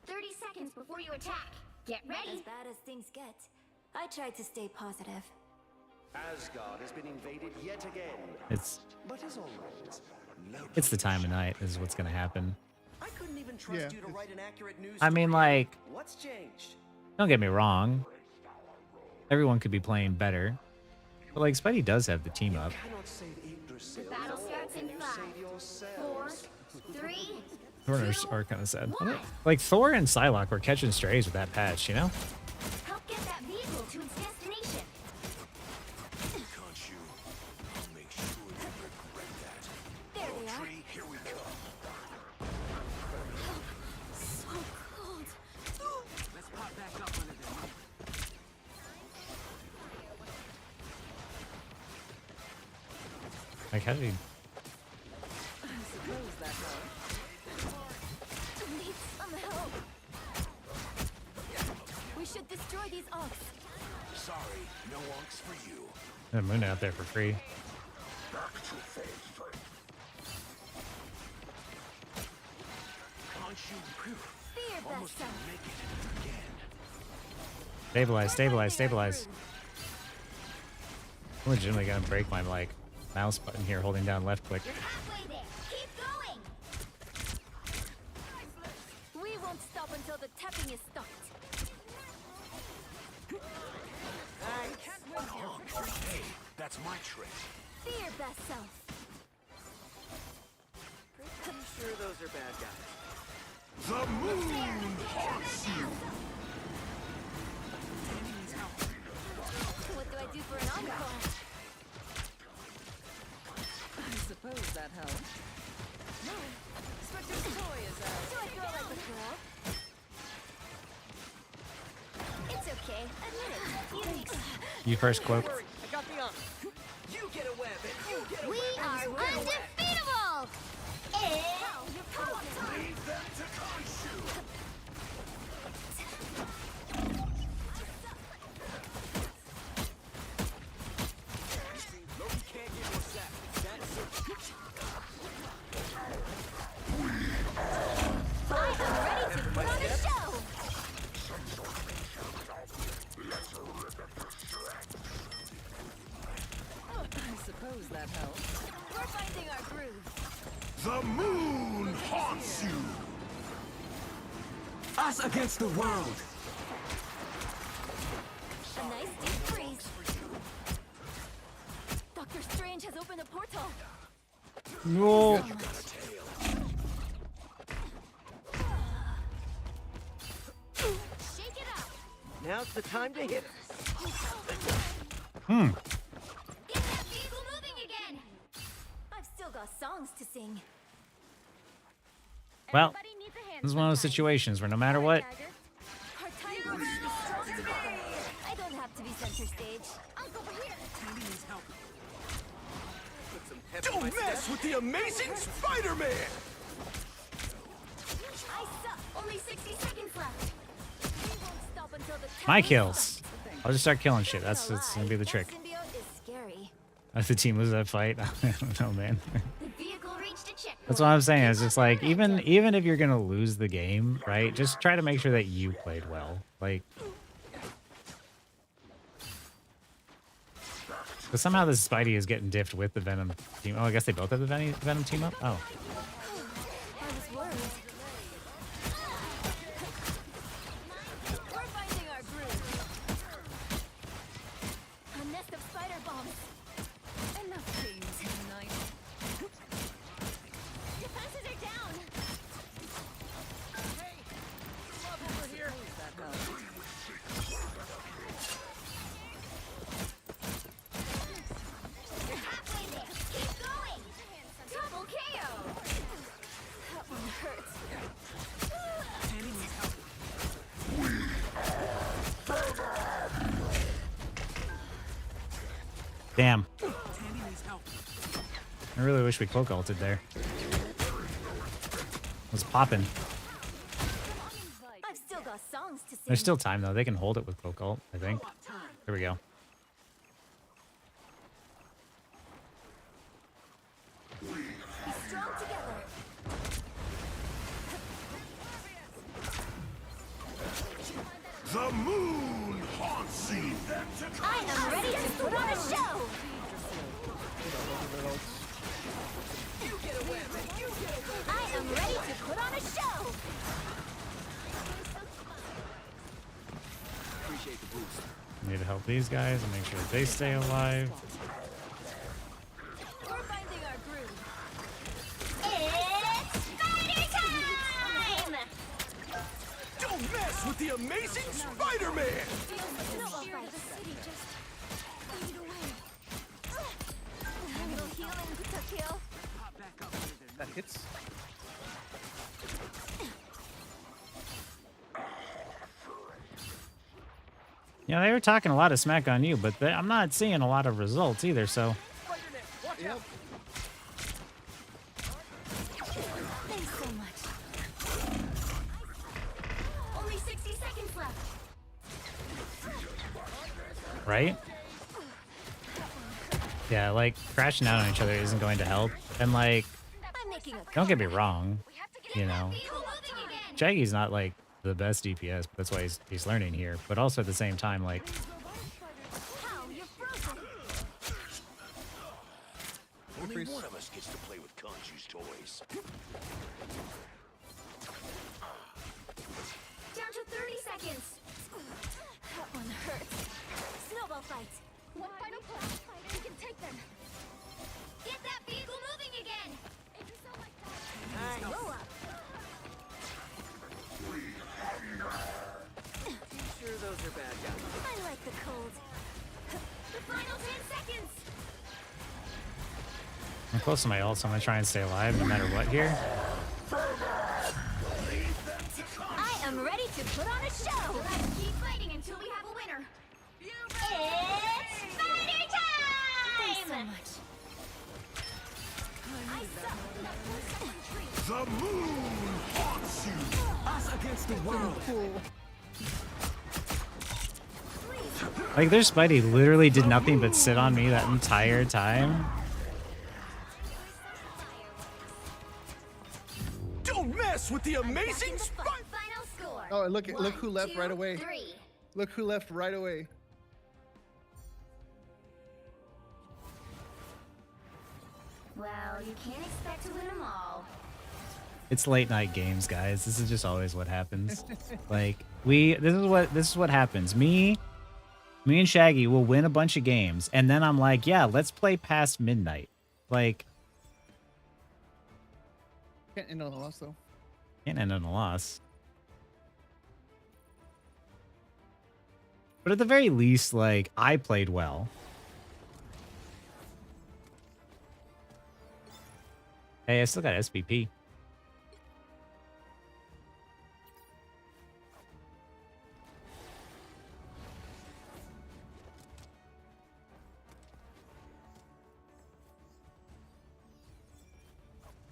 30 seconds before you attack. Get As ready. bad as things get, I tried to stay positive. Asgard has been invaded yet again. It's But as always, no it's the time of night is what's gonna happen. I couldn't even trust Yeah, you to write an accurate news I mean, story. like, What's changed? don't get me wrong. Everyone could be playing better, but like Spidey does have the team up. Cannot save Yggdrasil The battle starts in 5, 4, 3. Runners are kind of sad. Like Thor and Psylocke were catching strays with that patch, you know? Help get that vehicle to its destination. Khonshu, I'll make sure you regret that. There they are. Tree, here we come. So cold. Let's pop back up under them. Like, how did he... I suppose that helps. Need some help. We should destroy these Ox. Sorry, no onks for you. The moon out there for free. Back to phase 3. Khonshu, Fear almost Bessa. didn't make it again. Stabilize, stabilize, stabilize. I'm legitimately gonna break my like mouse button here, holding down left click. You're halfway there. Keep going. We won't stop until the tapping is stopped. Hey, that's my trick. Fear best self. Pretty sure those are bad guys. The moon haunts you. What do I do for an encore? I suppose that helps. No, Spectre's toy is out. Do I throw like a girl? It's okay. Admit it. You first, Cloak. I got the honor. You get a web and you get a We web. are undefeatable. Lead them to Khonshu. Loki can't get more sack. That's it. I am ready to put on a show. I suppose that helps. We're finding our groove. The moon haunts you. Us against the world. A nice deep freeze. Doctor Strange has opened a portal. No. Shake it up. Now's the time to hit it. Hmm. Get that vehicle moving again. I've still got songs to sing. Well, Everybody needs a hand this is one of those situations where no matter what, Our time will be strong together. I don't have to be center stage. I'll go over here. Tandy needs help. Put some pep in Don't my mess step. with the amazing Spider-Man! I suck. Only 60 seconds left. We won't stop until the my tapping is kills. stopped. I'll just start killing shit. That's gonna be the That trick. symbiote is scary. If the team loses that fight, I don't know, man. The vehicle reached a checkpoint. That's what I'm saying. It's just like even if you're gonna lose the game, right? Just try to make sure that you played well. Like, but somehow this Spidey is getting diffed with the Venom team. Oh, I guess they both have the Venom team up. Oh, I was worried. We're finding our groove. A nest of spider bombs. Enough games tonight. Defenses are down. Hey, love over here. That helps. You're halfway there. Keep going. Double KO. That one hurts. Tandy needs help. damn. Tandy needs help. I really wish we cloak ulted there. Was popping. I've still got songs to sing. There's still time though. They can hold it with cloak ult, I think. Here we go. Be strong together. The moon haunts you. I am ready to put on a show. I am ready to put on a show. Appreciate the boost. Need to help these guys and make sure they stay alive. We're finding with the amazing Spider-Man! That hits. You know, they were talking a lot of smack on you, but I'm not seeing a lot of results either, so. Yep. Thanks so much. Only 60 seconds left. Right? Yeah, like, crashing out on each other isn't going to help. And, like, don't get me wrong, you know, Shaggy's not, like, the best DPS, but that's why he's learning here. But also at the same time, like, Only one of us gets to play with Khonshu's toys. Down to 30 seconds. That one hurts. Snowball fight. One final push. We can take them. Get that vehicle moving again. Go up. Sure, those are bad guys. I like the cold. The final 10 seconds. I'm close to my ult, so I'm gonna try and stay alive no matter what here. I am ready to put on a show. Let's keep fighting until we have a winner. It's fighter time! Thanks so much. The moon haunts you. Us against the world. Like, their Spidey literally did nothing but sit on me that entire time. Don't mess with the amazing Final score. Oh, look who left 1, right 2, away. 3. Look who left right away. Well, you can't expect to win them all. It's late night games, guys. This is just always what happens. Like, this is what happens. Me and Shaggy will win a bunch of games, and then I'm like, yeah, let's play past midnight. Like, Can't end on a loss though. can't end on a loss. But at the very least, like, I played well. Hey, I still got SPP.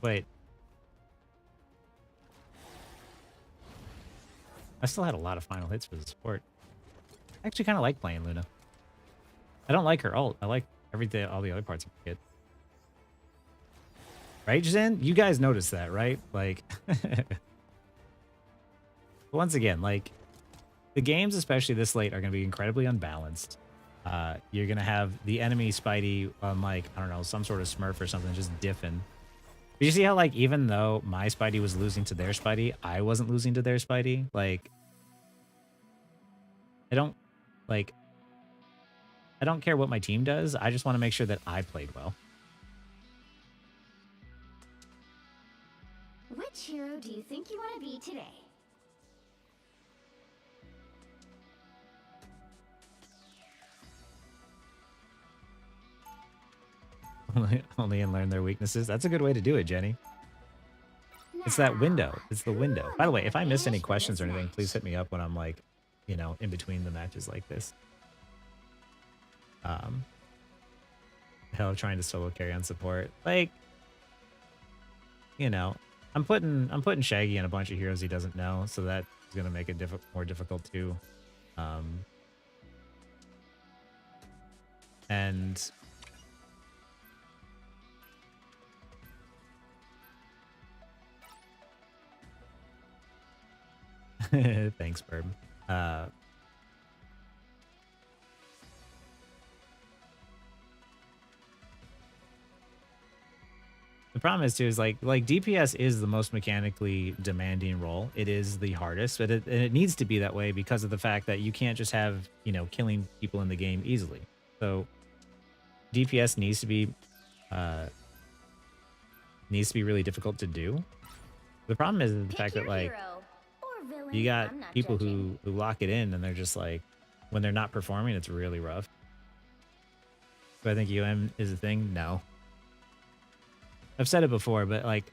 Wait. I still had a lot of final hits for the support. I actually kind of like playing Luna. I don't like her ult. I like everything, all the other parts of the kit. Right, Zen? You guys noticed that, right? Like, once again, like, the games, especially this late, are going to be incredibly unbalanced. You're going to have the enemy Spidey on, like, I don't know, some sort of Smurf or something, just diffing. But you see how, like, even though my Spidey was losing to their Spidey, I wasn't losing to their Spidey? Like, I don't care what my team does. I just want to make sure that I played well. Which hero do you think you want to be today? Only and learn their weaknesses. That's a good way to do it, Jenny. It's that window. It's the window. By the way, if I missed any questions or anything, please hit me up when I'm, like, you know, in between the matches like this. Hell, trying to solo carry on support. Like, you know, I'm putting Shaggy in a bunch of heroes he doesn't know, so that's gonna make it more difficult too. And thanks, Burb. The problem is too is like DPS is the most mechanically demanding role. It is the hardest, but it needs to be that way because of the fact that you can't just have, you know, killing people in the game easily. So DPS needs to be really difficult to do. The problem is the fact that, like, You got I'm not people judging. who lock it in and they're just like, when they're not performing, it's really rough. Do I think UM is a thing? No. I've said it before, but like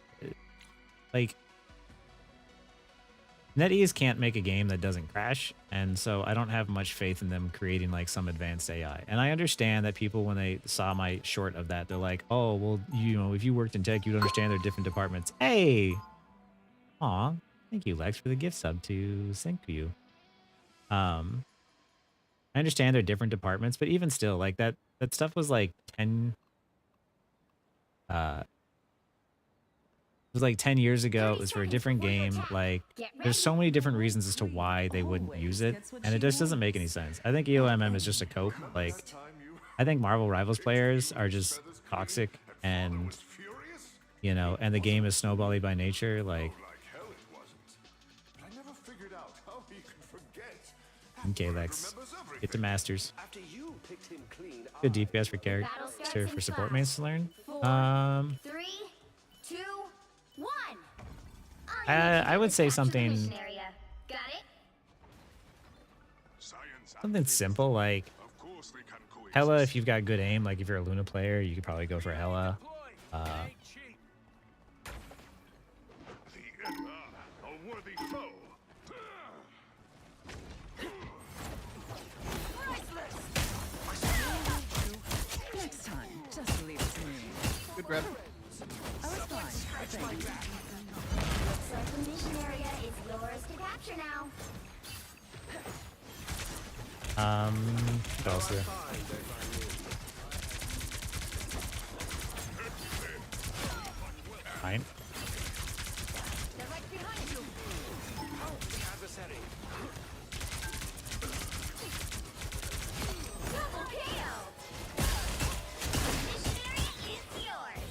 NetEase can't make a game that doesn't crash, and so I don't have much faith in them creating like some advanced AI. And I understand that people, when they saw my short of that, they're like, oh, well, you know, if you worked in tech, you'd understand they're different departments. Hey! Aw, thank you, Lex, for the gift sub to sync to you. I understand they're different departments, but even still, like that stuff was like 10 it was like 10 years ago. It was for a different game. Like, there's so many different reasons as to why they wouldn't use it, and it just doesn't make any sense. I think EOMM is just a cope. Like, I think Marvel Rivals players are just toxic, and, you know, and the game is snowbally by nature. Like, okay, Lex, get to Masters. Good DPS for character for support mains to learn. 3, 2, 1. I would say something simple like Hella. If you've got good aim, like if you're a Luna player, you could probably go for Hella. Next time, just leave it to me. Good grab. I was fine. Thank you. Looks like the mission area is yours to capture now. What else there? Fine. They're right behind you. Oh, the adversary. Double kill. Mission area is yours.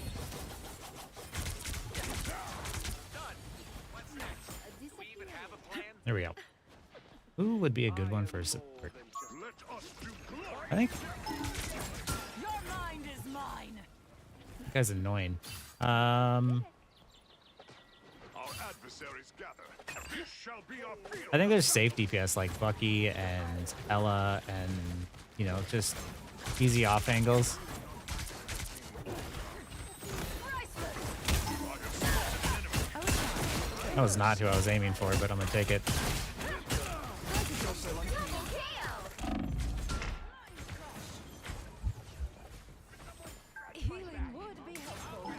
Done. What's next? Do we even have a plan? There we go. Who would be a good one for support? I think Your mind is mine. that guy's annoying. Our adversaries gather. This shall be our field. I think there's safe DPS like Bucky and Ella and, you know, just easy off angles. That was not who I was aiming for, but I'm gonna take it. Healing would be helpful.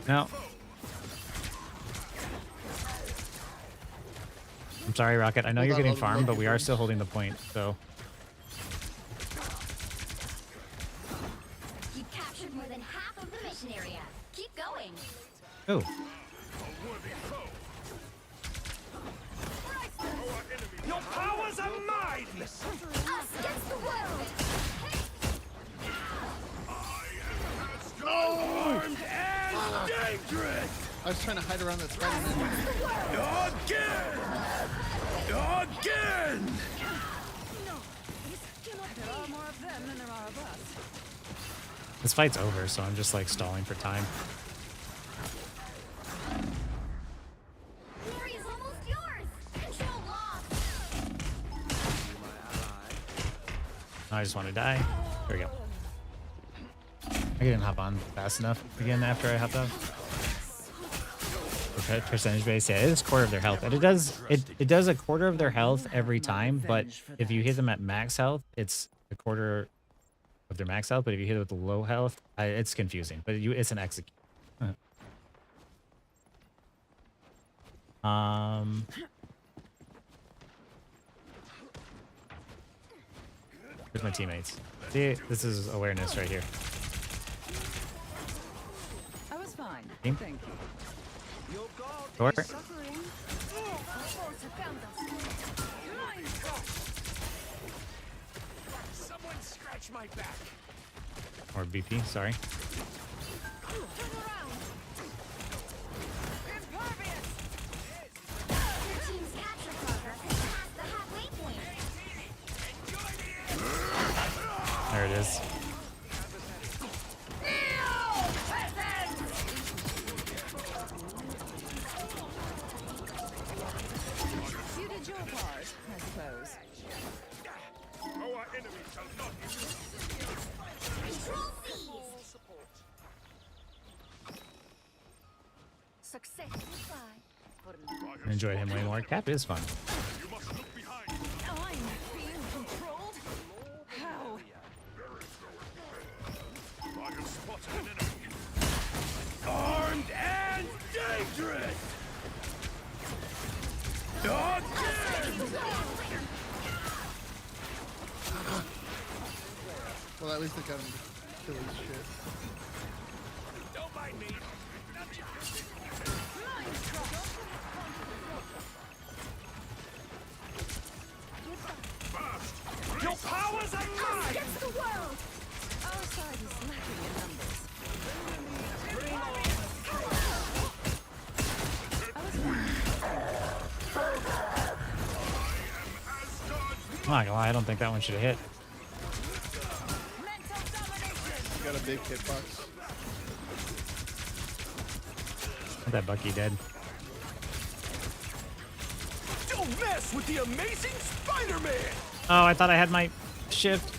No. I'm sorry, Rocket. I know you're getting farmed, but we are still holding the point, so. You captured more than half of the mission area. Keep going. Oh. Your powers are mine! Us against the world. Armed and dangerous! I was trying to hide around that Spider-Man. Again! There are more of them than there are of us. This fight's over, so I'm just like stalling for time. Glory is almost yours. Control lost. I just want to die. There we go. I didn't hop on fast enough again after I hopped off. Percentage base, yeah, it is a quarter of their health, and it does a quarter of their health every time. But if you hit them at max health, it's a quarter of their max health. But if you hit it with the low health, it's confusing. But it's an execute. Here's my teammates. See, this is awareness right here. I was fine. Team? Thank you. Door. Someone scratch my back. Or BP, sorry. Your team's capture progress has passed the halfway point. There it is. enemy shall not Control these. Success. I enjoyed him way more. Cap is fun. You must look behind. I'm being controlled? How? I have spotted an enemy. Armed and dangerous! Dog Well, at least I got him to kill his shit. Don't mind me. Your powers are mine! Against the world. Our side is lacking in numbers. I'm not gonna lie, I don't think that one should have hit. You got a big hitbox. That Bucky dead. Don't mess with the amazing Spider-Man! Oh, I thought I had my shift.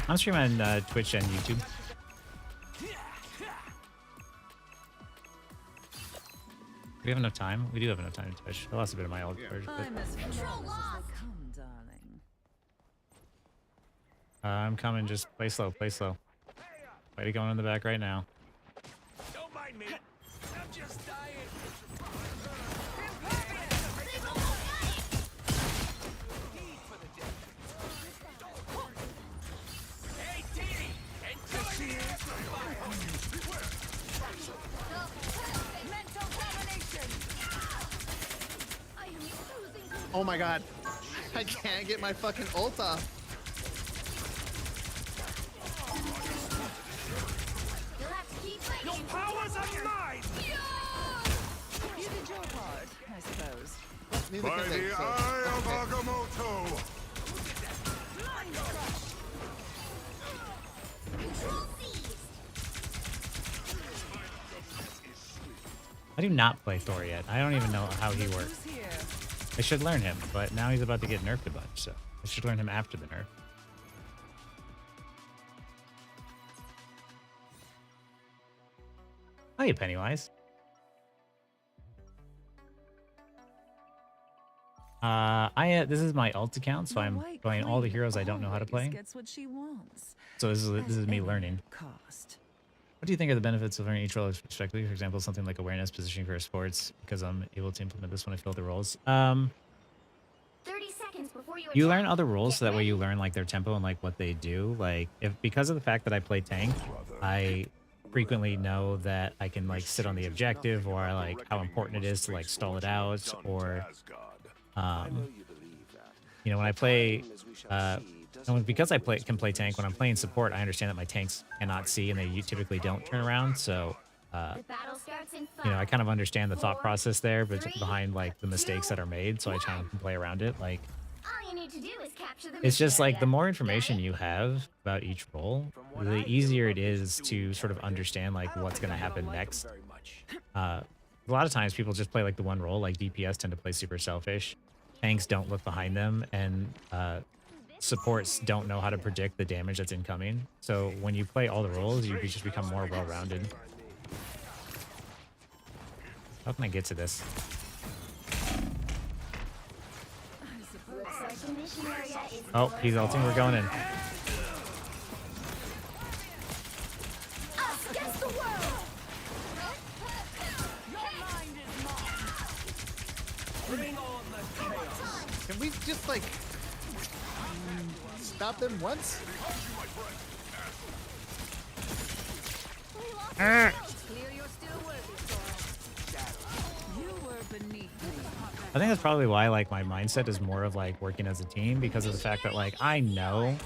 I'm streaming on Twitch and YouTube. We have enough time? We do have enough time to Twitch. I lost a bit of my old version. I'm as flawless as they come, darling. I'm coming. Just play slow. Play slow. Way to go in the back right now. Don't mind me. I'm just dying. Hey, Dee! Enjoy the Mental domination! I am losing control. Oh my god. I can't get my fucking ult off. You'll have to keep fighting. Your powers are mine! You did your part, I suppose. Neither By can they, the so- eye of Agamotto. Control these. I do not play Thor yet. I don't even know how he works. Who's here? I should learn him, but now he's about to get nerfed a bunch, so I should learn him after the nerf. Hiya, Pennywise. This is my alt account, so I'm playing all the heroes I don't know how to play. Gets what she wants. So this is me learning. Cost. What do you think are the benefits of learning each role respectively? For example, something like awareness, positioning for sports, because I'm able to implement this when I fill the roles. 30 seconds before you You attack. learn other roles so that way you learn like their tempo and like what they do. Like because of the fact that I play tank, I frequently know that I can like sit on the objective, or like how important it is to like stall it out, or you know, when I play because I can play tank, when I'm playing support, I understand that my tanks cannot see and they typically don't turn around. So The battle starts in 5. you know, I kind of understand the thought process there, but behind like the mistakes that are made, so I try and play around it. Like All you need to do is capture the it's just mission like the area. more information you have about each role, the easier it is to sort of understand like what's going to happen next. A lot of times people just play like the one role, like DPS tend to play super selfish. Tanks don't look behind them, and supports don't know how to predict the damage that's incoming. So when you play all the roles, you just become more well-rounded. How can I get to this? Looks like the mission area is Oh, he's ulting. We're going in. us against the world. Can we just like stop them once? Clear you're still worthy, Sora. You were beneath me. I think that's probably why like my mindset is more of like working as a team, because of the fact that like I know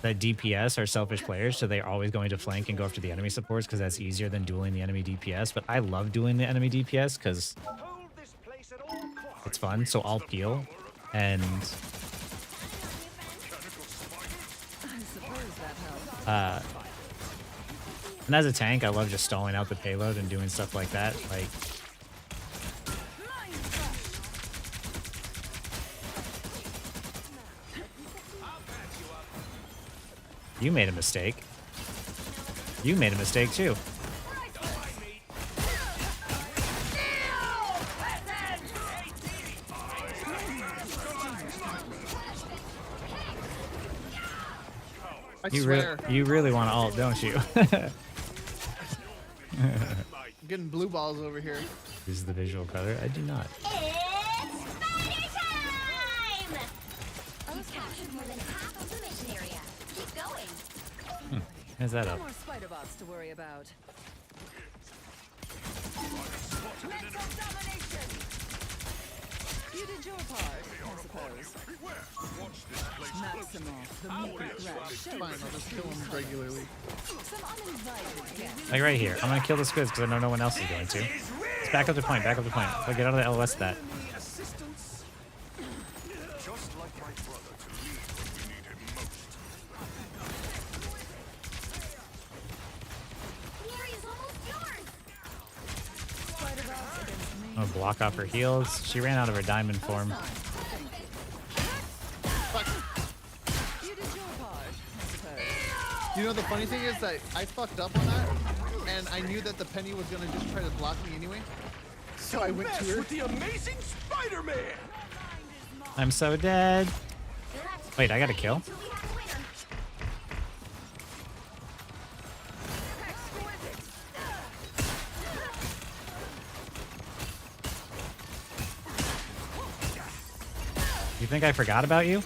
that DPS are selfish players, so they're always going to flank and go after the enemy supports because that's easier than dueling the enemy DPS. But I love doing the enemy DPS because it's fun. So I'll peel, and I suppose that helps. And as a tank, I love just stalling out the payload and doing stuff like that. Like, you made a mistake. You made a mistake too. You really want to ult, don't you? Getting blue balls over here. This is the visual color. I do not. It's spider time! You've captured more than half of the mission area. Keep going. How's that No up? more spider bots to worry about. Mental domination. You did your part, I suppose. Maximoff, the meat threat. Fine, I'll just kill him regularly. Some uninvited guests. Like right here. I'm gonna kill the squids because I know no one else is going to. Let's back up the point. Back up the point. Like, get out of the LOS that. Just like my brother to lead when we need him most. The area's almost yours. Spider bots against me. I'm gonna block off her heals. She ran out of her diamond form. You did your part, I suppose. You know, the funny thing is that I fucked up on that, and I knew that the Penny was gonna just try to block me anyway. So I went to her. With the amazing Spider-Man. I'm so dead. Wait, I got a kill? You think I forgot about you?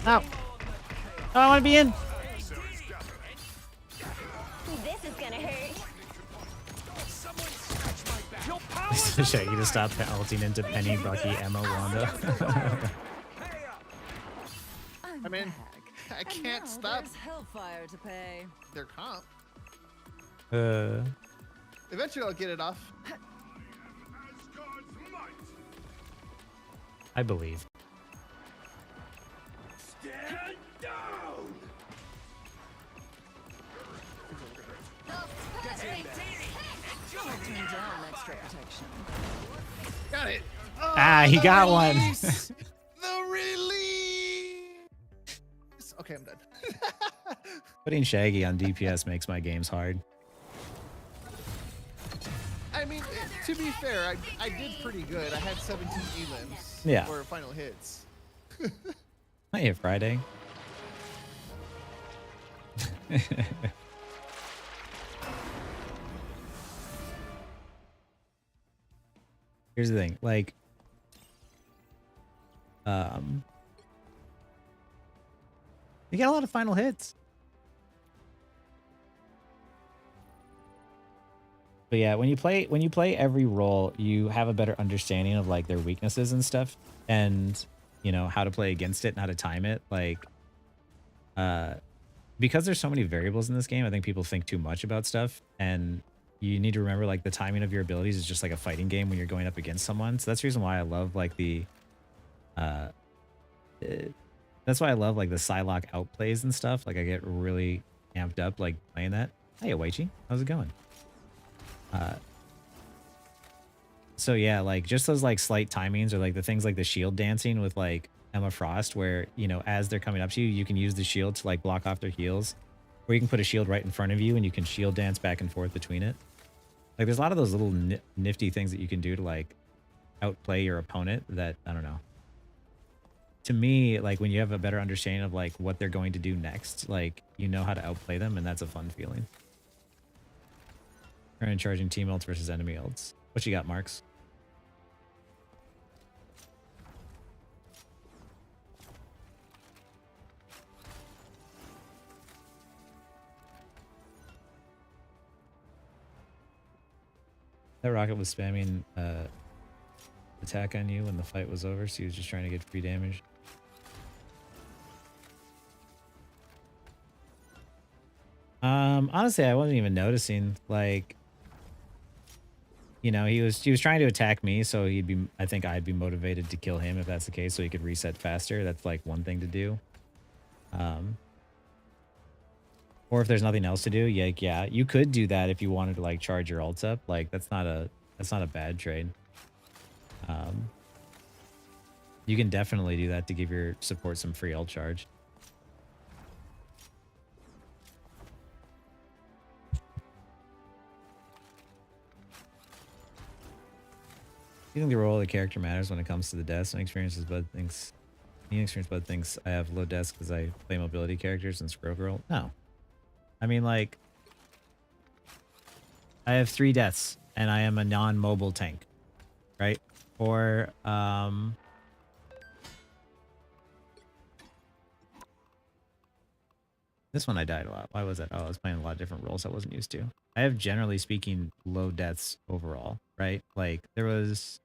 No. Oh, I want to be in. This is gonna hurt. Shaggy to stop ulting into Penny, Bucky, Emma, Wanda. I mean, I can't Now stop there's hellfire to pay. their comp. uh, Eventually I'll get it off. I believe. Stand down. Turn down extra protection. Got it. Ah, he got one. Release! The release! Okay, I'm done. Putting Shaggy on DPS makes my games hard. I mean, to be fair, I did pretty good. I had 17 elims. Yeah. For final hits. I hit Friday. Here's the thing, like, you got a lot of final hits. But yeah, when you play every role, you have a better understanding of like their weaknesses and stuff, and you know how to play against it and how to time it. Like, because there's so many variables in this game, I think people think too much about stuff, and you need to remember like the timing of your abilities is just like a fighting game when you're going up against someone. So that's the reason why I love like the that's why I love like the Psylocke outplays and stuff. Like I get really amped up like playing that. Hey Awaichi, how's it going? So yeah, like just those like slight timings or like the things like the shield dancing with like Emma Frost, where you know as they're coming up to you, you can use the shield to like block off their heals, or you can put a shield right in front of you and you can shield dance back and forth between it. Like there's a lot of those little nifty things that you can do to like outplay your opponent that, I don't know. To me, like when you have a better understanding of like what they're going to do next, like you know how to outplay them, and that's a fun feeling. Current charging team ults versus enemy ults. What you got, Marks? That rocket was spamming attack on you when the fight was over, so he was just trying to get free damage. Honestly, I wasn't even noticing. Like, you know, he was trying to attack me, so I think I'd be motivated to kill him if that's the case, so he could reset faster. That's like one thing to do. Or if there's nothing else to do, yeah, you could do that if you wanted to like charge your ults up. Like that's not a bad trade. You can definitely do that to give your support some free ult charge. You think the role of the character matters when it comes to the deaths and experiences? Bud thinks, inexperienced Bud thinks I have low deaths because I play mobility characters and Scroll Girl. No, I mean like I have 3 deaths and I am a non-mobile tank, right? Or this one I died a lot. Why was that? Oh, I was playing a lot of different roles I wasn't used to. I have, generally speaking, low deaths overall, right? Like there was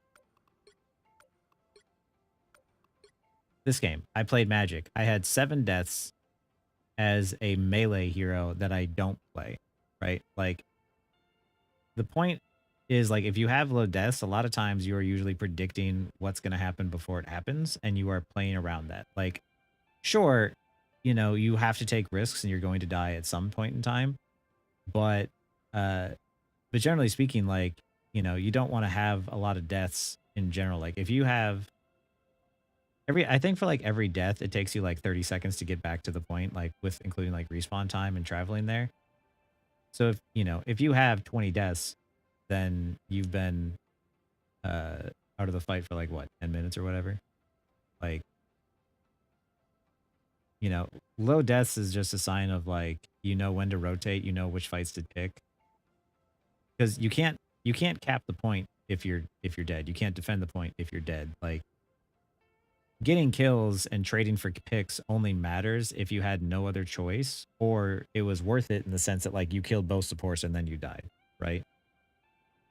this game. I played Magic. I had 7 deaths as a melee hero that I don't play, right? Like the point is like if you have low deaths, a lot of times you are usually predicting what's going to happen before it happens and you are playing around that. Like sure, you know, you have to take risks and you're going to die at some point in time, but generally speaking, like, you know, you don't want to have a lot of deaths in general. Like if you have I think for like every death, it takes you like 30 seconds to get back to the point, like with including like respawn time and traveling there. So if, you know, if you have 20 deaths, then you've been out of the fight for like what, 10 minutes or whatever. Like, you know, low deaths is just a sign of like, you know when to rotate, you know which fights to pick. Because you can't cap the point if you're dead. You can't defend the point if you're dead. Like getting kills and trading for picks only matters if you had no other choice or it was worth it in the sense that like you killed both supports and then you died, right?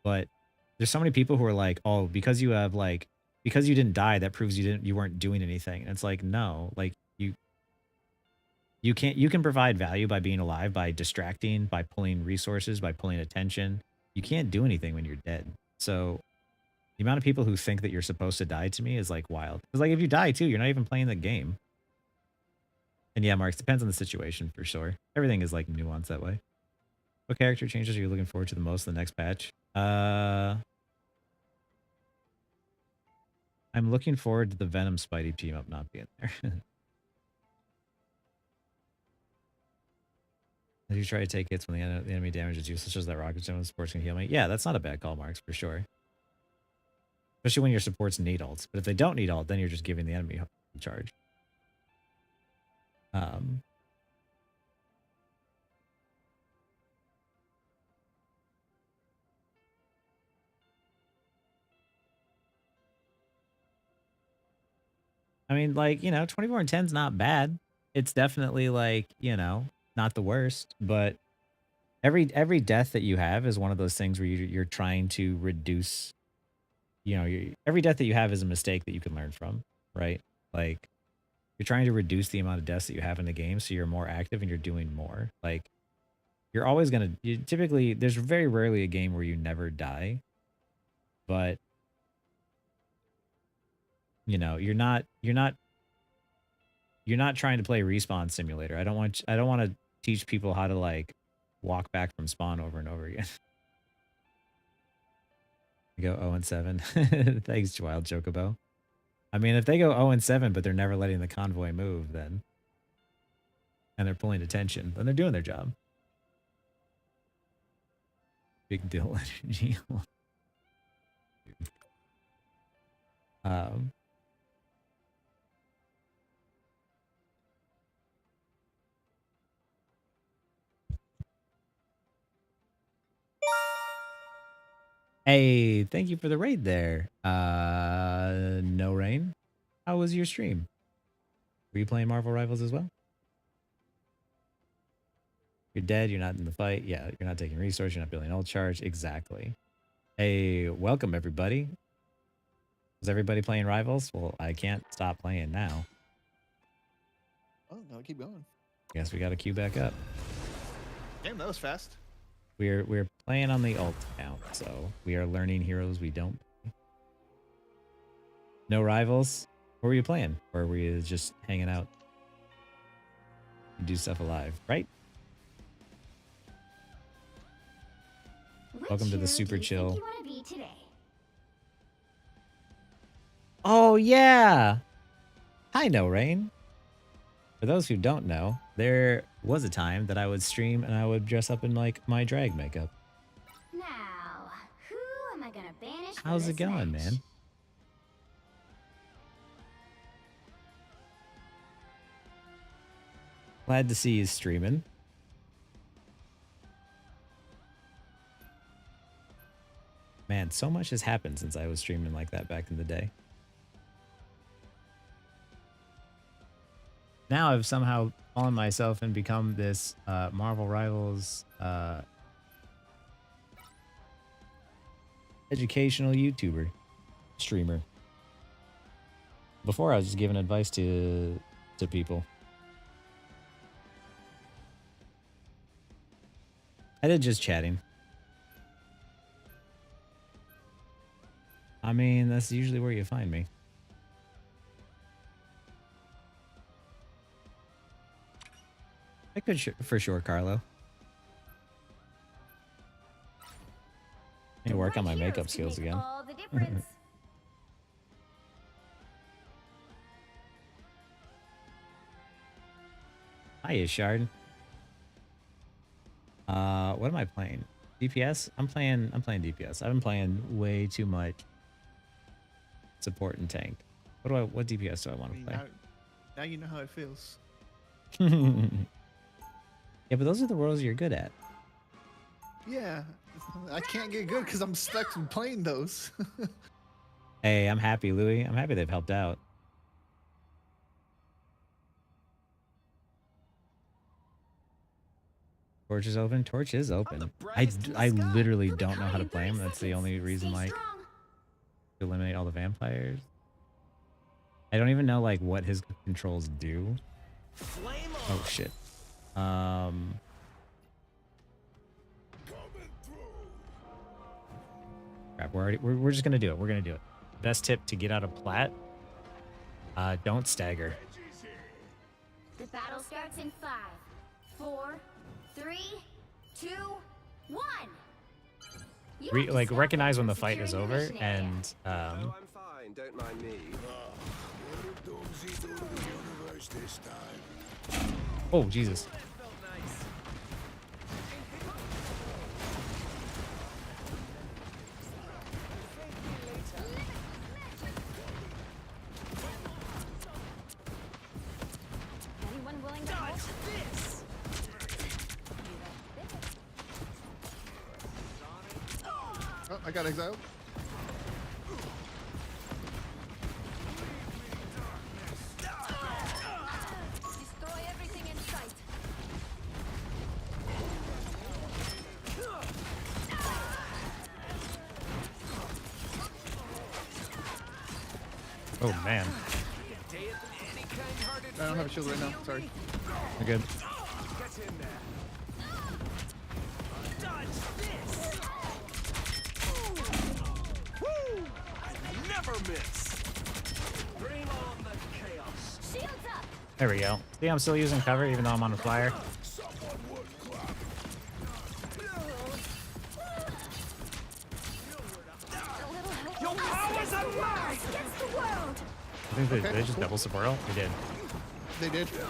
But there's so many people who are like, oh, because you didn't die, that proves you weren't doing anything. And it's like, no, like you can provide value by being alive, by distracting, by pulling resources, by pulling attention. You can't do anything when you're dead. So the amount of people who think that you're supposed to die to me is like wild. Because like if you die too, you're not even playing the game. And yeah, Marks, depends on the situation for sure. Everything is like nuanced that way. What character changes are you looking forward to the most in the next patch? I'm looking forward to the Venom Spidey team up not being there. If you try to take hits when the enemy damages you, such as that rocket stone supports can heal me. Yeah, that's not a bad call, Marks, for sure. Especially when your supports need ults. But if they don't need ult, then you're just giving the enemy charge. I mean, like, you know, 24 and 10 is not bad. It's definitely like, you know, not the worst, but every death that you have is one of those things where you're trying to reduce, you know, every death that you have is a mistake that you can learn from, right? Like you're trying to reduce the amount of deaths that you have in the game so you're more active and you're doing more. Like you're always going to, typically there's very rarely a game where you never die, but you know, you're not trying to play Respawn Simulator. I don't want to teach people how to like walk back from spawn over and over again. You go 0-7. Thanks, Wild Chocobo. I mean, if they go 0-7, but they're never letting the convoy move, then, and they're pulling attention, then they're doing their job. Big deal energy. Hey, thank you for the raid there. No Rain. How was your stream? Were you playing Marvel Rivals as well? You're dead, you're not in the fight. Yeah, you're not taking resource, you're not building ult charge. Exactly. Hey, welcome everybody. Is everybody playing Rivals? Well, I can't stop playing now. Oh, no, keep going. Guess we gotta queue back up. Damn, that was fast. We're playing on the ult count, so we are learning heroes we don't play. No Rivals? What were you playing? Or were you just hanging out? You do stuff alive, right? Welcome to the super do you chill. think you want to be today? Oh yeah. Hi, No Rain. For those who don't know, there was a time that I would stream and I would dress up in like my drag makeup. Now, who am I gonna banish? for How's it this going, match? man? Glad to see you streaming. Man, so much has happened since I was streaming like that back in the day. Now I've somehow fallen myself and become this Marvel Rivals educational YouTuber, streamer. Before I was just giving advice to people. I did just chatting. I mean, that's usually where you find me. I could for sure, Carlo. I need to work on my makeup skills again. All the difference. Hiya, Shard. What am I playing? DPS? I'm playing DPS. I've been playing way too much support and tank. What DPS do I want to play? Now you know how it feels. Yeah, but those are the roles you're good at. Yeah, I can't get good because I'm stuck in playing those. Hey, I'm happy, Louis. I'm happy they've helped out. Torch is open. Torch is open. I literally don't know how to play him. That's the only reason, like, to eliminate all the vampires. I don't even know, like, what his controls do. Oh, shit. Crap, we're just gonna do it. We're gonna do it. Best tip to get out of plat. Don't stagger. The battle starts in 5, 4, 3, 2, 1. Like recognize when the fight is over and I'm fine, don't mind me. oh Jesus. Anyone willing to help? This. Oh, I got exiled. Destroy everything in sight. Oh man. I don't have a shield right now. Sorry. We're good. Get in there. Dodge this. Woo! I never miss. Bring on the chaos. Shields up. There we go. See, I'm still using cover even though I'm on a flyer. Your powers are mine. Against the world. I think did they just double support ult? They did. They did. Shields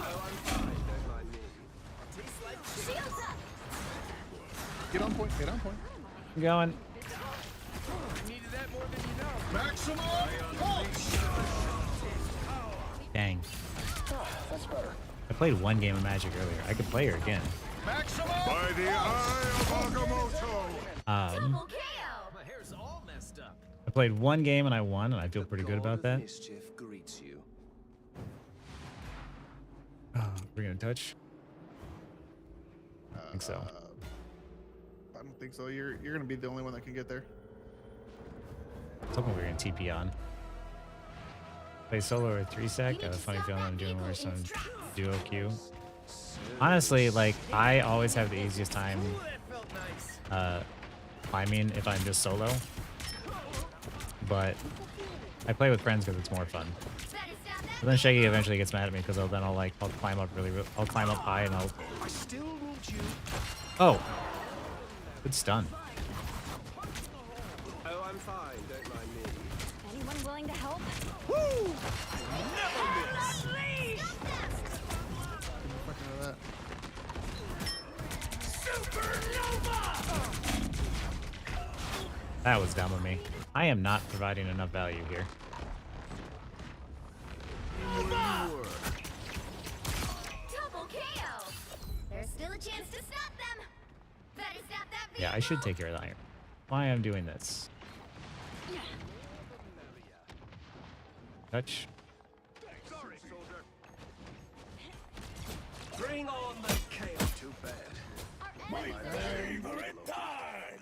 up. Get on point. Get on point. I'm going. Needed that more than you know. Maximum Dang. That's better. I played one game of Magic earlier. I could play her again. Maximum by the eye of Agamotto. Double KO. My hair's all messed up. I played one game and I won, and I feel pretty good about that. Mischief greets you. We're gonna touch. I think so. I don't think so. You're gonna be the only one that can get there. I was hoping we were gonna TP on. Play solo or 3-sec. I have a funny feeling I'm doing worse on duo queue. Honestly, like I always have the easiest time climbing if I'm just solo. But I play with friends because it's more fun. But then Shaggy eventually gets mad at me because I'll climb up I'll climb up high and I'll. I still want you. Oh, good stun. I'm fine, don't mind me. Anyone willing to help? Woo! Never miss! Fucking know that. That was dumb of me. I am not providing enough value here. Double KO! There's still a chance to stop them! Better stop that vehicle! Yeah, I should take care of the iron. Why I'm doing this? Touch. Sorry, soldier. Bring on the chaos. Too bad. My favorite time!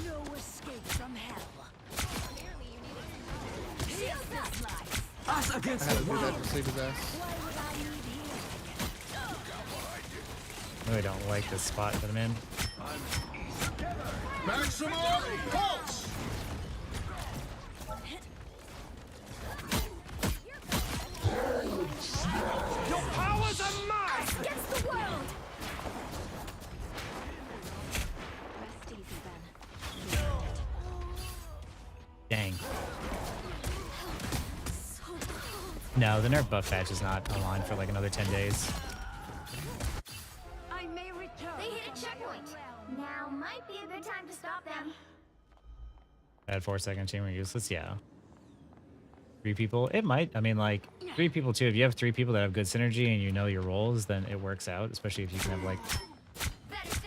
No escape from hell. Shield this life. I had to do that to save his ass. Why would I need healing? Really don't like this spot that I'm in. Maximum pulse! Your powers are mine! Against the world! Rest easy, Ben. Dang. No, the nerf buff patch is not online for like another 10 days. I may return. They hit a checkpoint! Now might be a good time to stop them. Bad 4-second chamber useless, yeah. 3 people, it might. I mean, like 3 people too. If you have 3 people that have good synergy and you know your roles, then it works out. Especially if you can have like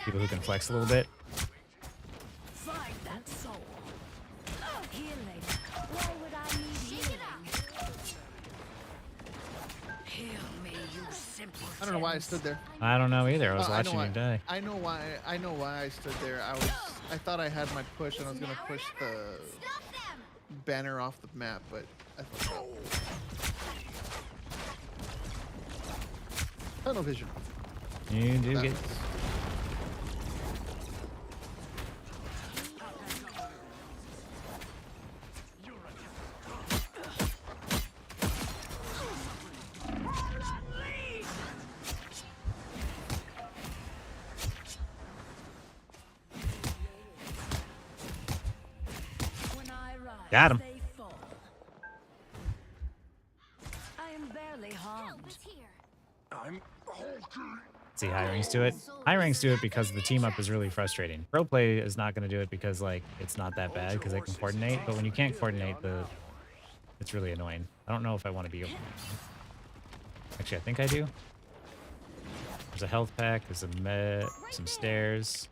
people who can flex a little bit. Find that soul. Healing. Why would I need healing? Heal me, you simple. I don't know why I stood there. I don't know either. I was Oh, watching you die. I know why. I know why I stood there. I thought I had my push and I was gonna push the banner off the map, but I thought tunnel vision. You do get. When I rise, Got him. they fall. I am barely harmed. I'm hulking. See, high ranks do it. High ranks do it because the team up is really frustrating. Pro play is not going to do it because like it's not that bad because they can coordinate. But when you can't coordinate, it's really annoying. I don't know if I want to be. Actually, I think I do. There's a health pack. There's a med. Some stairs.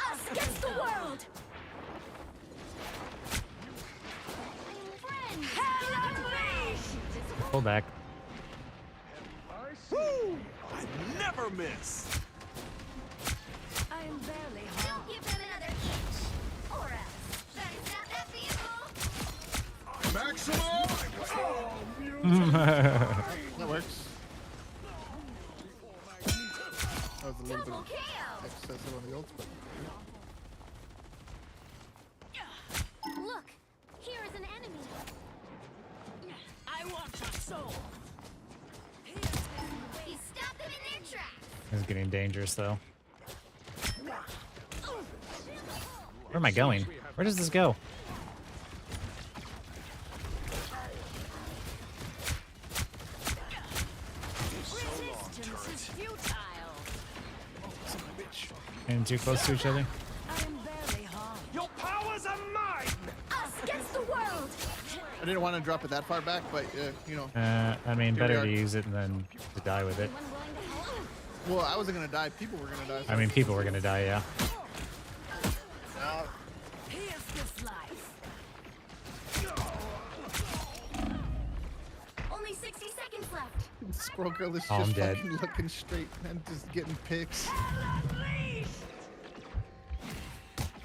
Us against the world! Pull back. Woo! I never miss. I am barely Don't harmed. give them another inch! Or else! Better stop that vehicle! Maximum! That works. That was a little bit Double KO! excessive on the ults, but Look! Here is an enemy! I want your soul. He stopped them in their tracks! It's getting dangerous though. Where am I going? Where does this go? Resistance is futile. Getting too close to each other. I am barely harmed. Your powers are mine! Us against the world! I didn't want to drop it that far back, but you know. I mean, Here we better are. to use it than to die with it. Well, I wasn't gonna die. People were gonna die. I mean, people were gonna die, yeah. Here's this life. Only 60 seconds left! Squirrel Girl is Oh, I'm just dead. fucking looking straight and just getting picks.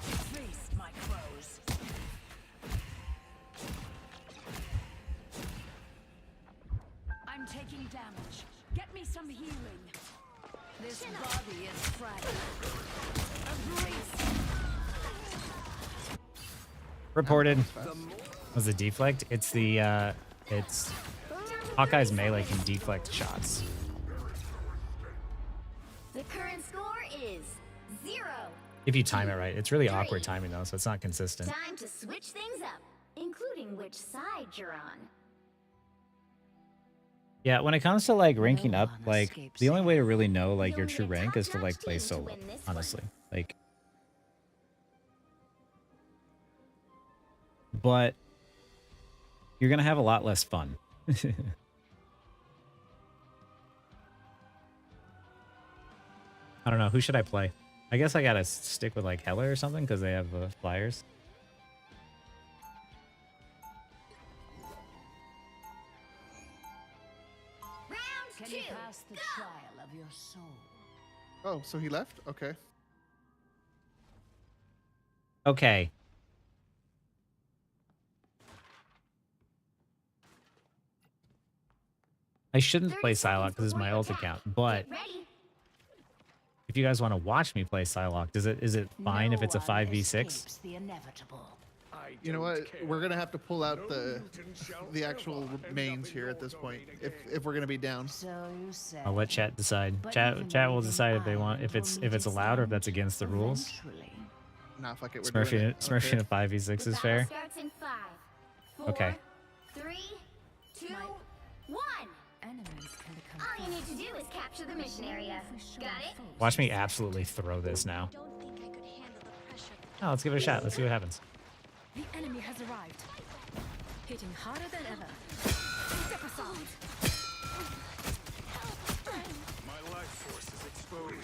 Feast, my crows. I'm taking damage. Get me some healing. This body is fragile. A grease. Reported. Was it deflect? It's the it's Hawkeye's melee can deflect shots. The current score is 0. If you time it right. It's really awkward timing though, so it's not consistent. Time to switch things up, including which side you're on. Yeah, when it comes to like ranking up, like the only way to really know like your true rank is to like play solo, honestly. Like, but you're gonna have a lot less fun. I don't know, who should I play? I guess I gotta stick with like Hela or something because they have flyers. Can you pass the trial of your soul? Oh, so he left? Okay. Okay. I shouldn't play Psylocke because it's my ult account, but if you guys want to watch me play Psylocke, is it fine if it's a 5v6? You know what? We're gonna have to pull out the actual mains here at this point if we're gonna be down. I'll let chat decide. Chat will decide if they want if it's allowed or if that's against the rules. Nah, fuck it. We're doing it. Smurfing a 5v6 is fair. Starts in 5, 4, Okay. 3, 2, 1. All you need to do is capture the mission area. Got it? Watch me absolutely throw this now. Oh, let's give it a shot. Let's see what happens. The enemy has arrived. Hitting harder than ever. Step aside. My life force is exposed.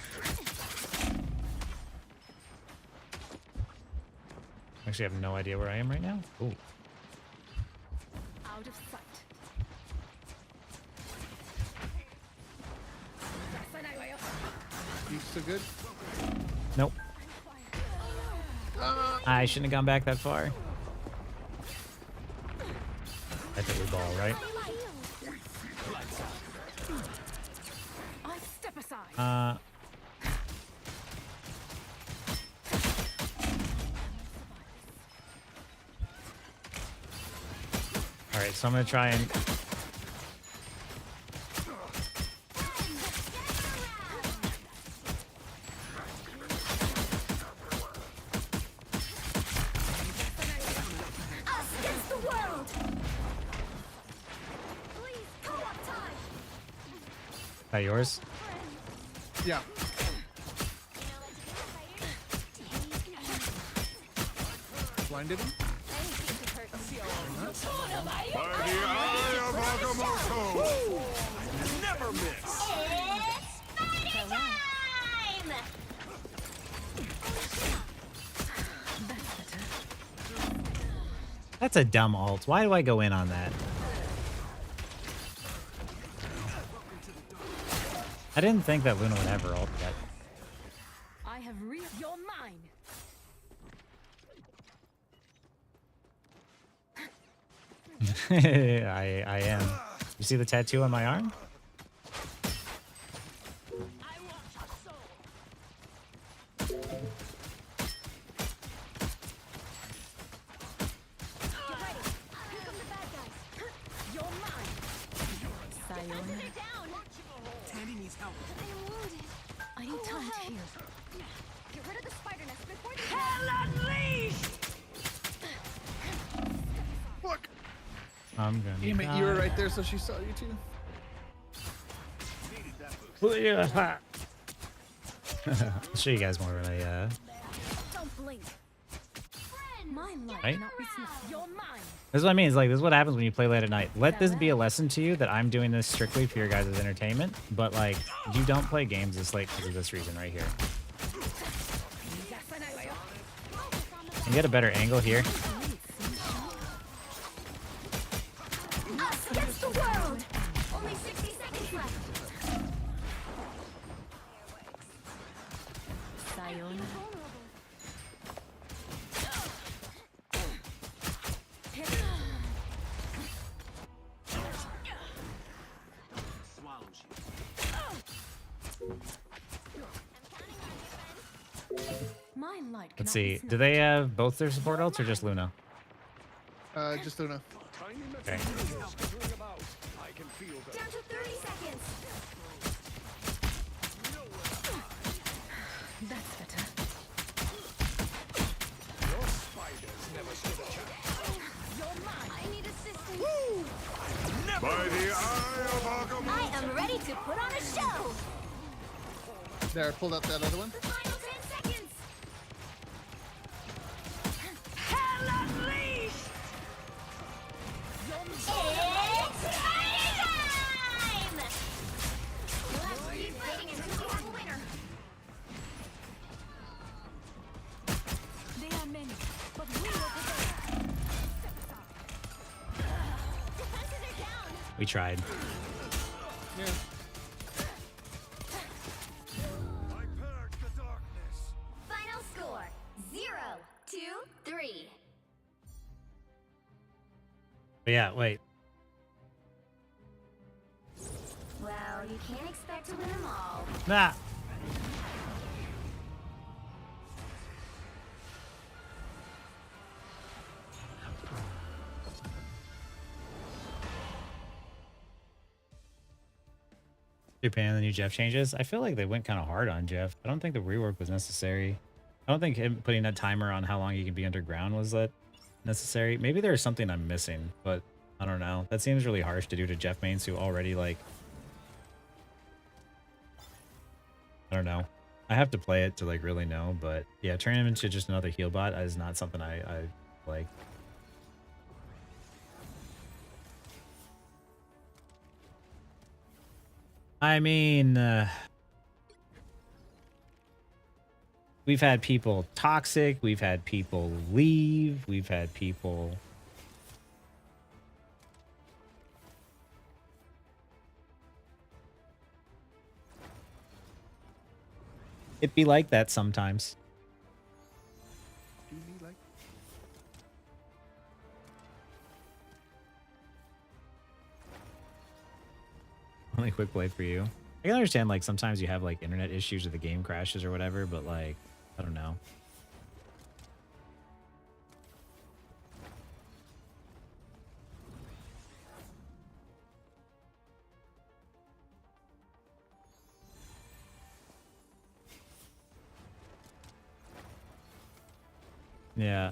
Actually, I have no idea where I am right now. Ooh. Out of sight. You still good? Nope. I shouldn't have gone back that far. I think we ball, right? I step aside. All right, so I'm gonna try and. Is that yours? Yeah. Blinded him? By the eye of Agamotto! Never miss! That's a dumb ult. Why do I go in on that? I didn't think that Luna would ever ult yet. I have read your mind. I am. You see the tattoo on my arm? Tandy needs help. I need time to heal. Get rid of the spider nest before the Hell unleashed! Look! I'm gonna. Damn it, you were right there, so she saw you too. I'll show you guys more when I Don't blink. My life Right? cannot be snuffed. You're mine. This is what I mean. Is like this is what happens when you play late at night. Let this be a lesson to you that I'm doing this strictly for your guys' entertainment. But like, you don't play games this late because of this reason right here. And get a better angle here. Us against the world! Only 60 seconds left. Sayonara. Swallows My light Let's cannot see. be Do they have both their support ults or just Luna? Just Luna. Okay. I can feel By the eye of Agamotto! I am ready to put on a show! There, I pulled out that other one. Final 10 seconds! Hell unleashed! It's party time! Let's keep fighting until we have a winner. They are many, but we will prevail. Defenses are down! We tried. Yeah. I purge the darkness! Final score 0-2-3. But yeah, wait. Well, you can't expect to win them all. Nah. Japan, the new Jeff changes. I feel like they went kind of hard on Jeff. I don't think the rework was necessary. I don't think him putting that timer on how long he can be underground was that necessary. Maybe there's something I'm missing, but I don't know. That seems really harsh to do to Jeff mains who already like... I don't know. I have to play it to like really know, but yeah, turning him into just another heal bot is not something I like. I mean, we've had people toxic, we've had people leave, we've had people... It be like that sometimes. Do you like? Only quick play for you. I can understand like sometimes you have like internet issues or the game crashes or whatever, but like, I don't know. Yeah.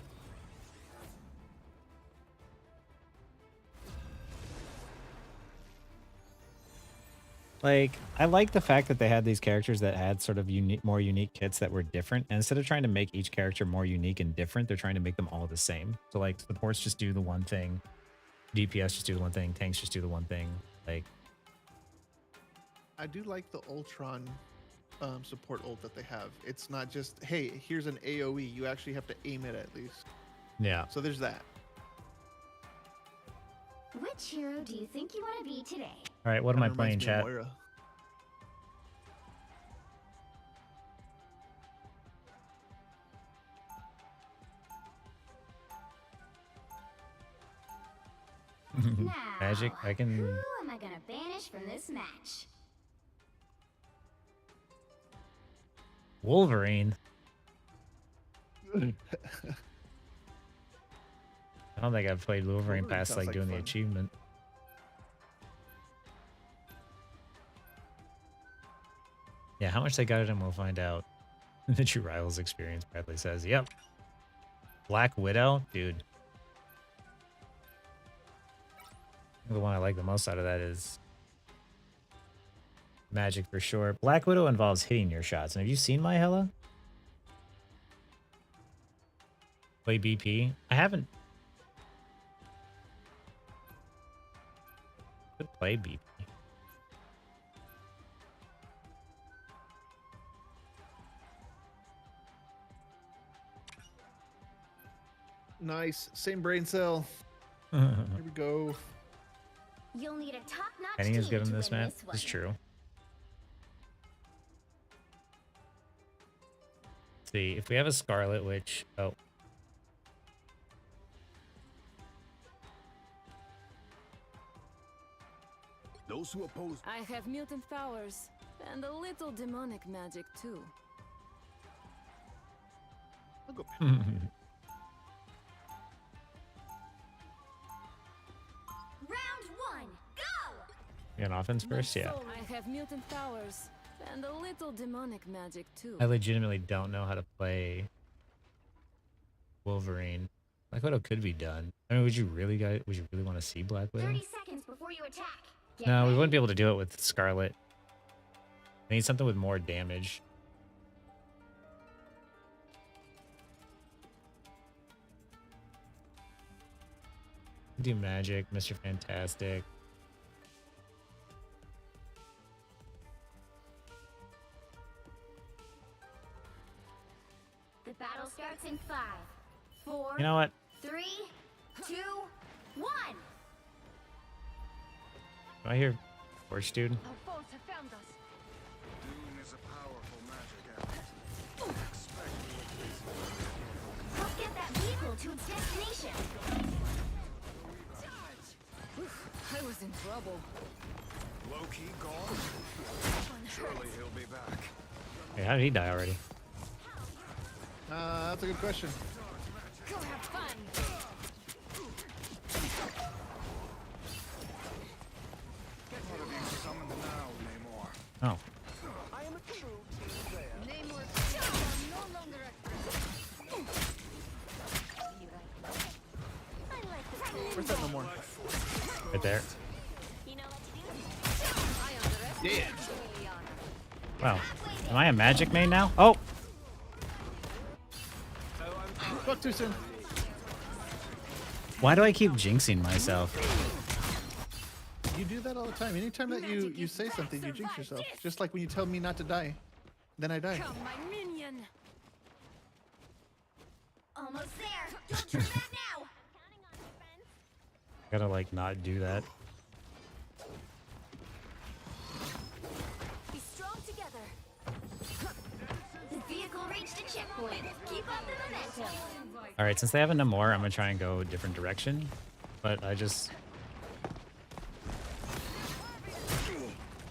Like, I like the fact that they had these characters that had sort of unique, more unique kits that were different. And instead of trying to make each character more unique and different, they're trying to make them all the same. So like supports just do the one thing, DPS just do the one thing, tanks just do the one thing. Like, I do like the Ultron support ult that they have. It's not just, hey, here's an AoE. You actually have to aim it at least. yeah. So there's that. Which hero do you think you want to be today? All right, what am I Kinda playing, reminds me of chat? Moira. Magic, I can... Who am I gonna banish from this match? Wolverine. I don't think I've played Wolverine past sounds like like doing the fun. achievement. Yeah, how much they got it in, we'll find out. The True Rivals experience, Bradley says. Yep. Black Widow? Dude. The one I like the most out of that is Magic for sure. Black Widow involves hitting your shots. And have you seen my Hella? Play BP? I haven't. Could play BP. Nice. Same brain cell. Here we go. You'll need a top-notch Penny is team good in to this win map. this one. It's true. Let's see, if we have a Scarlet Witch. Oh. Those who oppose I have mutant powers and a little demonic magic too. I'll go. Round one, go! You got offense first? Yeah. I have mutant powers and a little demonic magic too. I legitimately don't know how to play Wolverine. Black Widow could be done. I mean, would you really want to see Black Widow? 30 seconds before before you attack. No, we wouldn't be able to do it with Scarlet. I need something with more damage. Do magic, Mr. Fantastic. The battle starts in 5, 4, You know what? 3, 2, 1. Do I hear Forge Dude? Our foes have found us. Doom is a powerful magic element. Help get that vehicle to its destination. I was in trouble. Loki gone? Surely he'll be back. Hey, how did he die already? That's a good question. Go have fun. What have you summoned now, Namor? Oh. I am a true team player. Namor's skills are no longer Where's that no more? Right there. Yeah. Wow. Am I a magic main now? Oh! Fuck too soon. Why do I keep jinxing myself? You do that all the time. Anytime that you say something, you jinx yourself. Just like when you tell me not to die, then I die. Come, my minion. Almost there. Don't turn back now. Gotta like not do that. Be strong together. The vehicle reached a checkpoint. Keep up the momentum. All right, since they have a Namor, I'm gonna try and go a different direction. But I just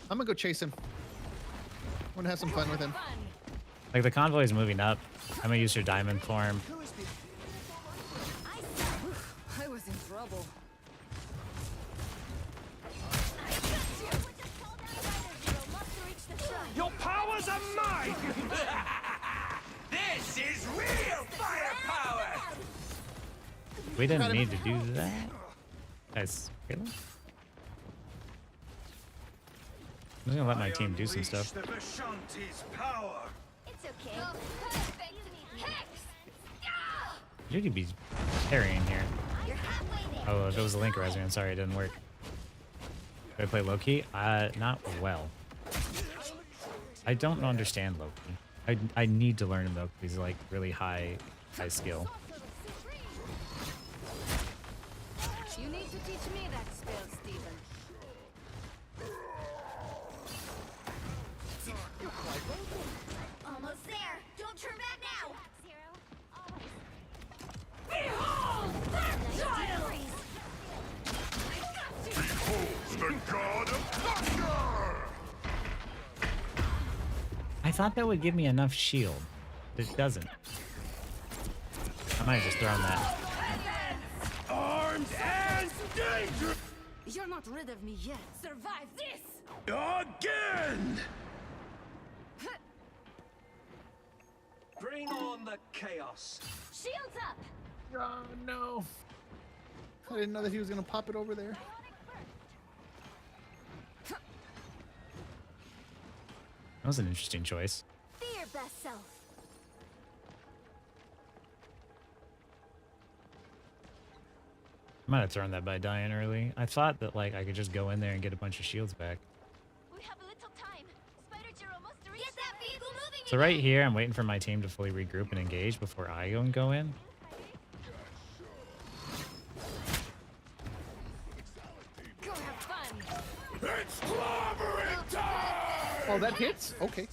I'm gonna go chase him. I'm gonna have some fun with him. like the convoy is moving up. I'm gonna use your diamond form. I was in trouble. Your powers are mine! This is real firepower! We didn't need to do that. Guys, really? I'm just gonna let my team do some stuff. The Vishanti's power. It's okay. You'd be carrying here. You're halfway there. Oh, if it was a Link Resin, I'm sorry, it didn't work. Did I play Loki? Not well. I don't understand Loki. I need to learn him though, because he's like really high skill. You need to teach me that spell, Steven. Almost there. Don't turn back now. Behold that child! The god of thunder! I thought that would give me enough shield. It doesn't. I might have just thrown that. Armed and dangerous! You're not rid of me yet. Survive this! Again! Bring on the chaos. Shields up. Oh no. I didn't know that he was gonna pop it over there. That was an interesting choice. Be your best self. I might have thrown that by dying early. I thought that like I could just go in there and get a bunch of shields back. We have a little time. Spider-Giro must reach. Get that vehicle moving. So right here, I'm waiting for my team to fully regroup and engage before I go in. Go have fun. It's clobbering time! Oh, that hits? Okay.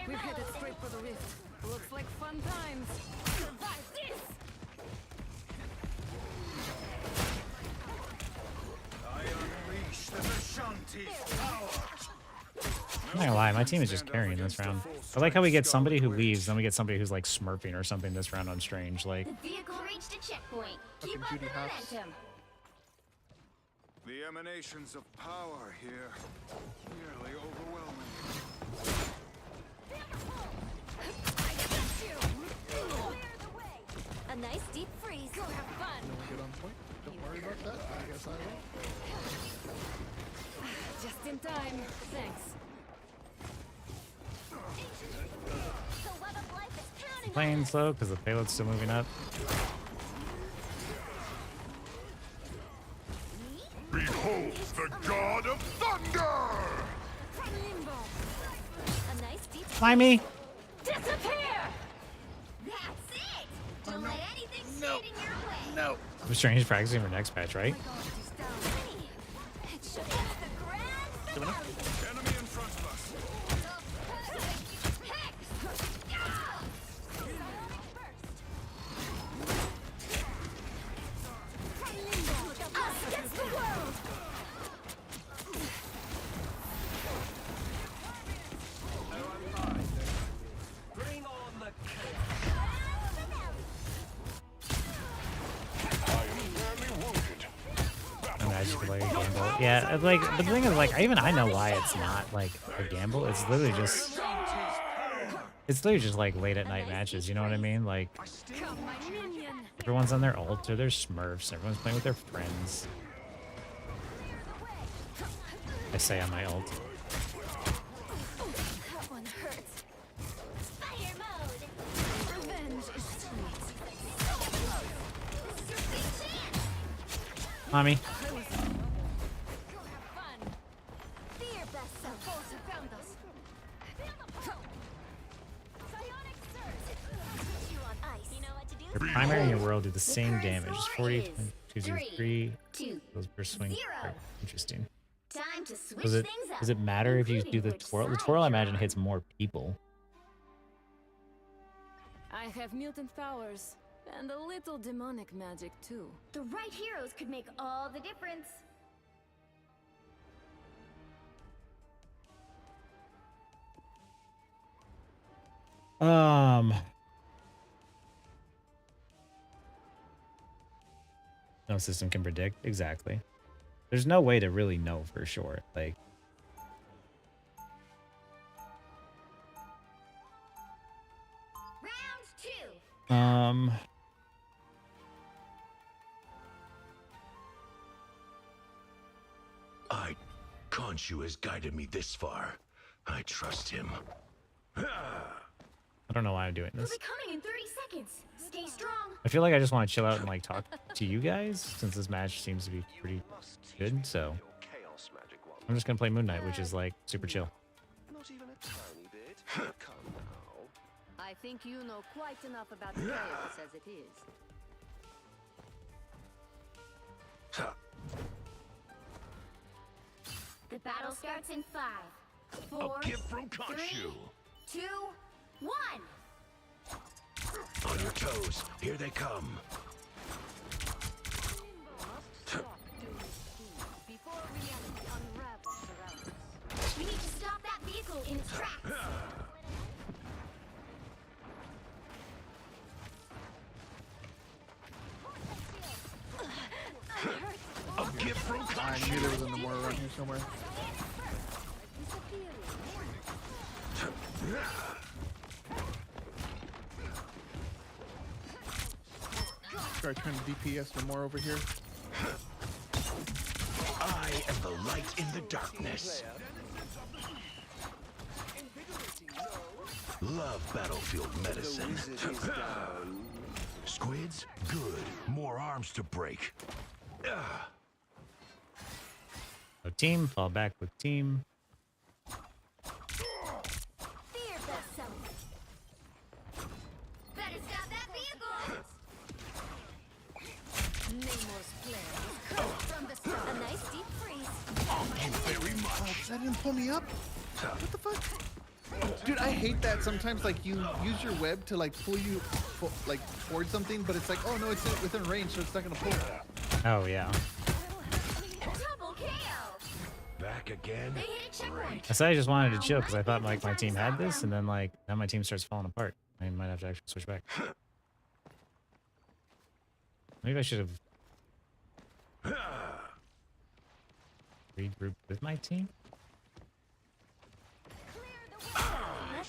We're headed straight for the rift. Looks like fun times. Survive this! I unleash the Vishanti's power. I'm not gonna lie, my team is just carrying this round. I like how we get somebody who leaves, then we get somebody who's like smurfing or something this round on Strange. Like, The vehicle reached a checkpoint. Keep up Judy the Hopps. momentum. The emanations of power here, nearly overwhelming. A nice deep freeze. Go have fun. Get on point. fuck that. I guess I will. Just in time. Thanks. Playing slow because the payload's still moving up. Behold the god of thunder! A nice deep Fly me. Disappear! That's it! Don't let anything stand in your way! No. I'm sure he's practicing for next patch, right? Enemy in front of us. Us against the world! Bring on the Imagine like a gamble. Yeah, like the thing is like even I know why it's not like a gamble. It's literally just like late at night matches. You know what I mean? Like everyone's on their ult or their smurfs. Everyone's playing with their friends. I say on my ult. That one hurts. Fire mode! Revenge is sweet. This is your big chance! Mommy. Fear best self. Foes have found us. Psionic surge. Put you on ice. You know what to do? Your primary and your world do the same damage. 40, 203. Those per swing. Interesting. Time to switch Does it things up. does it matter if you do the twirl? The twirl I imagine hits more people. I have mutant powers and a little demonic magic too. The right heroes could make all the difference. No system can predict exactly. There's no way to really know for sure. Like Round 2. Khonshu has guided me this far. I trust him. I don't know why I'm doing We'll this. be coming in 30 seconds. Stay strong. I feel like I just want to chill out and like talk to you guys since this match seems to be pretty good. So I'm just gonna play Moon Knight, which is like super chill. Not even a tiny bit. Come now. I think you know quite enough about chaos as it is. The battle starts in 5, 4, A gift from 3, Khonshu. 2, 1. On your toes. Here they come. Before reality unravels around us. We need to stop that vehicle in its tracks. A gift from I knew there was a Nomura around here somewhere. Try trying to DPS Nomura over here. I am the light in the darkness. Love battlefield medicine. Squids? Good. More arms to break. So team, fall back with team. Fear best self. Better stop that vehicle. Namor's plan was cut from the start. A nice deep freeze. Very much. Oh, that didn't pull me up? What the fuck? Dude, I hate that sometimes. Like you use your web to like pull you like towards something, but it's like, oh no, it's within range, so it's not gonna pull. Oh yeah. Double KO. Back again. They hit checkpoint. I said I just wanted to chill because I thought like my team had this, and then like now my team starts falling apart. I might have to actually switch back. Maybe I should have regrouped with my team.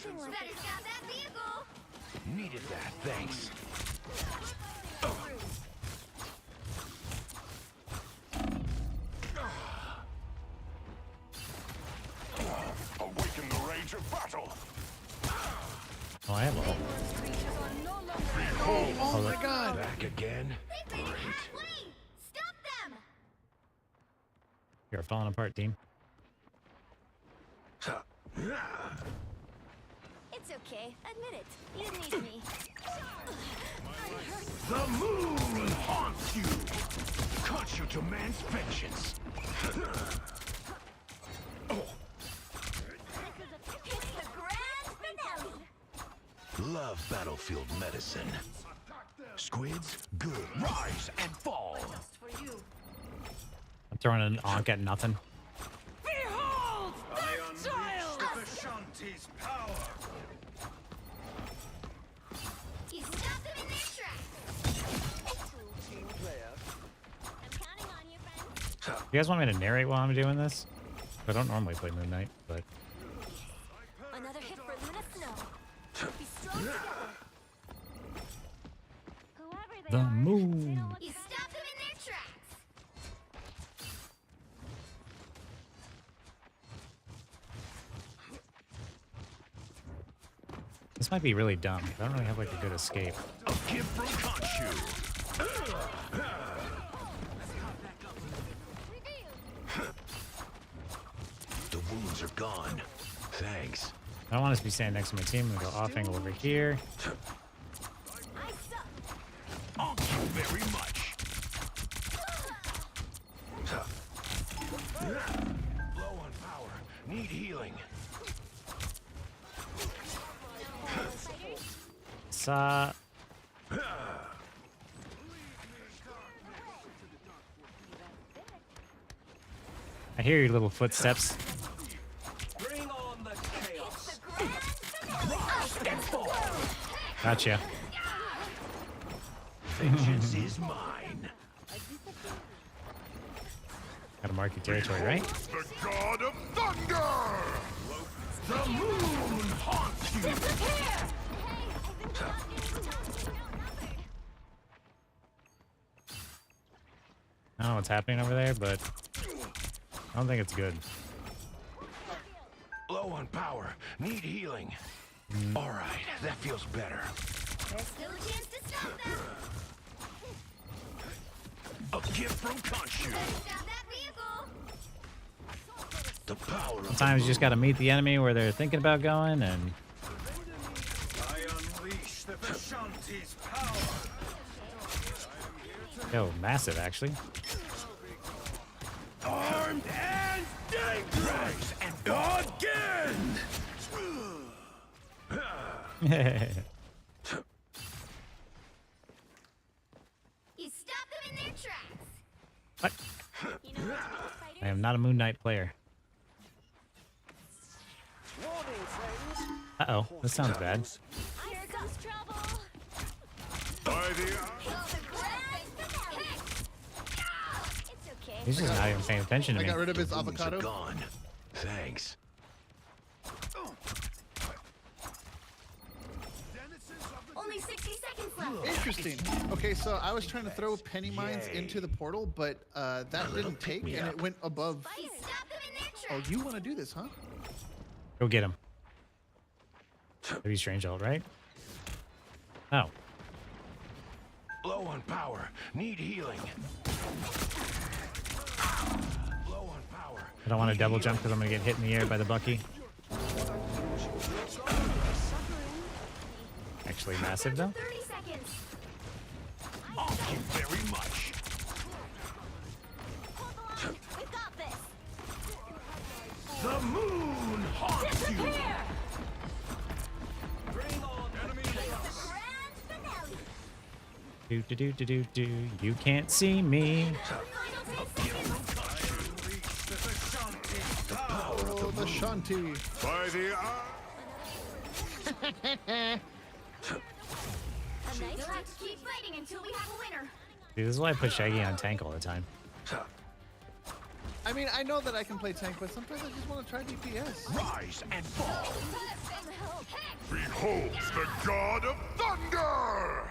Better stop that vehicle. Needed that, thanks. Attack again? They've made it halfway! Stop them! You're falling apart, team. It's okay. Admit it. You need me. The moon haunts you! Cuts you to man's vengeance! It's the grand finale! Love battlefield medicine. Squids, good. Rise and fall! I'm throwing an onk at nothing. Behold! The child! The Vishanti's power! You stopped them in their tracks! Team player. I'm counting on you, friend. You guys want me to narrate while I'm doing this? I don't normally play Moon Knight, but Another hit for Luna Snow. Be strong together. Whoever they the are, moon. you stopped them in their tracks! This might be really dumb. I don't really have like a good escape. A gift from Khonshu! The wounds are gone. Thanks. I don't want us to be standing next to my team. I'm gonna go off angle over here. Thank you very much. Low on power. Need healing. Sa. I hear your little footsteps. Bring on the chaos! Gotcha. Vengeance is mine. Gotta mark your territory, right? The god of thunder! The moon haunts you! I don't know what's happening over there, but I don't think it's good. Low on power. Need healing. All right, that feels better. There's still a chance to stop them! A gift from Khonshu. Stop that vehicle! The power of Sometimes you just gotta meet the enemy where they're thinking about going, and I unleash the Vishanti's power! yo, massive actually. armed and dangerous and again. You stop them in their tracks! What? I am not a Moon Knight player. Uh-oh, this sounds bad. Here comes trouble! By the It's okay. He's just not even paying attention to I me. got rid of his wounds are avocado. gone. Thanks. Only 60 seconds left! Interesting. Okay, so I was trying to throw penny mines into the portal, but that didn't take, and it went above. You stop them in their Oh, tracks! you want to do this, huh? Go get him. That'd be strange alt, right? Oh. Low on power. Need healing. Low on power. I don't want to double jump because I'm going to get hit in the air by the Bucky. Actually massive though. 30 seconds! Thank you very much. Hold the line! We've got this! The moon haunts you. Bring on enemy It's the grand finale! Do do do do do do. You can't see me. Final 10 seconds! the Vishanti's power! Oh, the Shanti. By the You'll have to keep fighting until we have a winner! Dude, this is why I put Shaggy on tank all the time. I mean, I know that I can play tank, but sometimes I just want to try DPS. rise and fall. Behold the god of thunder.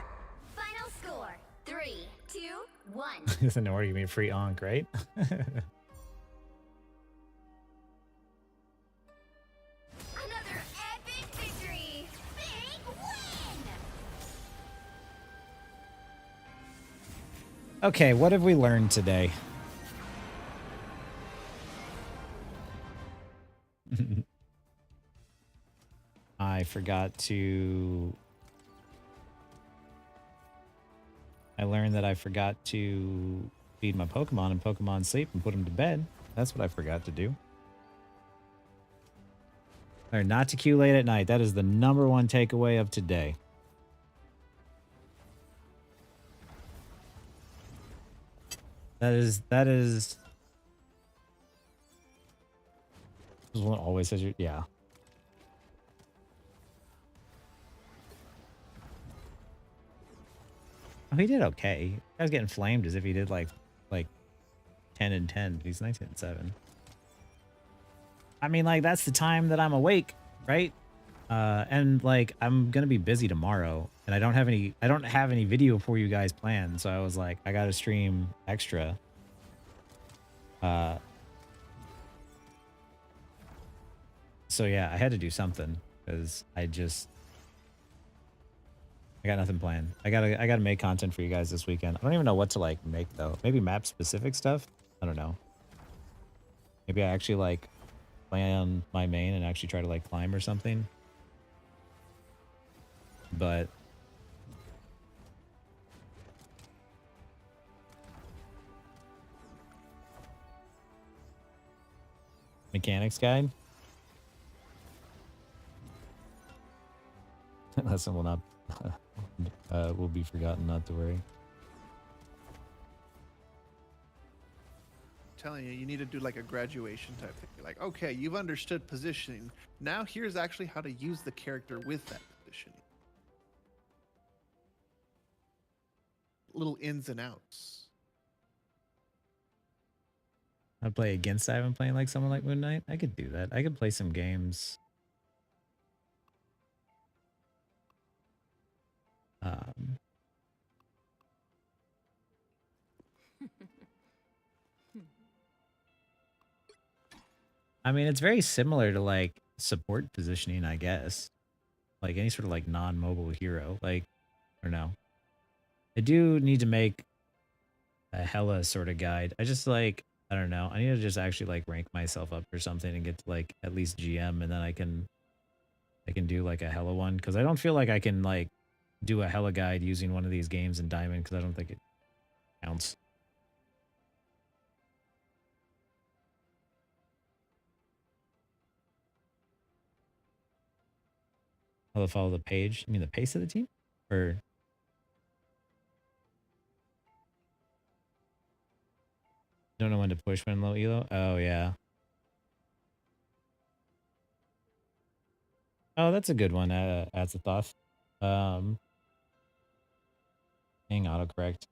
Final score 3, 2, 1. Doesn't know where you mean free onk, right? Another epic victory! Big win! Okay, what have we learned today? I forgot to... I learned that I forgot to feed my Pokemon and Pokemon sleep and put them to bed. That's what I forgot to do. Or not to queue late at night. That is the #1 takeaway of today. That is this one always says you, yeah. Oh, he did okay. I was getting flamed as if he did like 10 and 10, but he's 19 and 7. I mean, like, that's the time that I'm awake, right? And like, I'm gonna be busy tomorrow, and I don't have any video for you guys planned. So I was like, I gotta stream extra. So yeah, I had to do something because I got nothing planned. I gotta make content for you guys this weekend. I don't even know what to like make though. Maybe map specific stuff. I don't know. Maybe I actually like play on my main and actually try to like climb or something. But mechanics guide. Lesson will not will be forgotten, not to worry. Telling you, you need to do like a graduation type thing. You're like, okay, you've understood positioning. Now here's actually how to use the character with that positioning. Little ins and outs. I'd play against Ivan playing like someone like Moon Knight. I could do that. I could play some games. I mean, it's very similar to like support positioning, I guess. Like any sort of like non-mobile hero. Like, I don't know. I do need to make a hella sort of guide. I just like, I don't know. I need to just actually like rank myself up or something and get to like at least GM, and then I can do like a hella one, because I don't feel like I can like do a hella guide using one of these games in Diamond, because I don't think it counts. I'll follow the page. You mean the pace of the team? Or don't know when to push when low elo? Oh, yeah. Oh, that's a good one, Azathoth. Hang autocorrect.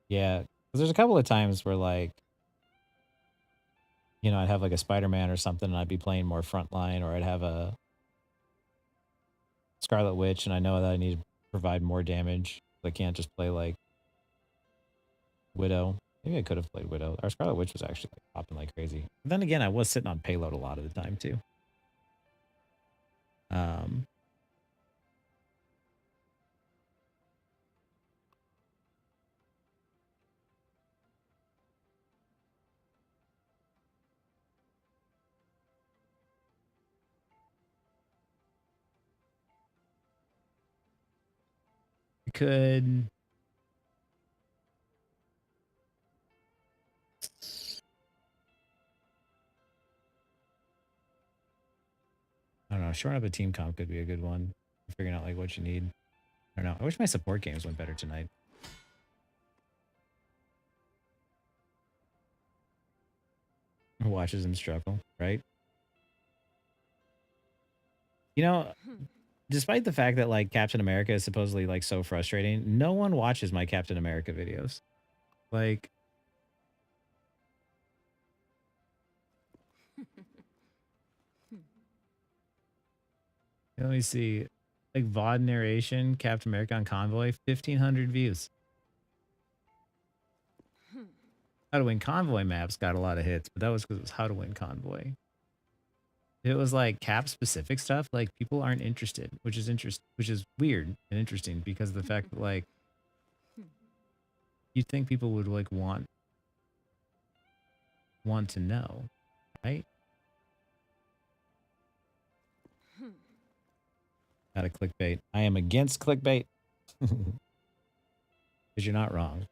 Yeah, because there's a couple of times where, like, you know, I'd have like a Spider-Man or something, and I'd be playing more frontline, or I'd have a Scarlet Witch, and I know that I need to provide more damage. I can't just play like Widow. Maybe I could have played Widow. Our Scarlet Witch was actually like popping like crazy. But then again, I was sitting on payload a lot of the time too. Could I don't know, shoring up a team comp could be a good one. Figuring out like what you need. I don't know. I wish my support games went better tonight. Watches him struggle, right? You know, despite the fact that like Captain America is supposedly like so frustrating, no one watches my Captain America videos. Like, let me see, like VOD narration, Captain America on Convoy, 1,500 views. How to Win Convoy maps got a lot of hits, but that was because it was How to Win Convoy. It was like Cap specific stuff, like people aren't interested, which is weird and interesting, because of the fact that like you'd think people would like want to know, right? Not a clickbait. I am against clickbait. Because you're not wrong.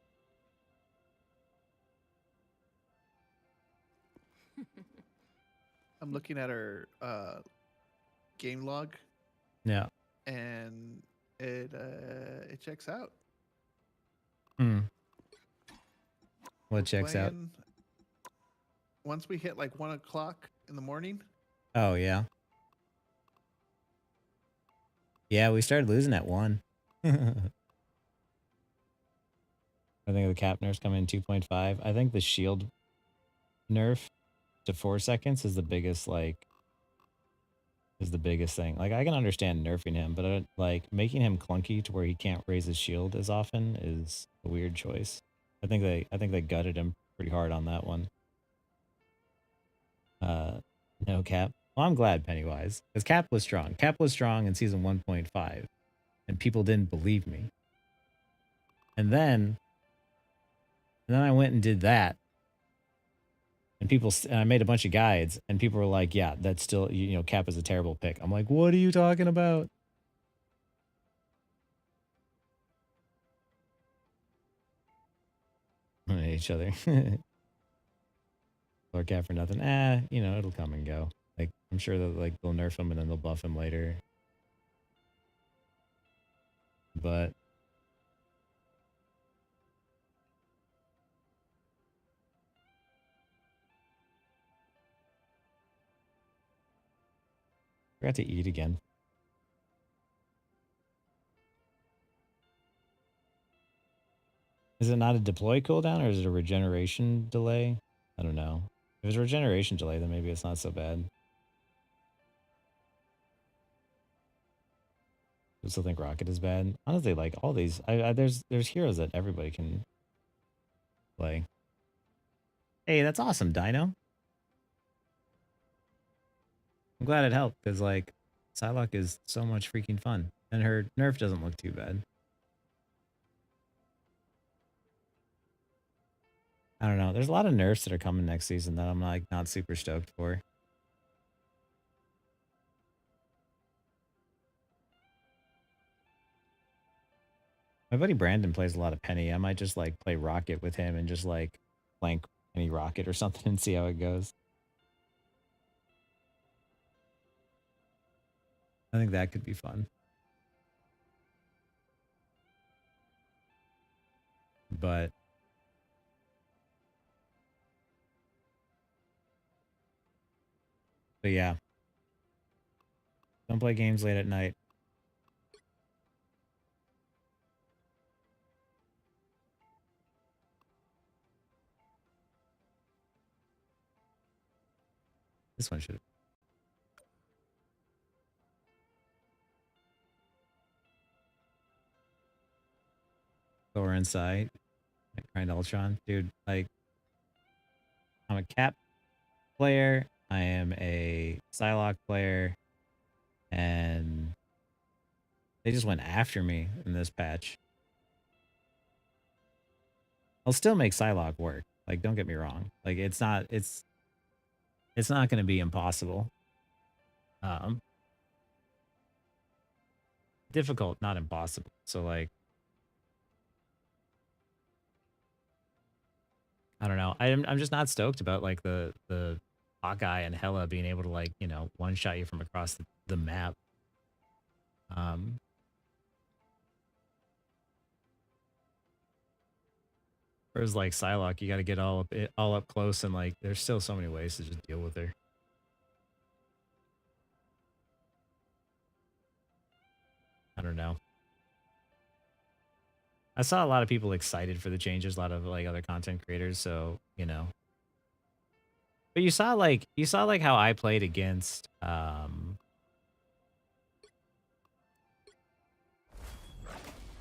I'm looking at her game log. Yeah. And it checks out. Hmm. What checks out? Once we hit like 1 o'clock in the morning. Oh yeah. Yeah, we started losing at 1. I think the cap nerf's coming in 2.5. I think the shield nerf to 4 seconds is the biggest thing. Like I can understand nerfing him, but like making him clunky to where he can't raise his shield as often is a weird choice. I think they gutted him pretty hard on that one. No cap. Well, I'm glad, Pennywise, because Cap was strong. Cap was strong in season 1.5, and people didn't believe me. And then I went and did that, and I made a bunch of guides, and people were like, "Yeah, that's still, Cap is a terrible pick." I'm like, "What are you talking about?" I hate each other. Or Cap for nothing. It'll come and go. Like, I'm sure that like they'll nerf him and then they'll buff him later. But forgot to eat again. Is it not a deploy cooldown or is it a regeneration delay? I don't know. If it's a regeneration delay, then maybe it's not so bad. I still think Rocket is bad. Honestly, like all these, there's heroes that everybody can play. Hey, that's awesome, Dino. I'm glad it helped because like Psylocke is so much freaking fun, and her nerf doesn't look too bad. I don't know. There's a lot of nerfs that are coming next season that I'm like not super stoked for. My buddy Brandon plays a lot of Penny. I might just like play Rocket with him and just like flank any Rocket or something and see how it goes. I think that could be fun. But yeah. Don't play games late at night. This one should. Thor inside. Grind Ultron. Dude, like, I'm a Cap player. I am a Psylocke player. And they just went after me in this patch. I'll still make Psylocke work. Like, don't get me wrong. Like, it's not going to be impossible. Difficult, not impossible. So like, I don't know. I'm just not stoked about like the Hawkeye and Hela being able to like, one shot you from across the map. Whereas like Psylocke, you got to get all up close, and like there's still so many ways to just deal with her. I don't know. I saw a lot of people excited for the changes, a lot of like other content creators, so, But you saw like how I played against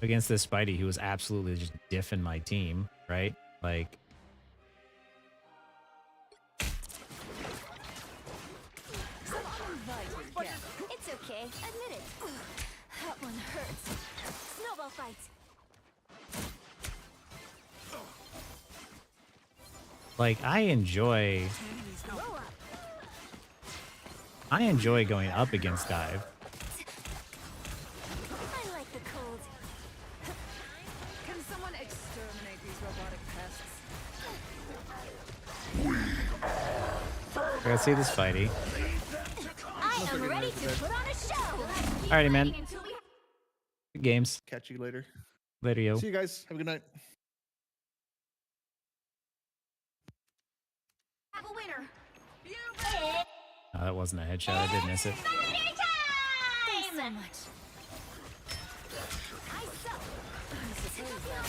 against this Spidey who was absolutely just diffing my team, right? Like It's okay. Admit it. That one hurts. Snowball fight. Like, I enjoy going up against dive. I like the cold. Can someone exterminate these robotic pests? I gotta see this fighty. I am ready to put on a show. Alrighty, man. Good games. Catch you later. Later, yo. See you guys. Have a good night. Have a winner. Oh, that wasn't a headshot. I did miss it. Thanks so much.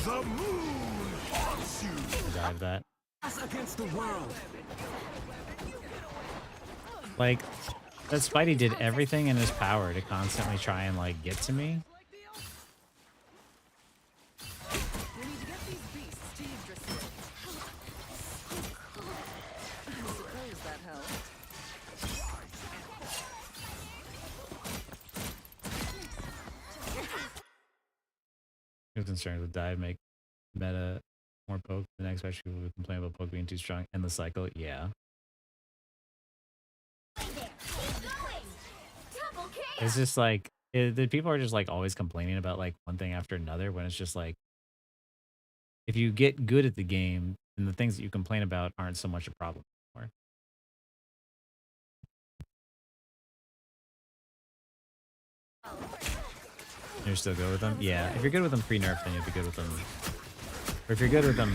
The moon haunts you. Dive that. Us against the world. Like, that Spidey did everything in his power to constantly try and, like, get to me. We need to get these beasts to Yggdrasil. I suppose that helped. He was concerned with dive make meta more poke. The next batch people will complain about poke being too strong. End the cycle. Yeah. It's just like the people are just like always complaining about like one thing after another when it's just like if you get good at the game, then the things that you complain about aren't so much a problem anymore. You're still good with them? Yeah. If you're good with them pre-nerf, then you'll be good with them. Or if you're good with them,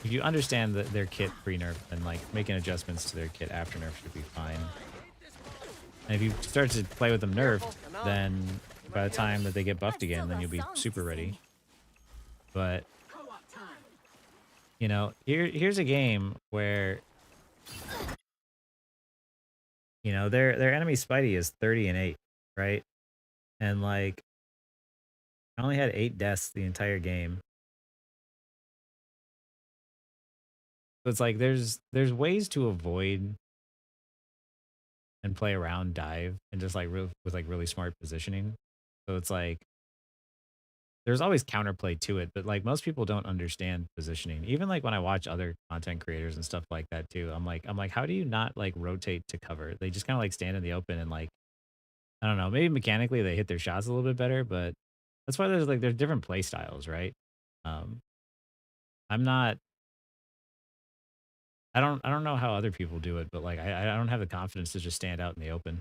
if you understand that their kit pre-nerf, then like making adjustments to their kit after nerf should be fine. And if you start to play with them nerfed, then by the time that they get buffed again, then you'll be super ready. But you know, here's a game where you know their enemy Spidey is 30-8, right? And like I only had 8 deaths the entire game. So it's like there's ways to avoid and play around dive and just like with like really smart positioning. So it's like there's always counterplay to it, but like most people don't understand positioning. Even like when I watch other content creators and stuff like that too, I'm like, how do you not like rotate to cover? They just kind of like stand in the open and like, I don't know, maybe mechanically they hit their shots a little bit better, but that's why there's different play styles, right? I'm not. I don't know how other people do it, but like I don't have the confidence to just stand out in the open.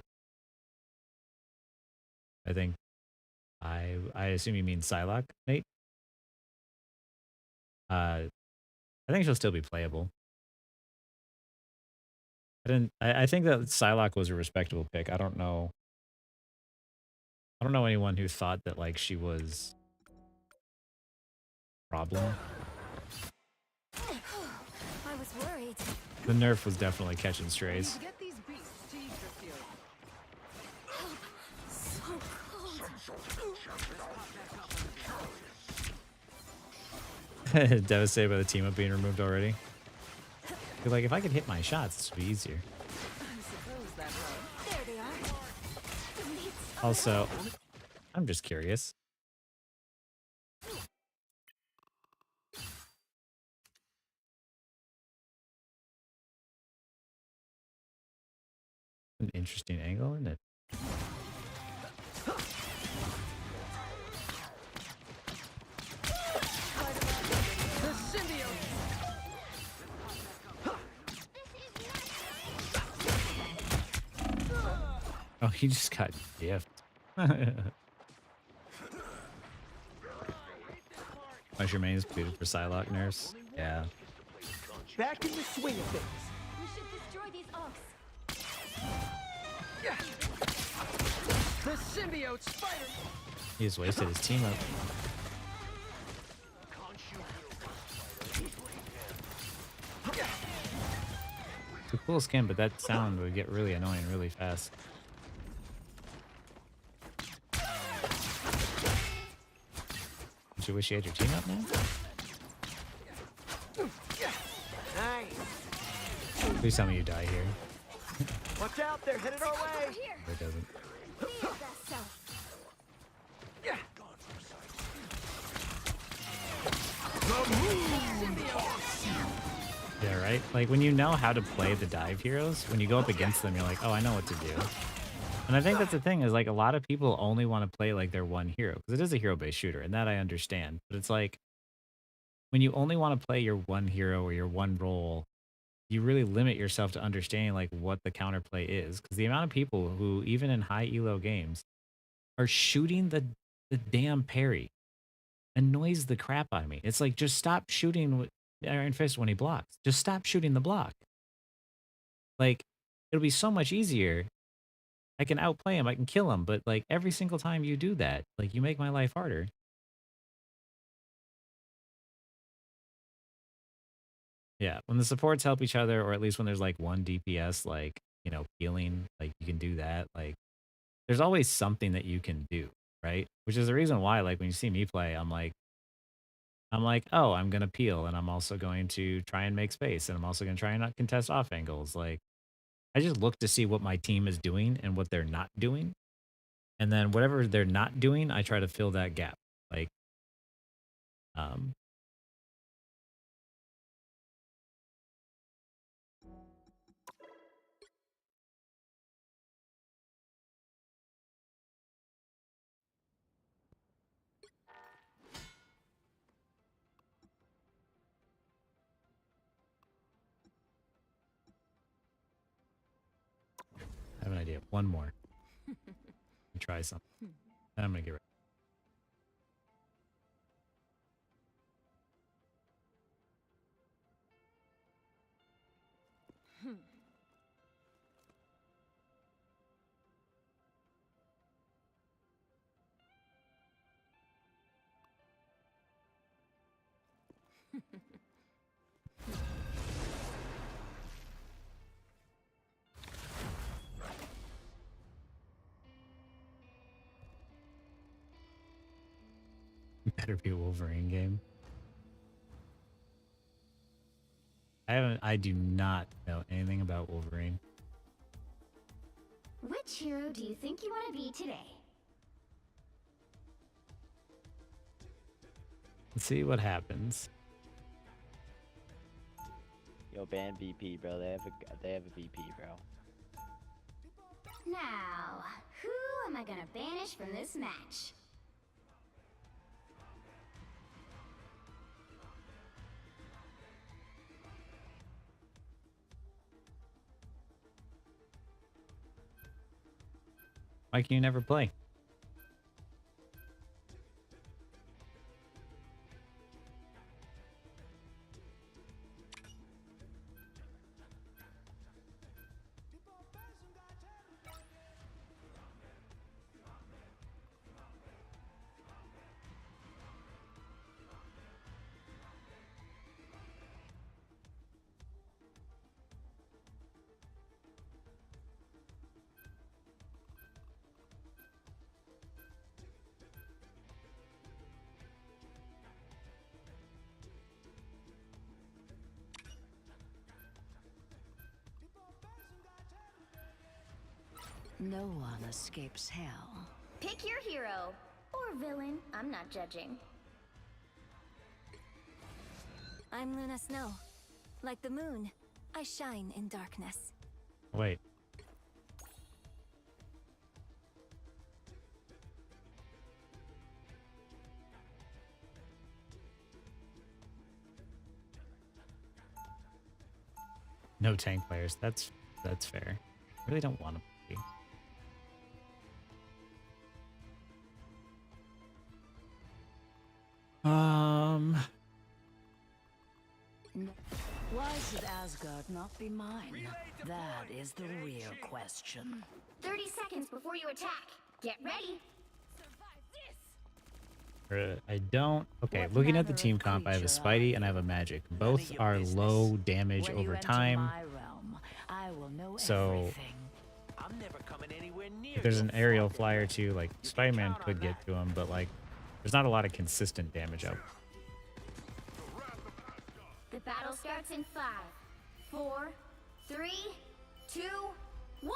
I think I assume you mean Psylocke, Nate. I think she'll still be playable. I think that Psylocke was a respectable pick. I don't know anyone who thought that like she was a problem. I was worried. The nerf was definitely catching strays. Get these beasts to Yggdrasil. So cold. Devastated by the team up being removed already. You're like, if I could hit my shots, this would be easier. I suppose that helped. There they are. Also, I'm just curious. An interesting angle, isn't it? The symbiote. Oh, he just got gift. Usher Main is pleaded for Psylocke nurse. Yeah. Back in the swing of things. We should destroy these oaks. The symbiote spider. He just wasted his team up. It's a cool skin, but that sound would get really annoying really fast. Don't you wish you had your team up, man? Nice. Please tell me you die here. Watch out, they're headed our way. It doesn't. The Yeah, right? Like when you know how to play the dive heroes, when you go up against them, you're like, oh, I know what to do. And I think that's the thing is like a lot of people only want to play like their one hero because it is a hero-based shooter, and that I understand. But it's like when you only want to play your one hero or your one role, you really limit yourself to understanding like what the counterplay is. Because the amount of people who, even in high elo games, are shooting the damn parry annoys the crap out of me. It's like just stop shooting with Iron Fist when he blocks. Just stop shooting the block. Like it'll be so much easier. I can outplay him, I can kill him, but like every single time you do that, like you make my life harder. Yeah, when the supports help each other, or at least when there's like one DPS, like, you know, healing, like you can do that. Like there's always something that you can do, right? Which is the reason why, like when you see me play, I'm like, oh, I'm gonna peel, and I'm also going to try and make space, and I'm also gonna try and not contest off angles. Like I just look to see what my team is doing and what they're not doing. And then whatever they're not doing, I try to fill that gap. Like, I have an idea. One more. Try something. Then I'm gonna get ready. Better be a Wolverine game. I do not know anything about Wolverine. Which hero do you think you want to be today? Let's see what happens. Yo, ban BP, bro. They have a BP, bro. Now, who am I gonna banish from this match? Why can you never play? No one escapes hell. Pick your hero or villain. I'm not judging. I'm Luna Snow. Like the moon, I shine in darkness. Wait. No tank players. That's fair. I really don't want to be. Why should Asgard not be mine? That is the real question. 30 seconds before you attack. Get ready. I don't. Okay, looking at the team comp, I have a Spidey and I have a Magic. Both are low damage over time. So if there's an aerial flyer too, like Spider-Man could get to him, but like there's not a lot of consistent damage out. The battle starts in 5, 4, 3, 2, 1.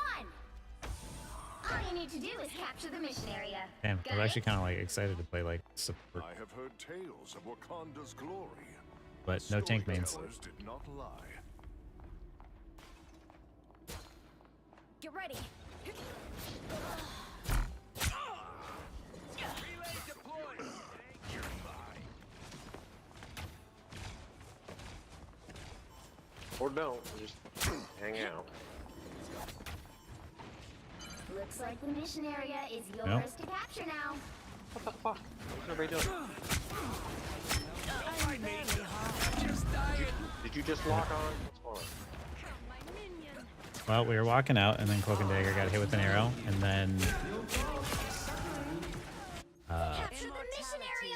All you need to do is capture the mission area. Damn, I was actually kind of like excited to play like support. I have heard tales of Wakanda's glory. but no tank mains. Storytellers did not lie. Get ready. Relay deployed. You're mine. Or don't, just hang out. Looks like the mission area is yours Nope. to capture now. What the fuck? What's everybody doing? Did you just lock on? What's going on? Well, we were walking out, and then Cloak and Dagger got hit with an arrow, and then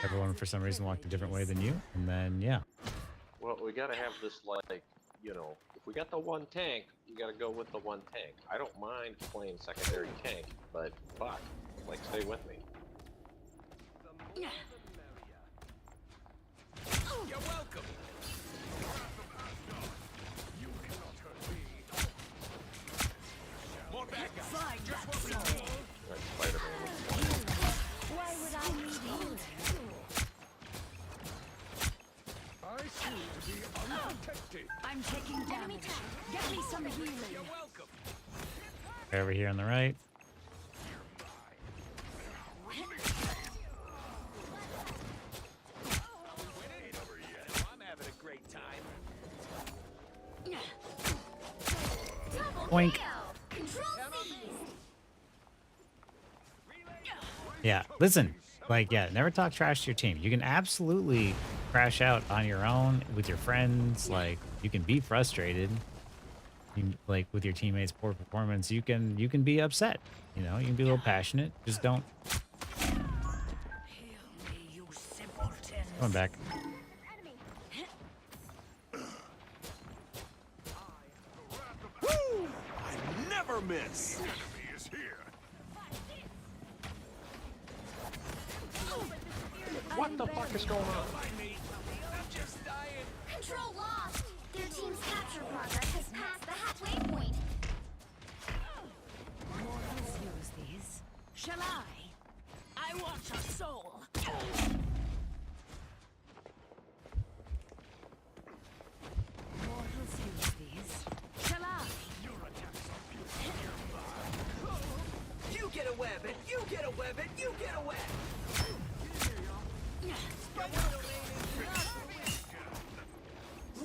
everyone for some reason walked a different way than you, and then yeah. Well, we gotta have this, like, you know, if we got the one tank, we gotta go with the one tank. I don't mind playing secondary tank, but fuck, like, stay with me. You're welcome. You cannot hurt me. More backup. Just what we Right, Spider-Man. Why would I need you? I seem to be unprotected. I'm taking damage. Get me some healing. You're welcome. Over here on the right. I'm having a great time. Oink. Yeah, listen. Like, yeah, never talk trash to your team. You can absolutely crash out on your own with your friends. Like, you can be frustrated. Like with your teammates' poor performance, you can be upset. You know, you can be a little passionate. Just don't. Going back. Woo! I never miss. Enemy is here. What the fuck is going on? I'm just dying. Control lost. Their team's capture progress has passed the halfway point. Mortals use these. Shall I? I want your soul. Mortals use these. Shall I? You get a web and you get a web and you get a web.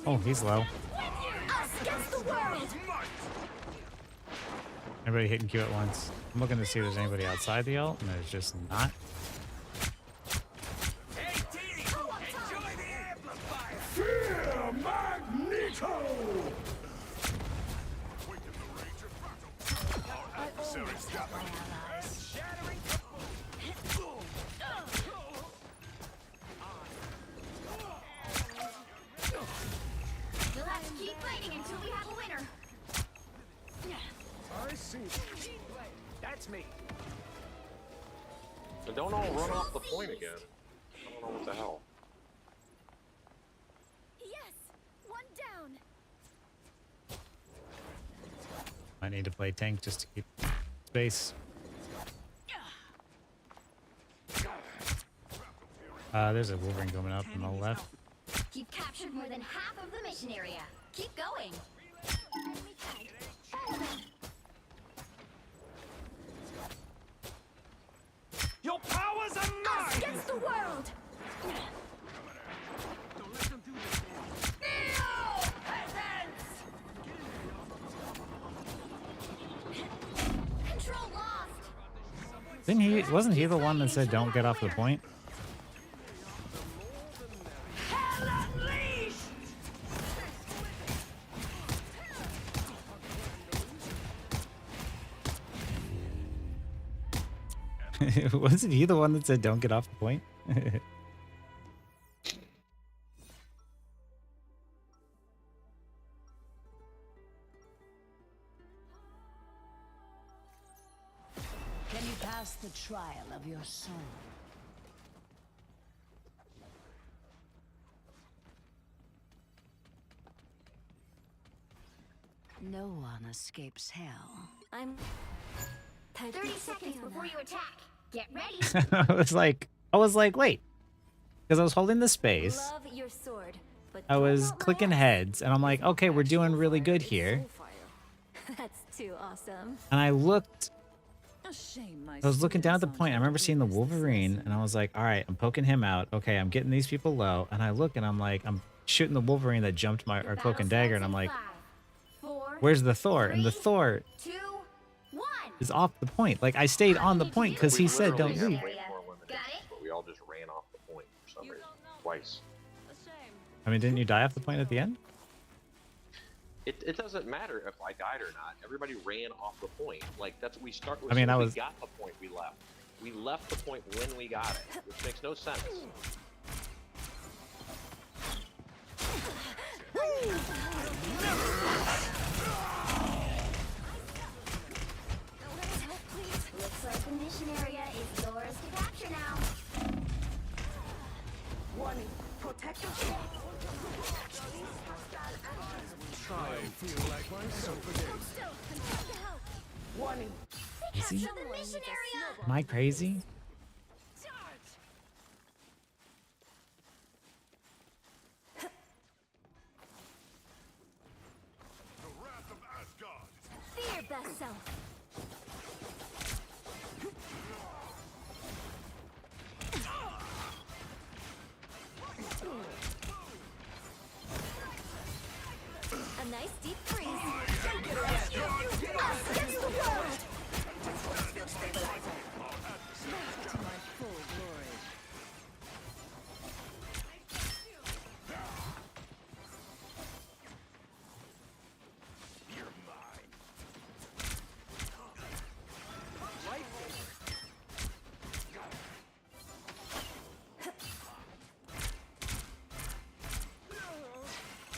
Oh, he's low. Us against the world. Everybody hitting Q at once. I'm looking to see if there's anybody outside the ult, and there's just not. Hey, Dee, enjoy the amplifier. Fear Magneto! Awaken the rage of battle. Our adversaries gather. Shattering. You'll have to keep fighting until we have a winner. I see. That's me. And don't all run off the point again. I don't know what the hell. Yes! One down! I need to play tank just to keep space. There's a Wolverine coming up on the left. You've captured more than half of the mission area. Keep going. Enemy tag. Your powers are Us mine. against the world. Don't let them do this. Control lost. Wasn't he the one that said don't get off the point? Hell unleashed. Wasn't he the one that said don't get off the point? Can you pass the trial of your soul? No one escapes hell. I'm 30 seconds before you attack. Get ready. I was like, wait, because I was holding the space. Love your sword. I was clicking heads, and I'm like, okay, we're doing really good here. That's too awesome. And I looked. A shame my I was looking down at the students point. I aren't remember seeing the witness this Wolverine, and I was like, all right, I'm poking him out. Okay, I'm getting these people low. And I look, and I'm like, I'm shooting the Wolverine that jumped my our cloak and dagger, and I'm like, where's the Thor? And the Thor is off the point. Like, I stayed on the point because he said don't literally leave. have way more eliminations, but we all just ran off the point for some reason. Twice. I mean, didn't you die off the point at the end? It doesn't matter if I died or not. Everybody ran off the point. Like, that's what we start. I mean, as soon as was. we got the point, we left. We left the point when we got it, which makes no sense. Looks like the mission area is yours to capture now. Warning, protect yourself. I feel like myself again. Warning. Is he? Capture the mission area. Am I crazy? The wrath of Asgard. Be your best self. A nice deep freeze. Us against the world. Back to my full glory. You're mine.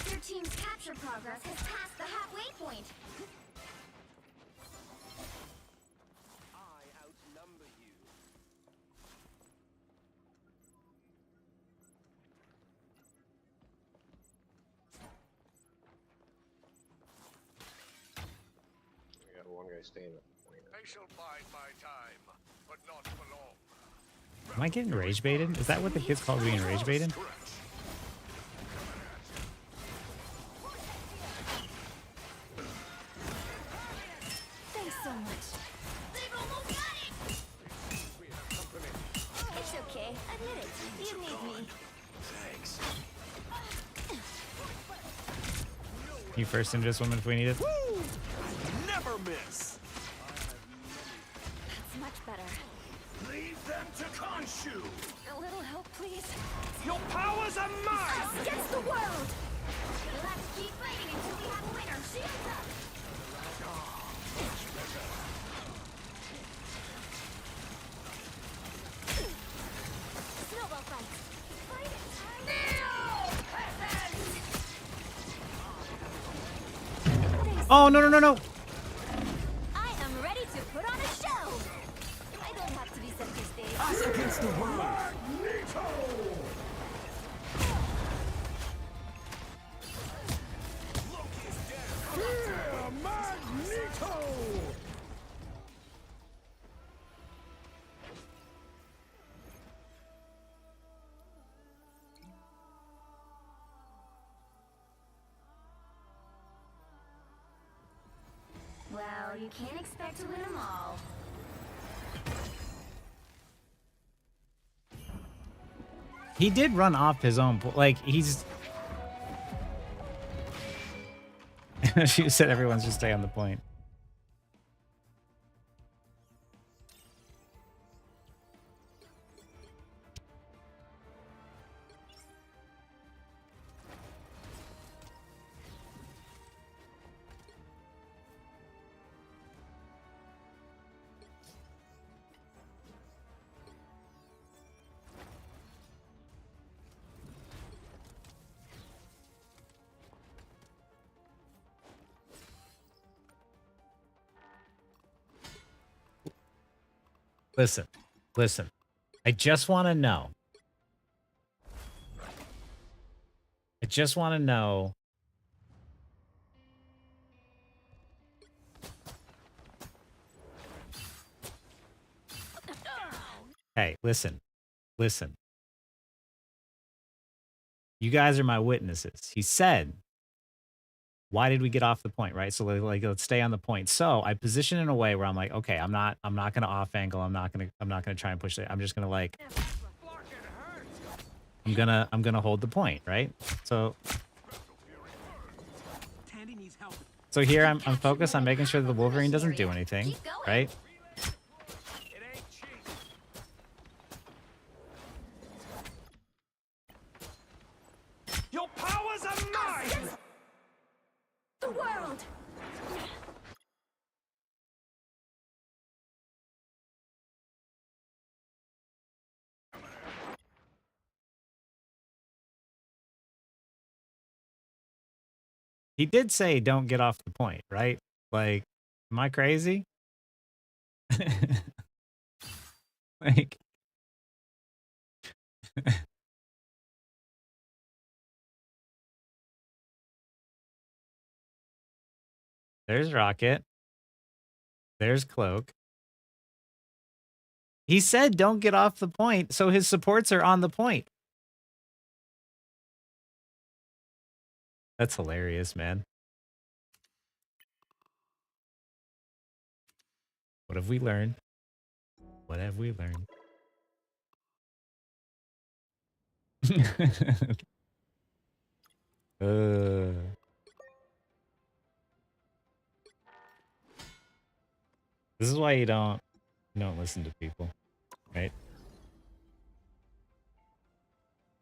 Your team's capture progress has passed the halfway point. I outnumber you. We got one guy staying at the point. I shall bide my time, but not for long. Am I getting rage baited? Is that what the kids call being rage baited? Thanks so much. They've almost got it. It's okay. Admit it. You need me. Thanks. You first into this woman if we need it. Never miss. That's much better. Leave them to Khonshu. A little help, please. Your powers are mine. Us against the world. We'll have to keep fighting until we have a winner. Shields up. Snowball fight. Fight it. Oh, no, no, no, no. I am ready to put on a show. I don't have to be center stage. Us against the world. Yeah, Magneto! Well, you can't expect to win them all. He did run off his own. Like, he's. She said everyone should stay on the point. Listen, listen. I just want to know. I just want to know. Hey, listen. Listen. You guys are my witnesses. He said, why did we get off the point, right? So like let's stay on the point. So I position in a way where I'm like, okay, I'm not gonna off angle. I'm not gonna try and push it. I'm just gonna like I'm gonna hold the point, right? So here I'm focused on making sure that the Wolverine doesn't do anything, right? Your powers are mine! The world! He did say don't get off the point, right? Like, am I crazy? Like there's Rocket. There's Cloak. He said don't get off the point, so his supports are on the point. That's hilarious, man. What have we learned? What have we learned? This is why you don't listen to people, right?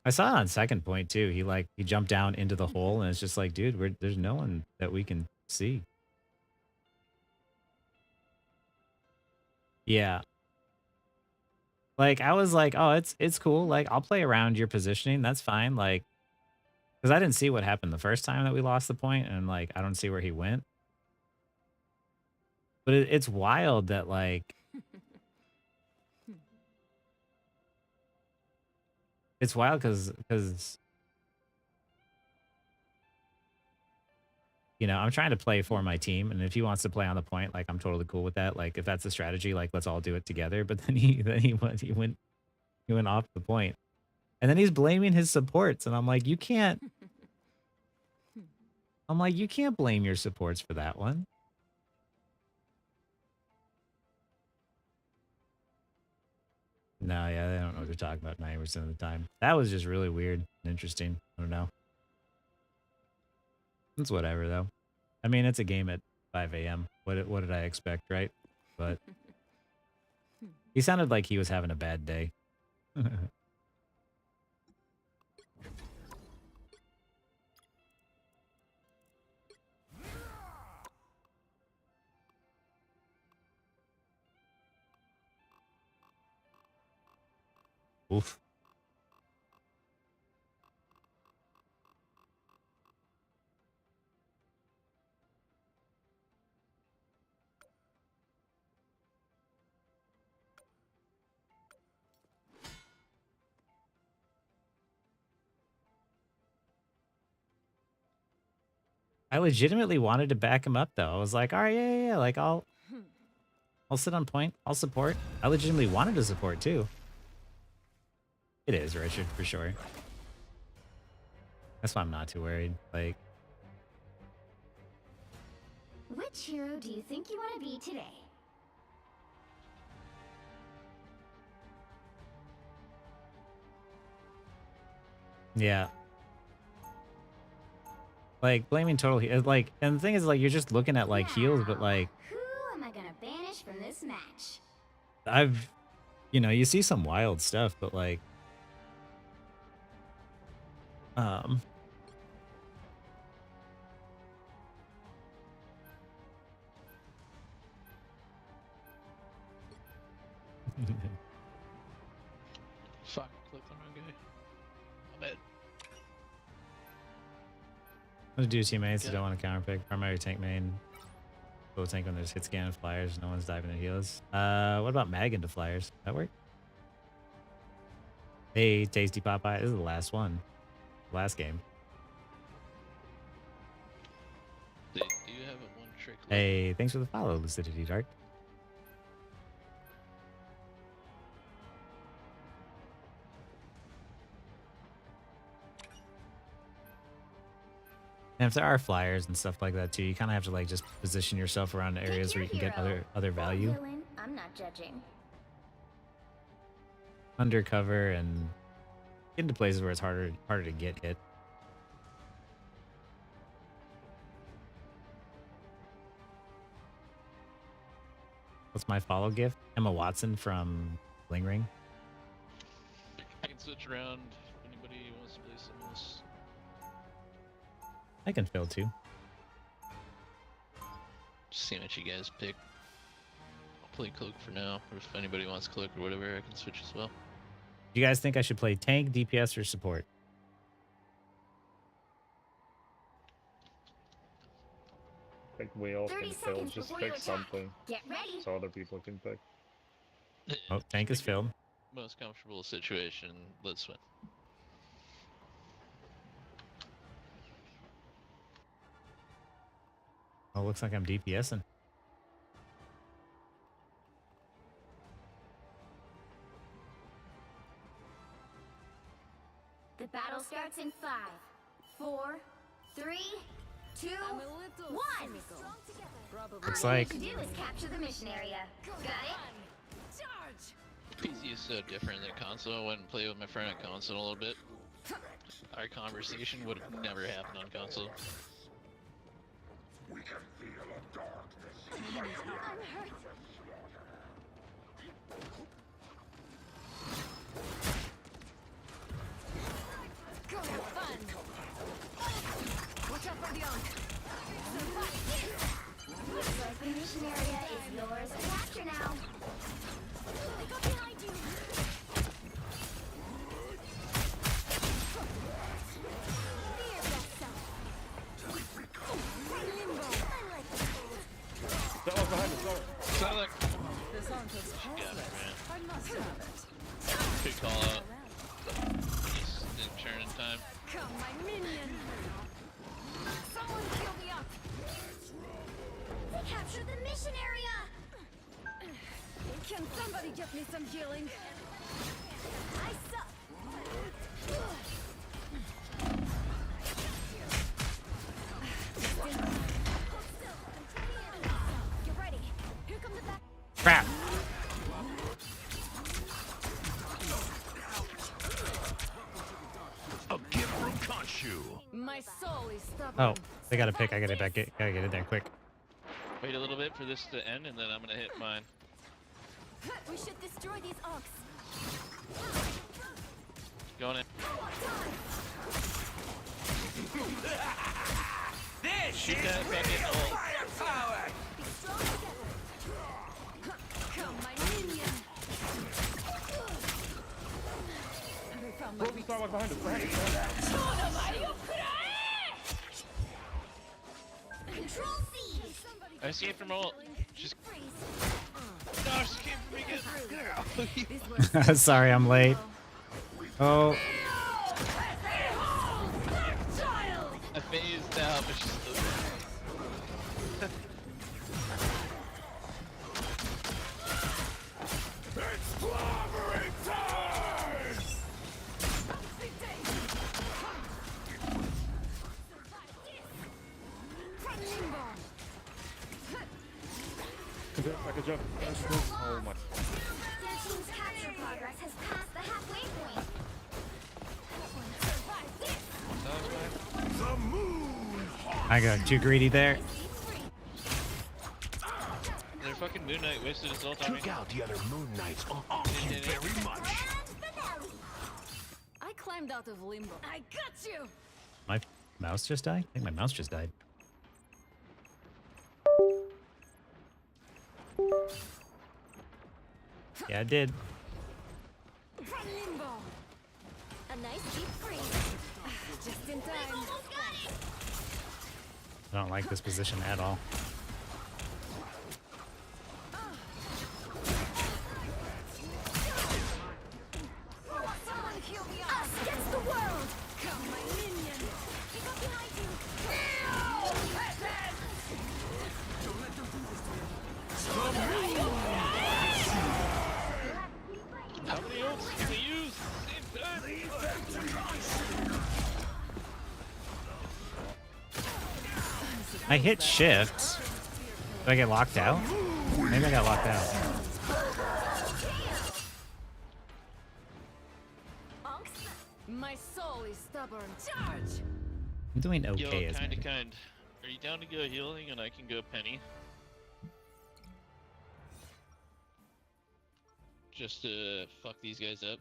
I saw it on second point too. He jumped down into the hole and it's just like, dude, there's no one that we can see. Yeah. Like I was like, oh, it's cool. Like I'll play around your positioning. That's fine. Like, because I didn't see what happened the first time that we lost the point, and like I don't see where he went. But it's wild that like it's wild because you know, I'm trying to play for my team, and if he wants to play on the point, like I'm totally cool with that. Like if that's the strategy, like let's all do it together. But then he went off the point. And then he's blaming his supports, and I'm like, you can't blame your supports for that one. No, yeah, they don't know what they're talking about 90% of the time. That was just really weird and interesting. I don't know. It's whatever, though. I mean, it's a game at 5 a.m. What did I expect, right? But he sounded like he was having a bad day. Oof. I legitimately wanted to back him up, though. I was like, all right, yeah. Like, I'll sit on point. I'll support. I legitimately wanted to support, too. It is, Richard, for sure. That's why I'm not too worried. Like, Which hero do you think you want to be today? yeah. Like, blaming total like, and the thing is, like, you're just looking at, like, heals, but, like, Who am I gonna banish from this match? you see some wild stuff, but, like, Fuck, clicked on my guy. I'm dead. Let's do teammates who don't want to counterpick. Primary tank main. Full tank when there's hit scan and flyers. No one's diving into heals. What about mag into flyers? That work? Hey, Tasty Popeye. This is the last one. Last game. Do you have a one trick left? Hey, thanks for the follow, Lucidity Dark. And if there are flyers and stuff like that too, you kind of have to like just position yourself around areas where you can get other value. Villain, I'm not judging. Undercover and get into places where it's harder to get hit. What's my follow gift? Emma Watson from Bling Ring. I can switch around if anybody wants to play some of this. I can fill too. Just seeing what you guys pick. I'll play Cloak for now, or if anybody wants Cloak or whatever, I can switch as well. Do you guys think I should play tank, DPS, or support? I think we all can fill. Just pick something. Get ready. So other people can pick. Oh, tank is filled. Most comfortable situation, let's win. Oh, looks like I'm DPSing. The battle starts in 5, 4, 3, 2, 1. Looks All you like- need to do is capture the mission area. Got it? Charge! PC is so different than console. I went and played with my friend on console a little bit. Our conversation would have never happened on console. We can feel a darkness. Go have fun. Watch out for the Ankh. Looks like the mission area is yours to capture now. I got behind you. Be your best self. Limbo. That was behind us. Sound like This Ankh is pulseless. I must have it. good call out. Just didn't turn in time. Come, my minion. Someone heal me up. They captured the mission area. Can somebody get me some healing? I suck. Get ready. Here come the back. Crap. A gift from Khonshu. My soul is stubborn. Oh, they gotta pick. I gotta gotta get in there quick. Wait a little bit for this to end, and then I'm gonna hit mine. We should destroy these Ankhs. Going in. This Shoot is that fucking real ult. firepower! Be strong together. Come, my minion. I found my Frozen Star was behind us. Behind us. Control C. I escaped from ult. Just. No, she came for me again. Sorry, I'm late. Oh, I phased out, but she's still there. It's clobbering time! I could jump. Oh my. Their team's capture progress has passed the halfway point. The moon I got too greedy there. Their fucking Moon Knight wasted his ult on me. took out the other Moon Knights. You very much. I climbed out of limbo. I got you. My mouse just died? I think my mouse just died. Yeah, it did. From limbo. A nice deep freeze. Just in We've time. almost got it. I don't like this position at all. Someone heal me up. Us against the world. Come, my minion. We got behind you. How many ults can we use at the same time? I hit shift. Did I get locked out? Maybe I got locked out. My soul is stubborn. Charge! I'm doing okay Yo, as kinda Medic. kind. Are you down to go healing and I can go Penny? Just to fuck these guys up.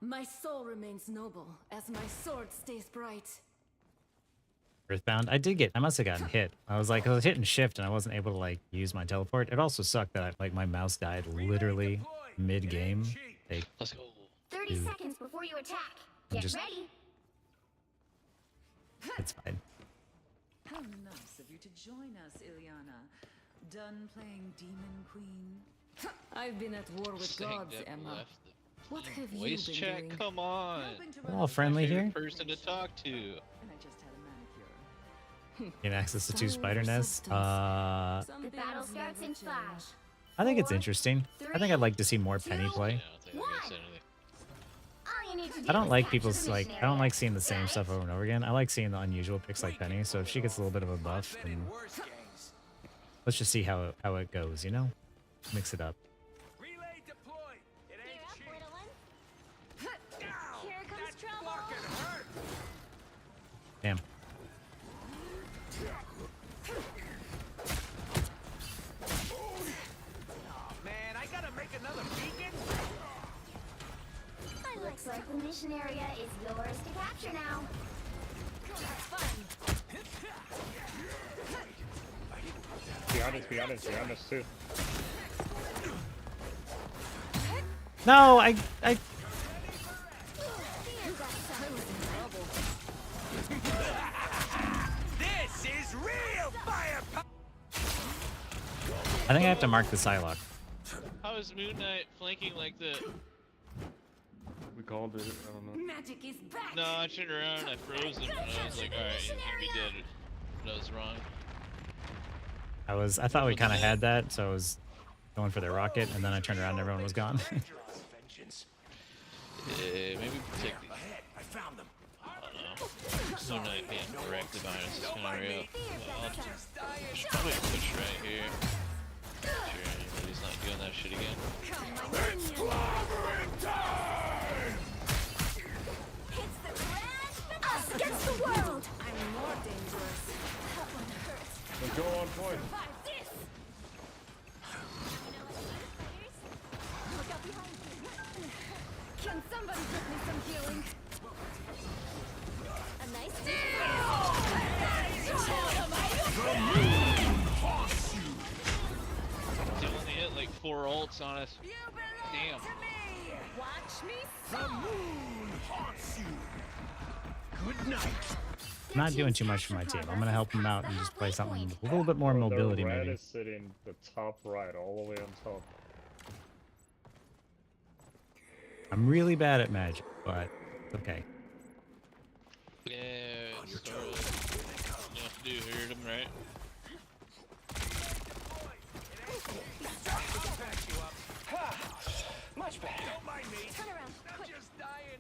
My soul remains noble as my sword stays bright. Earthbound. I must have gotten hit. I was hitting shift and I wasn't able to like use my teleport. It also sucked that my mouse died literally mid game. Like, let's go. 30 seconds before you attack. I'm Get just- ready. it's fine. How nice of you to join us, Ilyana. Done playing Demon Queen? I've been at war with Staying gods, dead Emma. left. What have Voice you been chat, doing? come on. We're all friendly here. Person to talk to. And I just had a manicure. Get access to 2 spider nests. The battle starts in 5. I think it's interesting. I think I'd like to see more Penny play. All you need to do I don't is like capture people's the like mission I don't area. like seeing the same stuff over and over again. I like seeing the unusual picks like Penny. So if she gets a little bit of a buff, then let's just see how it goes. You know, mix it up. Relay deployed. It ain't cheap. Here comes trouble. Fucking hurt. Damn. Oh man, I gotta make another beacon. Looks like the mission area is yours to capture now. That's fun. Be honest too. No, I This is real firepower. think I have to mark the Psylocke. How is Moon Knight flanking like that? We called it. I don't know. Magic is back. No, I turned around and I froze him and I was like, alright, he's gonna be dead. But I was wrong. I thought we kind of had that, so I was going for the rocket, and then I turned around and everyone was gone. Yeah, maybe protect the... I found them. I don't know. Moon Knight being directed behind us is kind of real. I'll should probably push right here. Sure, he's not doing that shit again. It's clobbering time! It's the grand us against the world! I'm more dangerous. That one hurts. Let's go on point. Survive this! Look out behind you. Can somebody get me some healing? A nice They only hit like 4 ults on us. Damn. Watch me. The moon haunts you. Good night. I'm not doing too much for my team. I'm gonna help them out and just play something with a little bit more mobility, The red maybe. is sitting the top right, all the way on top. I'm really bad at magic, but it's okay. Yeah, it's started. You have to do hurt him, right? Much better. Don't mind me. Turn around. I'm Quick. just dying.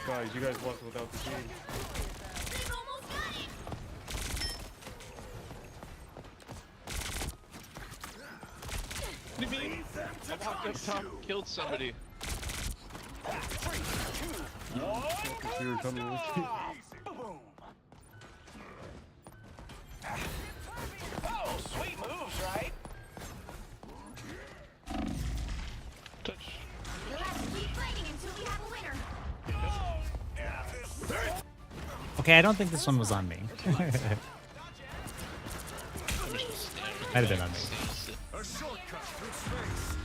Guys, you guys walked without the team. They've almost got it. What do you mean? I walked up top and killed somebody. You were coming with me. Oh, sweet moves, right? Touch. You'll have to keep fighting until we have a winner. Okay, I don't think this one was on me. Might have been on me. A shortcut through space.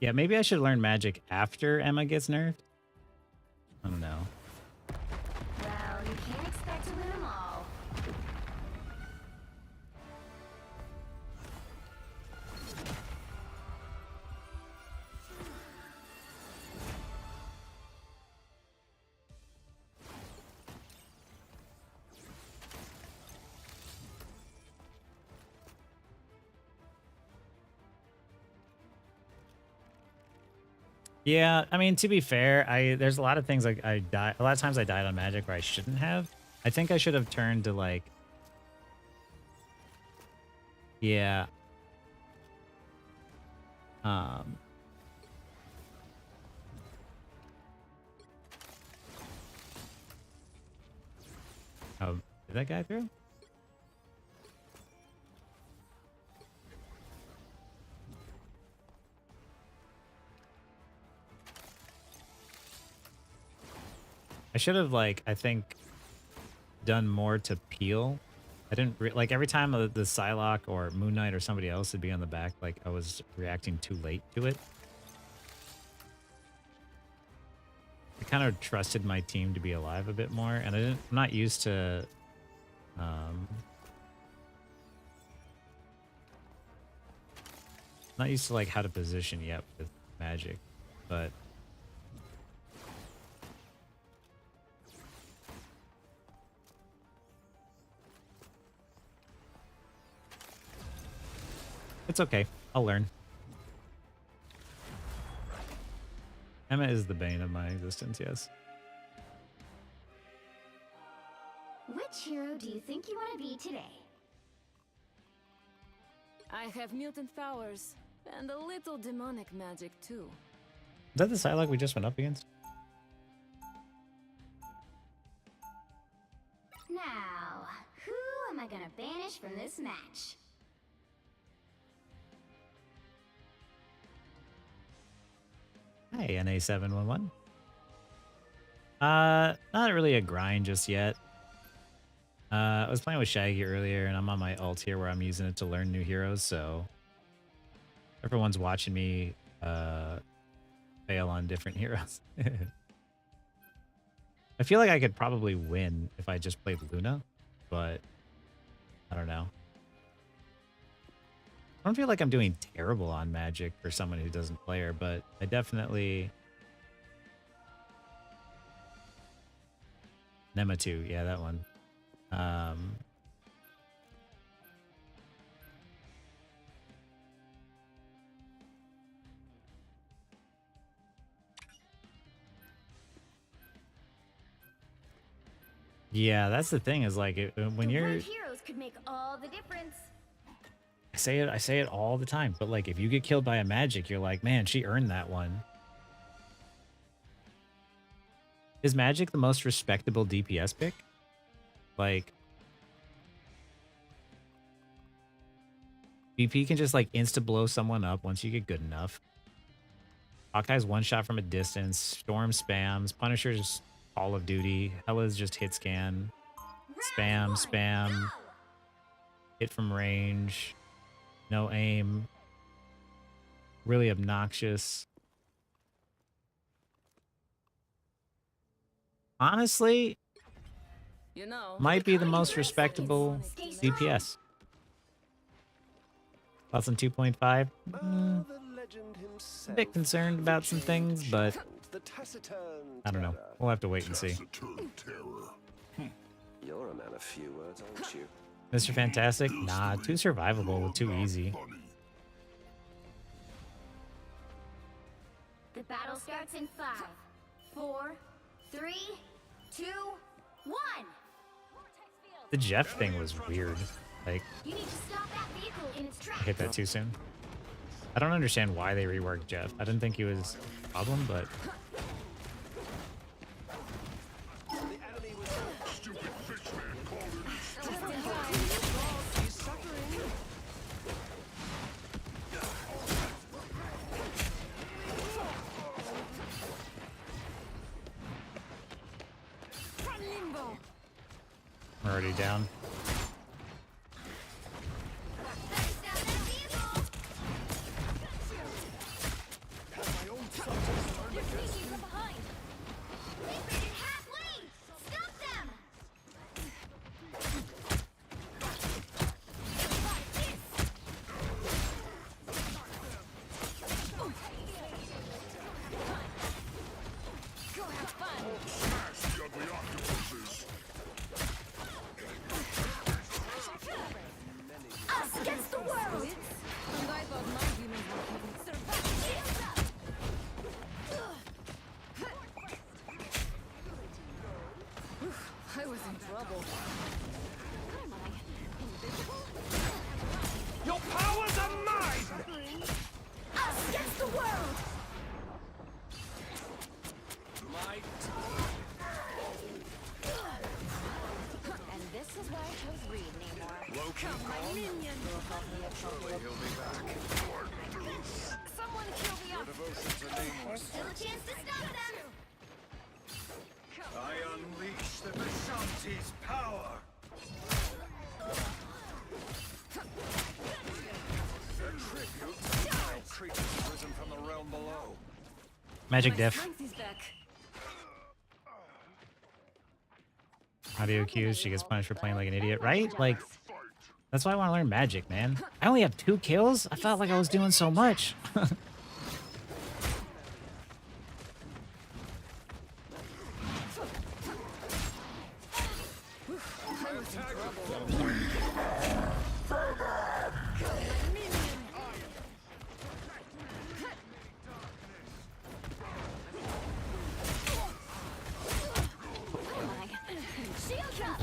Yeah, maybe I should learn magic after Emma gets nerfed. I don't know. Well, you can't expect to win them all. Yeah, I mean, to be fair, there's a lot of things like a lot of times I died on magic where I shouldn't have. I think I should have turned to like, yeah. Oh, did that guy through? I should have, like, I think, done more to peel. I didn't, like, every time the Psylocke or Moon Knight or somebody else would be on the back, like, I was reacting too late to it. I kind of trusted my team to be alive a bit more, and I'm not used to, not used to, like, how to position yet with magic, but... It's okay. I'll learn. Emma is the bane of my existence, yes. Which hero do you think you want to be today? I have mutant powers and a little demonic magic too. Is that the Psylocke we just went up against? Now, who am I gonna banish from this match? Hi, NA711. Not really a grind just yet. I was playing with Shaggy earlier, and I'm on my ult here where I'm using it to learn new heroes, so everyone's watching me fail on different heroes. I feel like I could probably win if I just played Luna, but I don't know. I don't feel like I'm doing terrible on magic for someone who doesn't play her, but I definitely... Nematu, yeah, that one. Yeah, that's the thing is like when you're... Right heroes could make all the difference. I say it all the time, but like if you get killed by a magic, you're like, man, she earned that one. Is magic the most respectable DPS pick? Like BP can just like insta blow someone up once you get good enough. Hawkeye's one shot from a distance, Storm spams, Punisher's Call of Duty, Hela's just hit scan, spam, hit from range. No aim. Really obnoxious. Honestly, you know, might be the most respectable DPS. Thoughts on 2.5? A bit concerned about some things, but I don't know. We'll have to wait and see. You're a man of few words, aren't you? Mr. Fantastic? Nah, too survivable, too easy. The battle starts in 5, 4, 3, 2, 1. The Jeff thing was weird. Like, You need to stop that vehicle in its I tracks. hit that too soon. I don't understand why they reworked Jeff. I didn't think he was a problem, but... I'm already down. trouble. What am I? Invisible? Your powers are mine! Us against the world! Might. And this is why I chose Reed, Namor. Loki Come, my gone? minion. Surely he'll be back. Someone kill the Your devotion to Namor. Still a chance to stop them! I unleash the Vishanti's power. A tribute to vile creatures risen from the realm below. Magic My diff. strength is back. Audio cues. She gets punished for playing like an idiot, right? Like, that's why I want to learn magic, man. I only have 2 kills. I felt like I was doing so much. Shield up!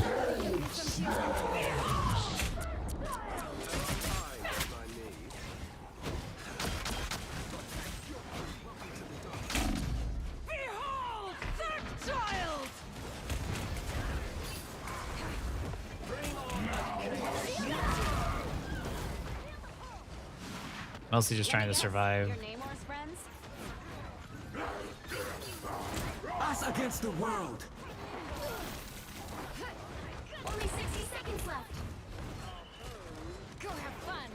Behold, that child! Mostly just trying to survive. Your Namor's friends? Us against the world! Only 60 seconds left! Go have fun.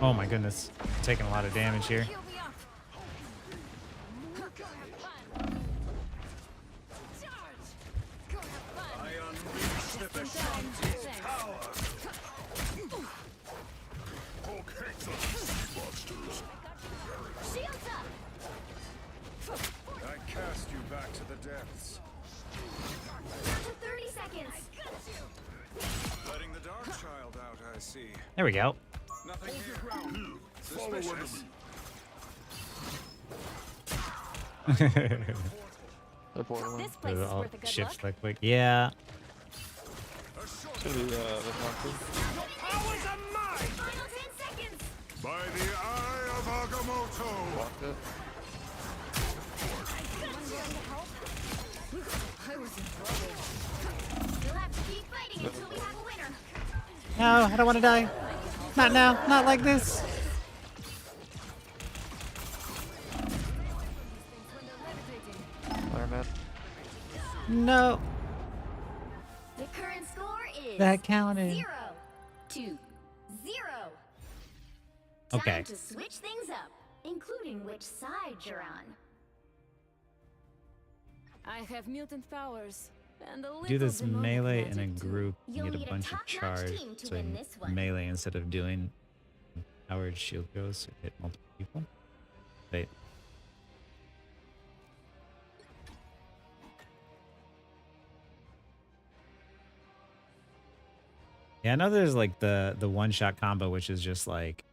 Oh my goodness. Taking a lot of damage here. Heal me up. Go have fun. Charge. Go have fun. I unleash the Vishanti's power. Hulk hates us, sea monsters. Shields up! I cast you back to the depths. Down to 30 seconds! Letting the Dark Child out, I see. There we go. Nothing here. Suspicious. This place is I'll worth a good shift look. like quick. Yeah. Should be the Fontaine. Powers are mine! Final 10 seconds! By the eye of Agamotto. Blocked it. I was in trouble. You'll have to keep fighting until we have a winner. No, I don't want to die. Not now. Not like this. Fire man. No. The current score is That counted. 0-0. Okay. Time to switch things up, including which side you're on. I have mutant powers. And a Do little this demonic melee in a magic too. group You'll and get need a a bunch of top-notch charge. team to So win this one. melee instead of doing powered shield goes hit multiple people. Wait. Yeah, I know there's like the one-shot combo, which is just like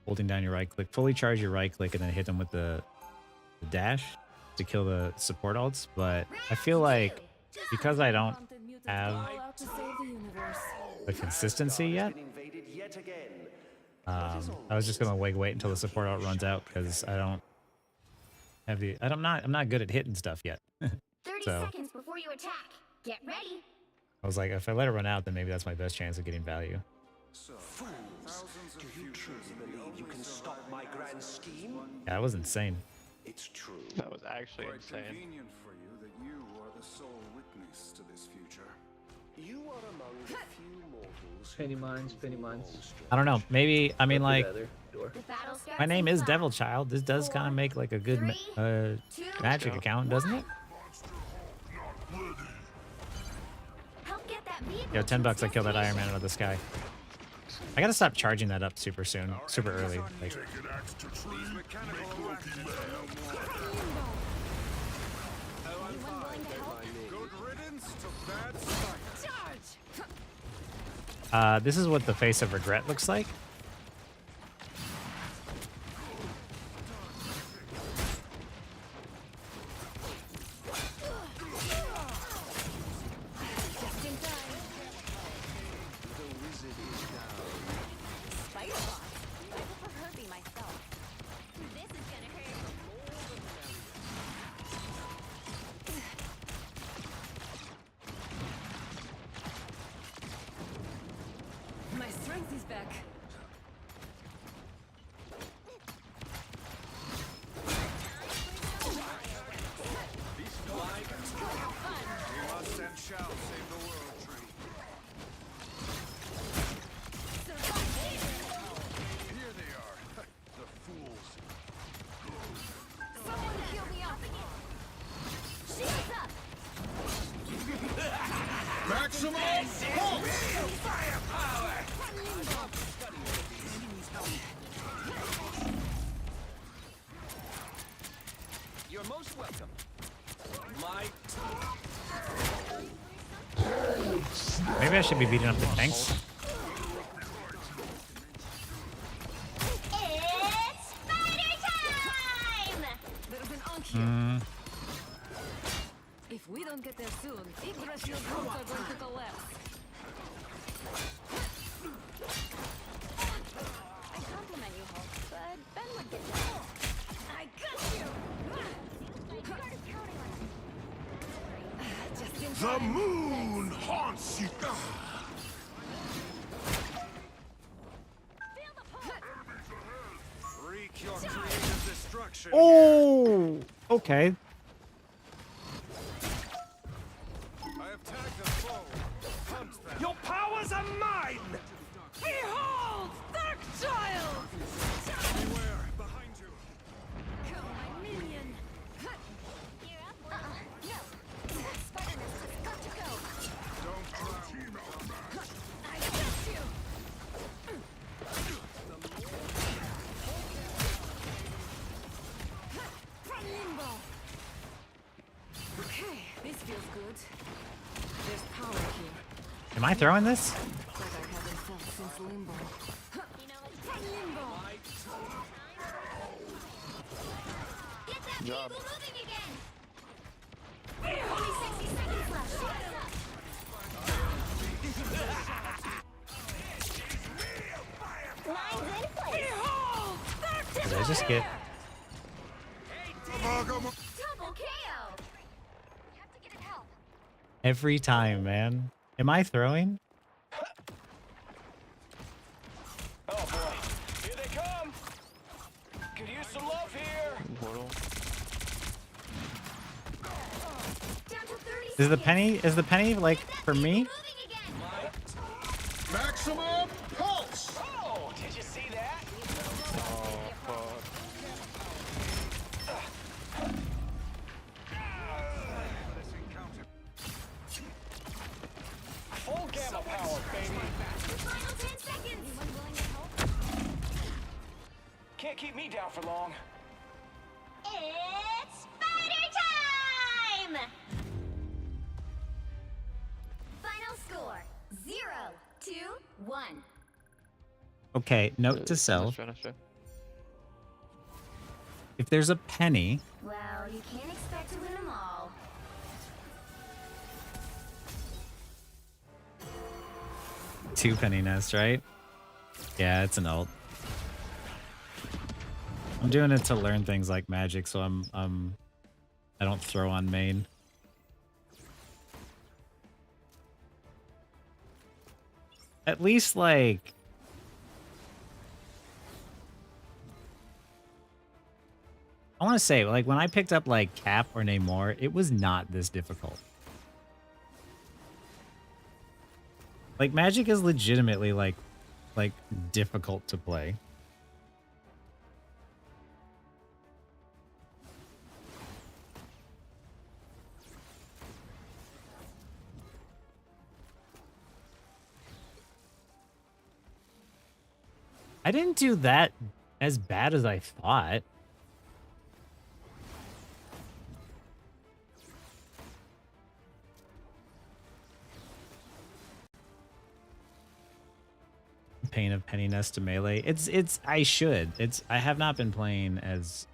holding down your right click, fully charge your right click, and then hit them with the dash to kill the support ults. But I feel like because I don't have All out to save the universe. the consistency yet, I was just gonna wait until the support ult runs out because I don't have the. I'm not good at hitting stuff yet. 30 So seconds before you attack. Get ready. I was like, if I let it run out, then maybe that's my best chance of getting value. So, do you truly believe you can stop my grand scheme? Yeah, that was insane. It's true. That was actually Quite insane. convenient for you that you are the sole witness to this future. You are among the few mortals. Penny mines. I don't know. Maybe I mean like The battle starts my name in is 5, Devil Child. This does kind of make like a good magic account, doesn't it? Help get that vehicle Yo, to $10 its I killed that Iron destination. Man out of the sky. I gotta stop charging that up super soon, super early. Like, Take an axe to tree, make Loki mad. Anyone willing to help? Good riddance to bad sight. Charge! this is what the face of regret looks like. Nemesis is back. We must and shall save the world, Tree. Here they are, the fools. Someone heal me up. Shields up! Maximum pulse! Firepower! You're most welcome. My Maybe I should be beating up the tanks. It's spider time! There's an Ankh here. If we don't get there soon, Yggdrasil troops are going to collapse. I compliment you, Hulk, but Ben would get you. I got you! Just in The time. moon haunts you. Wreak your creative destruction. Oh, okay. I have tagged the foe. Hunt them. Your powers are mine! Behold, Darkchild! Beware, behind you. Kill my minion! You're up, no. Spider-Man has got to go. Don't drown. I got you! From limbo! Okay, this feels good. There's power here. Am I throwing this? Like I haven't felt since limbo. From limbo! Get that Job. vehicle moving again! Only 60 seconds left. Line's in place. Behold! Did I just get... Double KO! We have to get it help. Every time, man. Am I throwing? Oh boy, here they come! Could use some love here! Portal. Down to 30 Is the penny like for me? moving again. Maximum pulse. Oh, did you see that? Oh, fuck. This encounter. Full gamma power, baby! Final 10 seconds. Anyone willing to help? Can't keep me down for long. It's spider time! Final score 0-1. Okay, note to self. Trying to show. If there's a penny, Well, you can't expect to win them all. two penny nest, right? Yeah, it's an ult. I'm doing it to learn things like magic, so I don't throw on main. At least like I want to say, like, when I picked up like Cap or Namor, it was not this difficult. Like, magic is legitimately like difficult to play. I didn't do that as bad as I thought. Pain of Penny Nest to melee. I should. I have not been playing as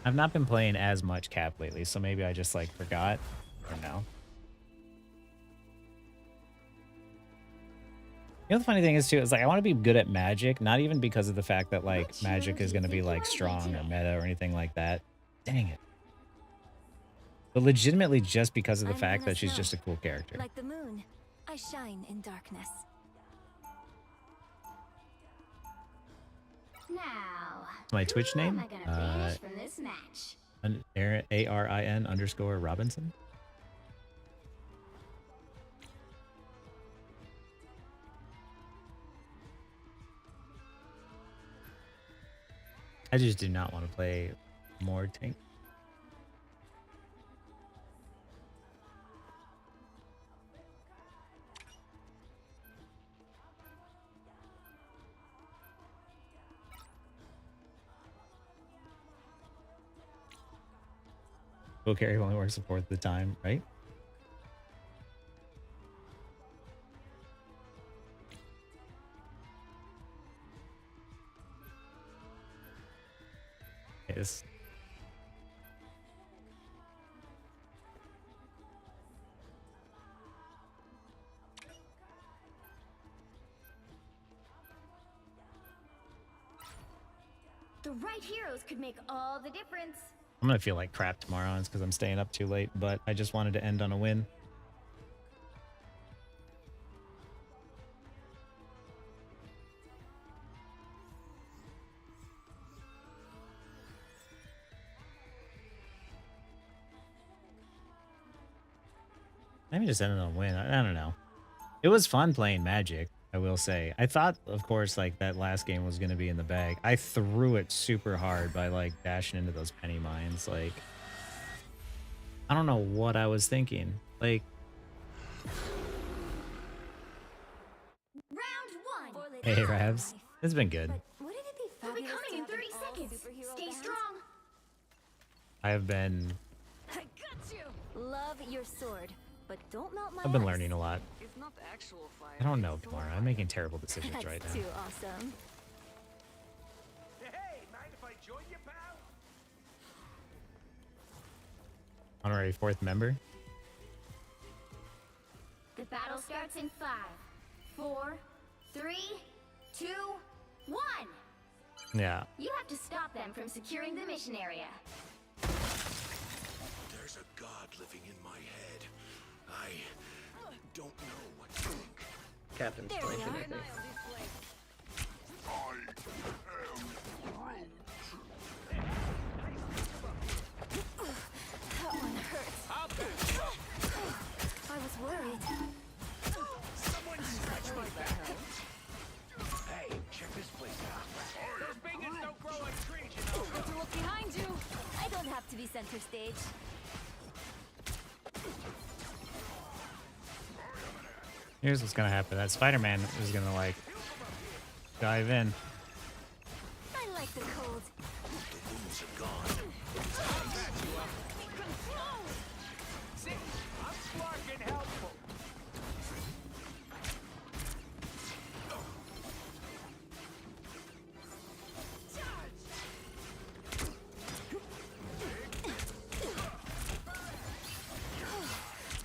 I've not been playing as much Cap lately, so maybe I just like forgot or no. You know, the funny thing is too, is like I want to be good at magic, not even because of the fact that like magic is going to be like strong or meta or anything like that. Dang it. But legitimately just because of the I'm fact that she's Snow. just a cool character. Like the moon, I shine in darkness. Now, My Twitch who am name? I gonna banish from this match? ARIN_Robinson. I just do not want to play more tank. Full carry only works a fourth of the time, right? Yes. The right heroes could make all the difference. I'm gonna feel like crap tomorrow, and it's because I'm staying up too late, but I just wanted to end on a win. Maybe just ended on a win. I don't know. It was fun playing Magic, I will say. I thought, of course, like that last game was gonna be in the bag. I threw it super hard by like dashing into those penny mines. Like, I don't know what I was thinking. Like, Round one. hey, Ravs, it's been good. Wouldn't it be We'll be fabulous coming to in have 30 an seconds. all-superhero Stay band? strong. I have been. I got you. Love your sword, but don't melt my I've been ice. learning a lot. It's not actual fire. I don't know tomorrow. I'm making terrible decisions That's right now. too awesome. Hey, mind if I join you, pal? Honorary fourth member. The battle starts in 5, 4, 3, 2, 1. Yeah. You have to stop them from securing the mission area. There's a god living in my head. I don't know what to think. Captain's There we Station, are. I think. That one hurts. I was worried. Someone scratch my back. Hey, check this place out. Those bacons don't grow on trees, you know. Have to look behind you. I don't have to be center stage. Here's what's gonna happen. That Spider-Man is gonna like dive in. I like the cold. The wounds are gone. See, I'm smart and helpful.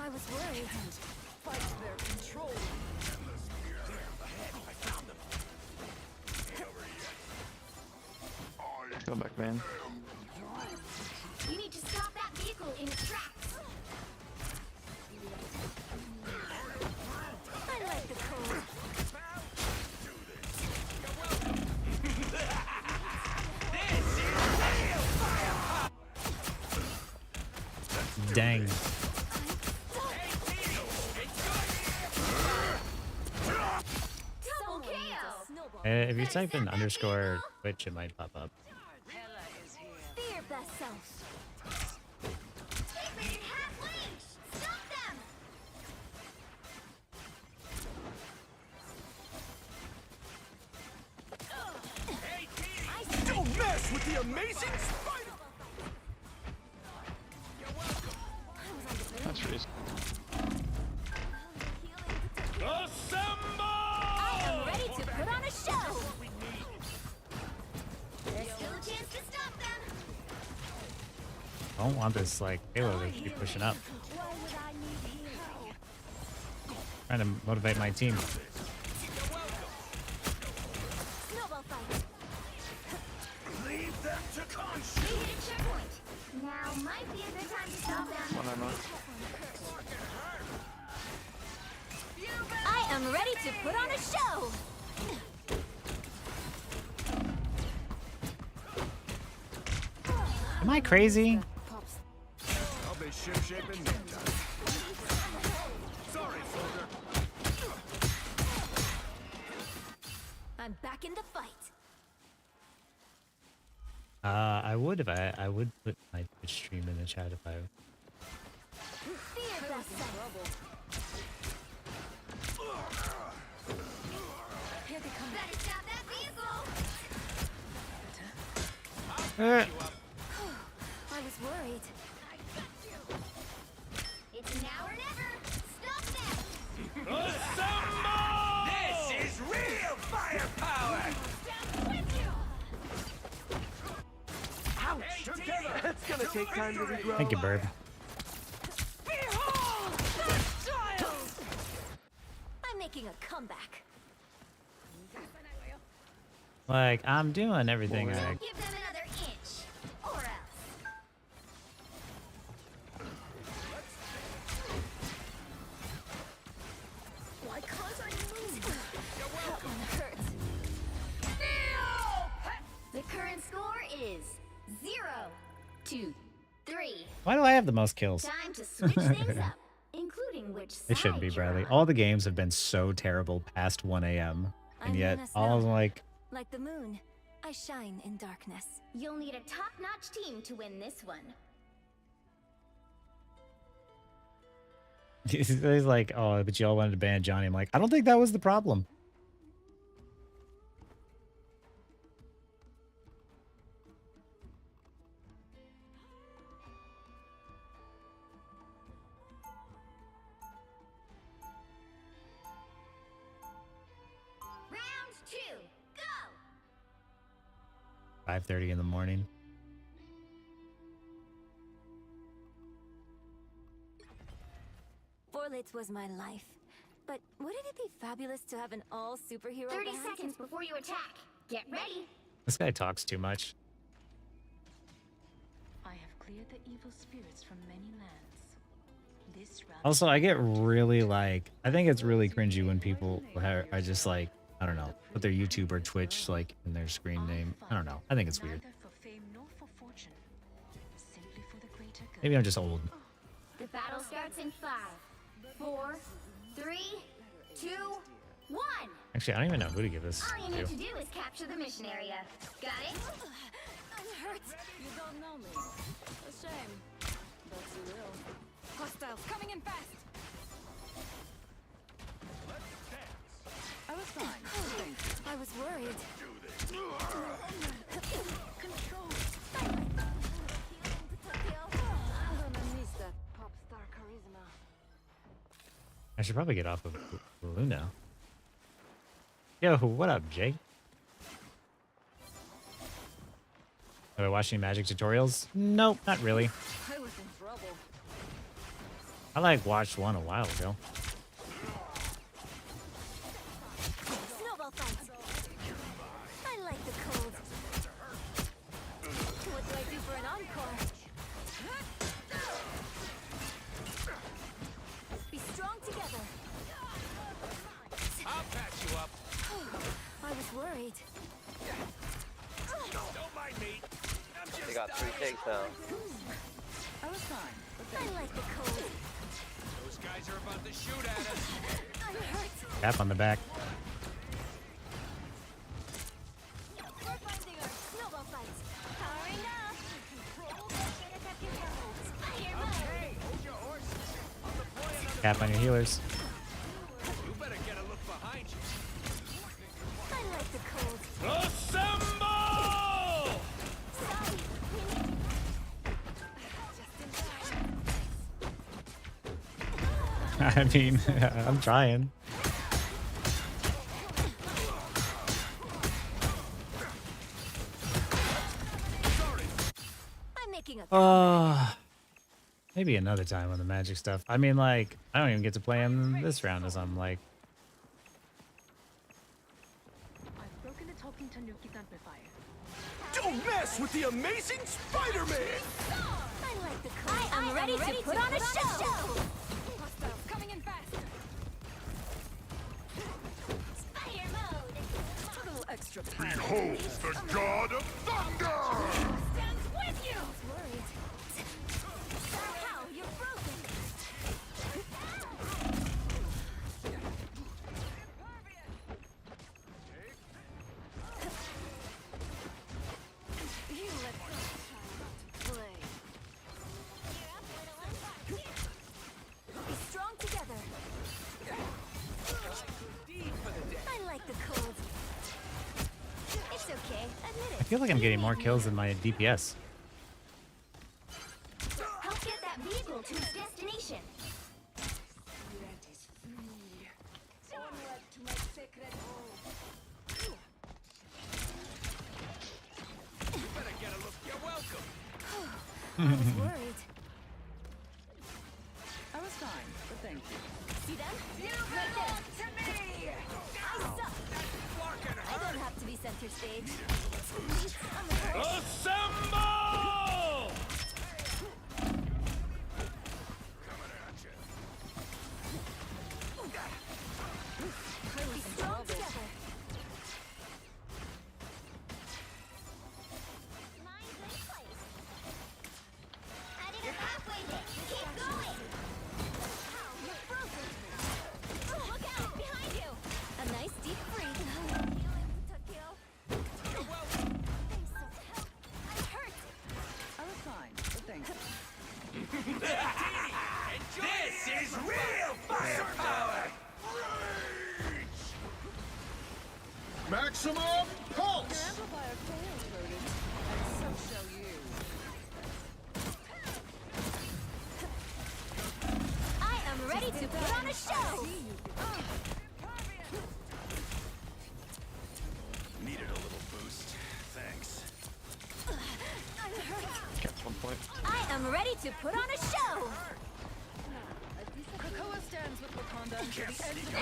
I was worried. Fight their control. I found them. Go back, man. You need to stop that vehicle in its tracks. I like the cold. Dang. Double KO. If you type in underscore Twitch, it might pop up. Fear best self. Take me in half range. Stop them. Don't mess with the amazing spider! That's reason. I am ready to put on a show. There's still a chance to stop them. I don't want this like Halo to keep pushing up. Why would I need healing? Trying to motivate my team. Snowball fight. Leave them to We consume. hit a checkpoint. Now might be a good time to stop them. I am ready to put on a show. Am I crazy? I'll be ship-shape in no time. Sorry, soldier. I'm back in the fight. I would if I would put my Twitch stream in the chat if I. Fear best Here they come. Better stop that vehicle. I was worried. It's now or never. Stop them. Assemble! This is real firepower! Ouch! Together! It's gonna take time to regrow. Thank you, Burb. Behold the child! I'm making a comeback. Like I'm doing everything I. Give them another inch, or else. Why can't I move? That one hurts. The current score is 0-3. Why do I have the most kills? Time to switch things up, including which side It shouldn't be, you're Bradley. on. All the games have been so terrible past 1 a.m. and yet Menace all of them now. like Like the moon, I shine in darkness. You'll need a top-notch team to win this one. he's like, oh, but you all wanted to ban Johnny. I'm like, I don't think that was the problem. Round 2, go! 5:30 in the morning. Forlates was my life. But wouldn't it be fabulous to have an all-superhero 30 band? seconds before you attack. Get ready. This guy talks too much. I have cleared the evil spirits from many lands. This round Also, I get really like, I think it's really cringy when people are just like, I don't know, put their YouTube or Twitch like in their screen name. I don't know. I think it's weird. neither for fame nor for fortune, simply for the greater good. Maybe I'm just old. The battle starts in 5, 4, 3, 2, 1. Actually, I don't even know who to give this All you need to. to do is capture the mission area. Got it? I'm hurt. You don't know me. A shame. But you will. Hostiles coming in fast. I was fine. Thanks. I was worried. Control. I'm gonna miss that pop star charisma. I should probably get off of Luna. Yo, what up, Jake? Have I watched any magic tutorials? Nope, not really. I was in trouble. I like watched one a while ago. Snowball fight. I like the cold. What do I do for an encore? Be strong together. I'll patch you up. I was worried. Don't mind me. I'm just They got 3 takes now. I was fine. I like the cold. Those guys are about to shoot at us. I'm hurt. Tap on the back. We're finding our snowball fight. Powering up. Hey, hold your horses. I'll deploy another. Tap on your healers. You better get a look behind you. I like the cold. Assemble! I mean, I'm trying. I'm making a Maybe another time on the magic stuff. I mean, like, I don't even get to play him this round as I'm like, I've broken the talking Tanuki's amplifier. Don't mess with the amazing Spider-Man! I'm ready to put on a show. Hostiles coming in fast. Spider mode. A little extra time. Behold the god of thunder! Stands with you. How? You're frozen. You let this child play. Be strong together. I like the cold. It's okay. Admit I feel like I'm getting more kills than my DPS. Help get that vehicle to its destination. Onward to my sacred home. You better get a look. You're welcome. I was worried. I was fine, but thank you. See them? You belong to me! I suck. I don't have to be center stage. Assemble! Be strong together. Mine's in place. Adding a halfway lift. Keep going. You're frozen. Look out, behind you. A nice deep breathe. You're welcome. I'm hurt. I was fine, but thank you. This is real firepower! Maximum Your pulse! amplifier fails, rodent, and so shall you. I am ready to put on a show. Needed a little boost. Thanks. Cat's 1 point. I am ready to put on a show. Krakoa stands with Wakanda until the end of the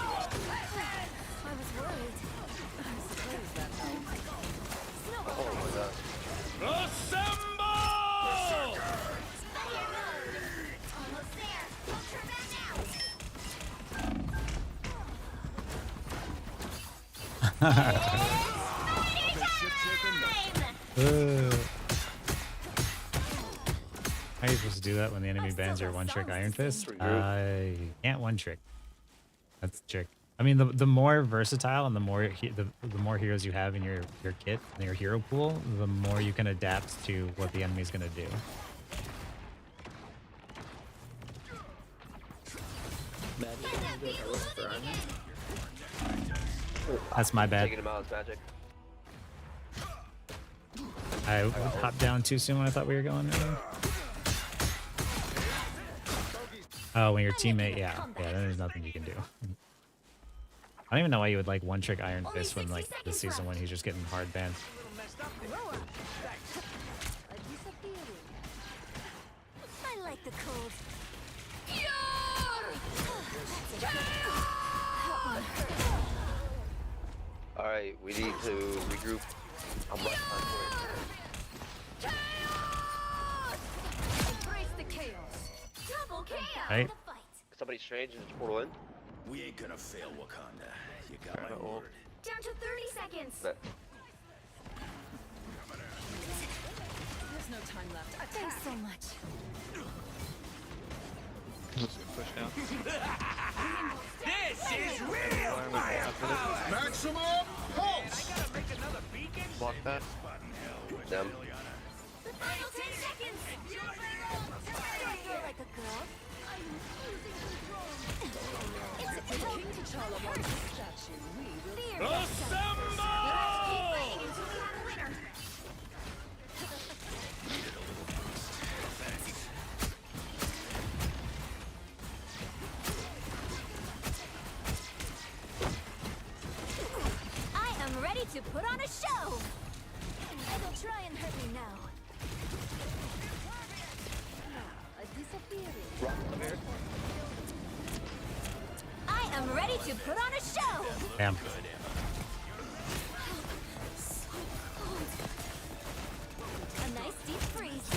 world. I was worried. I suppose that helps. Oh my god. Assemble! Spider mode. Almost there. Ultraman How are you supposed to do that when the enemy bans your one trick Iron Fist? I can't one trick. That's the trick. I mean, the more versatile and the more the more heroes you have in your kit, in your hero pool, the more you can adapt to what the enemy's gonna do. That's my bad. Taking him out is magic. I hopped down too soon when I thought we were going. Oh, when your teammate, yeah, then there's nothing you can do. I don't even know why you would like one trick Iron Fist when like this season when he's just getting hard banned. I like the cold. Alright, we need to regroup. I'm right on for Embrace the chaos. Double chaos. Right? Somebody strange in the portal in? We ain't gonna fail, Wakanda. You got my Uh-oh. word. Down to 30 seconds. That There's no time left. Thanks so much. Push down. This is real firepower! Maximum pulse! I gotta make another beacon? Block that. them. The final 10 seconds. Do I feel like a girl? I'm losing control. It's a If King T'Challa wants a statue, we will. fear. Assemble! Keep fighting until we have a winner. I am ready to put on a show. It'll try and hurt me now. A disappearing. I am ready to put on a show. Damn. A nice deep freeze.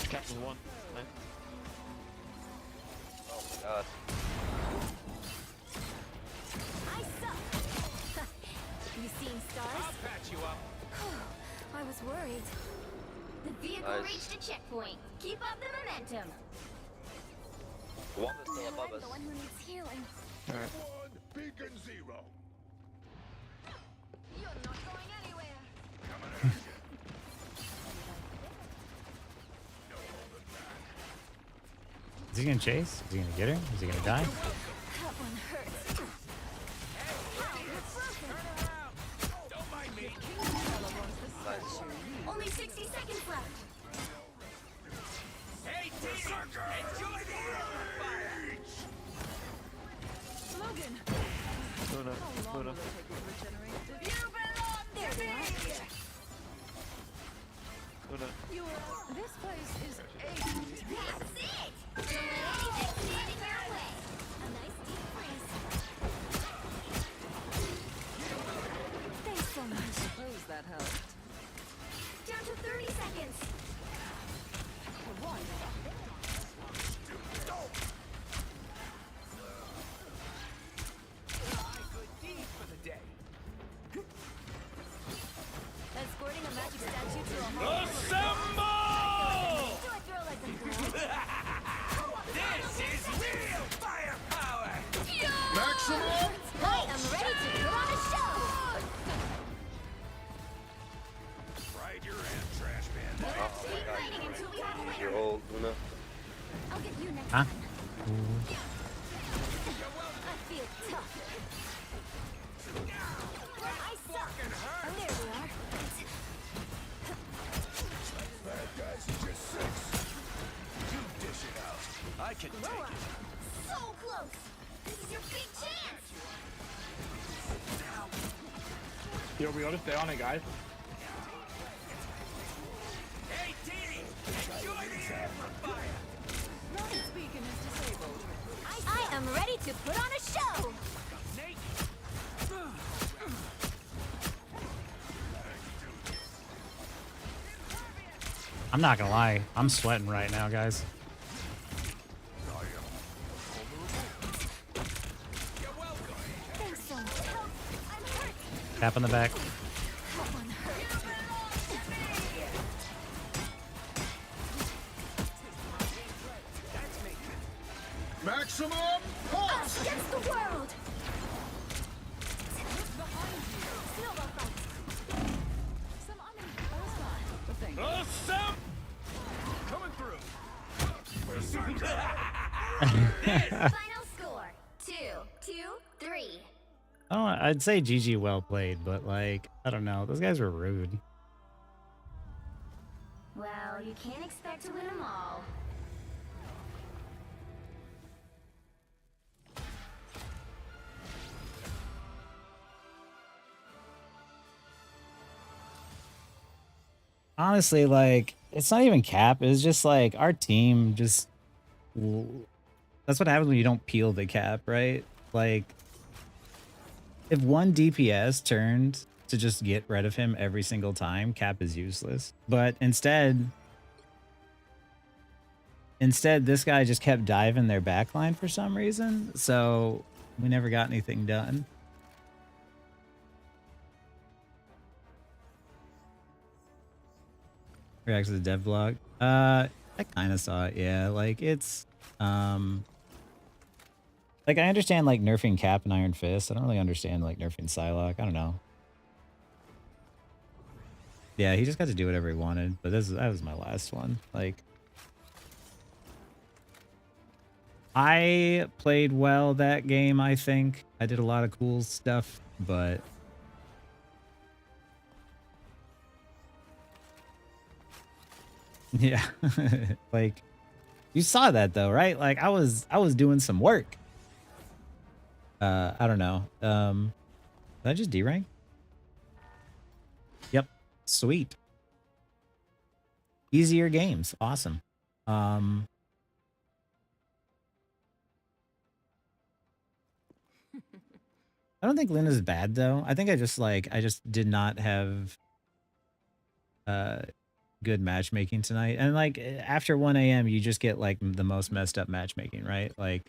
Captain one. Nice. Oh my god. I suck. You seen stars? I'll patch you up. I was worried. The vehicle Nice. reached a checkpoint. Keep up the momentum. One is still above us. The one who needs healing. Alright. One, beacon zero. You're not going anywhere. Coming at you. Is he gonna chase? Is he gonna get her? Is he gonna die? That one hurts. Don't mind me. Nice. Only 60 seconds left. Hey, Didi, enjoy the fire. Logan! Luna. How long Luna. will it take you to regenerate? You belong There we are. Luna. This place is That's it! Don't let anything stand in your way. A nice deep freeze. Thanks so much. suppose that helped. Down to 30 seconds. One. Good deed for the day. Escorting a magic statue to a home. Assemble! Do a throw like a girl. This is real firepower. Maximum pulse. I'm ready to put on a show. Ride your hand, trash man. Oh my god. Waiting until we have a Use your winner. ult, Luna. I'll get you next Huh? time. I feel tough. I suck. Oh, there we are. Bad guys are just six. You dish it out. I can Blow up. So close. This is your big chance. Yo, we ought to stay on it, guys. Hey, Didi, enjoy the amplifier. Rocket's beacon is disabled. I am ready to put on a show. Nate. I'm not gonna lie. I'm sweating right now, guys. Thanks so much. I'm hurt. Tap on the back. That one hurt. Maximum Us pulse. against the world. Snowball fight. Some enemy. Oh, it's fine. But thank you. Assemble. Coming through. Final score. 2-2-3. Oh, I'd say GG well played, but like, I don't know. Those guys were rude. Well, you can't expect to win them all. Honestly, like, it's not even cap. It's just like our team just. That's what happens when you don't peel the cap, right? Like, if one DPS turned to just get rid of him every single time, cap is useless. But instead, this guy just kept diving their backline for some reason. So we never got anything done. Reacts to the dev blog. I kind of saw it. Yeah, like it's like I understand like nerfing Cap and Iron Fist. I don't really understand like nerfing Psylocke. I don't know. Yeah, he just got to do whatever he wanted. But that was my last one. Like, I played well that game. I think I did a lot of cool stuff, but. Yeah, like you saw that though, right? Like I was doing some work. I don't know. Did I just D-rank? Yep. Sweet. Easier games. Awesome. I don't think Luna's bad though. I think I just did not have good matchmaking tonight. And like after 1 a.m. you just get like the most messed up matchmaking, right? Like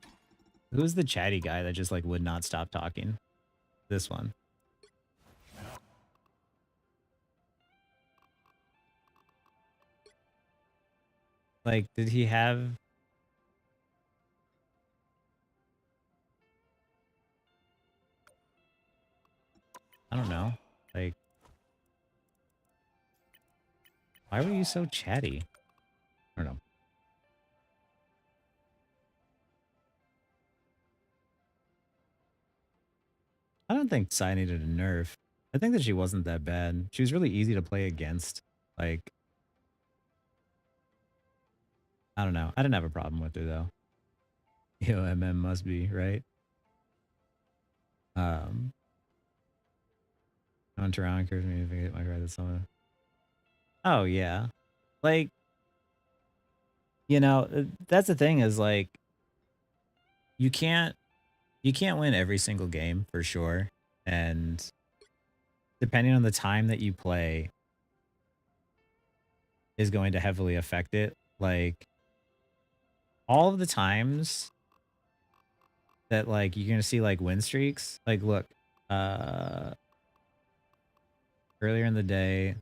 who's the chatty guy that just like would not stop talking? This one. Like, did he have... I don't know. Like, why were you so chatty? I don't know. I don't think Sai needed a nerf. I think that she wasn't that bad. She was really easy to play against. Like, I don't know. I didn't have a problem with her though. Yo, MM must be, right? On Toronto encouraged me to get my credit someone. Oh yeah. Like, you know, that's the thing is like you can't win every single game for sure. And depending on the time that you play is going to heavily affect it. Like all of the times that like you're gonna see like win streaks, like look, earlier in the day,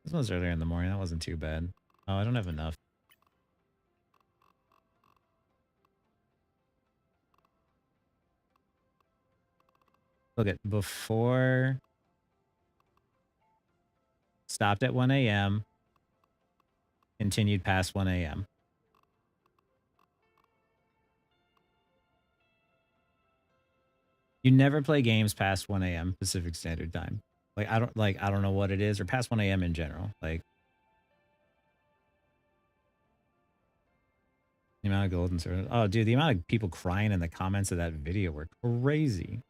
this was earlier in the morning, that wasn't too bad. Oh, I don't have enough. Look at before, stopped at 1 a.m., continued past 1 a.m. You never play games past 1 a.m. Pacific Standard Time. Like I don't know what it is, or past 1 a.m. in general. Like the amount of golden sword. Oh, dude, the amount of people crying in the comments of that video were crazy.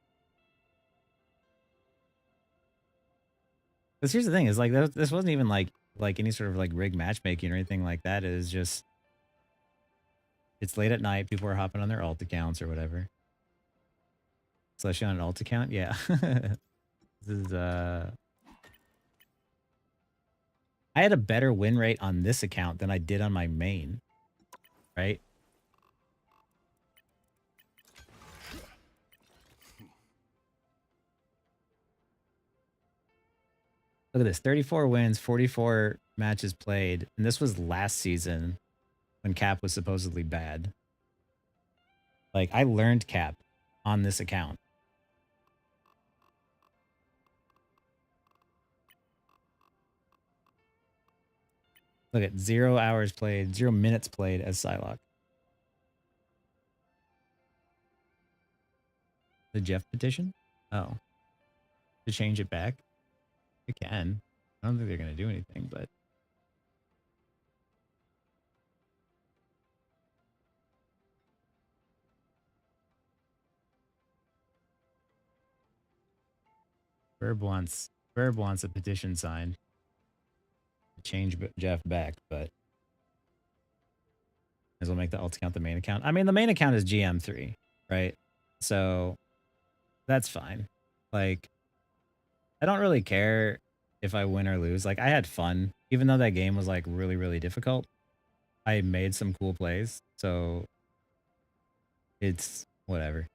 Because here's the thing: is like this wasn't even like any sort of like rigged matchmaking or anything like that. It is just it's late at night. People are hopping on their alt accounts or whatever. Especially on an alt account, yeah. This is I had a better win rate on this account than I did on my main, right? Look at this, 34 wins, 44 matches played, and this was last season when Cap was supposedly bad. Like, I learned Cap on this account. Look at 0 hours played, 0 minutes played as Psylocke. The Jeff petition? Oh. To change it back? They can. I don't think they're going to do anything, but... Verb wants a petition signed. Change Jeff back, but as well make the alt account the main account. I mean, the main account is GM3, right? So that's fine. Like, I don't really care if I win or lose. Like, I had fun, even though that game was like really, really difficult. I made some cool plays, so it's whatever.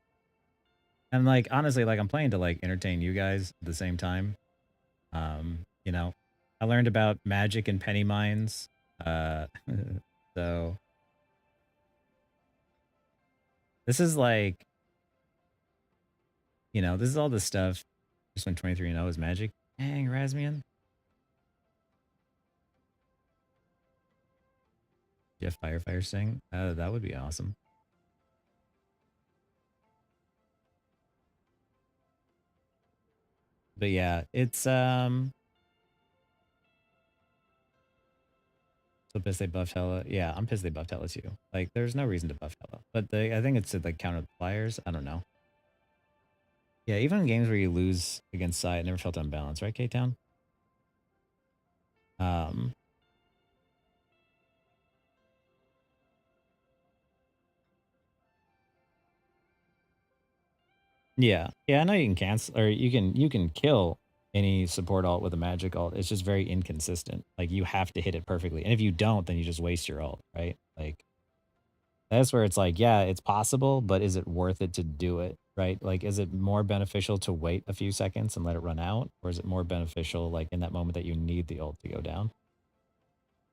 And like, honestly, like I'm playing to like entertain you guys at the same time. You know, I learned about magic and penny mines. So this is like, you know, this is all the stuff. Just when 23-0 is magic. Dang, Razmian. Jeff Firefire sing. That would be awesome. But yeah, it's so pissed they buffed Hella. Yeah, I'm pissed they buffed Hella too. Like, there's no reason to buff Hella. But I think it's to like counter the flyers. I don't know. Yeah, even in games where you lose against Sai, it never felt unbalanced, right, K-Town? Yeah. Yeah, I know you can cancel, or you can kill any support ult with a magic ult. It's just very inconsistent. Like you have to hit it perfectly. And if you don't, then you just waste your ult, right? Like that's where it's like, yeah, it's possible, but is it worth it to do it, right? Like, is it more beneficial to wait a few seconds and let it run out? Or is it more beneficial, like, in that moment that you need the ult to go down?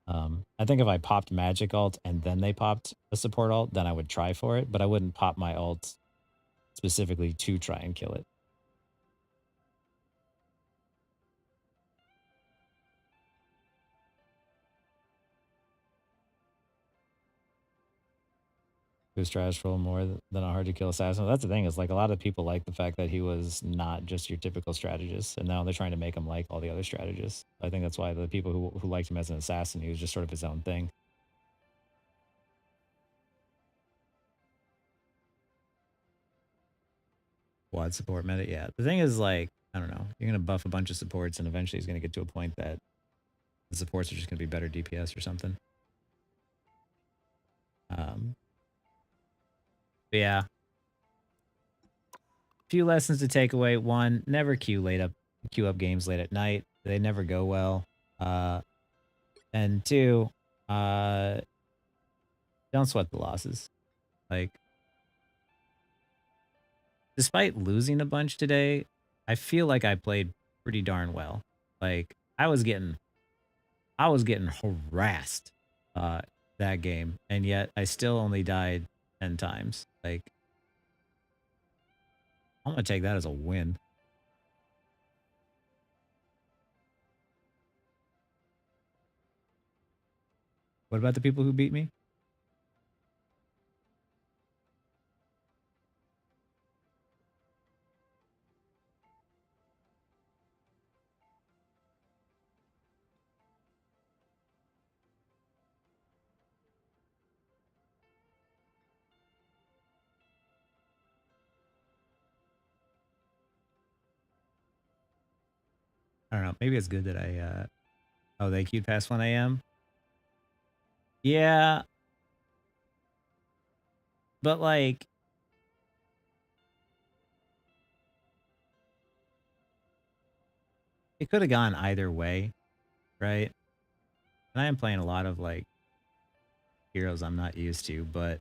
I think if I popped magic ult and then they popped a support ult, then I would try for it, but I wouldn't pop my ult specifically to try and kill it. Who's trash roll more than a hard to kill assassin. That's the thing, is like a lot of people like the fact that he was not just your typical strategist, and now they're trying to make him like all the other strategists. I think that's why the people who liked him as an assassin, he was just sort of his own thing. Quad support meta, yeah. The thing is, like, I don't know, you're gonna buff a bunch of supports, and eventually it's gonna get to a point that the supports are just gonna be better DPS or something. But yeah. Few lessons to take away. One, never queue up games late at night. They never go well. And two, don't sweat the losses. Like, despite losing a bunch today, I feel like I played pretty darn well. Like, I was getting harassed that game, and yet I still only died 10 times. Like, I'm gonna take that as a win. What about the people who beat me? I don't know. Maybe it's good that I, oh, they queued past 1 a.m. Yeah. But like, it could have gone either way, right? And I am playing a lot of like heroes I'm not used to, but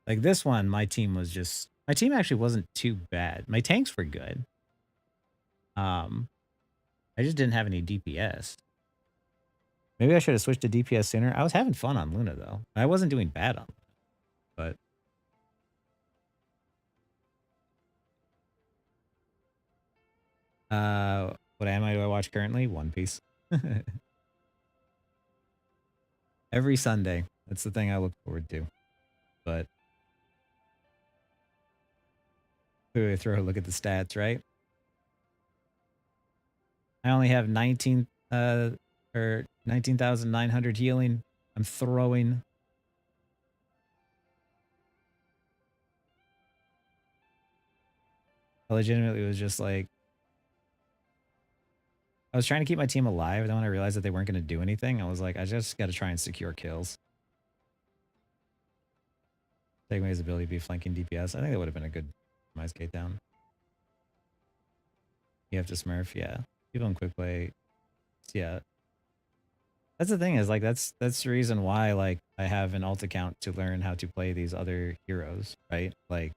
like this one, my team actually wasn't too bad. My tanks were good. I just didn't have any DPS. Maybe I should have switched to DPS sooner. I was having fun on Luna though. I wasn't doing bad on Luna, but what anime do I watch currently? One Piece. Every Sunday. That's the thing I look forward to. But we throw a look at the stats, right? I only have 19,900 healing. I'm throwing. I legitimately was just like, I was trying to keep my team alive, and then when I realized that they weren't going to do anything, I was like, I just got to try and secure kills. Take away his ability to be flanking DPS. I think that would have been a good optimized gate down. You have to smurf, yeah. People in quick play, yeah. That's the thing, is like that's the reason why like I have an alt account to learn how to play these other heroes, right? Like,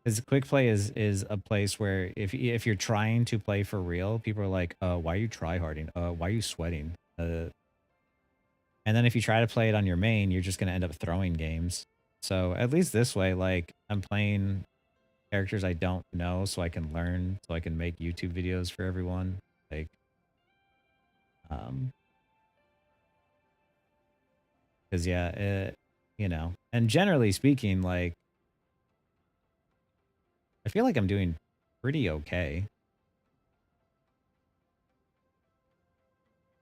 because quick play is a place where if you're trying to play for real, people are like, why are you tryharding? Why are you sweating? And then if you try to play it on your main, you're just gonna end up throwing games. So at least this way, like, I'm playing characters I don't know, so I can learn, so I can make YouTube videos for everyone. Like, because yeah, you know, and generally speaking, like, I feel like I'm doing pretty okay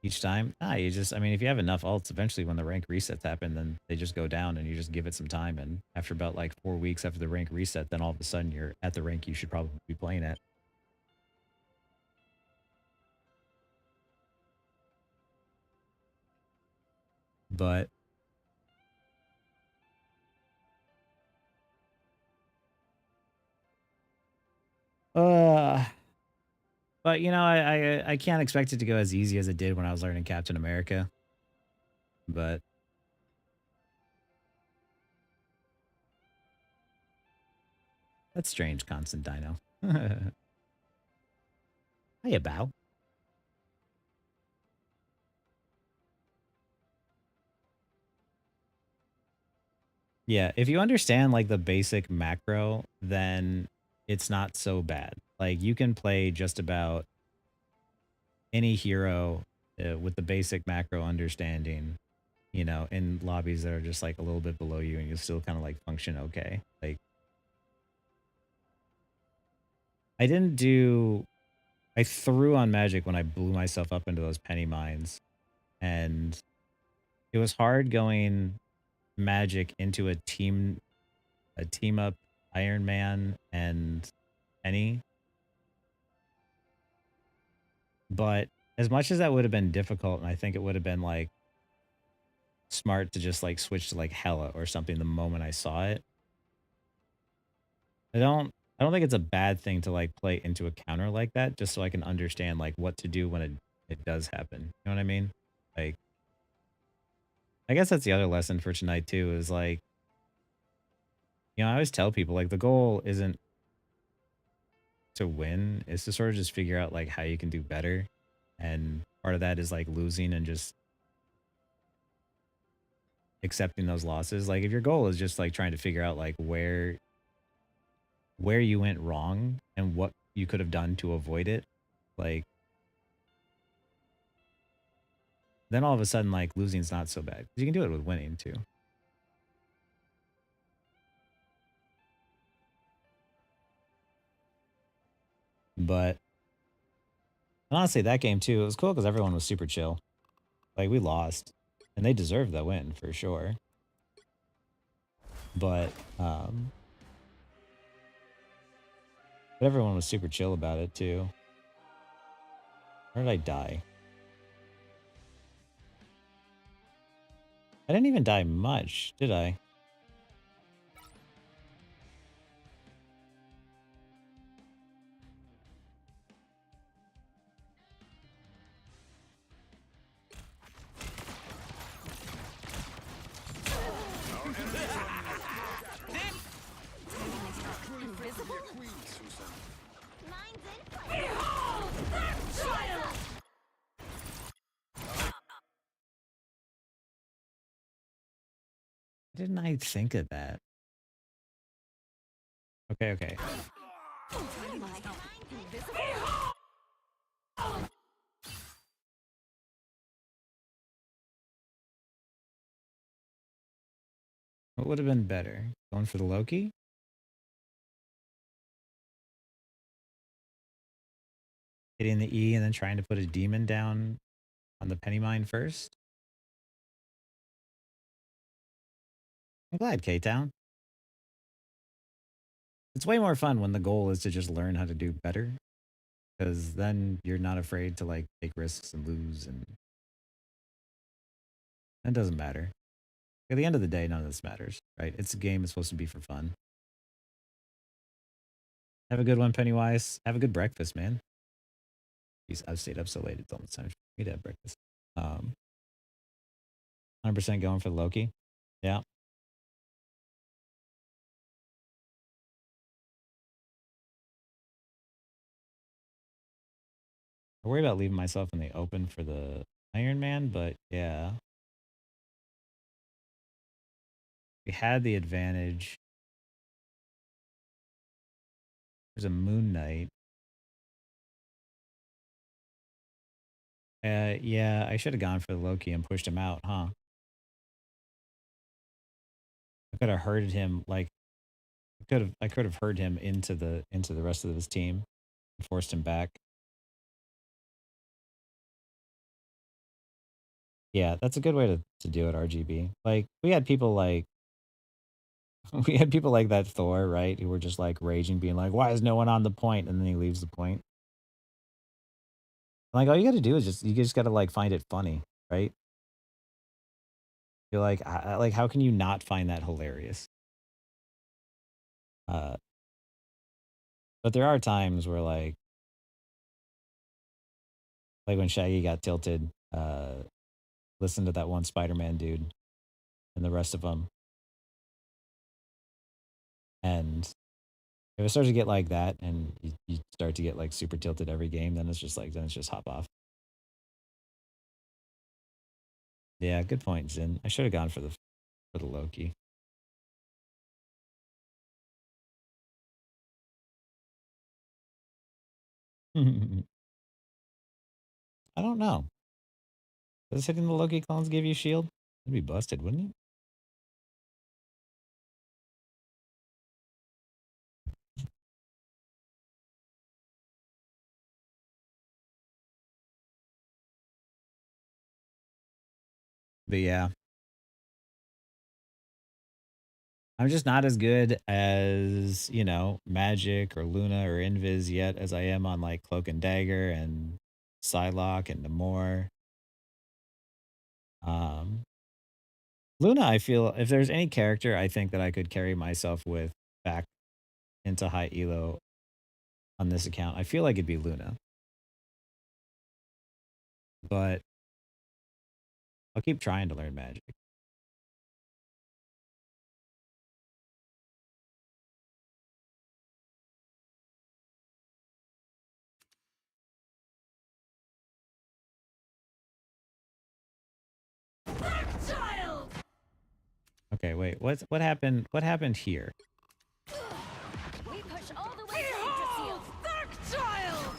each time. You just, I mean, if you have enough ults, eventually when the rank resets happen, then they just go down and you just give it some time. And after about like 4 weeks after the rank reset, then all of a sudden you're at the rank you should probably be playing at. But But you know, I can't expect it to go as easy as it did when I was learning Captain America. But that's strange, Constant Dino. Hiya, Bow. Yeah, if you understand like the basic macro, then it's not so bad. Like you can play just about any hero with the basic macro understanding, you know, in lobbies that are just like a little bit below you and you still kind of like function okay. Like I threw on magic when I blew myself up into those penny mines, and it was hard going magic into a team up Iron Man and Penny. But as much as that would have been difficult, and I think it would have been like smart to just like switch to like Hela or something the moment I saw it. I don't think it's a bad thing to like play into a counter like that just so I can understand like what to do when it does happen. You know what I mean? Like I guess that's the other lesson for tonight too, is like, you know, I always tell people like the goal isn't to win, it's to sort of just figure out like how you can do better. And part of that is like losing and just accepting those losses. Like if your goal is just like trying to figure out like where you went wrong and what you could have done to avoid it, like then all of a sudden like losing's not so bad. You can do it with winning too. But honestly, that game too, it was cool because everyone was super chill. Like we lost and they deserved that win for sure. But everyone was super chill about it too. Where did I die? I didn't even die much, did I? Didn't I think of that? Okay, okay. What would have been better? Going for the Loki? Hitting the E and then trying to put a demon down on the penny mine first? I'm glad, K-Town. It's way more fun when the goal is to just learn how to do better. Because then you're not afraid to like take risks and lose, and it doesn't matter. At the end of the day, none of this matters, right? It's a game, it's supposed to be for fun. Have a good one, Pennywise. Have a good breakfast, man. Jeez, I've stayed up so late, it's almost time for me to have breakfast. 100% going for the Loki. Yeah. I worry about leaving myself in the open for the Iron Man, but yeah. We had the advantage. There's a Moon Knight. Yeah, I should have gone for the Loki and pushed him out, huh? I could have herded him like I could have herded him into the rest of his team and forced him back. Yeah, that's a good way to do it, RGB. Like we had people like that Thor, right? Who were just like raging, being like, why is no one on the point? And then he leaves the point. Like all you gotta do is you just gotta like find it funny, right? You're like, like how can you not find that hilarious? But But there are times where like when Shaggy got tilted, listen to that one Spider-Man dude and the rest of them. And if it starts to get like that and you start to get like super tilted every game, then it's just hop off. Yeah, good point, Zin. I should have gone for the Loki. I don't know. Does hitting the Loki clones give you shield? It'd be busted, wouldn't it? But yeah. I'm just not as good as, you know, Magic or Luna or Invis yet as I am on like Cloak and Dagger and Psylocke and Namor. Luna, I feel if there's any character I think that I could carry myself with back into high elo on this account, I feel like it'd be Luna. But I'll keep trying to learn Magic. Okay, wait. What happened? What happened here? We push all the way to Yggdrasil. Child.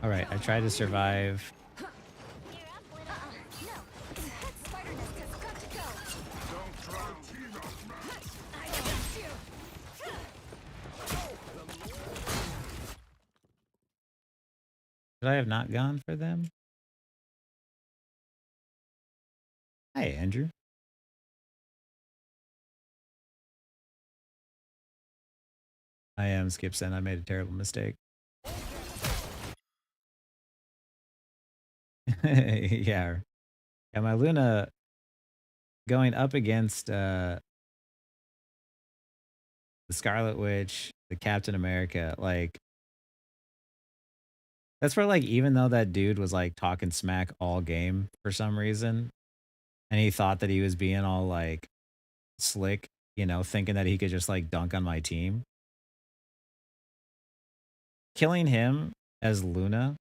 All right, I tried to survive. Should I have not gone for them? Hi, Andrew. I am Skipson. I made a terrible mistake. Yeah. Yeah, my Luna going up against the Scarlet Witch, the Captain America, like that's where like even though that dude was like talking smack all game for some reason, and he thought that he was being all like slick, you know, thinking that he could just like dunk on my team. Killing him as Luna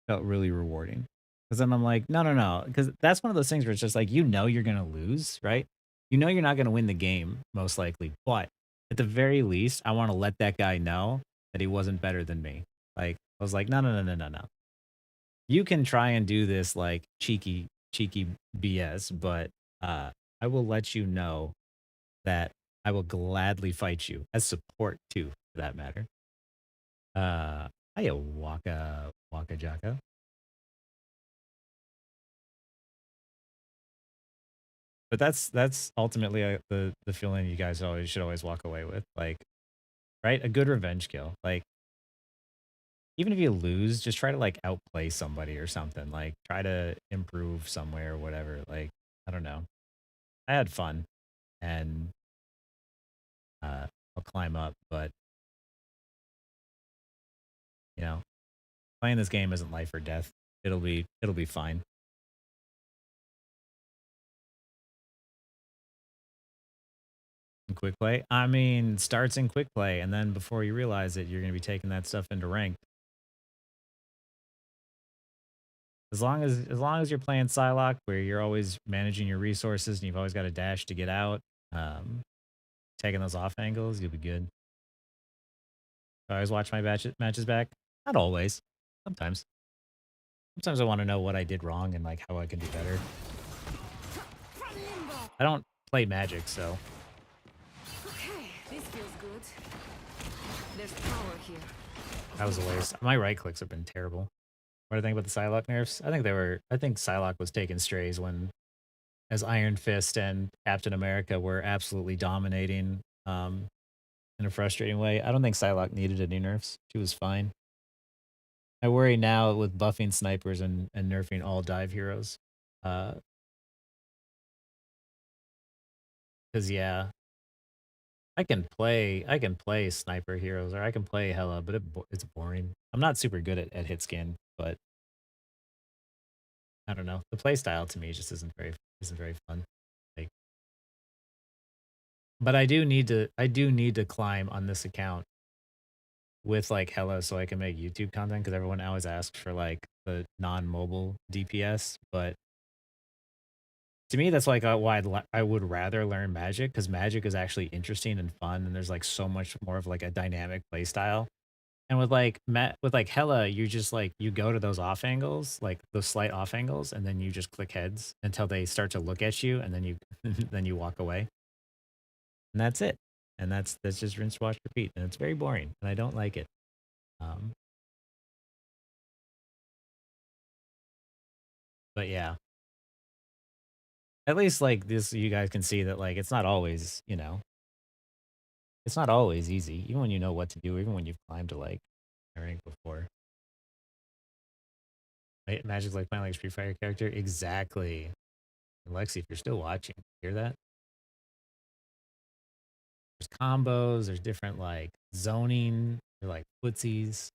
felt really rewarding. Because then I'm like, no. Because that's one of those things where it's just like, you know, you're going to lose, right? You know, you're not going to win the game, most likely. But at the very least, I want to let that guy know that he wasn't better than me. Like, I was like, no. You can try and do this like cheeky BS, but I will let you know that I will gladly fight you as support too, for that matter. Hiya, Waka Jaka. But that's ultimately the feeling you guys should always walk away with, like, right? A good revenge kill. Like, even if you lose, just try to like outplay somebody or something. Like, try to improve somewhere or whatever. Like, I don't know. I had fun, and I'll climb up, but you know, playing this game isn't life or death. It'll be fine. In quick play, I mean, starts in quick play, and then before you realize it, you're going to be taking that stuff into ranked. As long as you're playing Psylocke, where you're always managing your resources and you've always got a dash to get out, taking those off angles, you'll be good. I always watch my matches back. Not always. Sometimes. Sometimes I want to know what I did wrong and like how I can do better. I don't play Magic, so. Okay, this feels good. There's power here. That was a waste. My right clicks have been terrible. What do I think about the Psylocke nerfs? I think Psylocke was taking strays when as Iron Fist and Captain America were absolutely dominating in a frustrating way. I don't think Psylocke needed any nerfs. She was fine. I worry now with buffing snipers and nerfing all dive heroes. Because, yeah, I can play sniper heroes, or I can play Hella, but it's boring. I'm not super good at hit scan, but I don't know. The play style to me just isn't very fun. Like, but I do need to climb on this account with like Hella so I can make YouTube content, because everyone always asks for like the non-mobile DPS, but to me that's like why I would rather learn Magic, because Magic is actually interesting and fun, and there's like so much more of like a dynamic play style. And with like Hella, you just like you go to those off angles, like those slight off angles, and then you just click heads until they start to look at you, and then you then you walk away. And that's it. And that's just rinse, wash, repeat. And it's very boring, and I don't like it. But yeah. At least like this, you guys can see that like it's not always, it's not always easy, even when you know what to do, even when you've climbed to like rank before. Right? Magic's like playing like a Street Fighter character. Exactly. And Lexi, if you're still watching, hear that? There's combos, there's different like zoning, there's like footsies.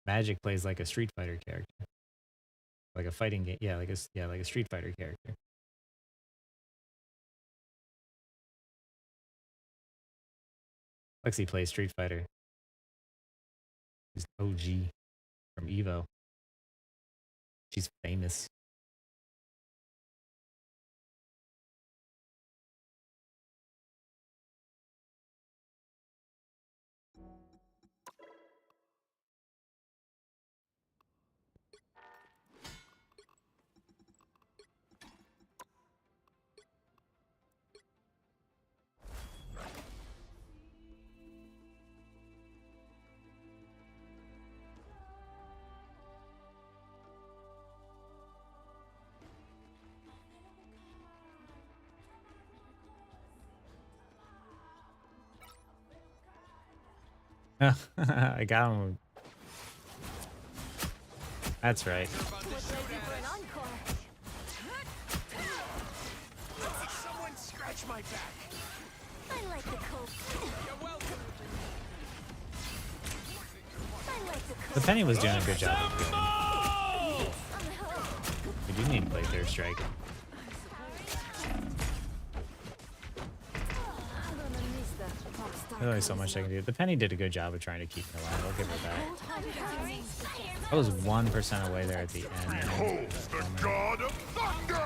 Magic plays like a Street Fighter character. Like a fighting game. Yeah, like a Street Fighter character. Lexi plays Street Fighter. She's OG from Evo. She's famous. I got him. That's right. Someone scratch my back. I like the cold. You're welcome. I like the cold. The Penny was doing a good job of going. We do need to play Third Strike. There's only so much I can do. The Penny did a good job of trying to keep me alive. I'll give her that. I was 1% away there at the end. Behold the god of thunder!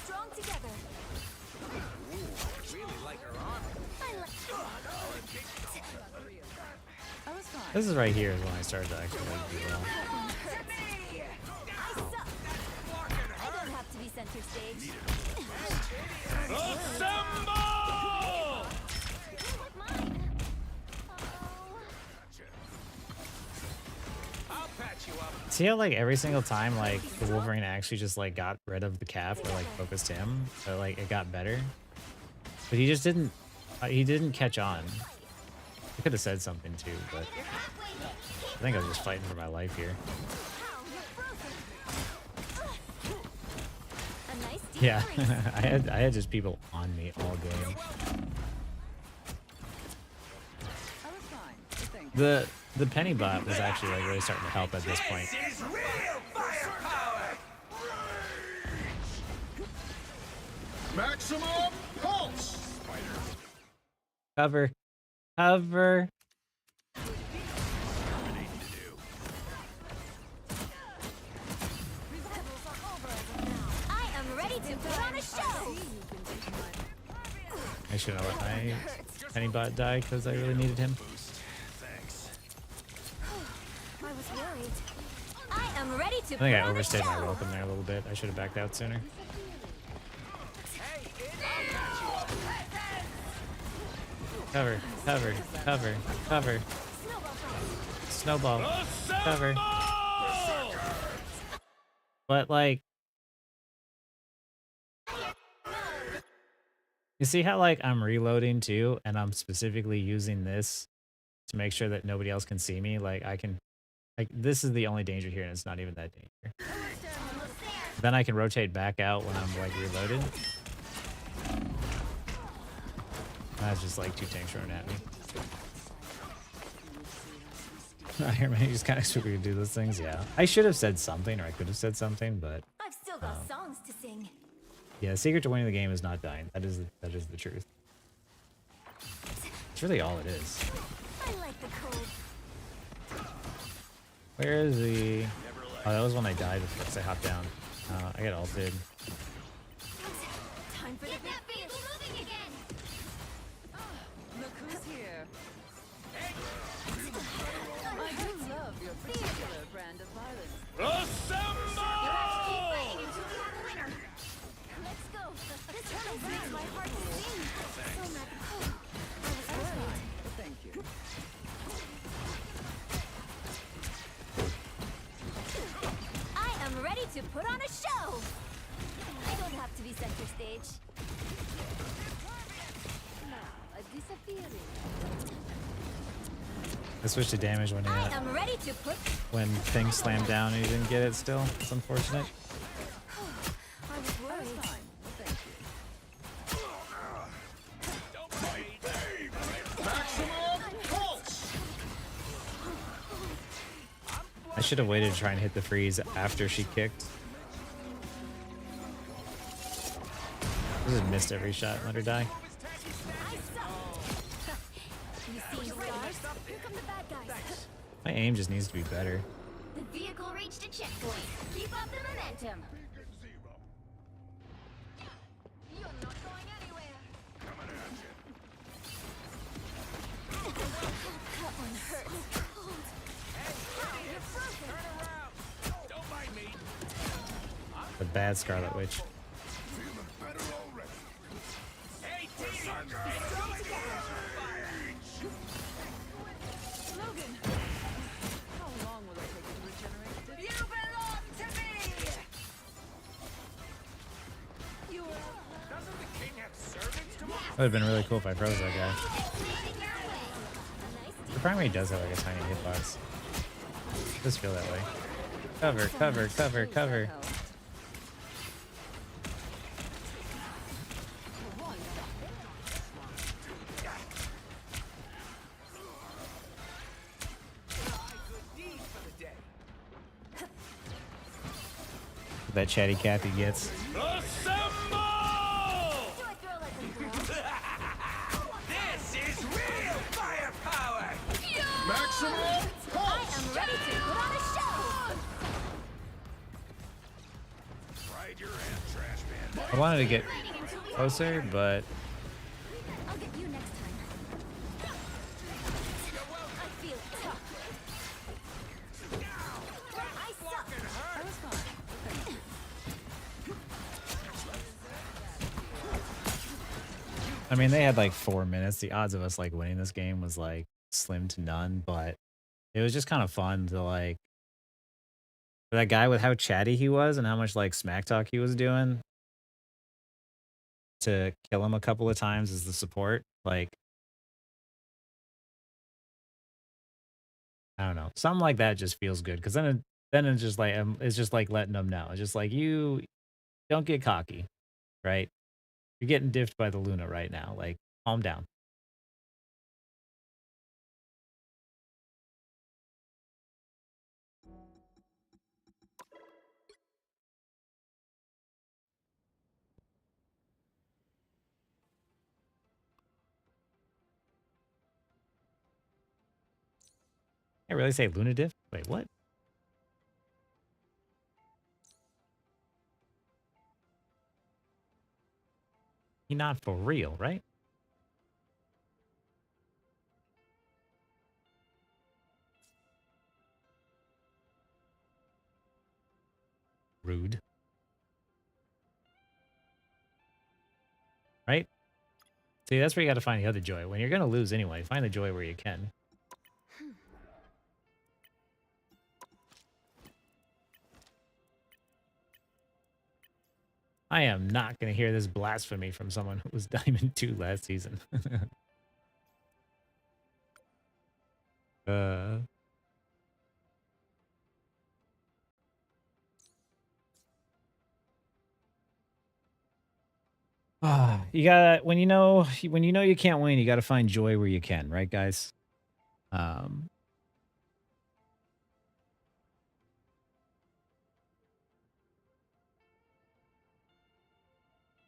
Strong together. Really like her arm. This is right here is when I started to actually like, do well. I don't have to be center stage. Assemble! I'll patch you up. See how like every single time like the Wolverine actually just like got rid of the cap or like focused him, so like it got better. But he just didn't. He didn't catch on. I could have said something too, but I think I was just fighting for my life here. Yeah, I had just people on me all game. The Penny bot was actually like really starting to help at this point. This is real firepower! Maximum pulse! Cover. Cover. I am ready to put on a show. I should have let my Penny bot die because I really needed him. I was worried. I am ready to I think I overstayed my welcome there a little bit. I should have backed out sooner. Cover, cover, cover, cover. Snowball. Cover. But like You see how like I'm reloading too, and I'm specifically using this to make sure that nobody else can see me. Like I can, like this is the only danger here, and it's not even that danger. Then I can rotate back out when I'm like reloaded. That's just like two tanks running at me. Iron Man, you just kind of expect me to do those things. Yeah, I should have said something, or I could have said something, but I've still got songs to sing. yeah, the secret to winning the game is not dying. That is the truth. It's really all it is. I like the cold. Where is the? Oh, that was when I died because I hopped down. I got ulted. Time for the That vehicle moving again. Look who's here. I do love your particular brand of violence. You'll have to keep playing until we have a winner. Let's go. This one makes my heart sing. So mad. I was worried. Thank you. I am ready to put on a show. I don't have to be center stage. Now, disappearing. I switched to damage when I am ready to put. when things slammed down and you didn't get it. Still, it's unfortunate. I was worried. Thank you. Maximum pulse! I should have waited to try and hit the freeze after she kicked. I just missed every shot and let her die. You see stars? Here come the bad guys. My aim just needs to be better. The vehicle reached a checkpoint. Keep up the momentum. You're not going anywhere. That one hurts. Don't mind me. The bad Scarlet Witch. Hey, Dee! Logan! How long will it take you to regenerate? You belong to me! You are Doesn't the king have servants to watch? That would have been really cool if I froze that guy. The primary does have like a tiny hitbox. It does feel that way. Cover, cover, cover, cover. That chatty Cathy gets. This is real firepower! Maximum I pulse! am ready to put on a show. Ride your hand, trash man. I wanted to get closer, but I'll get you next time. I feel tough. I suck. That was fun. Thank you. I mean, they had like 4 minutes. The odds of us like winning this game was like slim to none, but it was just kind of fun to like for that guy with how chatty he was and how much like smack talk he was doing to kill him a couple of times as the support. Like, I don't know, something like that just feels good because then it's just like letting them know. It's just like you don't get cocky, right? You're getting diffed by the Luna right now. Like, calm down. I really say Luna diff? Wait, what? He not for real, right? Rude. Right? See, that's where you got to find the other joy. When you're going to lose anyway, find the joy where you can. I am not going to hear this blasphemy from someone who was Diamond 2 last season. You gotta, when you know you can't win, you gotta find joy where you can, right, guys?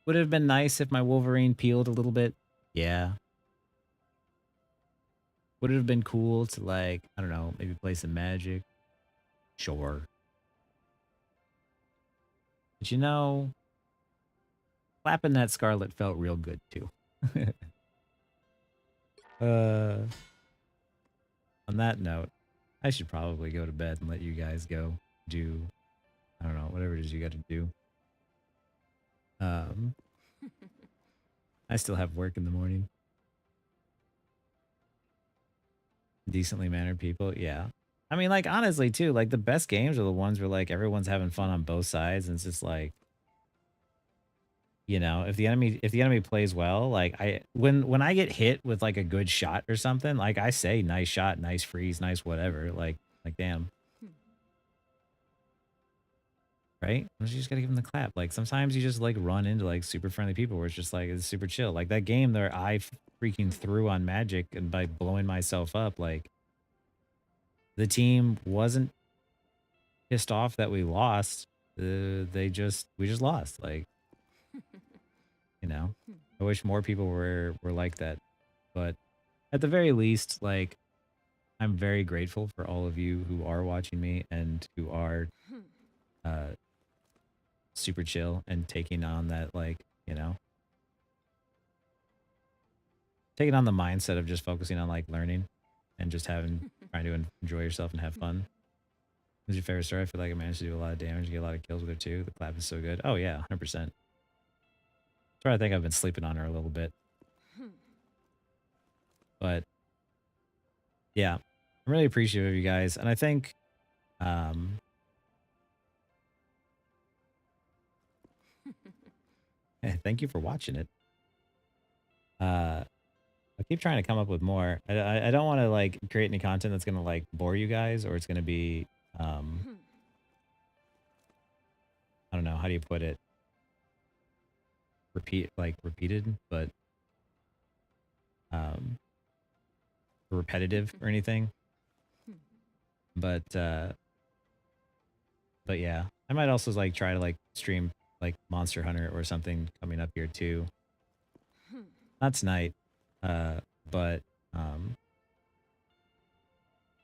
Would it have been nice if my Wolverine peeled a little bit? Yeah. Would it have been cool to, like, I don't know, maybe play some Magic? Sure. But you know, clapping that Scarlet felt real good too. On that note, I should probably go to bed and let you guys go do, I don't know, whatever it is you got to do. I still have work in the morning. Decently mannered people, yeah. I mean, like, honestly, too, like, the best games are the ones where, like, everyone's having fun on both sides, and it's just like, you know, if the enemy plays well, like, when I get hit with, like, a good shot or something, like, I say, nice shot, nice freeze, nice whatever, like, damn. Right? You just gotta give them the clap. Like, sometimes you just, like, run into, like, super friendly people where it's just, like, it's super chill. Like, that game there, I freaking threw on Magic, and by blowing myself up, like, the team wasn't pissed off that we lost. We just lost. Like, you know, I wish more people were like that. But at the very least, like, I'm very grateful for all of you who are watching me and who are super chill and taking on that, like, you know, taking on the mindset of just focusing on, like, learning and just trying to enjoy yourself and have fun. Who's your favorite story? I feel like I managed to do a lot of damage, get a lot of kills with her too. The clap is so good. Oh yeah, 100%. That's why I think I've been sleeping on her a little bit. But yeah, I'm really appreciative of you guys. And I think thank you for watching it. I keep trying to come up with more. I don't want to, like, create any content that's gonna, like, bore you guys, or it's gonna be I don't know, how do you put it? Repeated, but repetitive or anything. But yeah, I might also, like, try to, like, stream, like, Monster Hunter or something coming up here too. Not tonight, but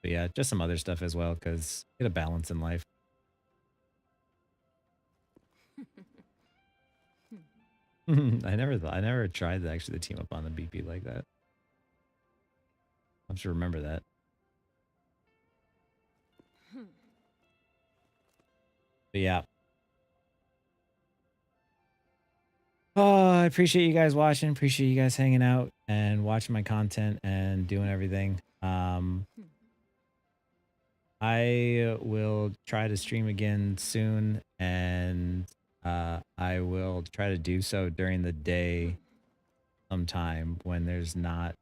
yeah, just some other stuff as well, because get a balance in life. I never tried to actually team up on the BP like that. I have to remember that. But yeah. Oh, I appreciate you guys watching. Appreciate you guys hanging out and watching my content and doing everything. I will try to stream again soon, and I will try to do so during the day sometime when there's not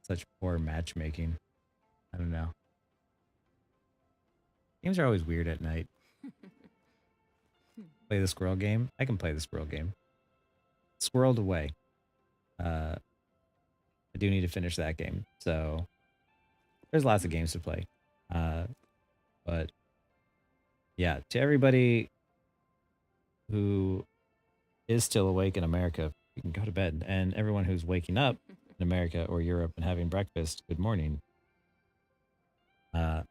such poor matchmaking. I don't know. Games are always weird at night. Play the squirrel game? I can play the squirrel game. Squirreled away. I do need to finish that game. So there's lots of games to play. But yeah, to everybody who is still awake in America, you can go to bed. And everyone who's waking up in America or Europe and having breakfast, good morning. Yeah,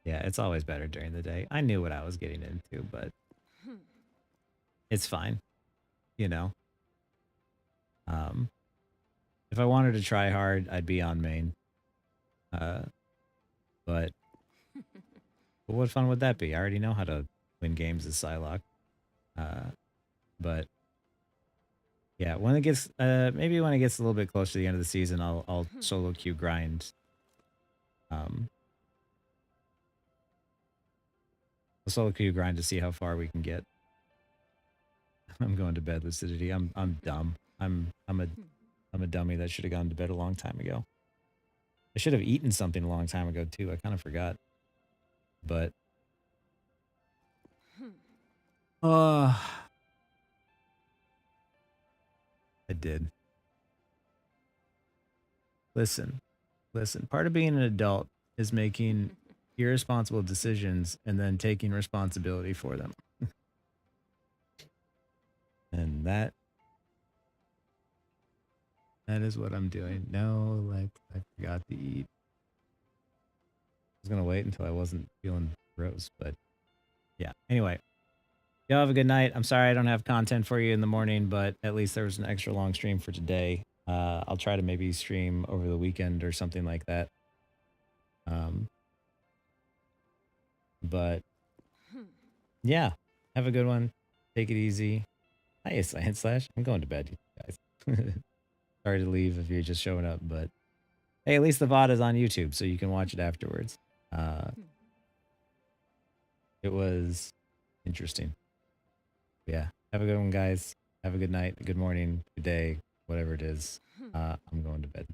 it's always better during the day. I knew what I was getting into, but it's fine, you know. If I wanted to try hard, I'd be on main. But what fun would that be? I already know how to win games as Psylocke. But yeah, when it gets maybe when it gets a little bit closer to the end of the season, I'll solo queue grind. A solo queue grind to see how far we can get. I'm going to bed, Lucidity. I'm dumb. I'm a dummy that should have gone to bed a long time ago. I should have eaten something a long time ago too. I kind of forgot. But I did. Listen. Part of being an adult is making irresponsible decisions and then taking responsibility for them. And that is what I'm doing. No, like, I forgot to eat. I was going to wait until I wasn't feeling gross, but yeah. Anyway, y'all have a good night. I'm sorry I don't have content for you in the morning, but at least there was an extra long stream for today. I'll try to maybe stream over the weekend or something like that. But yeah, have a good one. Take it easy. Hi, Science Slash. I'm going to bed, you guys. Sorry to leave if you're just showing up, but hey, at least the VOD is on YouTube, so you can watch it afterwards. It was interesting. Yeah, have a good one, guys. Have a good night, a good morning, good day, whatever it is. I'm going to bed.